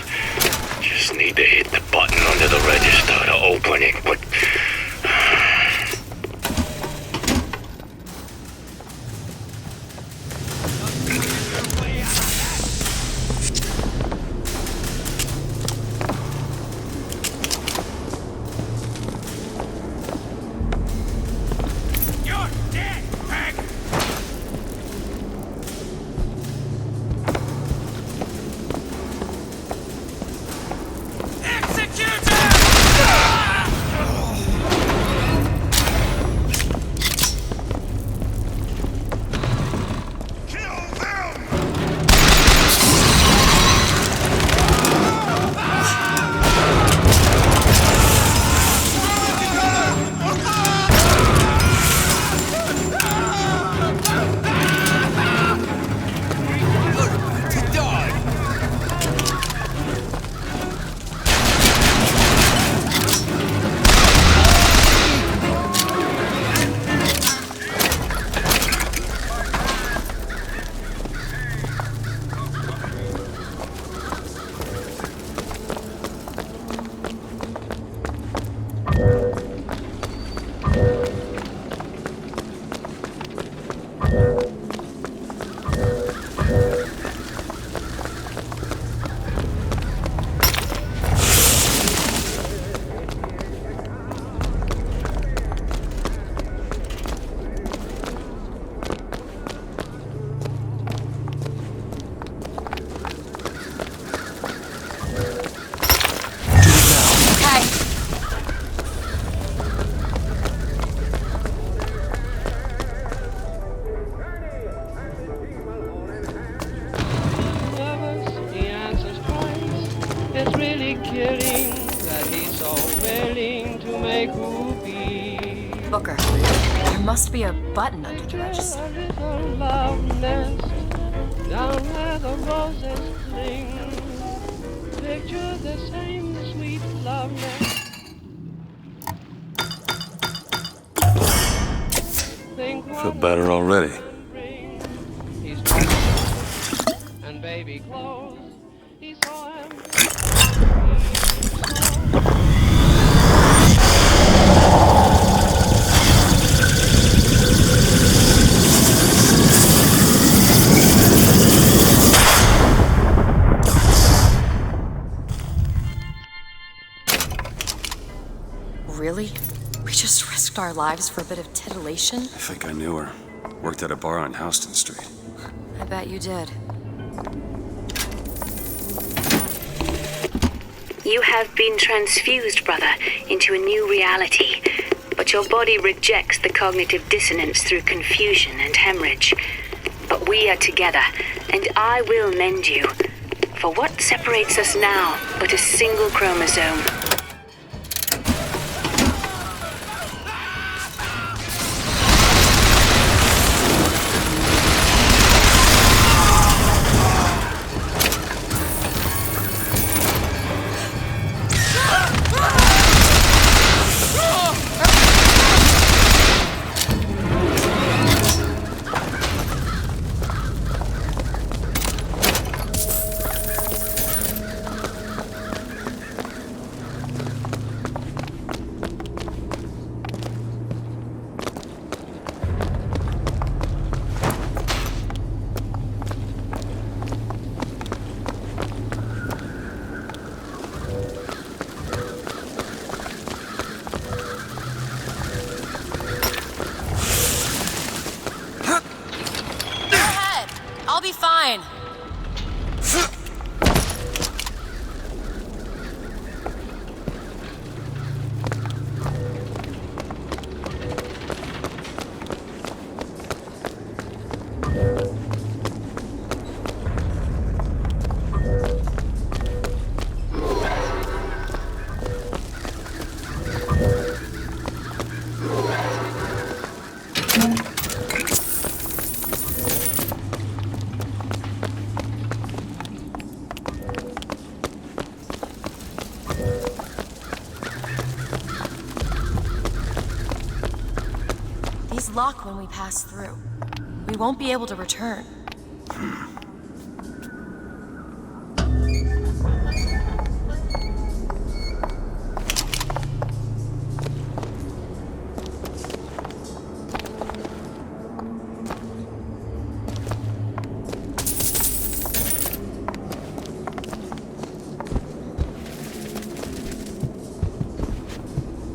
Just need to hit the button under the register to open it, but... Booker, there must be a button under the register. Down where the roses cling, picture the same sweet loveliness. Feel better already. And baby clothes, he saw him. Really? We just risked our lives for a bit of titillation? I think I knew her. Worked at a bar on Houston Street. I bet you did. You have been transfused, brother, into a new reality. But your body rejects the cognitive dissonance through confusion and hemorrhage. But we are together, and I will mend you. For what separates us now but a single chromosome? lock when we pass through. We won't be able to return.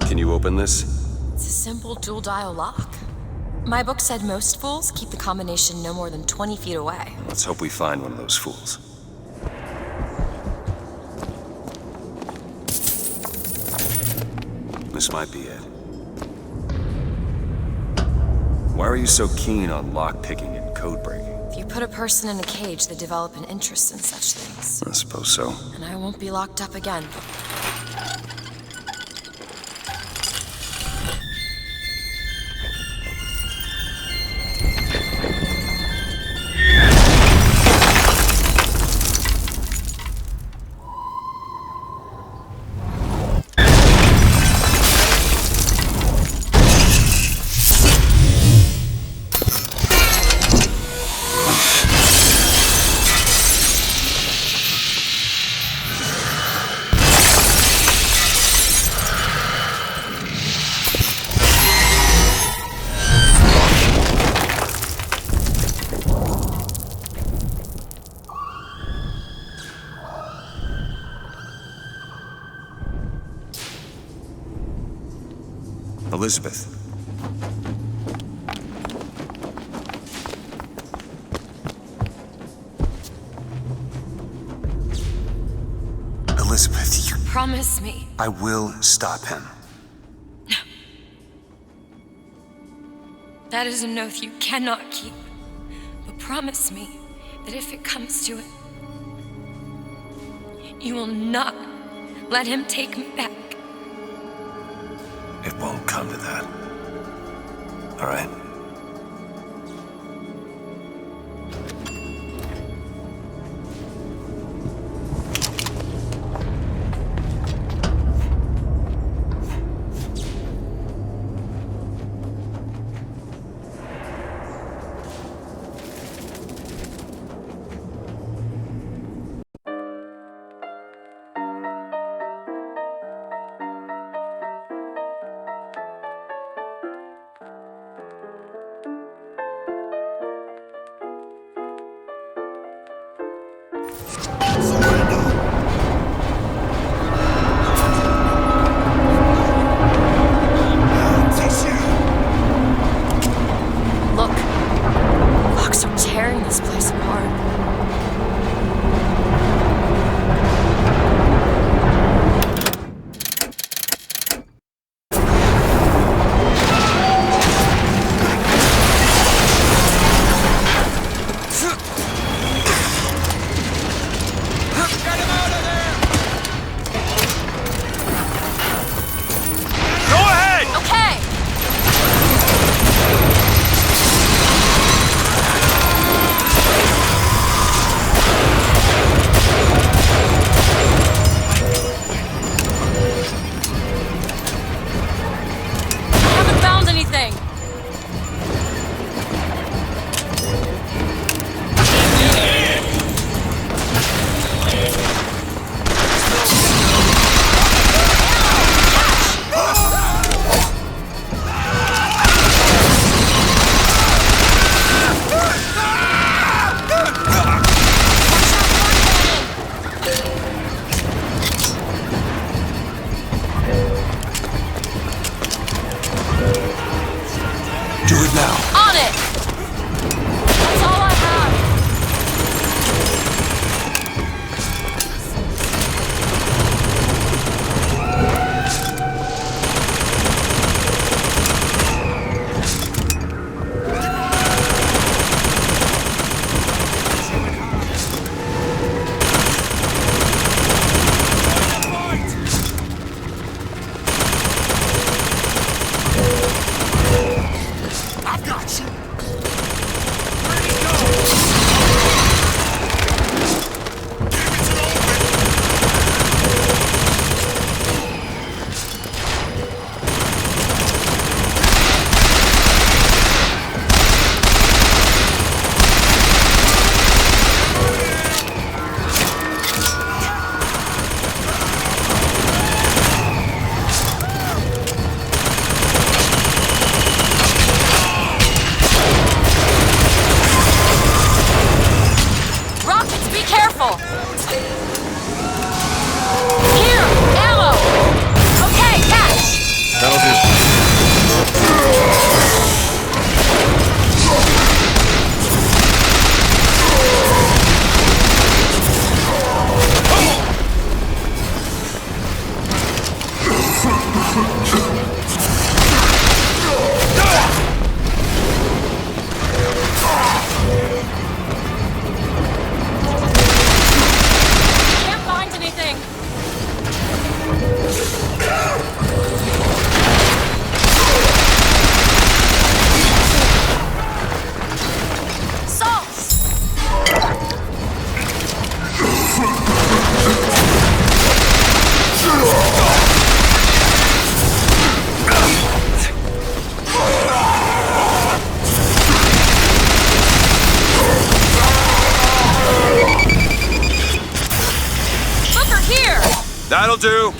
Can you open this? It's a simple dual-dial lock. My book said most fools keep the combination no more than 20 feet away. Let's hope we find one of those fools. This might be it. Why are you so keen on lock-picking and code-breaking? If you put a person in a cage, they develop an interest in such things. I suppose so. And I won't be locked up again. Elizabeth. Elizabeth, you... Promise me. I will stop him. That is an oath you cannot keep. But promise me that if it comes to it, you will not let him take me back. It won't come to that. All right? Can't find anything. That'll do.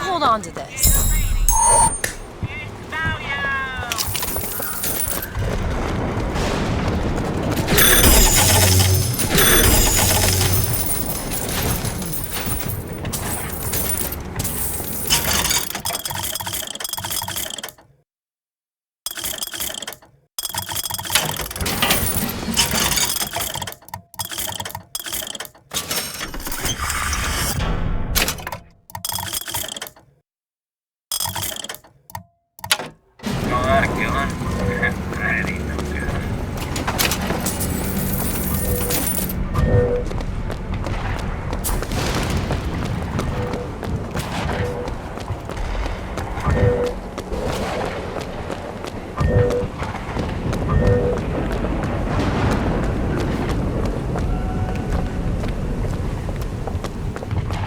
Hold on to this.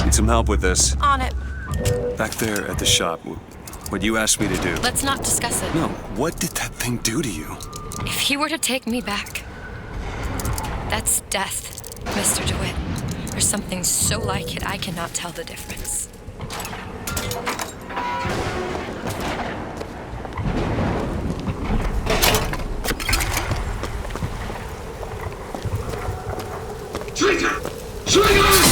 Need some help with this. On it. Back there at the shop, what you asked me to do. Let's not discuss it. No, what did that thing do to you? If he were to take me back, that's death, Mr. DeWitt. There's something so like it, I cannot tell the difference. Trigger! Trigger!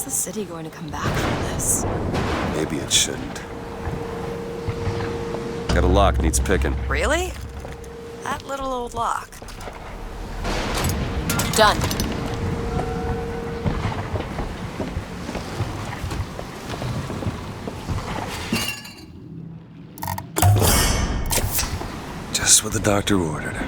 City going to come back from this? Maybe it shouldn't. Got a lock, needs picking. Really? That little old lock. Done. Just what the doctor ordered.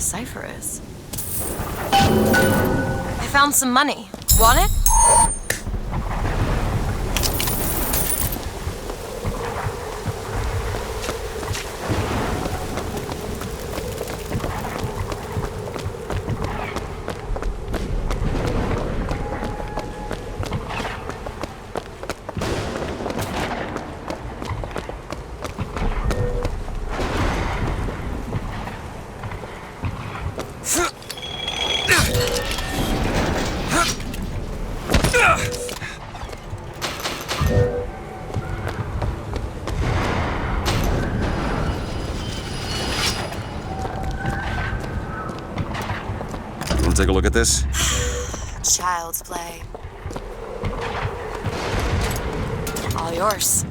cipher is. I found some money. Want it? Take a look at this. Child's play. All yours.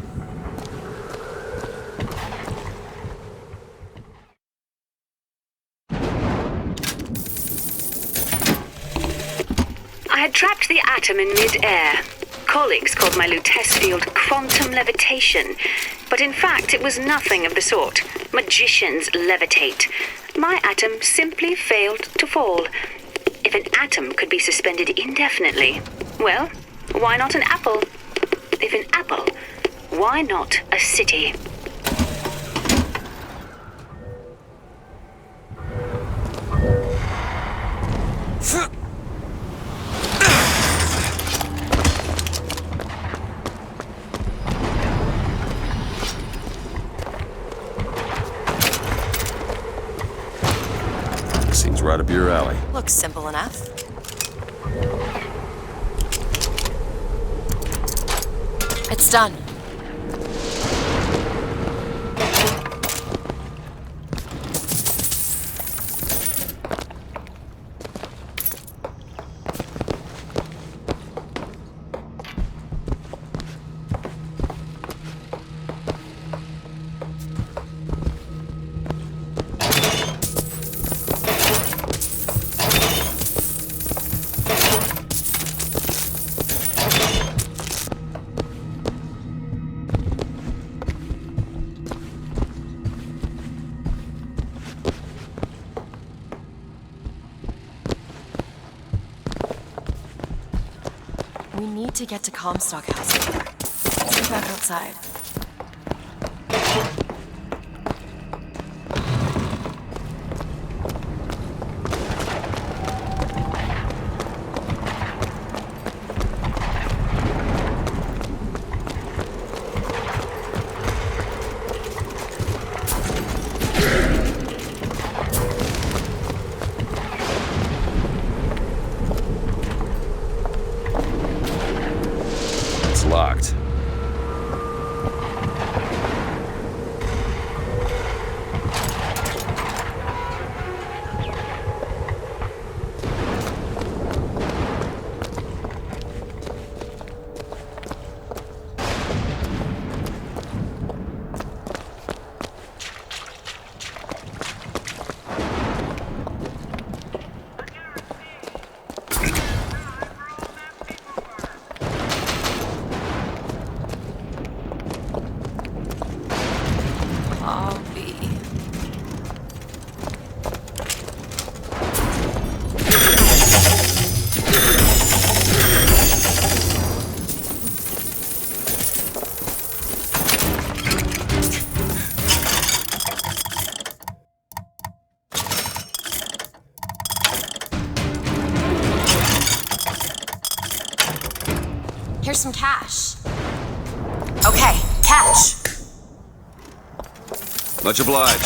I had trapped the atom in mid-air. Colleagues called my new test field quantum levitation, but in fact it was nothing of the sort. Magicians levitate. My atom simply failed to fall. If an atom could be suspended indefinitely, well, why not an apple? If an apple, why not a city? Seems right up your alley. Looks simple enough. It's done. We need to get to Comstock House. Let's get back outside. Locked. Here's some cash. Okay, cash. Much obliged.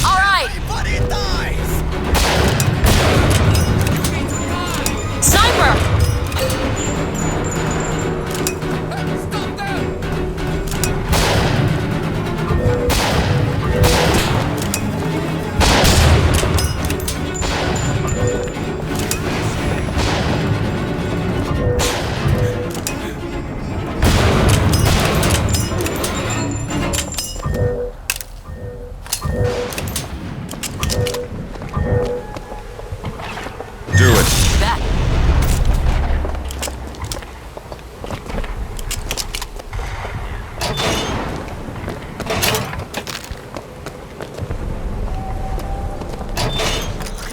All right. Sniper!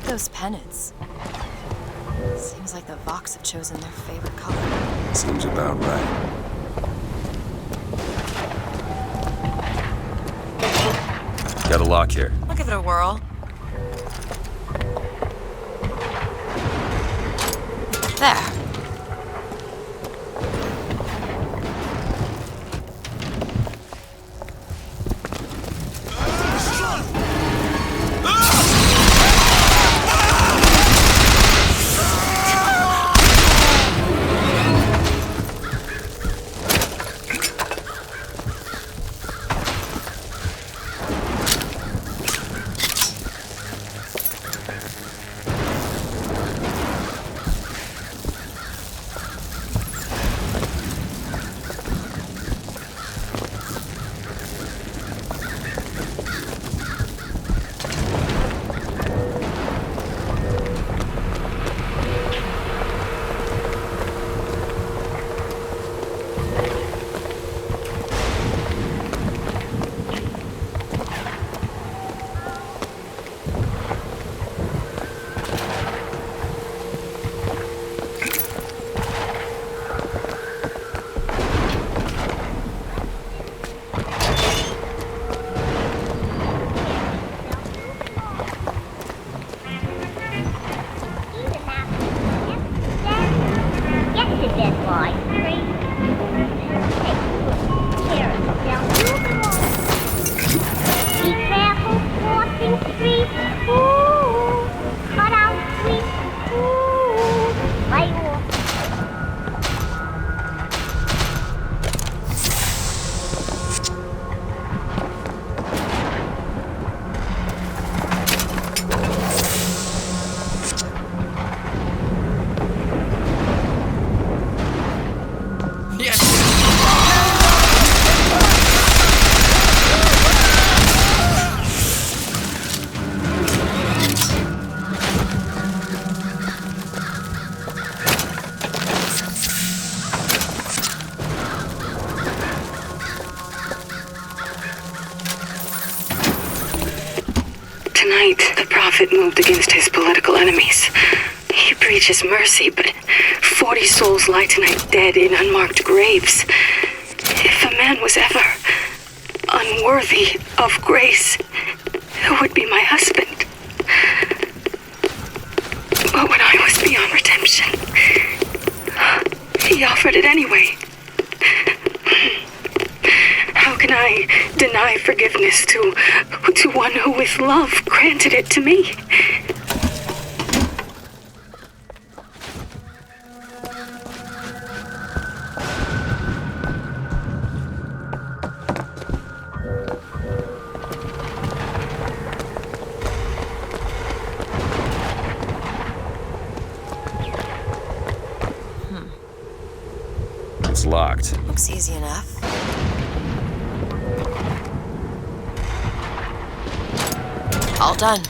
those pennants? Seems like the Vox have chosen their favorite color. Seems about right. Got a lock here. I'll give it a whirl. There. Tonight, the Prophet moved against his political enemies. He preaches mercy, but 40 souls lie tonight dead in unmarked graves. If a man was ever unworthy of grace, it would be my husband. But when I was beyond redemption, he offered it anyway. How can I deny forgiveness to one who with love granted it to me? It's locked. Looks easy enough. All done.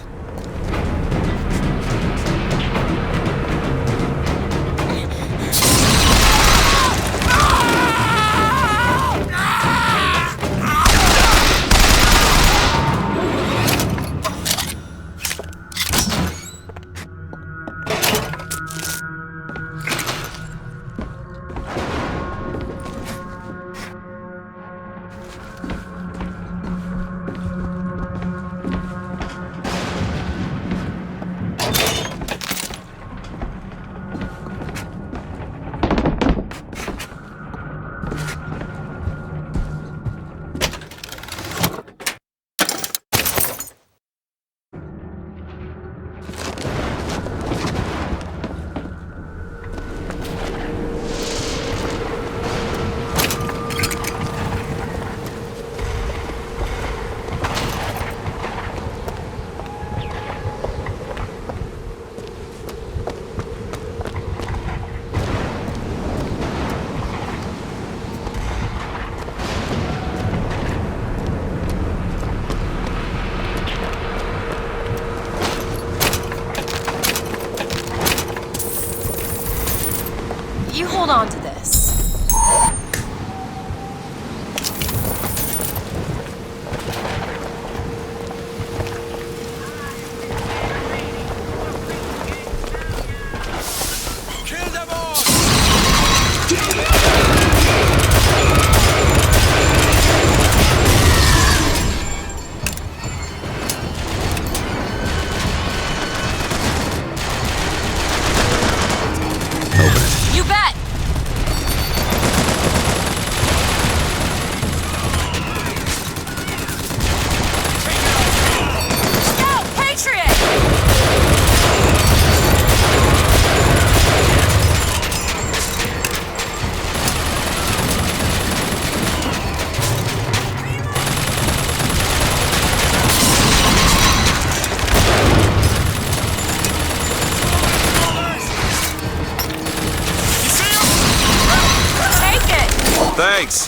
Thanks.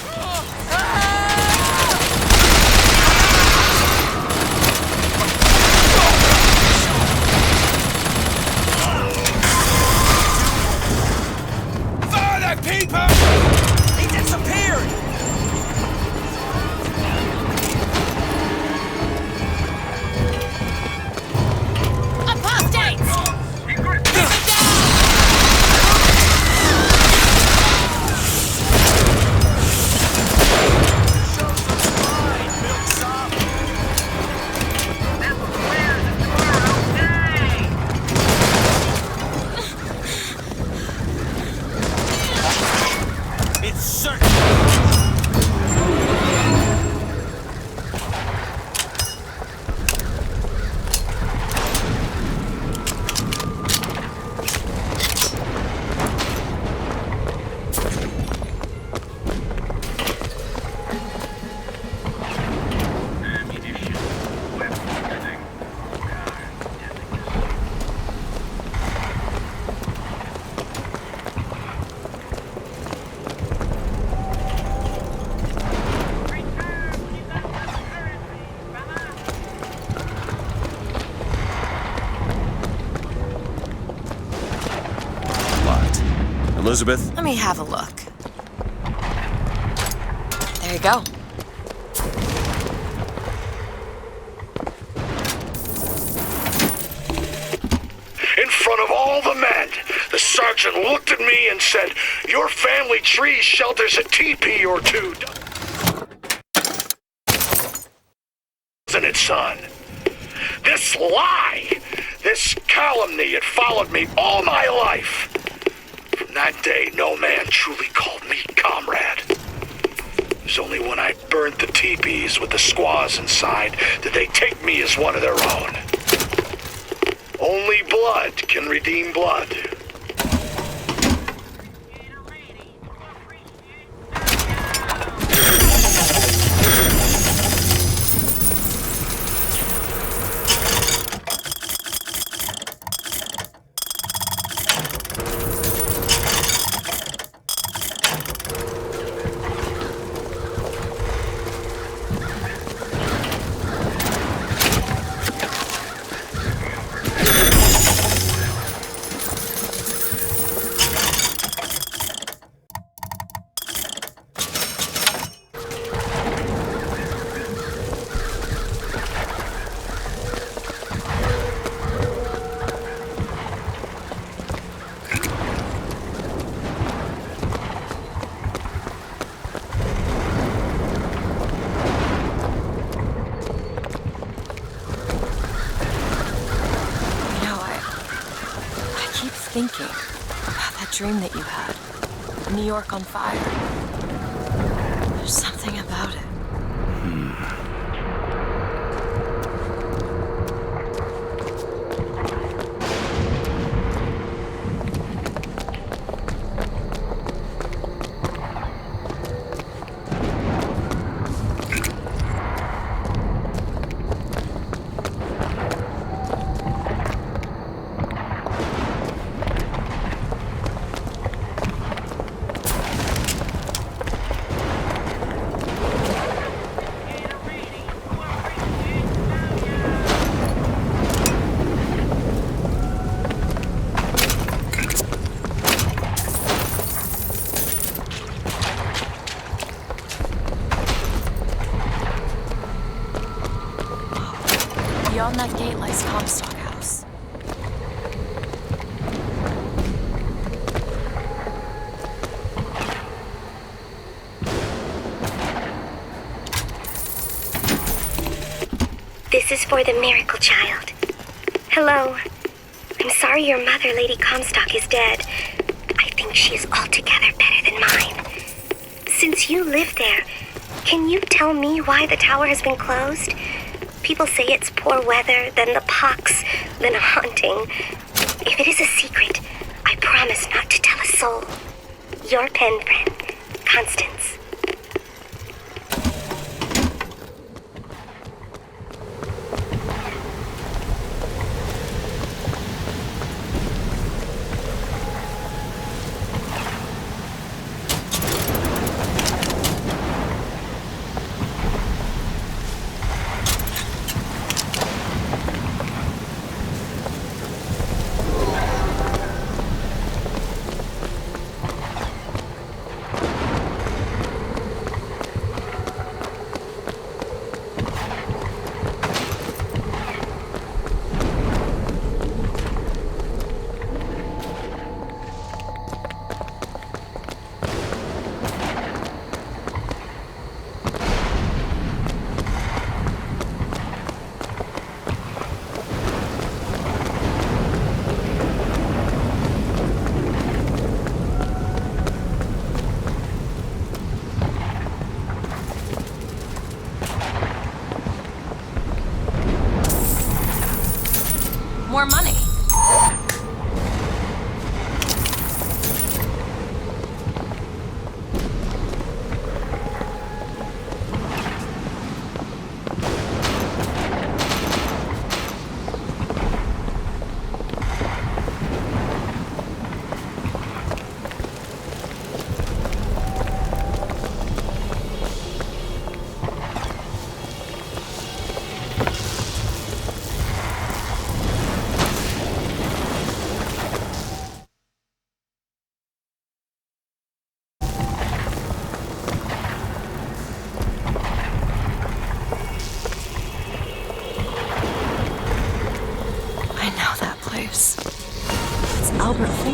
Father, people! He disappeared! Apostates! It's certain! Locked. Elizabeth? Let me have a look. There you go. In front of all the men, the sergeant looked at me and said, "Your family tree shelters a teepee or two, doesn't it, son?" This lie, this calumny had followed me all my life. From that day, no man truly called me comrade. It was only when I burnt the teepees with the squaws inside did they take me as one of their own. Only blood can redeem blood. Thinking about that dream that you had. New York on fire. There's something about it. Beyond that gate lies Comstock House. This is for the miracle child. Hello. I'm sorry your mother, Lady Comstock, is dead. I think she is altogether better than mine. Since you live there, can you tell me why the tower has been closed? People say it's poor weather, then the pox, then a haunting. If it is a secret, I promise not to tell a soul. Your pen friend, Constance.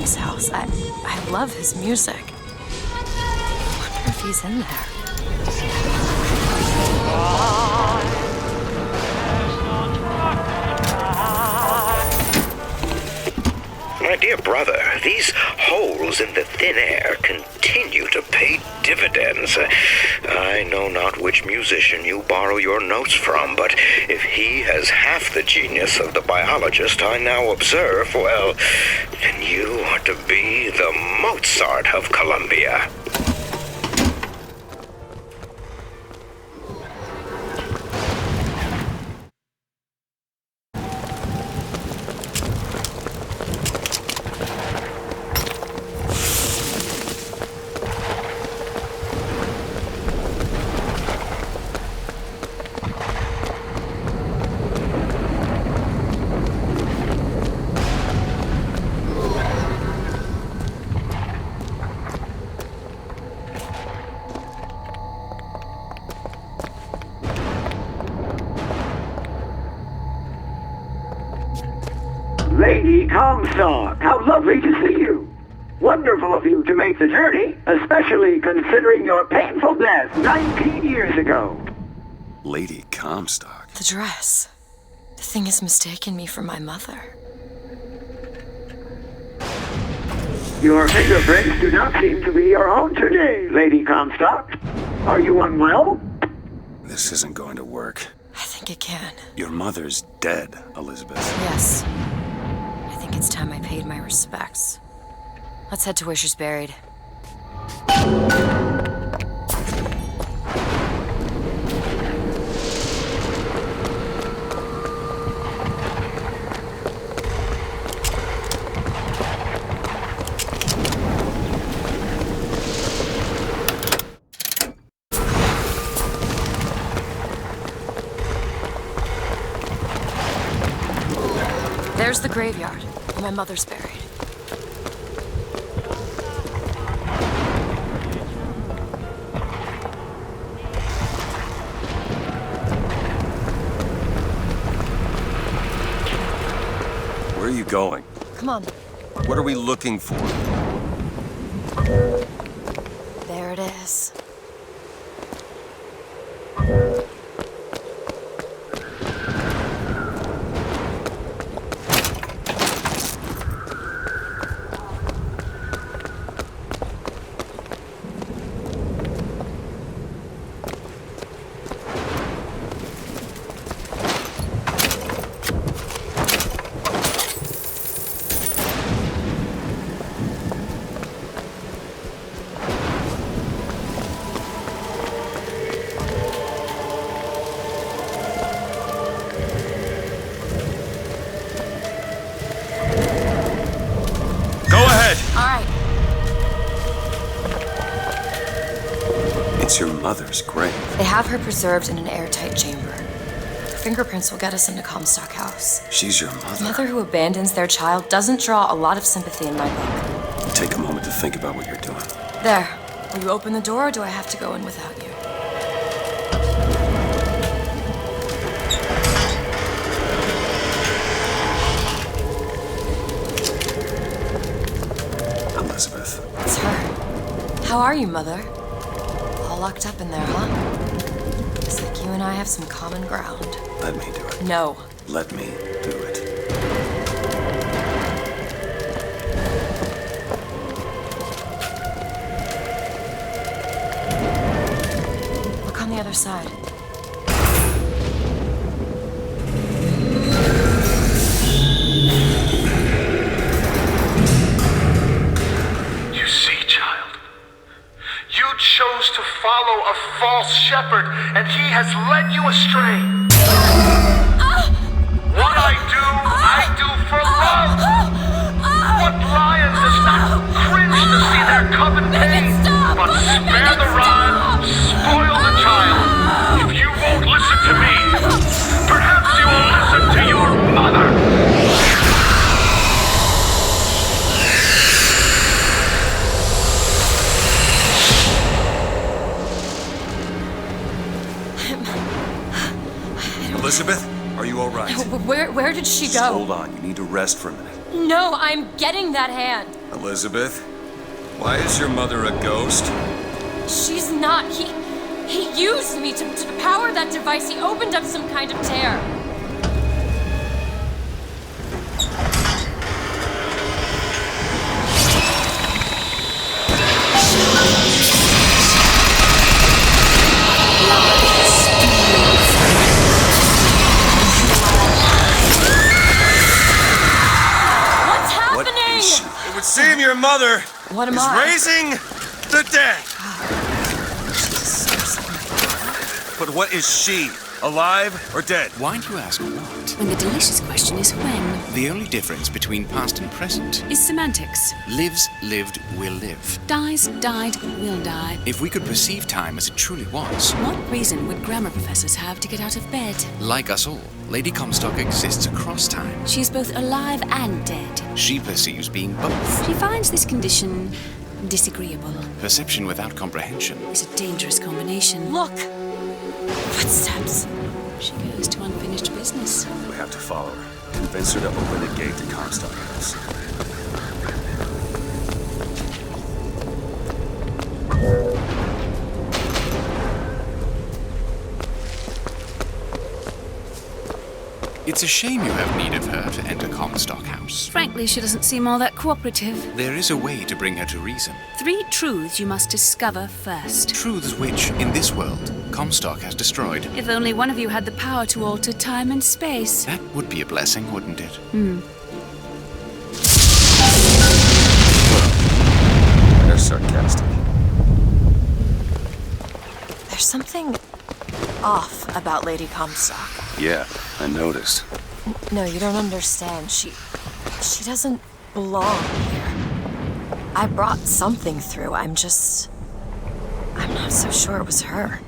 his house. I love his music. I wonder if he's in there. My dear brother, these holes in the thin air continue to pay dividends. I know not which musician you borrow your notes from, but if he has half the genius of the biologist I now observe, well, then you are to be the Mozart of Columbia. Lady Comstock, how lovely to see you. Wonderful of you to make the journey, especially considering your painful death 19 years ago. Lady Comstock? The dress. The thing has mistaken me for my mother. Your fingerprints do not seem to be your own today, Lady Comstock. Are you unwell? This isn't going to work. I think it can. Your mother's dead, Elizabeth. Yes. I think it's time I paid my respects. Let's head to where she's buried. There's the graveyard, where my mother's buried. Where are you going? Come on. What are we looking for? There it is. It's your mother's grave. They have her preserved in an airtight chamber. Her fingerprints will get us into Comstock House. She's your mother. A mother who abandons their child doesn't draw a lot of sympathy in my book. Take a moment to think about what you're doing. There. Will you open the door, or do I have to go in without you? Elizabeth. It's her. How are you, Mother? All locked up in there, huh? Looks like you and I have some common ground. Let me do it. No. Let me do it. Look on the other side. You see, child, you chose to follow a false shepherd, and he has led you astray. What I do for love. What lion does not cringe to see their coven pain, but spare the rod, spoil the child. If you won't listen to me, perhaps you will listen to your mother. Elizabeth, are you all right? Where did she Just go? hold on. You need to rest for a minute. No, I'm getting that hand. Elizabeth, why is your mother a ghost? She's not. He used me to power that device. He opened up some kind of tear. What's happening? It would seem your mother What am is I? raising the dead. But what is she? Alive or dead? Why do you ask what? When the delicious question is when. The only difference between past and present Is semantics. lives, lived, will live. Dies, died, will die. If we could perceive time as it truly was, What reason would grammar professors have to get out of bed? like us all, Lady Comstock exists across time. She is both alive and dead. She perceives being both. She finds this condition disagreeable. Perception without comprehension. It's a dangerous combination. Look! Footsteps. She goes to unfinished business. We have to follow her. Convince her to open the gate to Comstock House. It's a shame you have need of her to enter Comstock House. Frankly, she doesn't seem all that cooperative. There is a way to bring her to reason. 3 truths you must discover first. Truths which, in this world, Comstock has destroyed. If only one of you had the power to alter time and space. That would be a blessing, wouldn't it? They're sarcastic. There's something off about Lady Comstock. Yeah, I noticed. No, you don't understand. She doesn't belong here. I brought something through. I'm not so sure it was her.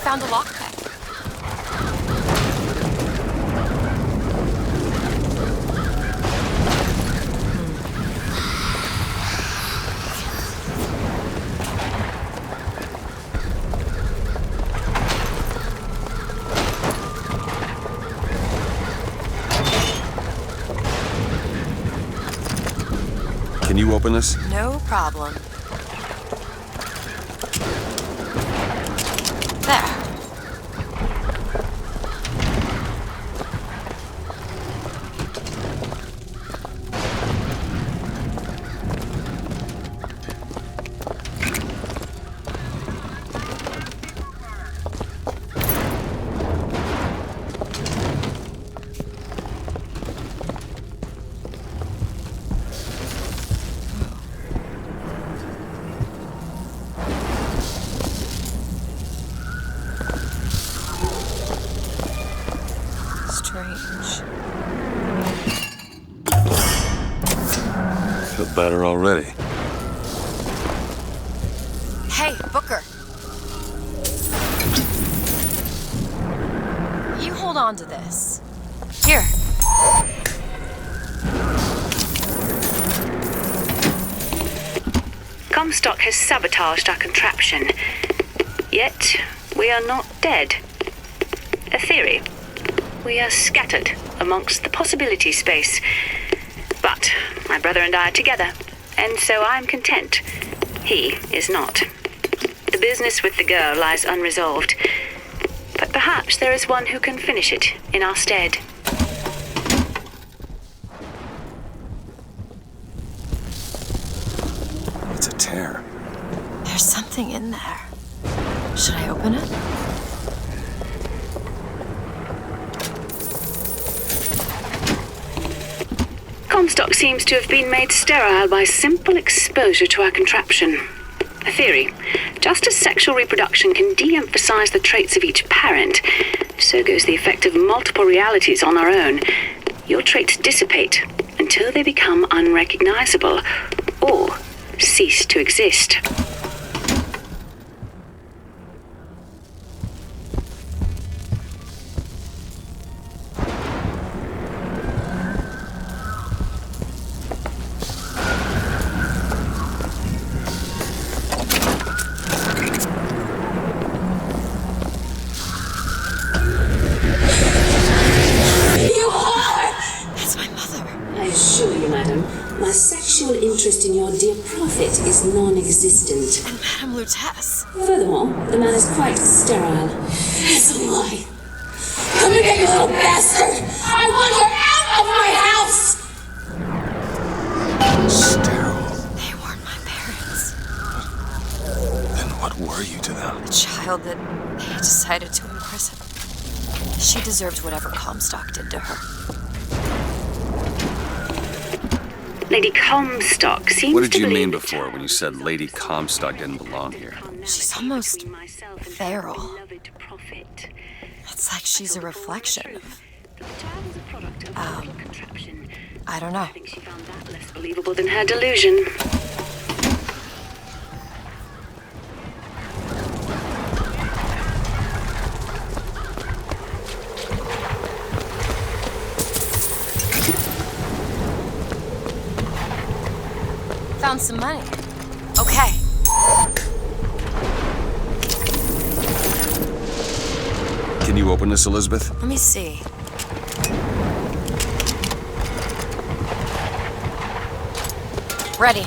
Found a lockpick. Can you open this? No problem. There. better already. Hey, Booker. You hold on to this. Here. Comstock has sabotaged our contraption. Yet, we are not dead. A theory. We are scattered amongst the possibility space. But my brother and I are together, and so I'm content. He is not. The business with the girl lies unresolved. But perhaps there is one who can finish it in our stead. It's a tear. There's something in there. Should I open it? Comstock seems to have been made sterile by simple exposure to our contraption. A theory. Just as sexual reproduction can de-emphasize the traits of each parent, so goes the effect of multiple realities on our own. Your traits dissipate until they become unrecognizable or cease to exist. Interest in your dear prophet is non-existent. And Madame Lutece. Furthermore, the man is quite sterile. It's a lie. Come again, you little bastard! I want her out of my house! Sterile. They weren't my parents. Then what were you to them? A child that they decided to imprison. She deserves whatever Comstock did to her. Lady Comstock seems What did to you believe mean before when you said Lady Comstock didn't belong here? She's almost feral. It's like she's a reflection of... I don't know. I think she found that less believable than her delusion. Found some money. Okay. Can you open this, Elizabeth? Let me see. Ready.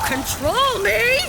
Control me!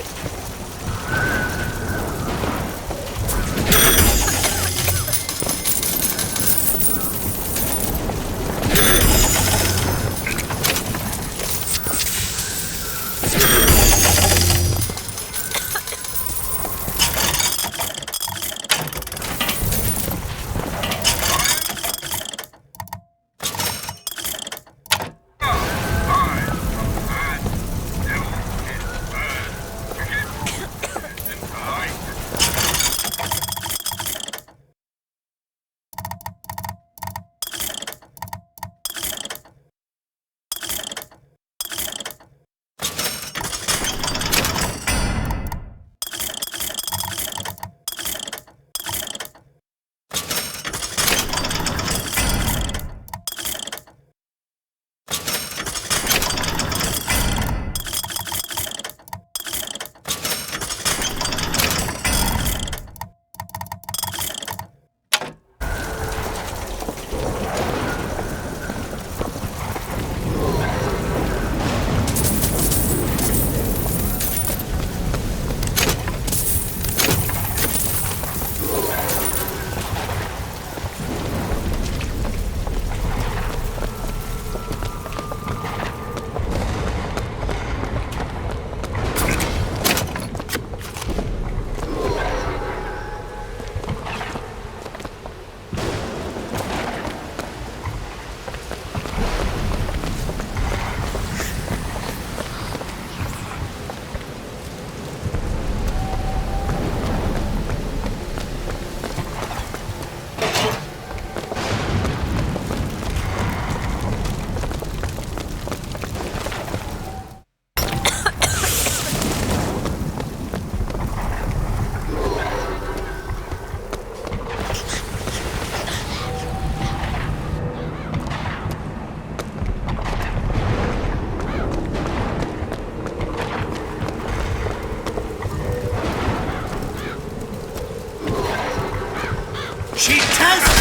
She tells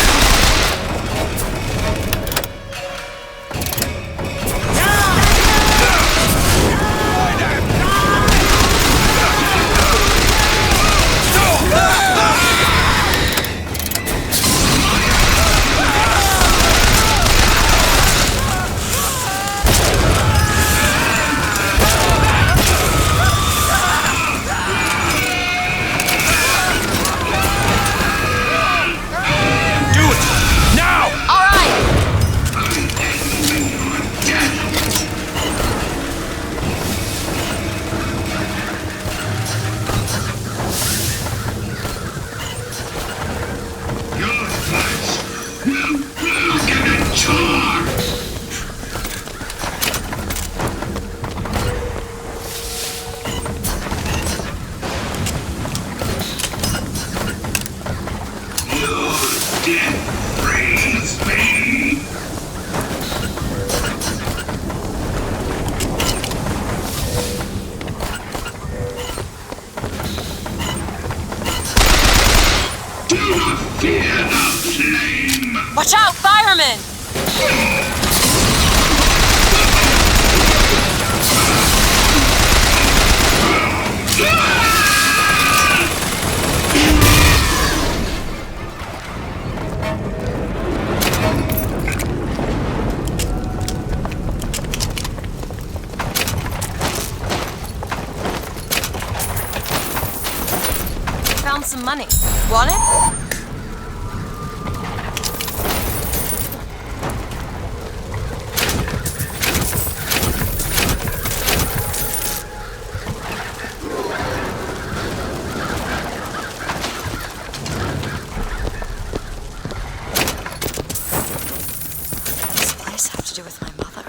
Watch out, firemen! Found some money. Want it? Have to do with my mother.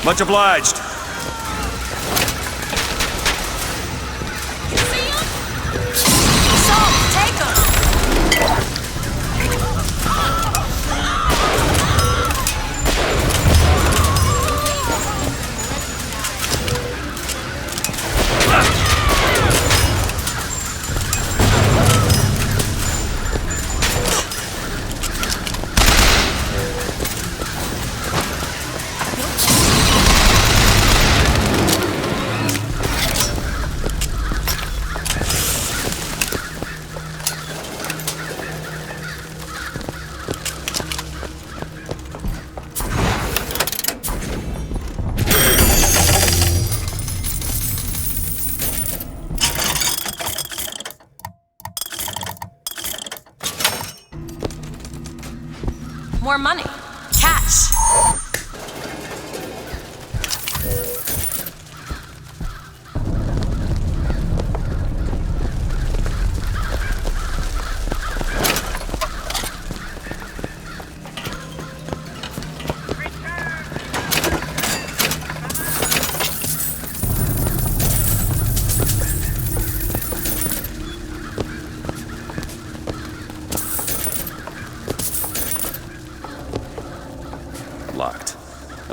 Much obliged. More money. Cash.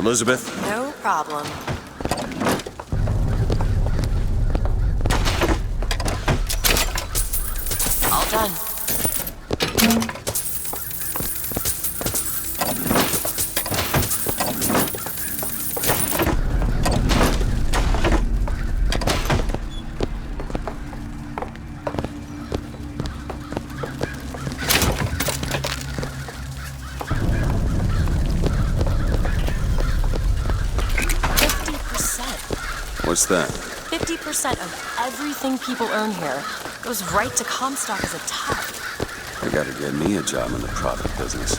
Elizabeth? No problem. All done. What's that? 50% of everything people earn here goes right to Comstock as a tithe. I gotta get me a job in the product business.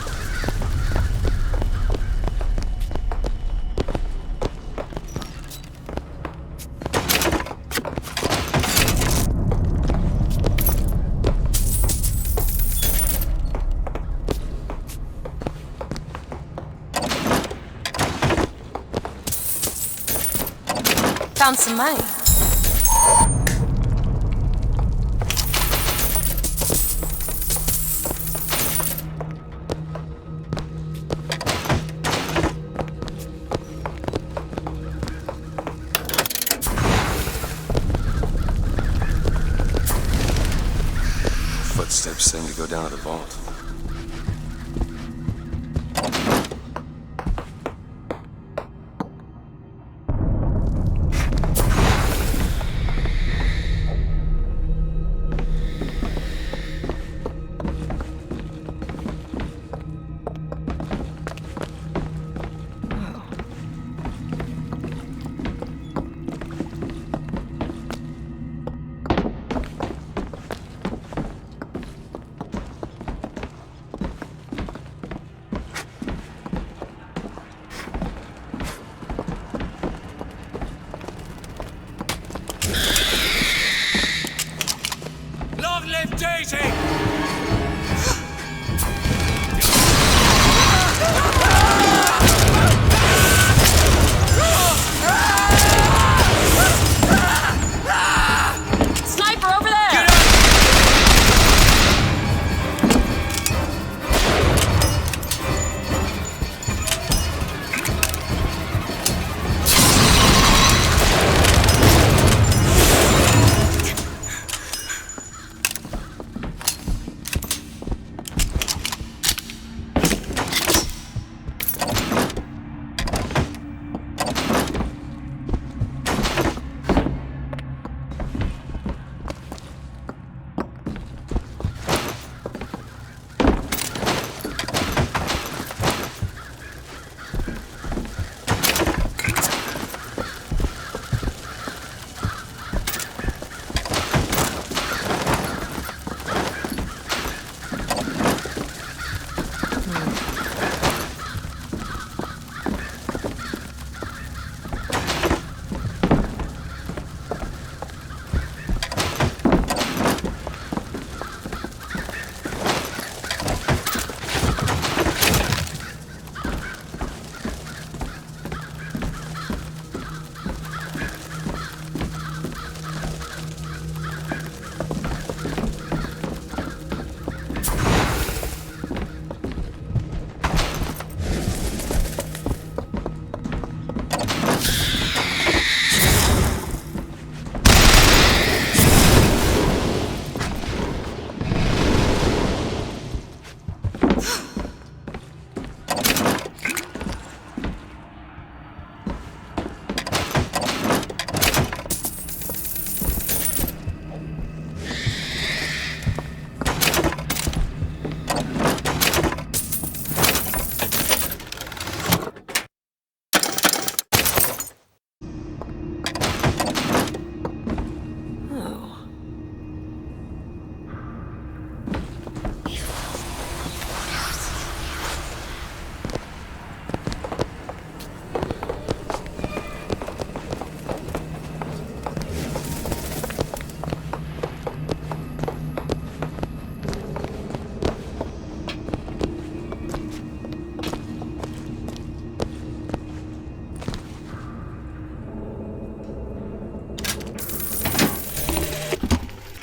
Found some money. Footsteps seem to go down to the vault. Long live Daisy! Sniper over there!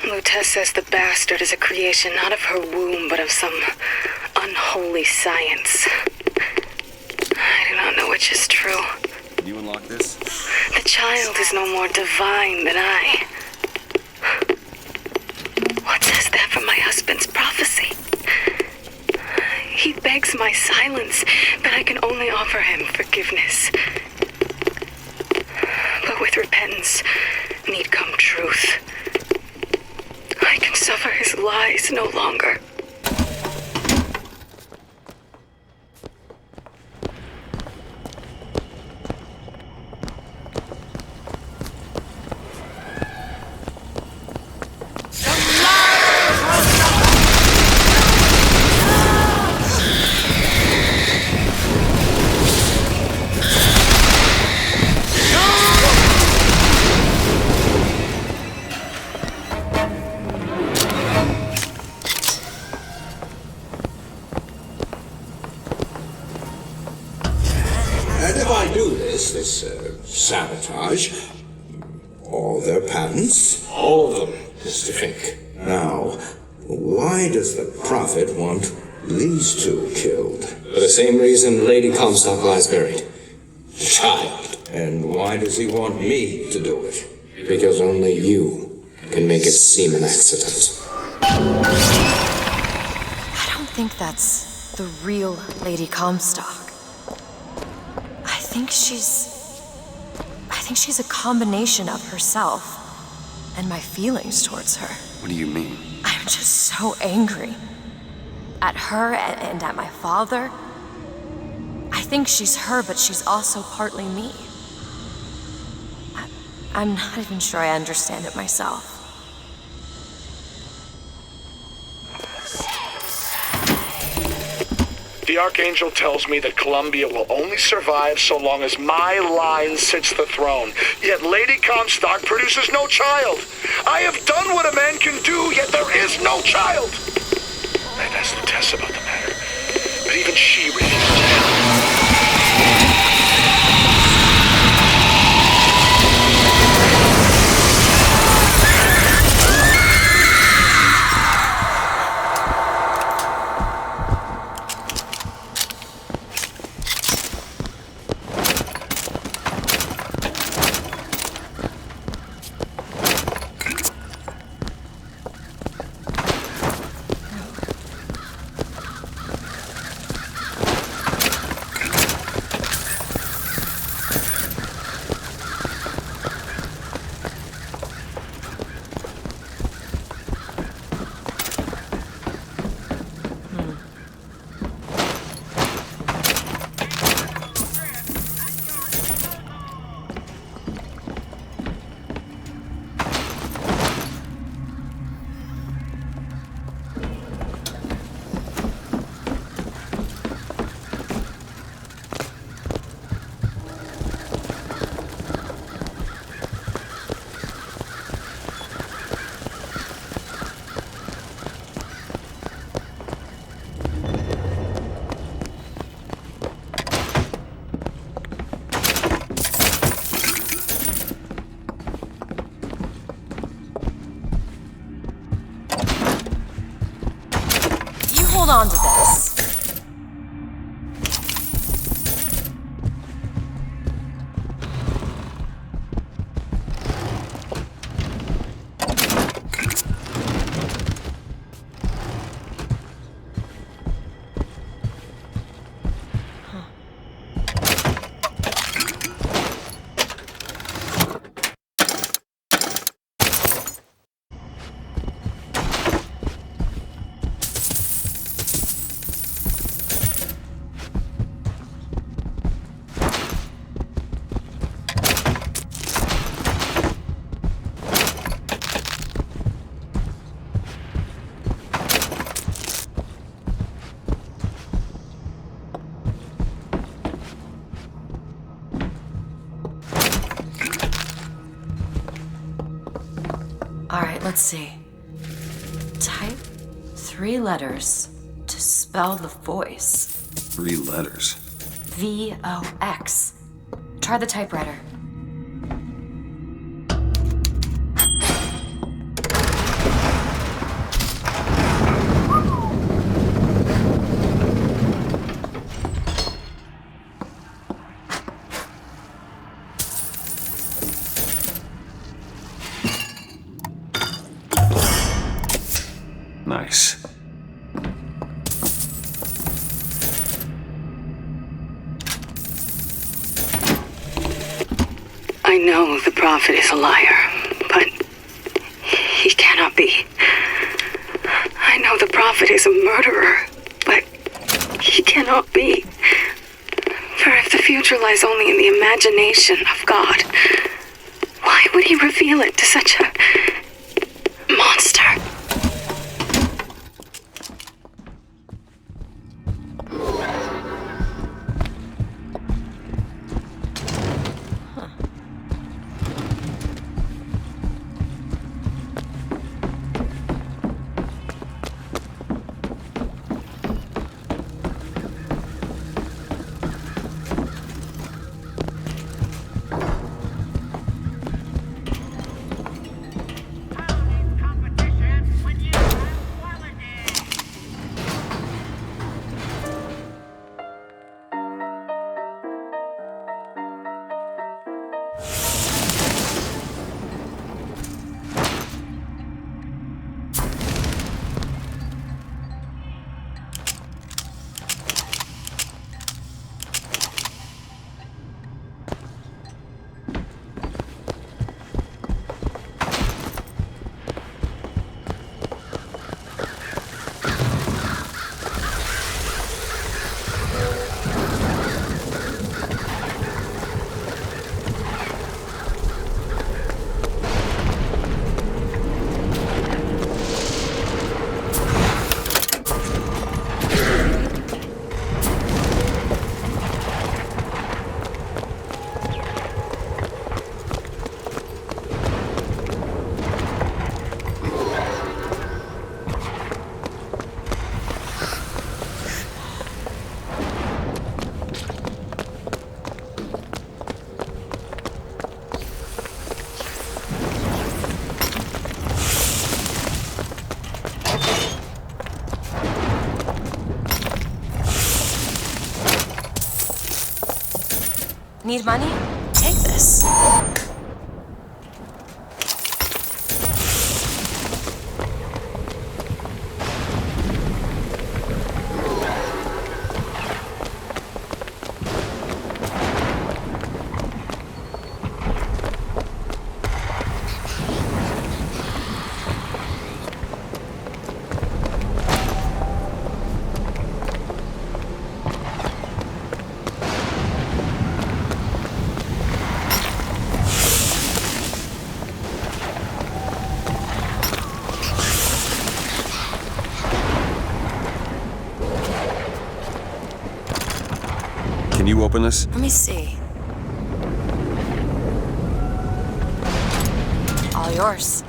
Lutez says the bastard is a creation not of her womb, but of some unholy science. I do not know which is true. Can you unlock this? The child is no more divine than I. What says that from my husband's prophecy? He begs my silence, but I can only offer him forgiveness. But with repentance need come truth. I can suffer his lies no longer. This sabotage, all their patents, all of them, Mr. Fink. Now, why does the Prophet want these two killed? For the same reason Lady Comstock lies buried. The child. And why does he want me to do it? Because only you can make it seem an accident. I don't think that's the real Lady Comstock. I think she's a combination of herself and my feelings towards her. What do you mean? I'm just so angry. At her and at my father. I think she's her, but she's also partly me. I'm not even sure I understand it myself. The Archangel tells me that Columbia will only survive so long as my line sits the throne. Yet Lady Comstock produces no child. I have done what a man can do, yet there is no child. I've asked Tess about the matter, but even she refused to help. Hold on to this. All right, let's see. Type 3 letters to spell the voice. 3 letters? V-O-X. Try the typewriter. Nice. I know the prophet is a liar, but he cannot be. I know the prophet is a murderer, but he cannot be. For if the future lies only in the imagination of God, why would he reveal it to such a monster? Need money? Take this. Can you open this? Let me see. All yours.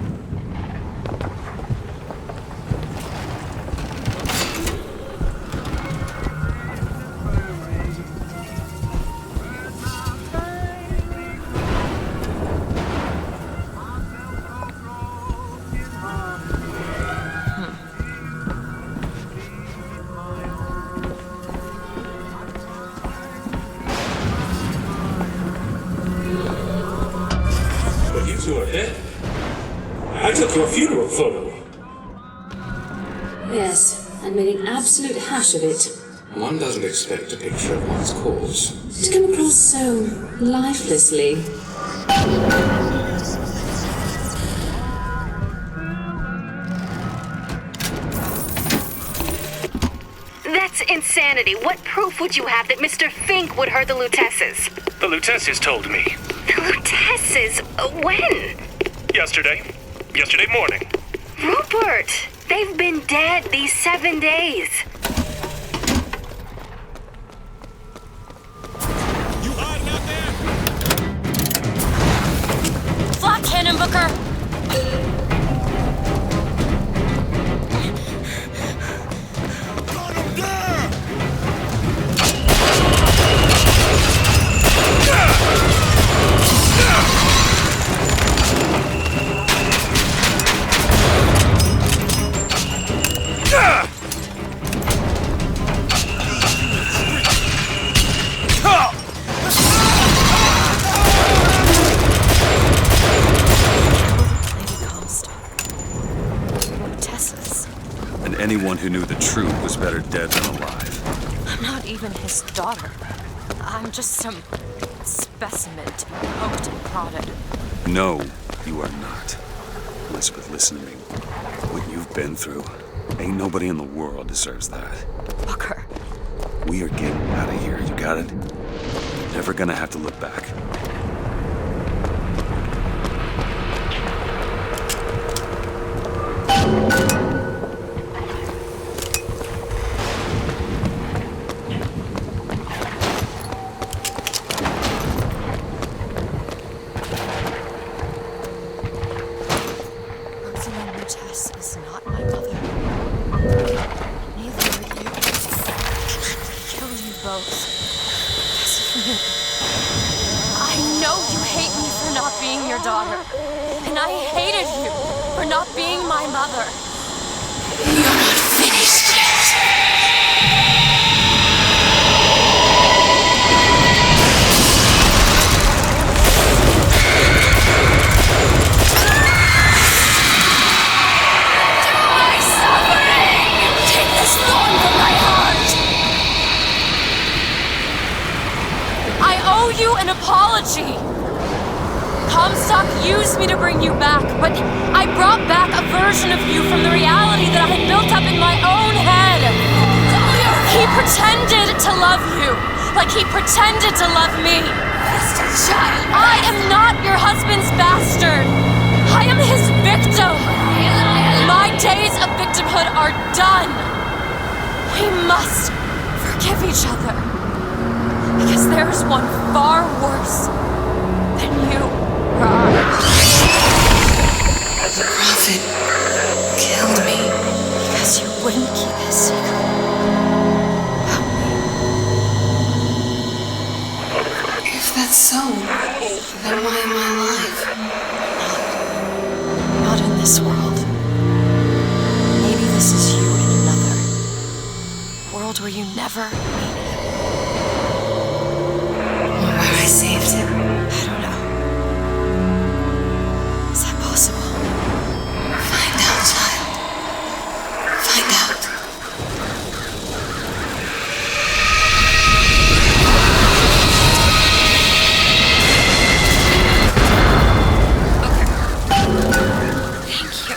I took your funeral photo. Yes, and made an absolute hash of it. One doesn't expect a picture of one's corpse To come across so lifelessly. That's insanity. What proof would you have that Mr. Fink would hurt the Lutesses? The Lutesses told me. The Lutesses? When? Yesterday morning. Rupert! They've been dead these 7 days. You hiding out there? Flak cannon, Booker! Anyone who knew the truth was better dead than alive. I'm not even his daughter. I'm just some specimen to be poked and prodded. No, you are not. Elizabeth, listen to me. What you've been through, ain't nobody in the world deserves that. Booker. We are getting out of here, you got it? Never gonna have to look back. Tess is not my mother. Neither are you. I'll kill you both. Because of me. I know you hate me for not being your daughter. And I hated you for not being my mother. You're not finished yet. You an apology. Comstock used me to bring you back, but I brought back a version of you from the reality that I had built up in my own head. He pretended to love you, like he pretended to love me. Child, I am not your husband's bastard. I am his victim. My days of victimhood are done. We must forgive each other. Because there's one far worse than you or I. The prophet killed me. Because you wouldn't keep his secret about me. If that's so, then why am I alive? Not in this world. Maybe this is you in another world where you never meet him. I saved him. I don't know. Is that possible? Find out, child. Find out. Thank you.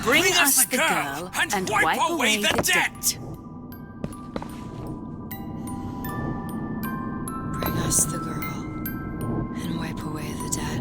Bring us the girl and wipe away the debt. Bring us the girl and wipe away the debt.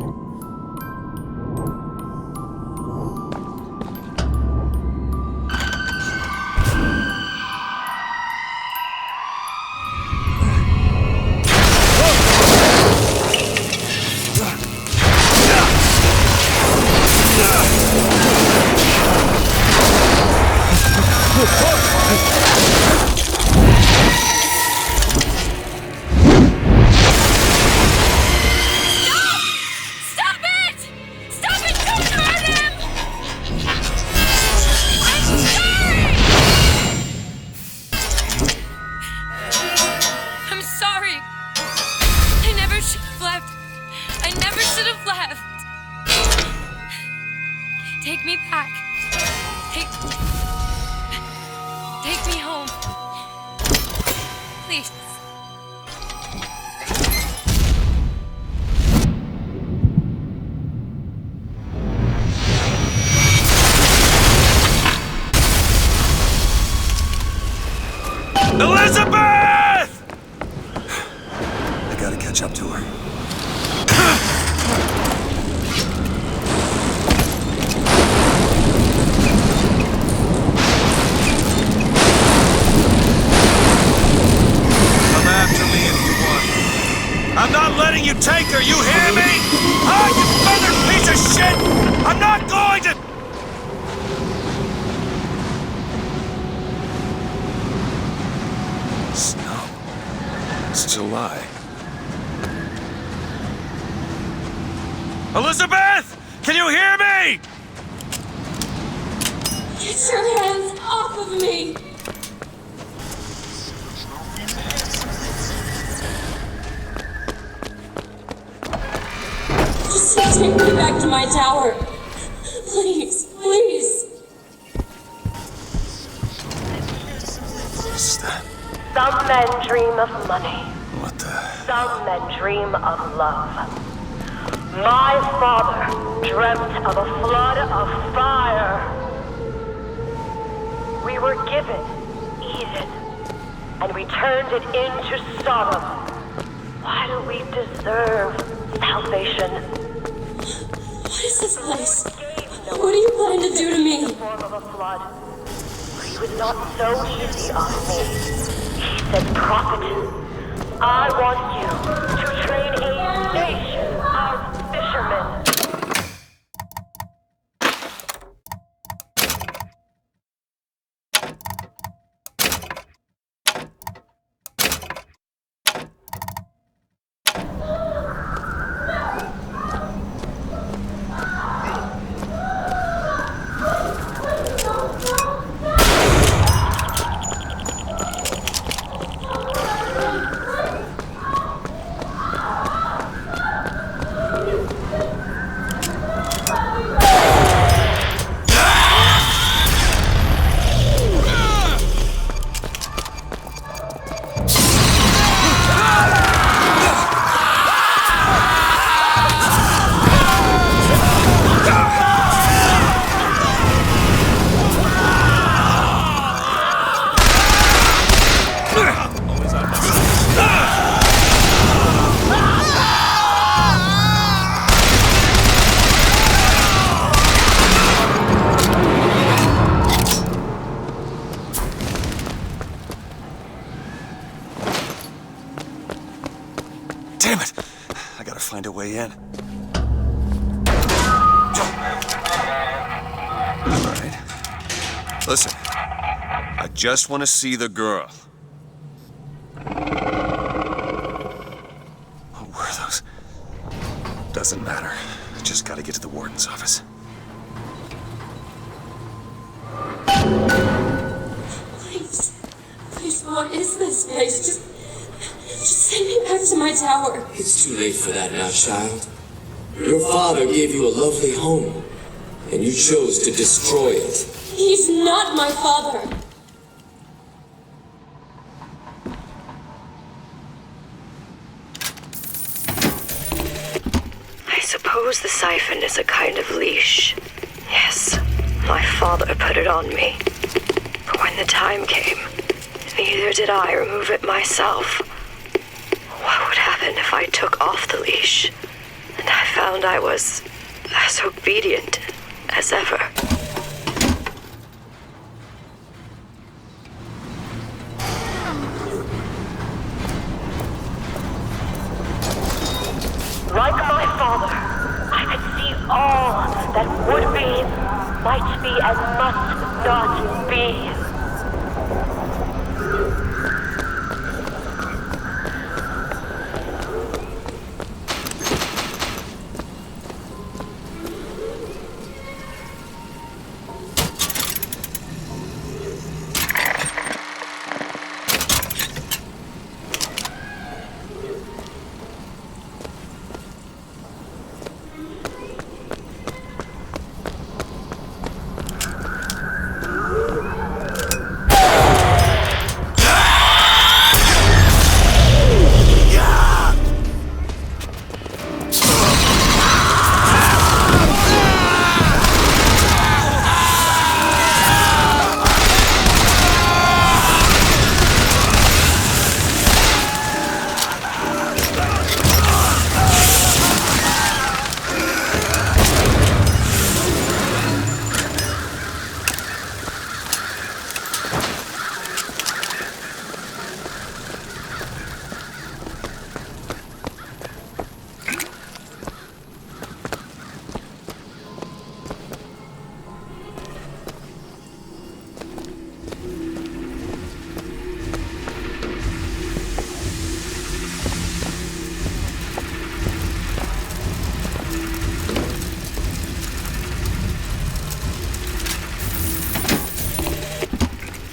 Take me back. Take me home. Please. Elizabeth! I gotta catch up to her. Come after me if you want. I'm not letting you take her, you hear me? Ah, you mother piece of shit! I'm not going to... Snow. It's July. Elizabeth! Can you hear me? Get your hands off of me! Just take me back to my tower. Please, please. What's that? Some men dream of money. What the? Some men dream of love. My father dreamt of a flood of fire. We were given Eden, and we turned it into Sodom. Why do we deserve salvation? What is this place? What are you planning to do to me? Form of a flood. He was not so easy on me. He said, "Prophet, I want you to train a nation of fishermen." Damn it! I gotta find a way in. Alright. Listen. I just want to see the girl. What were those? Doesn't matter. I just gotta get to the warden's office. Please. Please, what is this place? Just send me back to my tower. It's too late for that now, child. Your father gave you a lovely home, and you chose to destroy it. He's not my father. I suppose the siphon is a kind of leash. Yes, my father put it on me. But when the time came, neither did I remove it myself. What would happen if I took off the leash, and I found I was as obedient as ever? Like my father, I could see all that would be, might be, and must not be.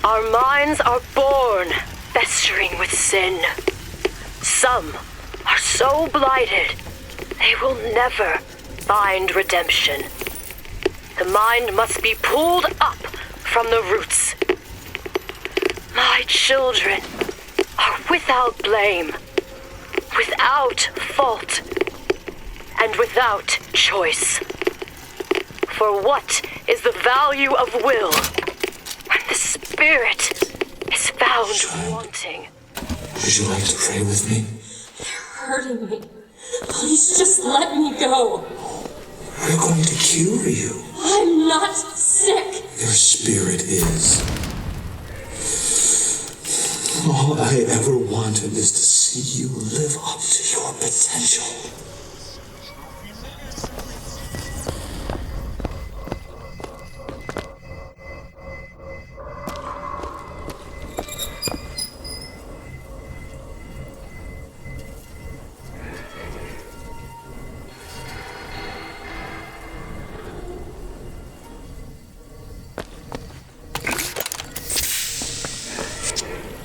Our minds are born festering with sin. Some are so blighted they will never find redemption. The mind must be pulled up from the roots. My children are without blame, without fault, and without choice. For what is the value of will when the spirit is found wanting? Would you like to pray with me? You're hurting me. Please just let me go. We're going to cure you. I'm not sick. Your spirit is. All I ever wanted is to see you live up to your potential.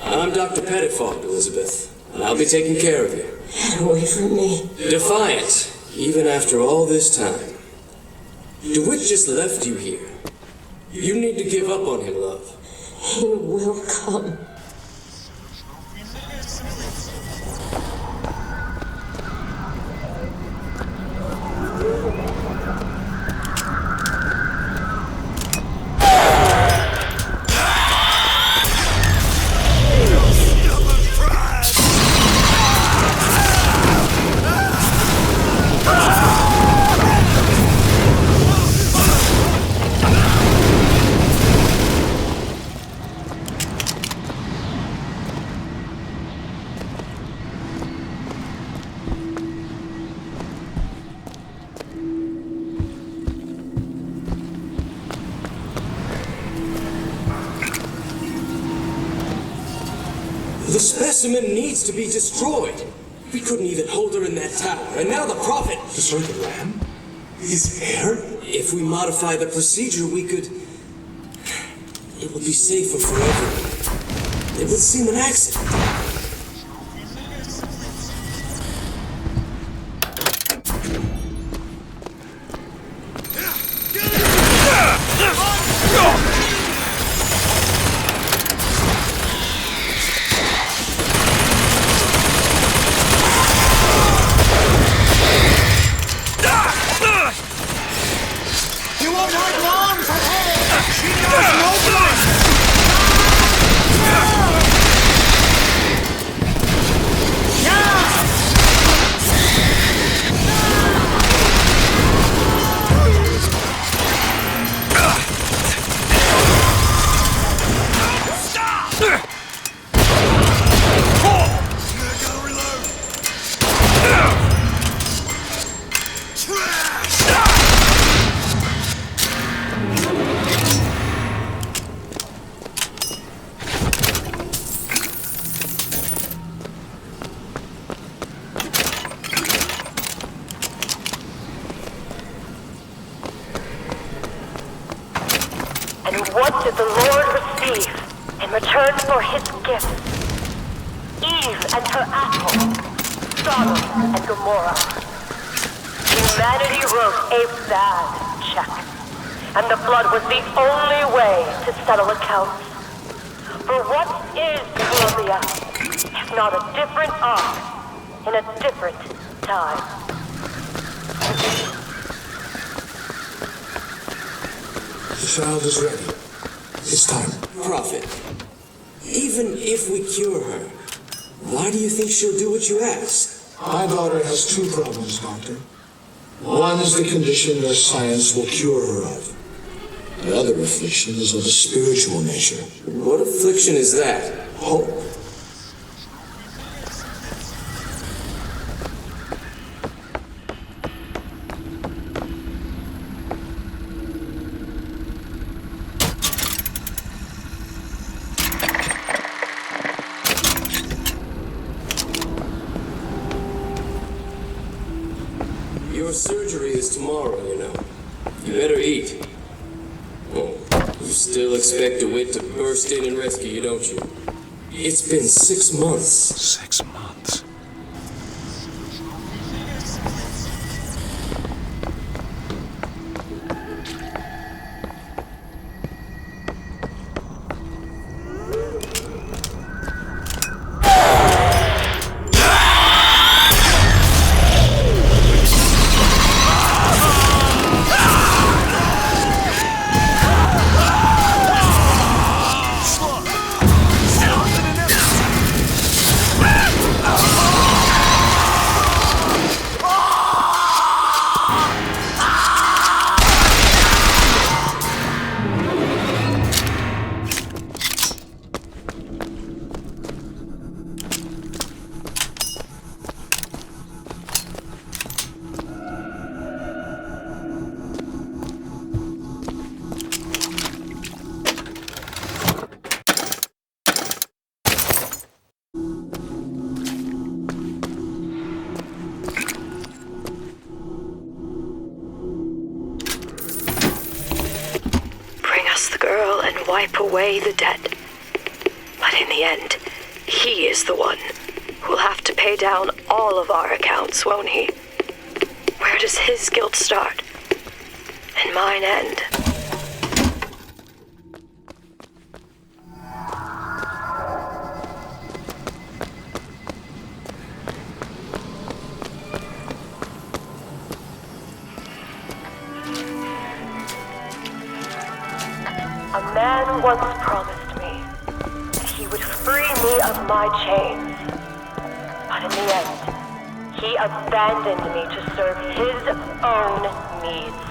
I'm Dr. Pettifog, Elizabeth, and I'll be taking care of you. Get away from me. Defiant, even after all this time. DeWitt just left you here. You need to give up on him, love. He will come. The specimen needs to be destroyed. We couldn't even hold her in that tower, and now the Prophet... Destroy the ram? His heir? If we modify the procedure, we could... It would be safer for everyone. It would seem an accident. And what did the Lord receive in return for his gift? Eve and her apple, Sodom and Gomorrah. Humanity wrote a bad check, and the flood was the only way to settle accounts. For what is Columbia, if not a different arc in a different time? The child is ready. It's time. Prophet, even if we cure her, why do you think she'll do what you ask? My daughter has two problems, Doctor. One is the condition your science will cure her of. The other affliction is of a spiritual nature. What affliction is that? Hope. Your surgery is tomorrow, you know. You better eat. Oh, You still expect DeWitt to burst in and rescue you, don't you? It's been 6 months. 6 months? Wipe away the debt. But in the end, he is the one who'll have to pay down all of our accounts, won't he? Where does his guilt start? And mine end? A man once promised me that he would free me of my chains. But in the end, he abandoned me to serve his own needs.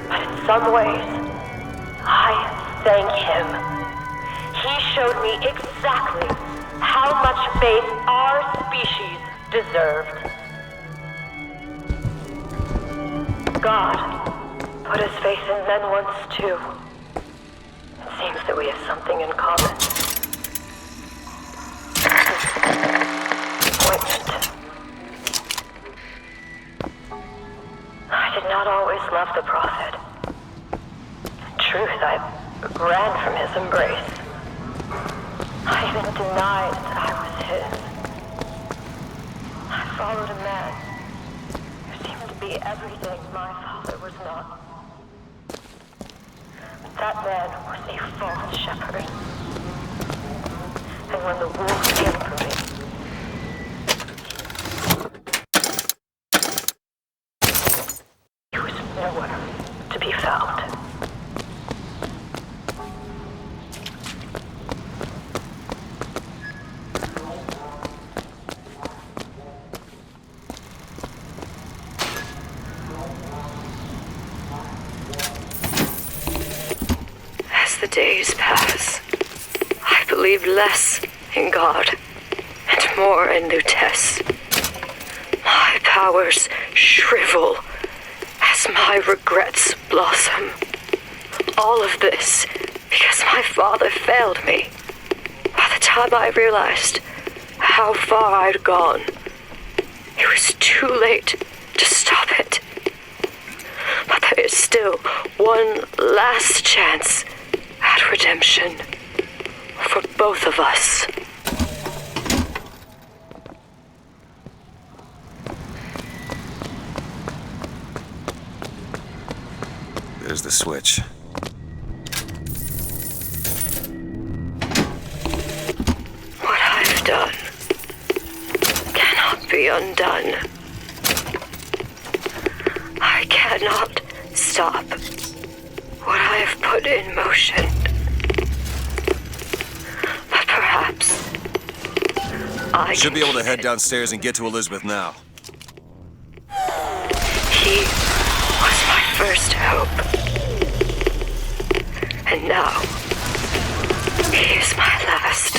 But in some ways, I thank him. He showed me exactly how much faith our species deserved. God put his faith in men once too. Seems that we have something in common. Disappointment. I did not always love the Prophet. In truth, I ran from his embrace. I even denied that I was his. I followed a man who seemed to be everything my father was not. That man was a false shepherd. And when the wolves came for me, he was nowhere to be found. The days pass. I believe less in God and more in Lutece. My powers shrivel as my regrets blossom. All of this because my father failed me. By the time I realized how far I'd gone, it was too late to stop it. But there is still one last chance at redemption for both of us. There's the switch. What I've done cannot be undone. I cannot stop what I have put in motion. But perhaps I should be able to head downstairs and get to Elizabeth now. He was my first hope. And now, he is my last.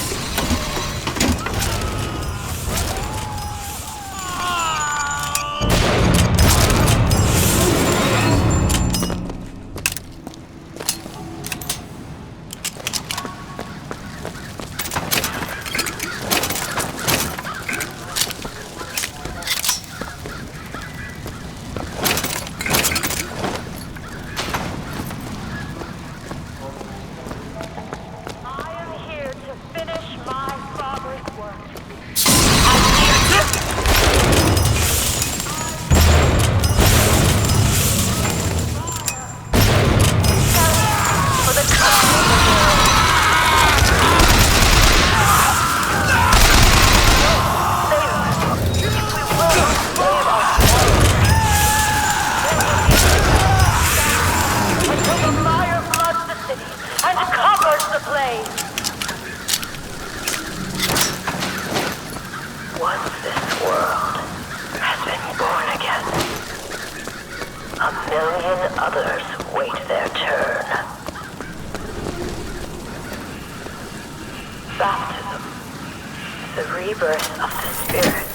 others wait their turn. Baptism. The rebirth of the spirit.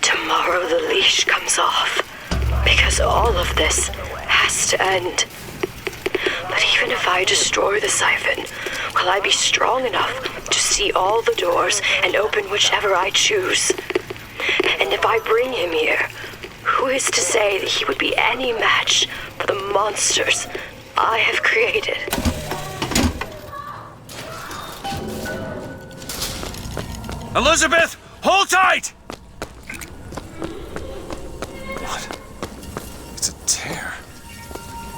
Tomorrow the leash comes off, because all of this has to end. But even if I destroy the siphon, will I be strong enough to see all the doors and open whichever I choose? And if I bring him here, who is to say that he would be any match for the monsters I have created? Elizabeth, hold tight! What? It's a tear.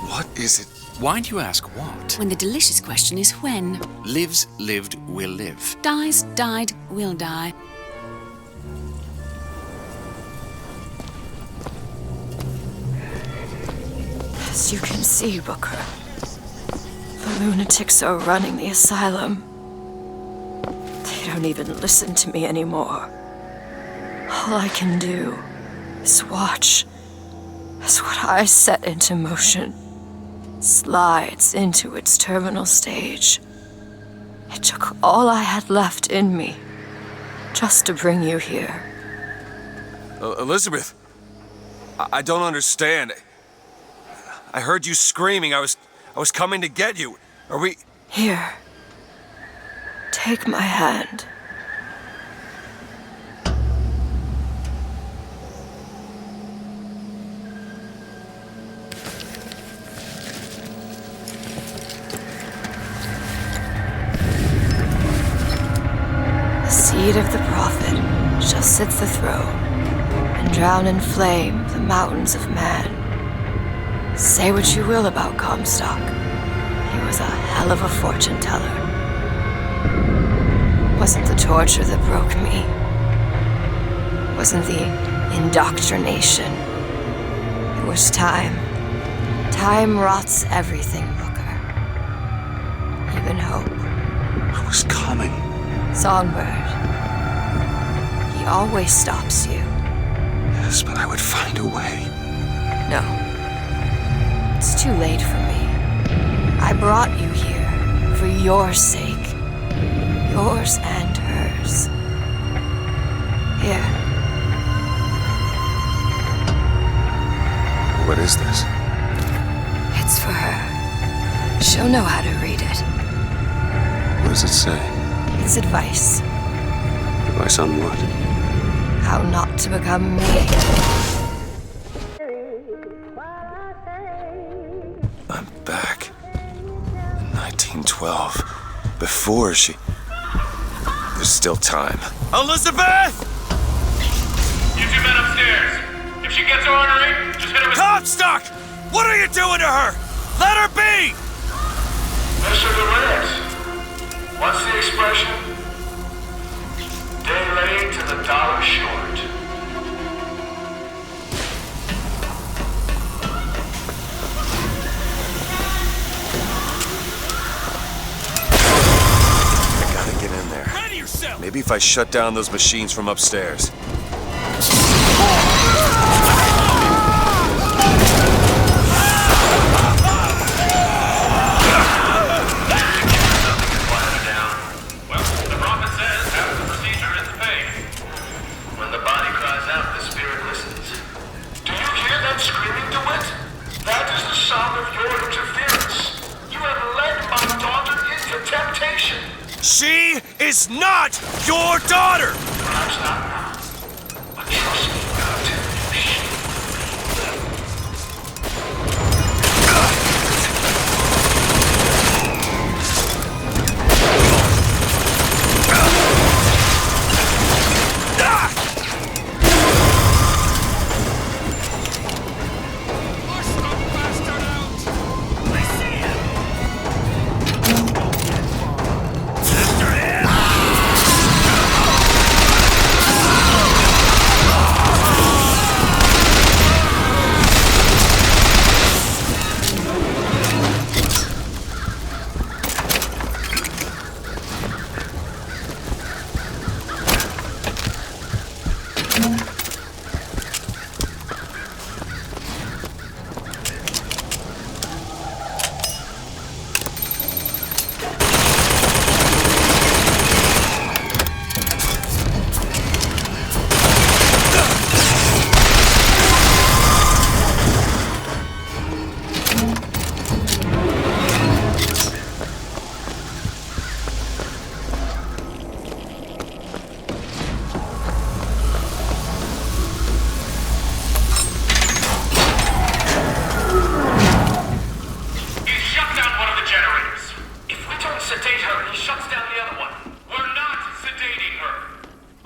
What is it? Why do you ask what? When the delicious question is when. Lives, lived, will live. Dies, died, will die. As you can see, Booker, the lunatics are running the asylum. They don't even listen to me anymore. All I can do is watch as what I set into motion slides into its terminal stage. It took all I had left in me just to bring you here. Elizabeth, I don't understand. I heard you screaming. I was coming to get you. Are we... Here. Take my hand. The seed of the prophet shall sit the throne and drown in flame the mountains of man. Say what you will about Comstock. He was a hell of a fortune teller. Wasn't the torture that broke me. Wasn't the indoctrination. It was time. Time rots everything, Booker. Even hope. I was coming. Songbird. He always stops you. Yes, but I would find a way. No. It's too late for me. I brought you here for your sake. Yours and hers. Here. What is this? It's for her. She'll know how to read it. What does it say? It's advice. Advice on what? How not to become me. I'm back. In 1912. Before she... There's still time. Elizabeth! You two men upstairs. If she gets ornery, just hit her with... Comstock! What are you doing to her? Let her be! Mr. Durant, what's the expression? Day late to the dollar short. I gotta get in there. Ready yourself! Maybe if I shut down those machines from upstairs. She is not your daughter! Perhaps not now. But trust me,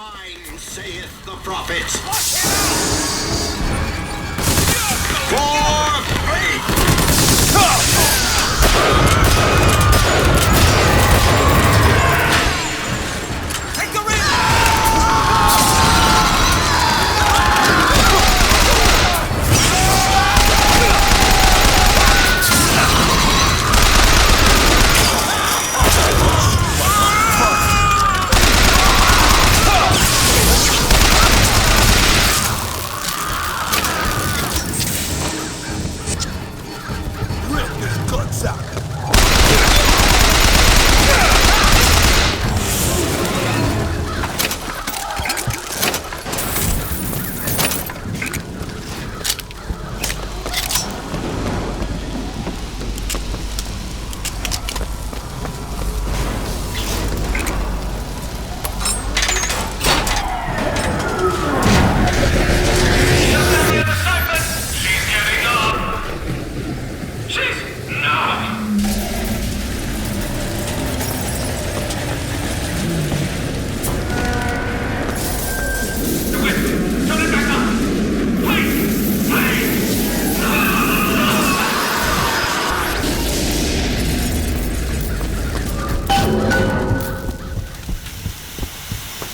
Mine, saith the prophet. 4, 3. Take the ring!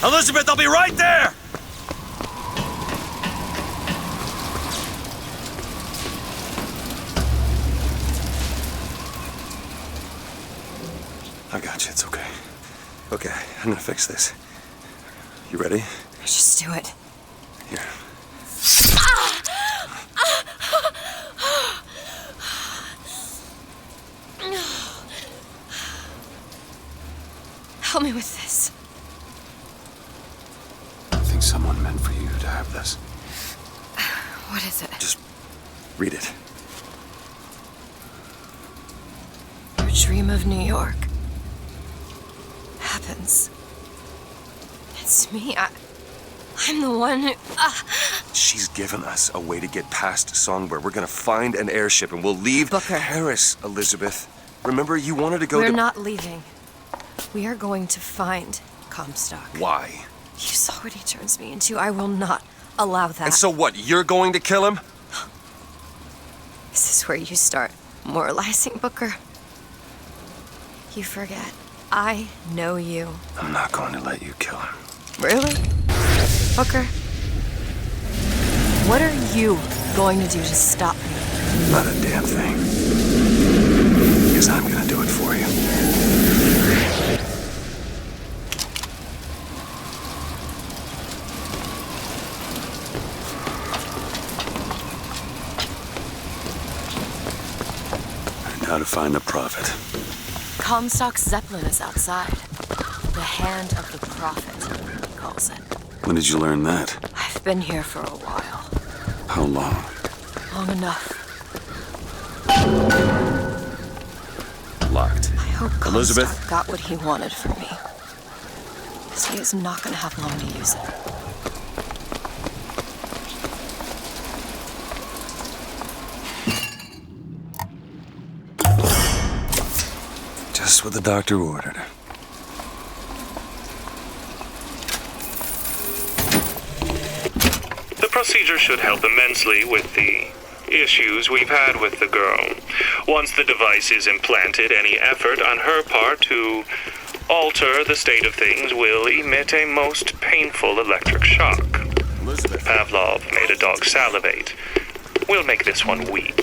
Elizabeth, I'll be right there! I got you, it's okay. Okay, I'm gonna fix this. You ready? Just do it. Here. Help me with this. I think someone meant for you to have this. What is it? Just read it. Your dream of New York happens. It's me. I'm the one who... She's given us a way to get past Songbird. We're gonna find an airship and we'll leave Paris, Elizabeth. Remember, you wanted to go We're not leaving. We are going to find Comstock. Why? You saw what he turns me into. I will not allow that. And so what? You're going to kill him? This is where you start moralizing, Booker. You forget. I know you. I'm not going to let you kill him. Really? Booker? What are you going to do to stop me? Not a damn thing. Because I'm gonna do it for you. Now to find the prophet. Comstock's Zeppelin is outside. The hand of the prophet, he calls it. When did you learn that? I've been here for a while. How long? Long enough. Locked. I hope Comstock Elizabeth? got what he wanted from me. Because he is not going to have long to use it. Just what the doctor ordered. The procedure should help immensely with the issues we've had with the girl. Once the device is implanted, any effort on her part to alter the state of things will emit a most painful electric shock. Elizabeth. Pavlov made a dog salivate. We'll make this one weep.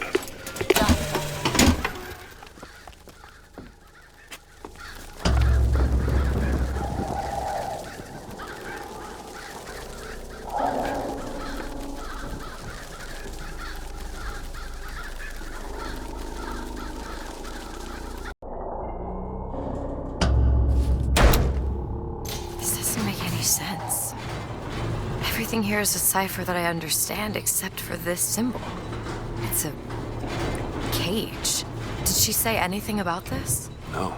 Sense. Everything here is a cipher that I understand except for this symbol. It's a cage. Did she say anything about this? No.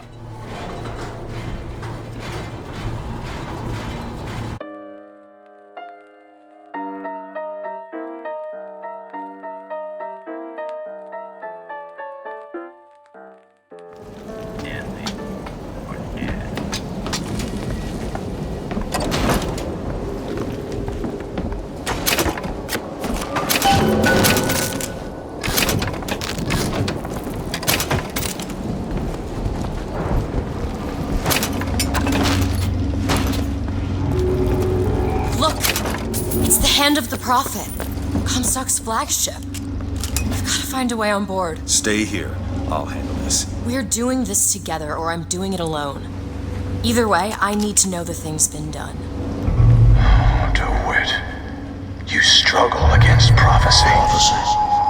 Look! It's the Hand of the Prophet. Comstock's flagship. I've got to find a way on board. Stay here. I'll handle this. We're doing this together, or I'm doing it alone. Either way, I need to know the thing's been done. DeWitt, you struggle against prophecy.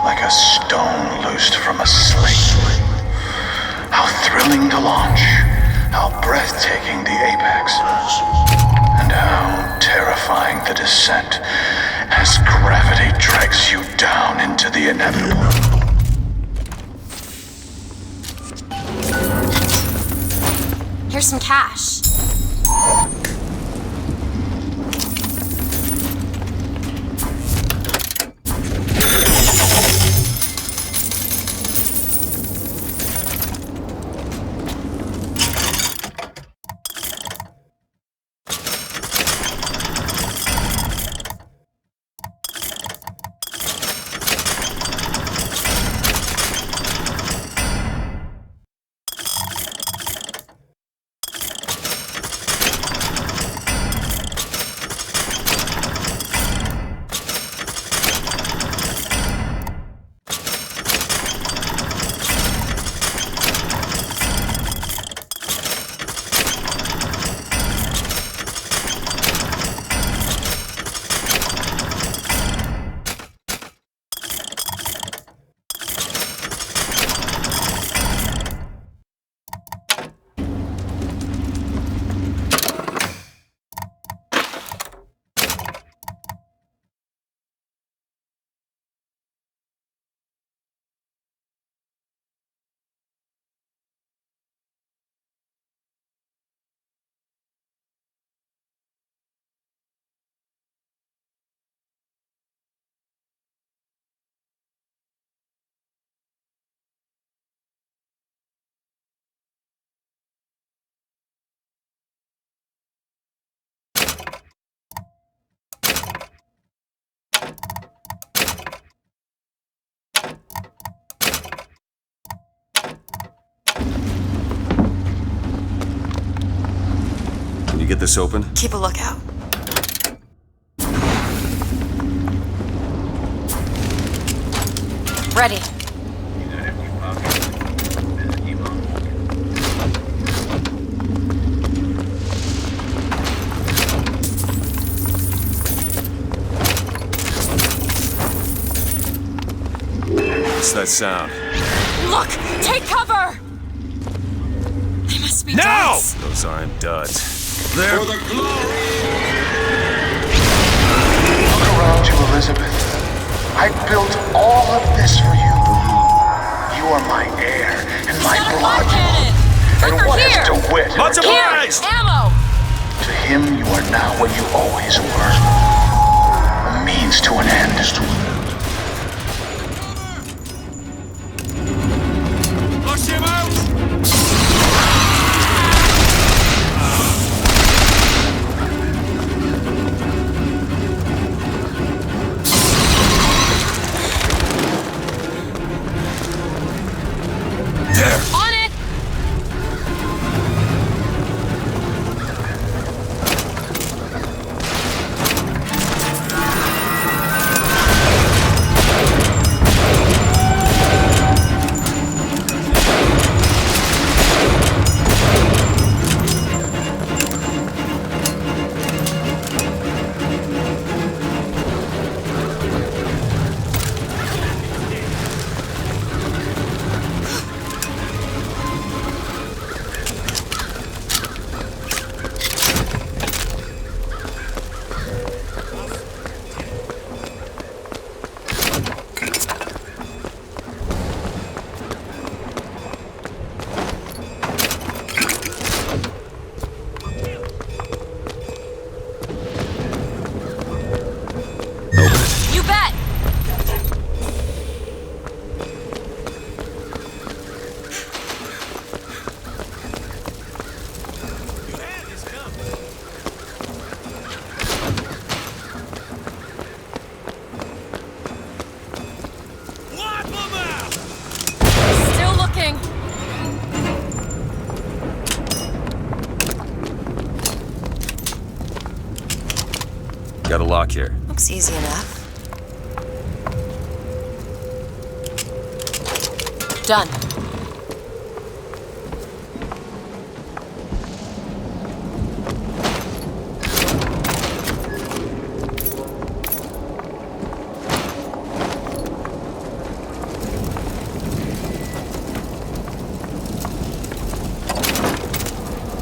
Like a stone loosed from a sling. How thrilling to launch. How breathtaking the apex. And how terrifying the descent as gravity drags you down into the inevitable. Here's some cash. Get this open? Keep a lookout. Ready. What's that sound? Look! Take cover! They must be now! duds. Those aren't duds. There. Look around you, Elizabeth. I built all of this for you. You are my heir and my blood. And what is DeWitt? Lots of eyes! Ammo! To him, you are now what you always were. A means to an end. Push him out! On it! Got a lock here. Looks easy enough. Done.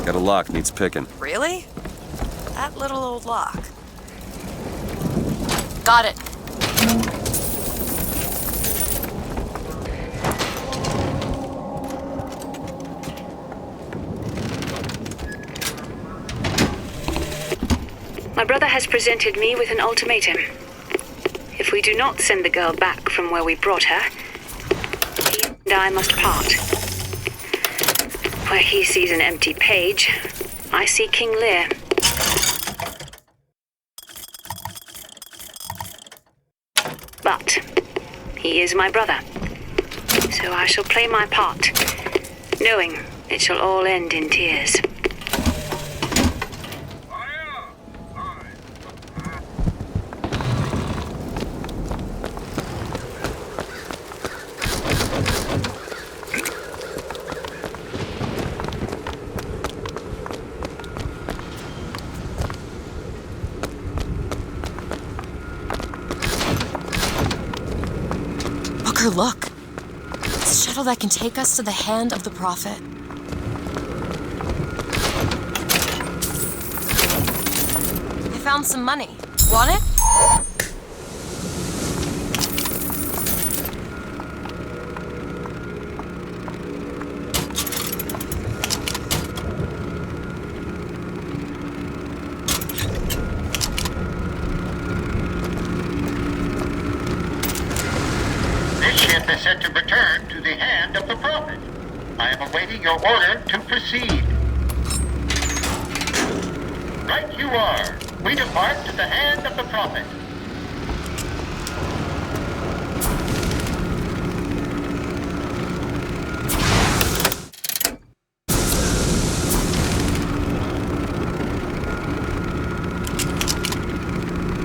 Got a lock, needs picking. Really? That little old lock. Got it. My brother has presented me with an ultimatum. If we do not send the girl back from where we brought her, he and I must part. Where he sees an empty page, I see King Lear. But he is my brother, so I shall play my part, knowing it shall all end in tears. Look. It's a shuttle that can take us to the hand of the Prophet. I found some money. Want it? Is set to return to the hand of the Prophet. I am awaiting your order to proceed. Right you are. We depart to the hand of the Prophet.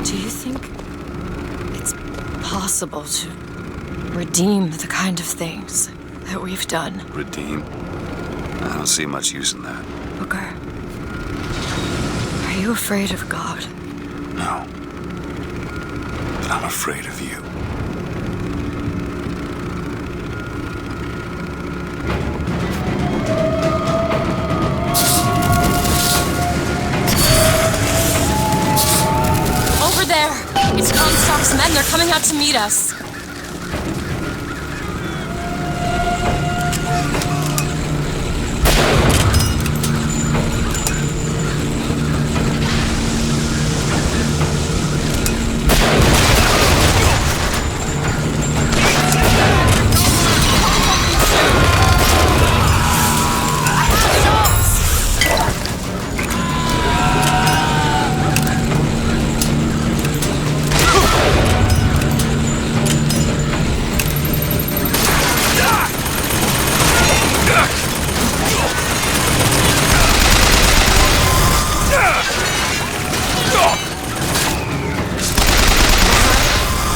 Do you think it's possible to redeem the kind of things that we've done? Redeem? I don't see much use in that. Booker, are you afraid of God? No. But I'm afraid of you. Over there! It's Comstock's men. They're coming out to meet us.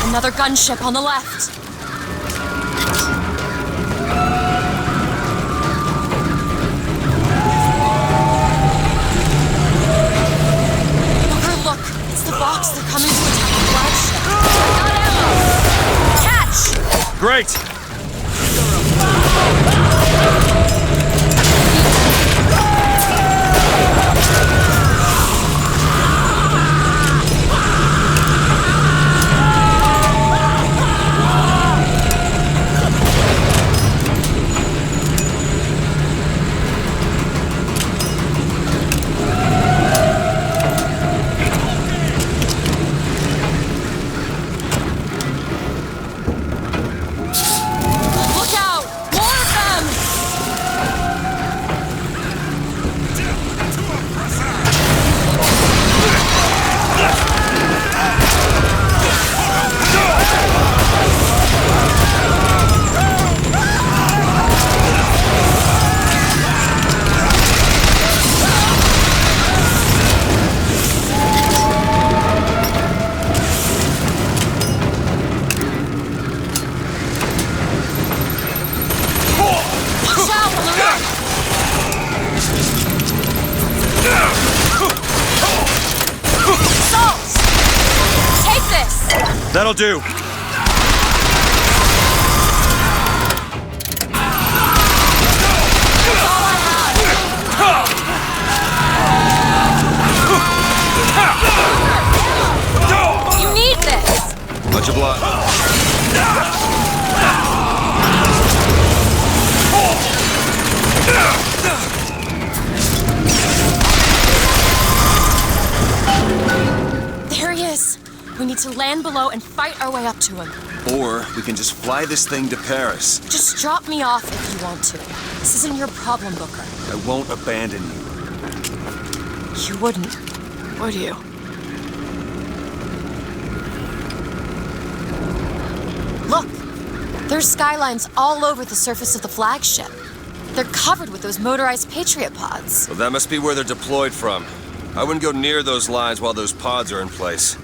Another gunship on the left. Booker, look! It's the box. They're coming to attack the flagship. Got ammo! Catch! Great! Look out! More of them! That'll do. You need this! Much obliged. There he is. We need to land below and fight our way up to him. Or we can just fly this thing to Paris. Just drop me off if you want to. This isn't your problem, Booker. I won't abandon you. You wouldn't, would you? Look! There's skylines all over the surface of the flagship. They're covered with those motorized Patriot pods. Well, that must be where they're deployed from. I wouldn't go near those lines while those pods are in place.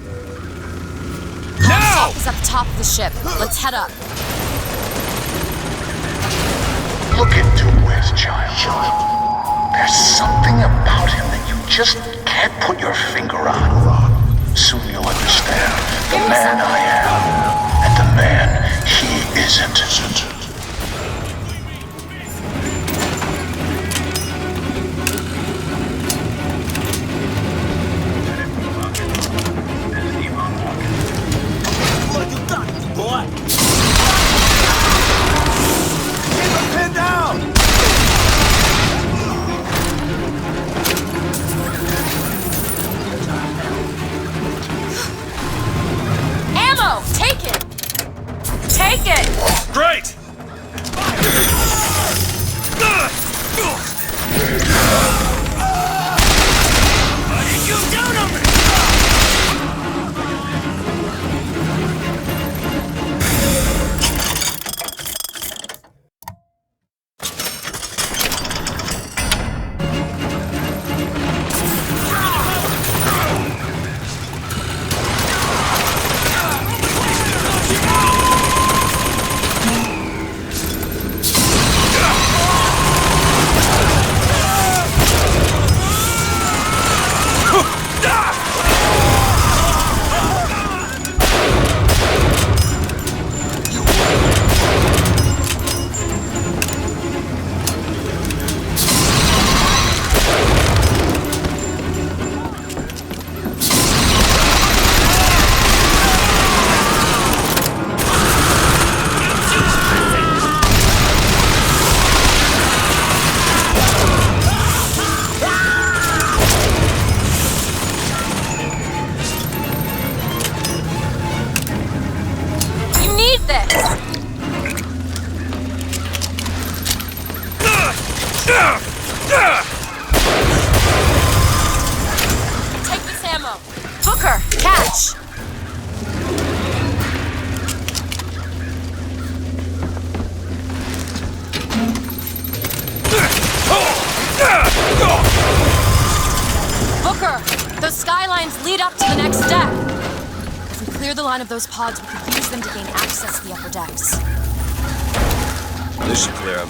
Comstock is at the top of the ship. Let's head up. Look into Wes, child. There's something about him that you just can't put your finger on. Soon you'll understand the man I am and the man he isn't. Ammo! Take it! Take it! Great! Take this ammo. Booker, catch! Booker, those skylines lead up to the next deck. If we clear the line of those pods, we could use them to gain access to the upper decks. This should clear them.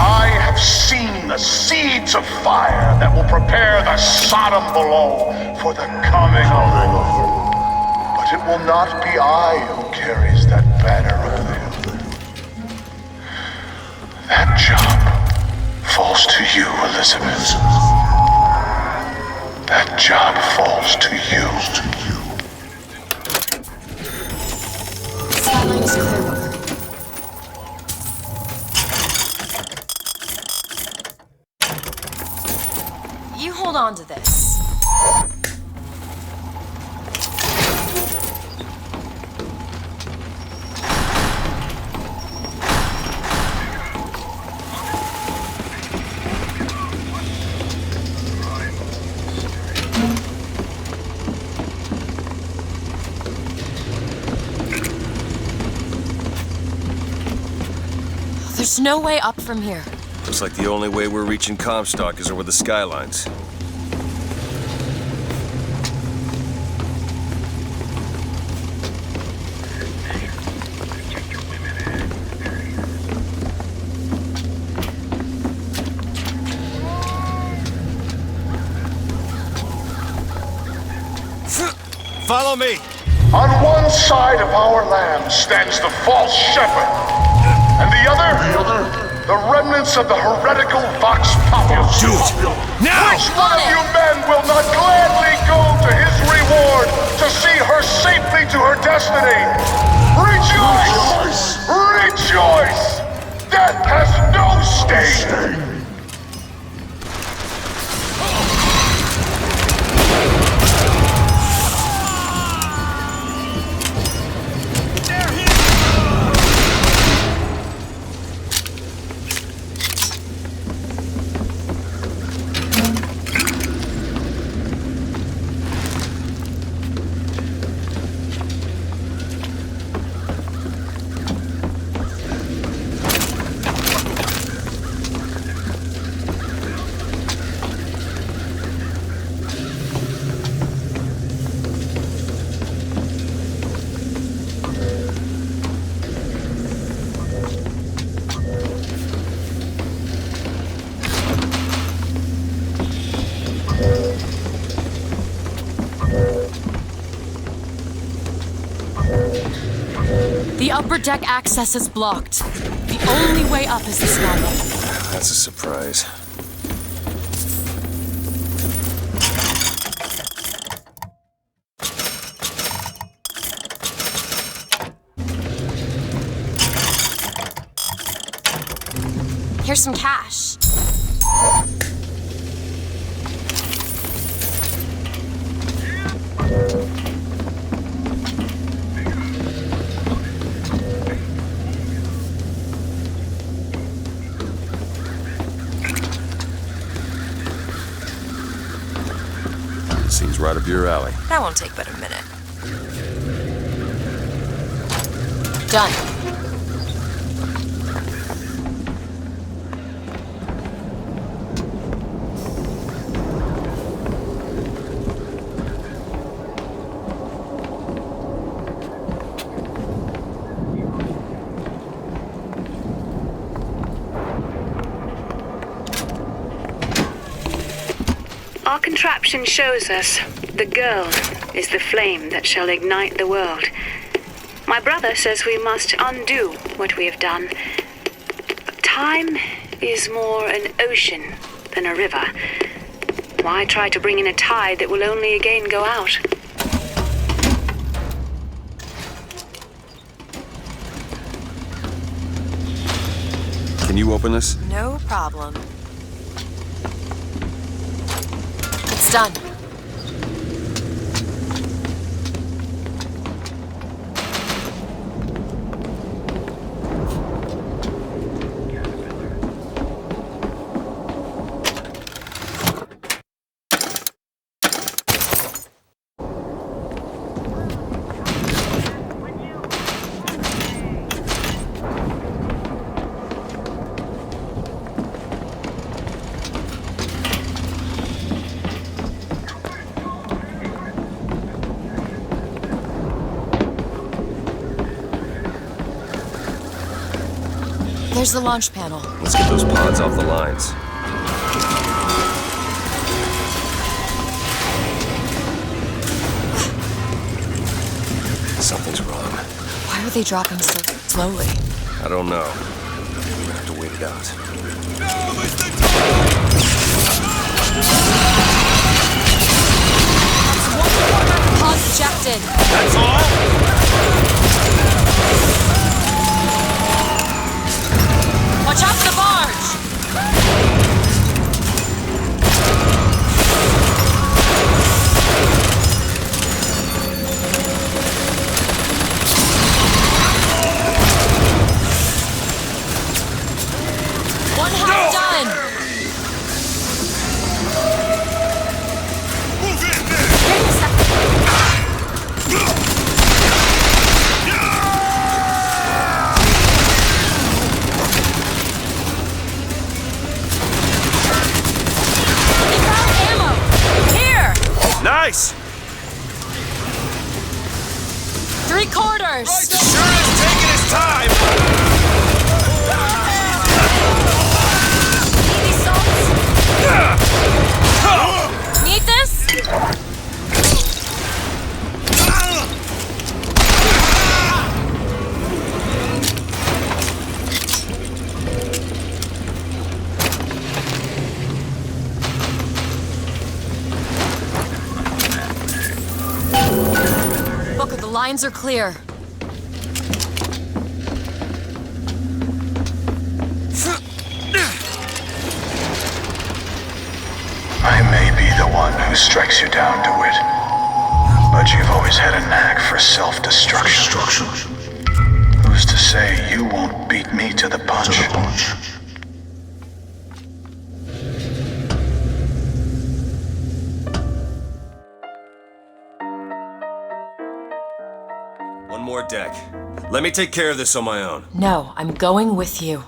I have seen the seeds of fire that will prepare the Sodom below for the coming of the Lord. But it will not be I who carries that banner of them. That job falls to you, Elizabeth. That job falls to you. Skyline is clear, Booker. You hold on to this. There's no way up from here. Looks like the only way we're reaching Comstock is over the skylines. Follow me! On one side of our land stands the false shepherd, and the other, the remnants of the heretical Vox Populus. Do it! Now! Which one of you men will not gladly go to his reward to see her safely to her destiny? Rejoice! Rejoice! Death has no sting! The upper deck access is blocked. The only way up is this normal. That's a surprise. Here's some cash. Seems right up your alley. That won't take but a minute. Done. Our contraption shows us the girl is the flame that shall ignite the world. My brother says we must undo what we have done. But time is more an ocean than a river. Why try to bring in a tide that will only again go out? Can you open this? No problem. It's done. There's the launch panel. Let's get those pods off the lines. Something's wrong. Why are they dropping so slowly? I don't know. We'll have to wait it out. Pods ejected. That's all? Watch out for the barge! One half done! Move in there! Nice! 3/4! Sure is taking his time! Need this? lines are clear. I may be the one who strikes you down, DeWitt, but you've always had a knack for self-destruction. Who's to say you won't beat me to the punch? One more deck. Let me take care of this on my own. No, I'm going with you.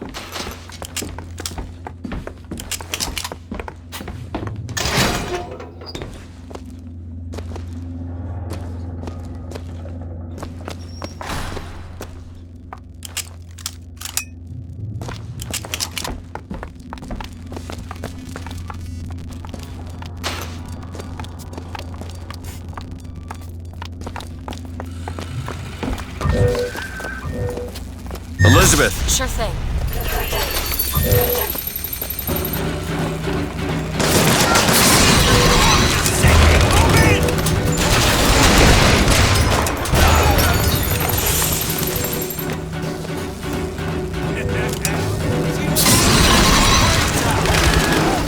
Elizabeth! Sure thing.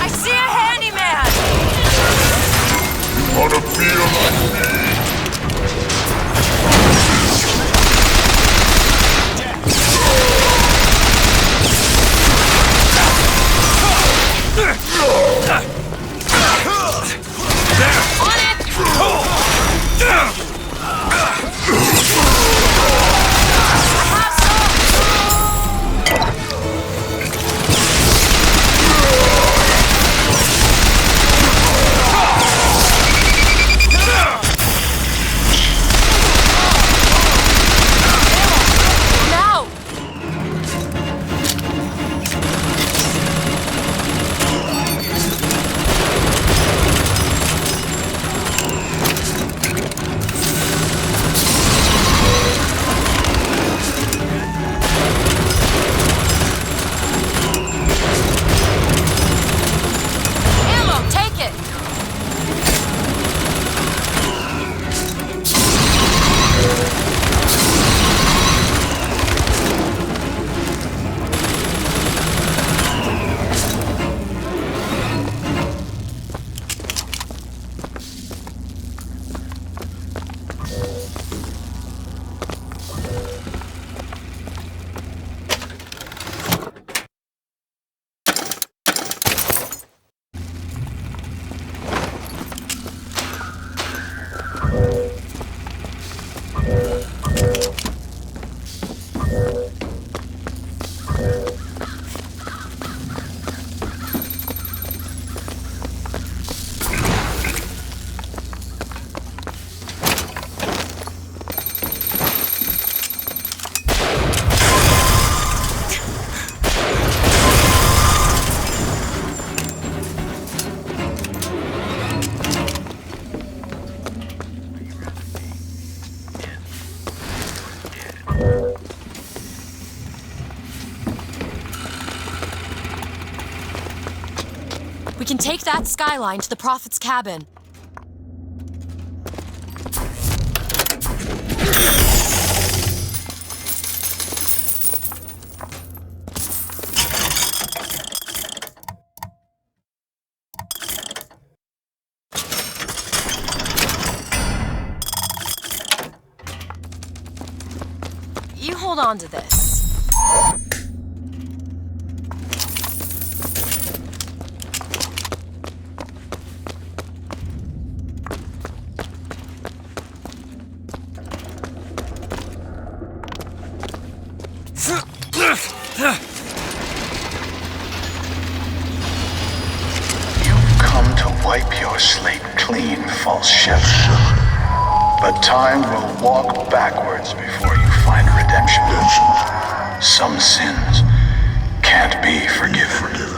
I see a handyman! You wanna feel like me? We can take that skyline to the Prophet's cabin. You hold on to this. You've come to wipe your slate clean, false shepherd. But time will walk backwards before you find redemption. Some sins can't be forgiven.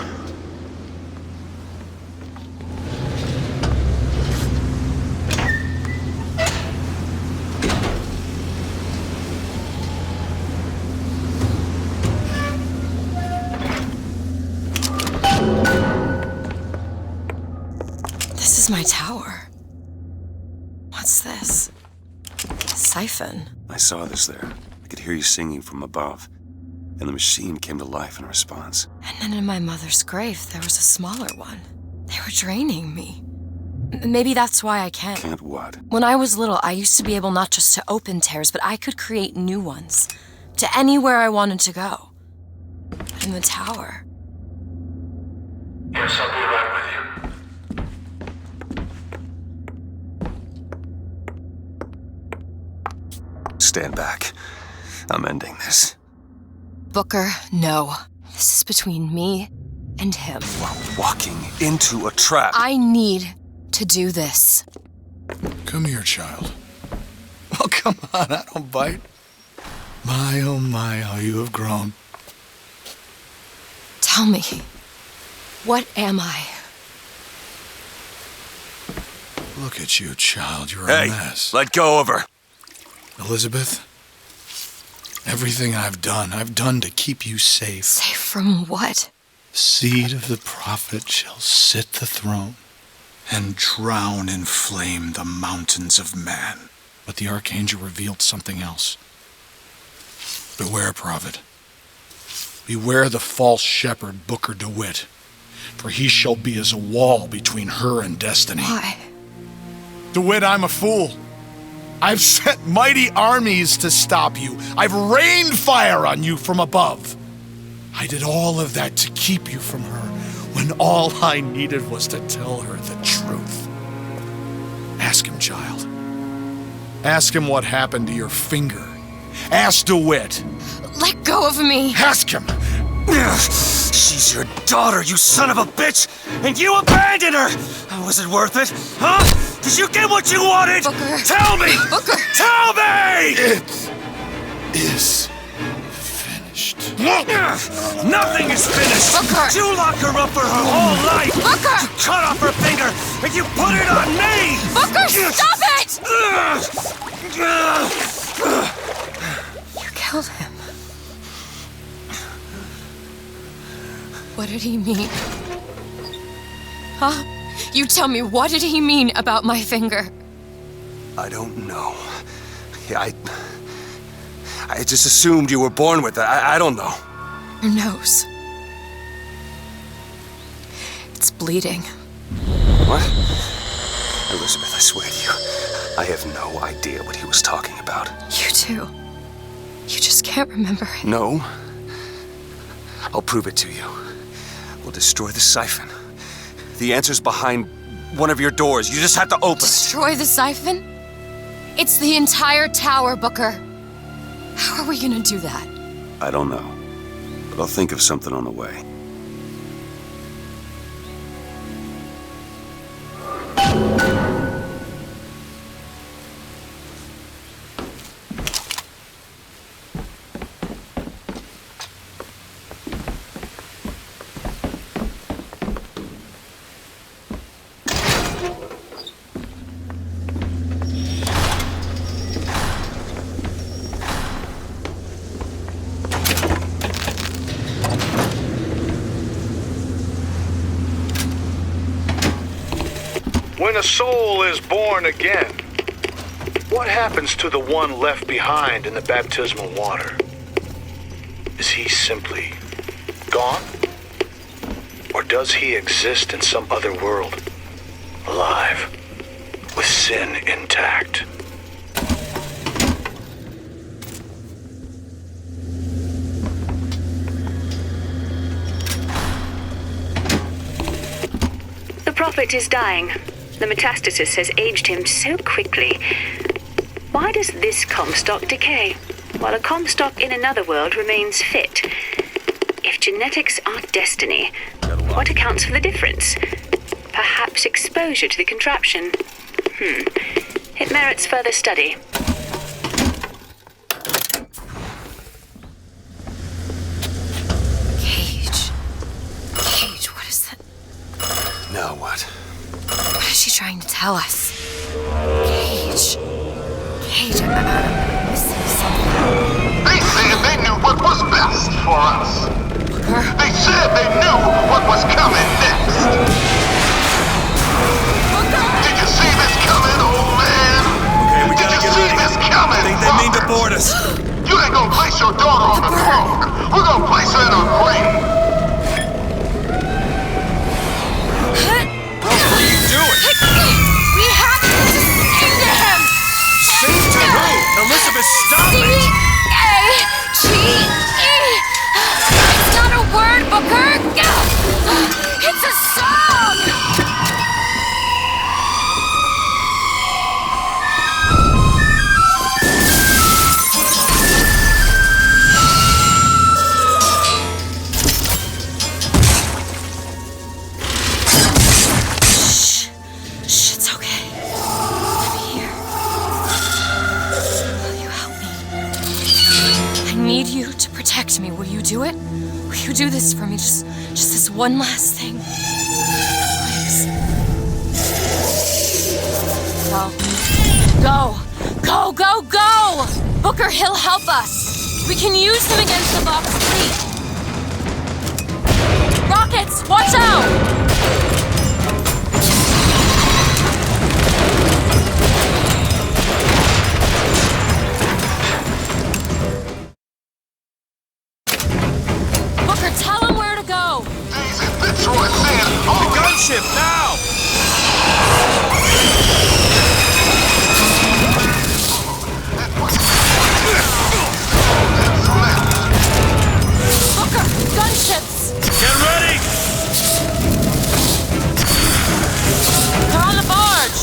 This is my tower. What's this? siphon. I saw this there. I could hear you singing from above. And the machine came to life in response. And then in my mother's grave, there was a smaller one. They were draining me. Maybe that's why I can't. Can't what? When I was little, I used to be able not just to open tears, but I could create new ones. To anywhere I wanted to go. In the tower. Yes, I'll be right with you. Stand back. I'm ending this. Booker, no. This is between me and him. You are walking into a trap. I need to do this. Come here, child. Oh, come on, I don't bite. My, oh my, how you have grown. Tell me, what am I? Look at you, child. You're a mess. Let go of her. Elizabeth, everything I've done to keep you safe. Safe from what? Seed of the prophet shall sit the throne and drown in flame the mountains of man. But the archangel revealed something else. Beware, prophet. Beware the false shepherd, Booker DeWitt, for he shall be as a wall between her and destiny. Why? DeWitt, I'm a fool. I've sent mighty armies to stop you. I've rained fire on you from above. I did all of that to keep you from her, when all I needed was to tell her the truth. Ask him, child. Ask him what happened to your finger. Ask DeWitt. Let go of me. Ask him. She's your daughter, you son of a bitch! And you abandoned her! Was it worth it? Huh? Did you get what you wanted? Booker. Tell me! Booker! Tell me! It is finished. Nothing is finished! Booker! You locked her up for her whole life! Booker! You cut off her finger, and you put it on me! Booker, stop it! You killed him. What did he mean? Huh? You tell me, what did he mean about my finger? I don't know. I just assumed you were born with it. I don't know. Your nose. It's bleeding. What? Elizabeth, I swear to you, I have no idea what he was talking about. You too. You just can't remember it. No. I'll prove it to you. We'll destroy the siphon. The answer's behind one of your doors. You just have to open it. Destroy the siphon? It's the entire tower, Booker. How are we gonna do that? I don't know. But I'll think of something on the way. When a soul is born again, what happens to the one left behind in the baptismal water? Is he simply gone? Or does he exist in some other world, alive, with sin intact? The prophet is dying. The metastasis has aged him so quickly. Why does this Comstock decay, while a Comstock in another world remains fit? If genetics are destiny, what accounts for the difference? Perhaps exposure to the contraption. It merits further study. Cage, what is that? Now what? What is she trying to tell us? Cage, I'm missing something. They said they knew what was best for us. They said they knew what was coming next. Did you see this coming, old man? Okay, we Did gotta you get see out of this here. coming? They Elizabeth! You ain't gonna place your daughter on the throne. We're gonna place her in her grave. What are you doing? We have to sing to him! Sing to who? Elizabeth, stop it! C-A-G-E! It's not a word, Booker! It's a song! Shh, it's okay. I'm here. Will you help me? I need you to protect me. Will you do it? Will you do this for me? Just this one last thing. Please. Go. Go, go, go! Booker, he'll help us. We can use him against the Vox fleet. Rockets, watch out! Tell him where to go! The gunship, now! Booker, gunships! Get ready! They're on the barge!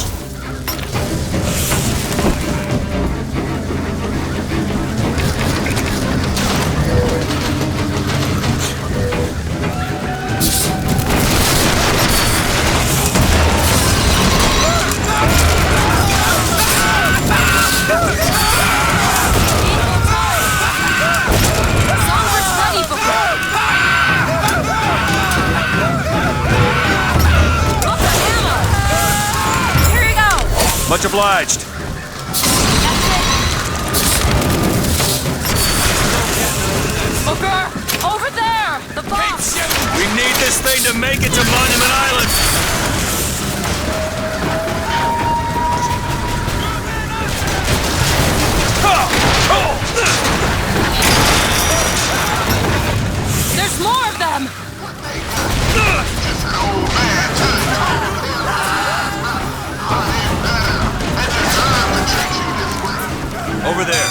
Much obliged. Booker, over there! The box! We need this thing to make it to Monument Island. There's more of them! Over there.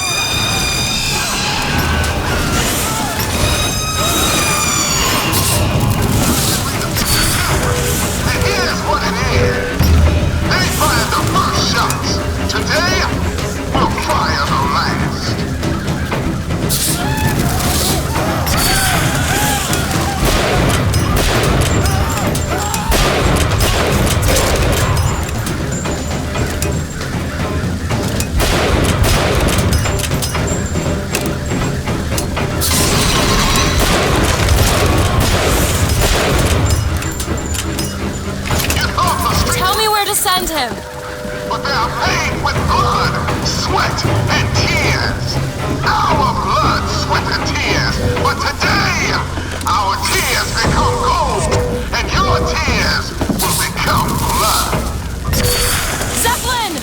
And here's what it is. They fired the first shots. Today, we'll fire the last. Tell me where to send him! But they are paid with blood, sweat, and tears. Our blood, sweat, and tears. But today, our tears become gold, and your tears will become blood. Zeppelin!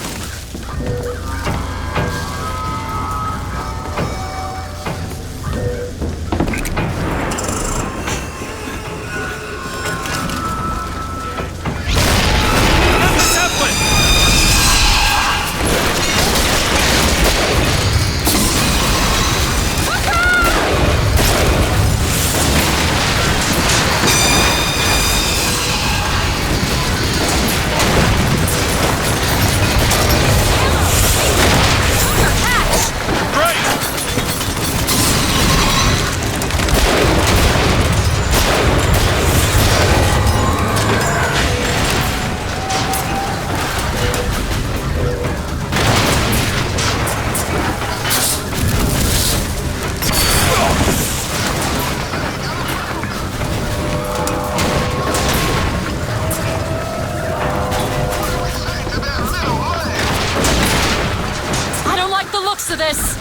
To this.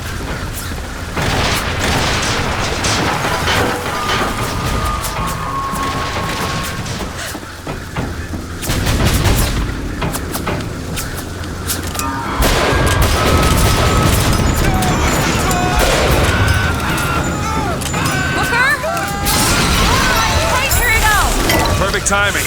timing.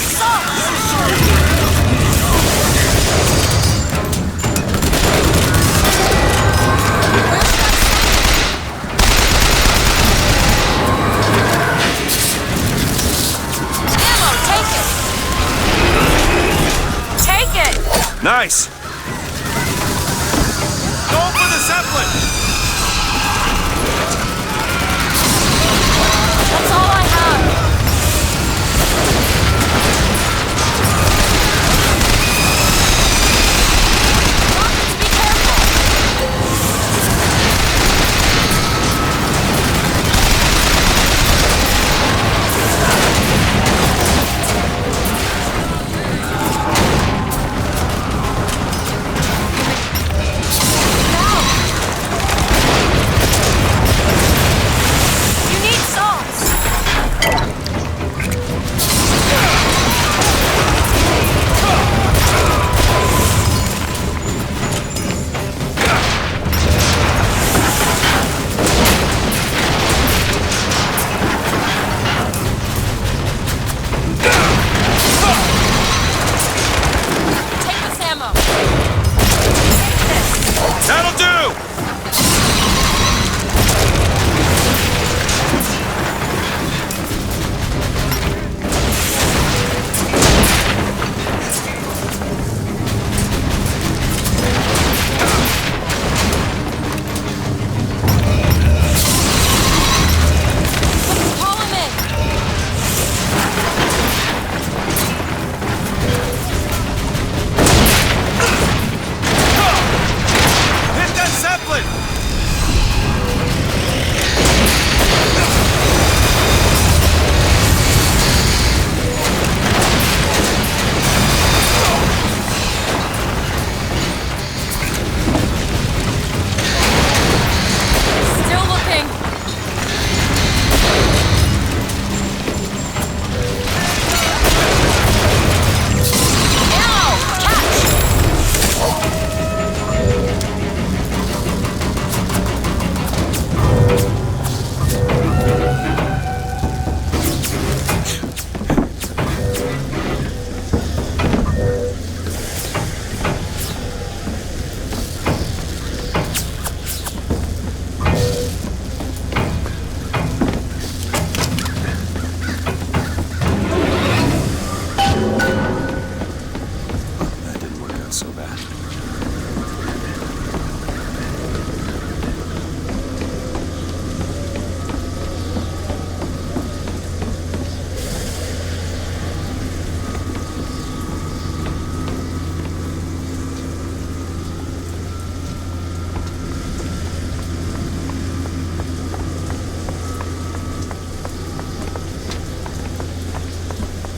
Nice! Go for the Zeppelin! That's all I have. Be careful. That'll do!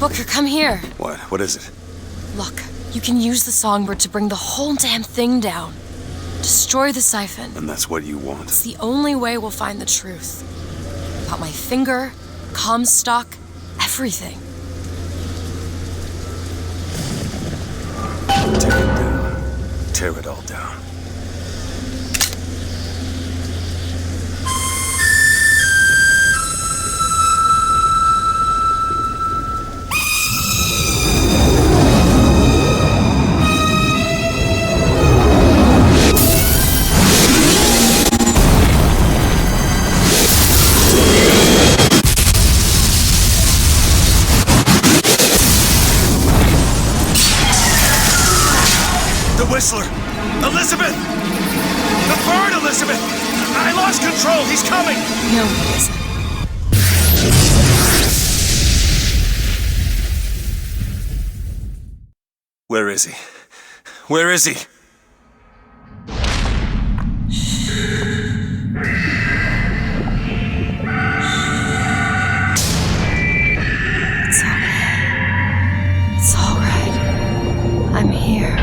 Booker, come here. What? What is it? Look, you can use the songbird to bring the whole damn thing down. Destroy the siphon. And that's what you want? It's the only way we'll find the truth. About my finger, Comstock, everything. Tear it down. Tear it all down. Whistler! Elizabeth! The bird, Elizabeth! I lost control! He's coming! No, he isn't. Where is he? Where is he? It's okay. It's all right. I'm here.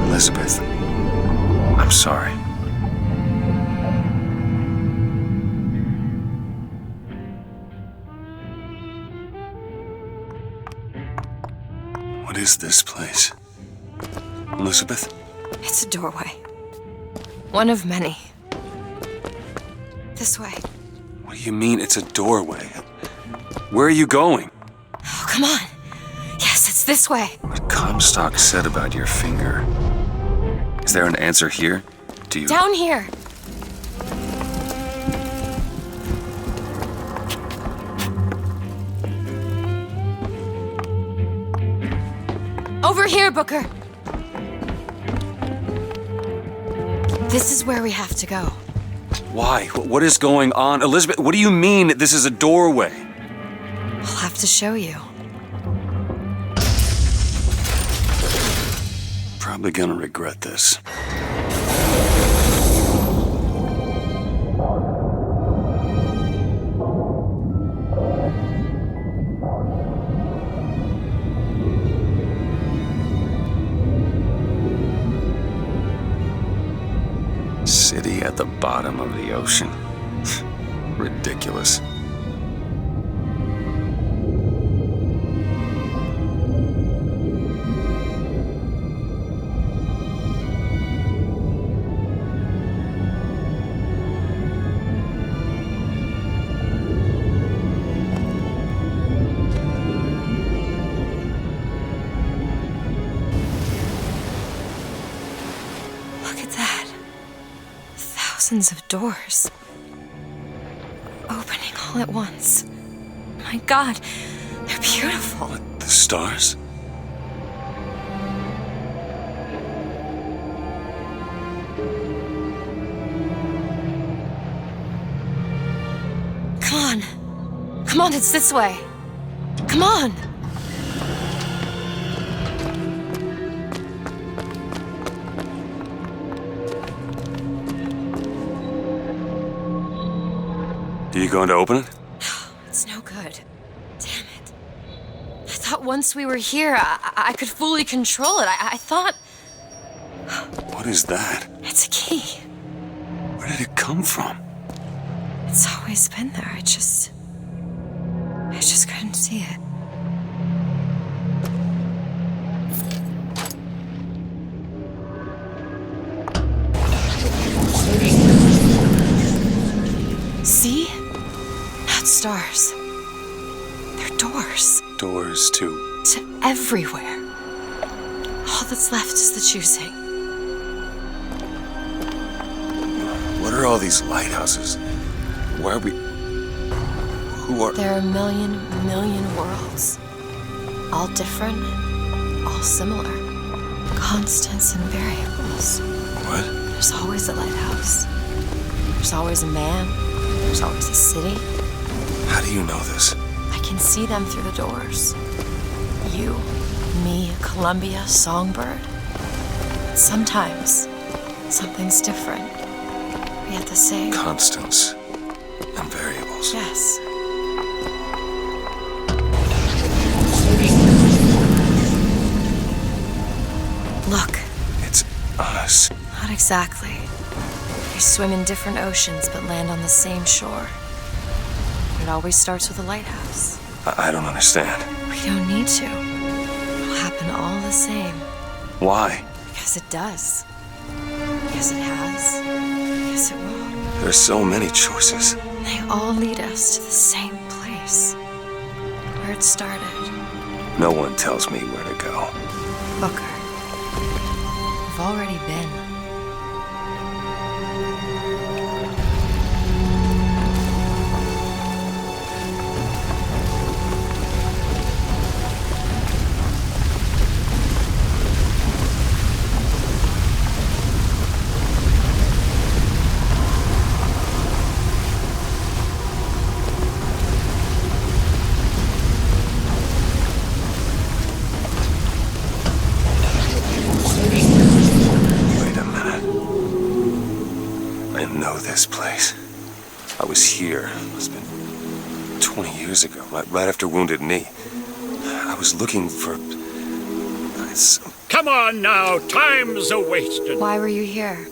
Elizabeth, I'm sorry. What is this place? Elizabeth? It's a doorway. One of many. This way. What do you mean it's a doorway? Where are you going? Oh, come on. Yes, it's this way. What Comstock said about your finger. Is there an answer here? Do you... Down here. Over here, Booker. This is where we have to go. Why? What is going on? Elizabeth, what do you mean this is a doorway? I'll have to show you. Probably gonna regret this. City at the bottom of the ocean. Ridiculous. Look at that. Thousands of doors. Opening all at once. My God, they're beautiful. What, the stars? Come on. Come on, it's this way. Come on. Are you going to open it? It's no good. Damn it. I thought once we were here, I could fully control it. I thought... What is that? It's a key. Where did it come from? It's always been there. I just couldn't see it. See? Not stars. They're doors. Doors to... To everywhere. All that's left is the choosing. What are all these lighthouses? Why are we... Who are... There are a million worlds. All different, all similar. Constants and variables. What? There's always a lighthouse. There's always a man. There's always a city. How do you know this? I can see them through the doors. You, me, Columbia, Songbird. Sometimes, something's different, yet the same. Constants and variables. Yes. Look. It's us. Not exactly. We swim in different oceans but land on the same shore. It always starts with a lighthouse. I don't understand. We don't need to. It'll happen all the same. Why? Because it does. Because it has. Because it will. There's so many choices. They all lead us to the same place. Where it started. No one tells me where to go. Booker. We've already been. This place. I was here. It must have been 20 years ago, right after Wounded Knee. I was looking for... Come on now, time's a-wasted. Why were you here?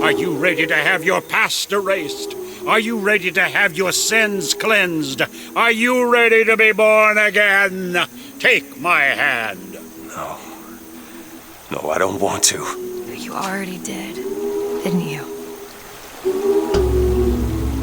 Are you ready to have your past erased? Are you ready to have your sins cleansed? Are you ready to be born again? Take my hand. No. No, I don't want to. You already did, didn't you?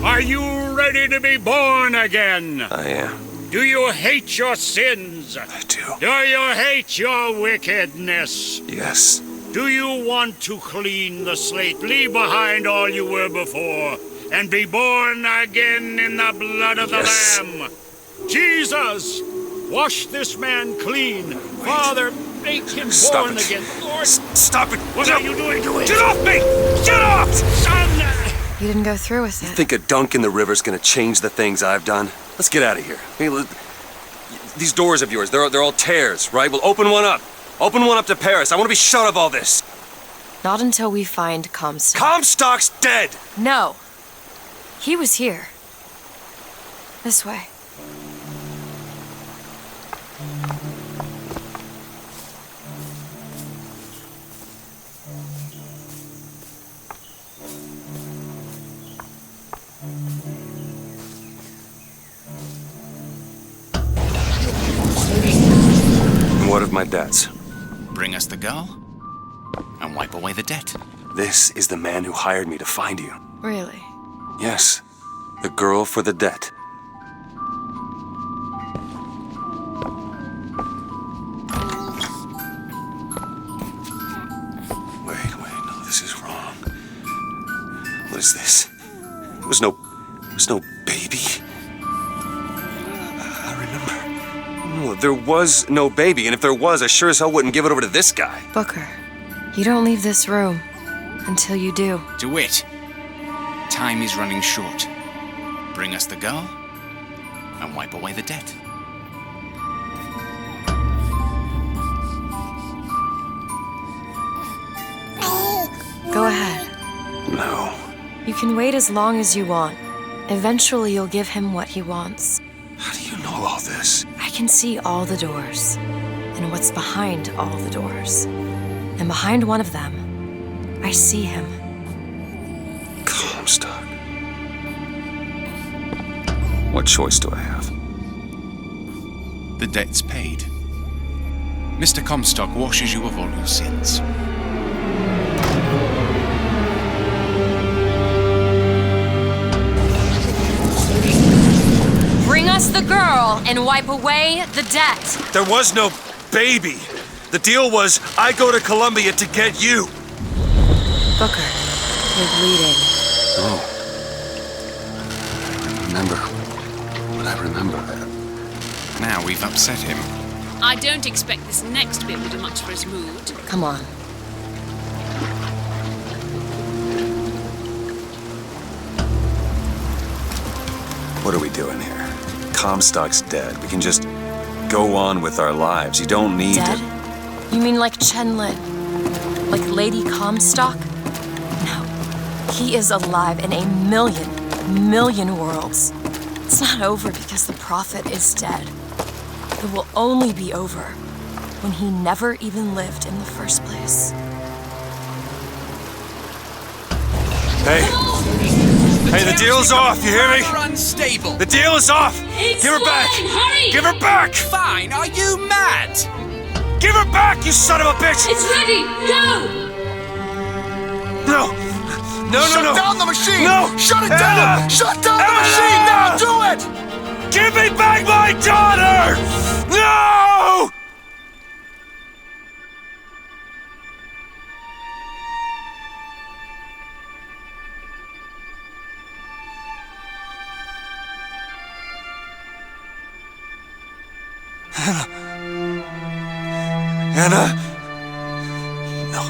Are you ready to be born again? I am. Do you hate your sins? I do. Do you hate your wickedness? Yes. Do you want to clean the slate, leave behind all you were before, and be born again in the blood of the Lamb? Jesus, wash this man clean. Father, make him born again. Lord, stop it. What are you doing to him? Get off me! Get off! Son! You didn't go through with it. You think a dunk in the river's gonna change the things I've done? Let's get out of here. Hey, these doors of yours, they're all tears, right? Well, open one up. Open one up to Paris. I want to be shut of all this. Not until we find Comstock. Comstock's dead! No. He was here. This way. What of my debts? Bring us the girl, and wipe away the debt. This is the man who hired me to find you. Really? Yes. The girl for the debt. Wait, no, this is wrong. What is this? There was no baby. I remember. No, there was no baby, and if there was, I sure as hell wouldn't give it over to this guy. Booker, you don't leave this room until you do. DeWitt, time is running short. Bring us the girl, and wipe away the debt. Go ahead. No. You can wait as long as you want. Eventually, you'll give him what he wants. How do you know all this? I can see all the doors, and what's behind all the doors. And behind one of them, I see him. Comstock. What choice do I have? The debt's paid. Mr. Comstock washes you of all your sins. Bring us the girl and wipe away the debt. There was no baby. The deal was I go to Columbia to get you. Booker, you're bleeding. Oh. I remember. Now we've upset him. I don't expect this next bit will do much for his mood. Come on. What are we doing here? Comstock's dead. We can just go on with our lives. You don't need Dead? You mean like Chen Lin? Like Lady Comstock? No. He is alive in a million worlds. It's not over because the Prophet is dead. It will only be over when he never even lived in the first place. Hey! Hey, the deal's off, you hear me? Unstable. The deal is off! Give her back! Hurry! Give her back! Fine, are you mad? Give her back, you son of a bitch! It's ready! Go! No! Shut down the machine! No! Shut it Anna! down! Shut down the machine! Now do it! Give me back my daughter! No! Anna! No.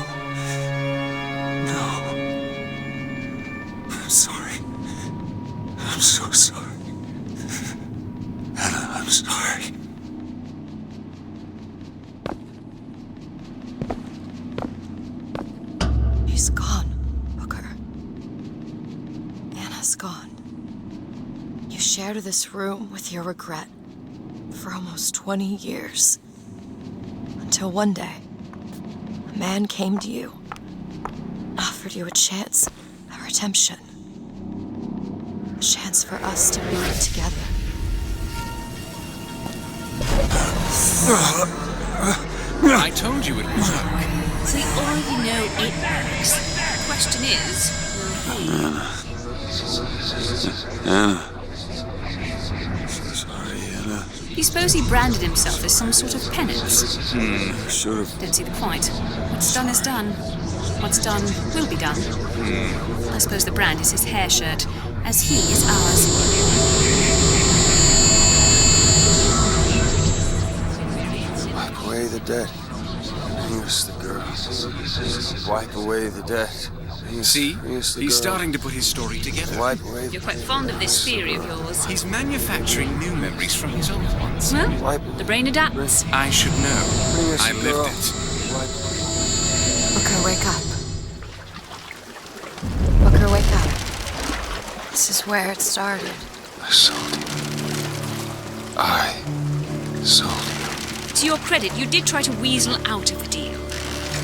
I'm sorry. I'm so sorry. Anna, I'm sorry. He's gone, Booker. Anna's gone. You shared this room with your regret for almost 20 years. Until one day, a man came to you and offered you a chance at redemption. A chance for us to be together. I told you it would work. We already know it works. The question is, will he? Anna. So sorry, Anna. You suppose he branded himself as some sort of penance? Should have. Don't see the point. What's done is done. What's done will be done. I suppose the brand is his hair shirt, as he is ours. Wipe away the debt. Bring us the girl. Wipe away the debt. See? He's starting to put his story together. Wipe away the You're quite fond of this theory of yours. He's manufacturing new memories from his old ones. Well, the brain adapts. I should know. I lived it. Booker, wake up. Booker, wake up. This is where it started. I sold you. I sold you. To your credit, you did try to weasel out of the deal.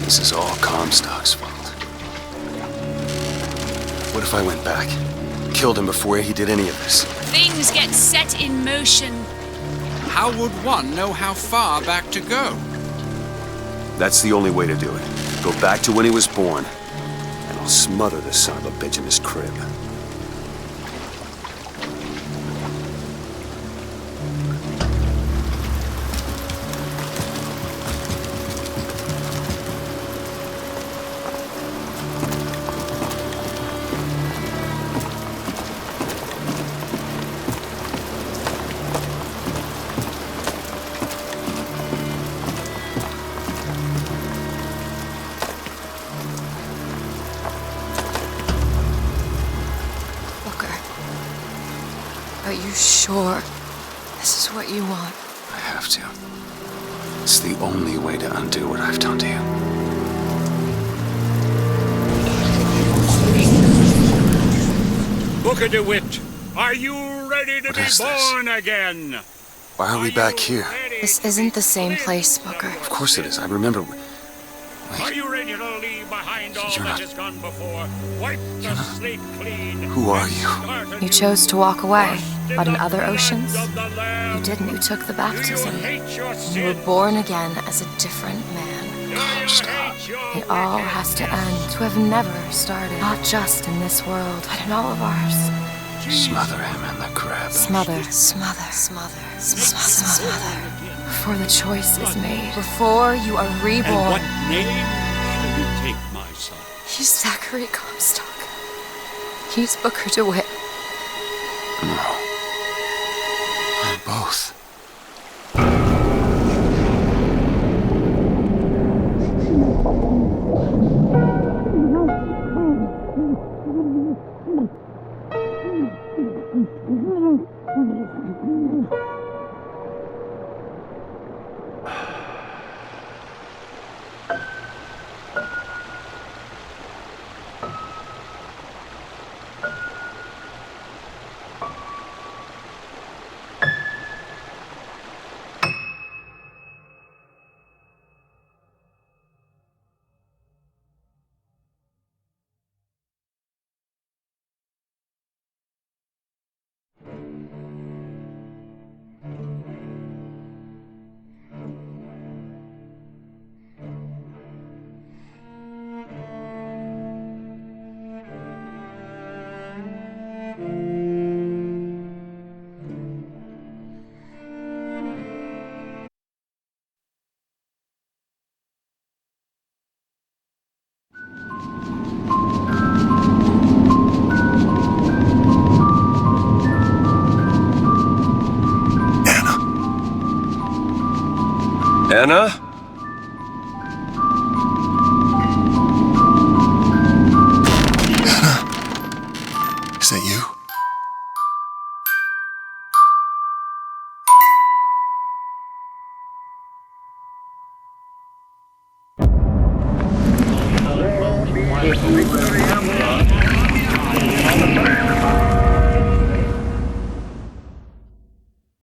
This is all Comstock's fault. What if I went back? Killed him before he did any of this? Things get set in motion. How would one know how far back to go? That's the only way to do it. Go back to when he was born, and I'll smother the son of a bitch in his crib. Are you sure this is what you want? I have to. It's the only way to undo what I've done to you. Booker DeWitt, are you ready to be born again? Why are we back here? This isn't the same place, Booker. Of course it is. I remember. Are you ready to leave behind all that has gone before? Wipe the slate clean. Who are you? You chose to walk away, but in other oceans, you didn't. You took the baptism. You were born again as a different man. It all has to end. To have never started, not just in this world, but in all of ours. Smother him in the crib. Smother, smother, smother, smother. Before the choice is made. Before you are reborn. And what name shall you take, my son? He's Zachary Comstock. He's Booker DeWitt. No. I'm both. Anna? Is that you?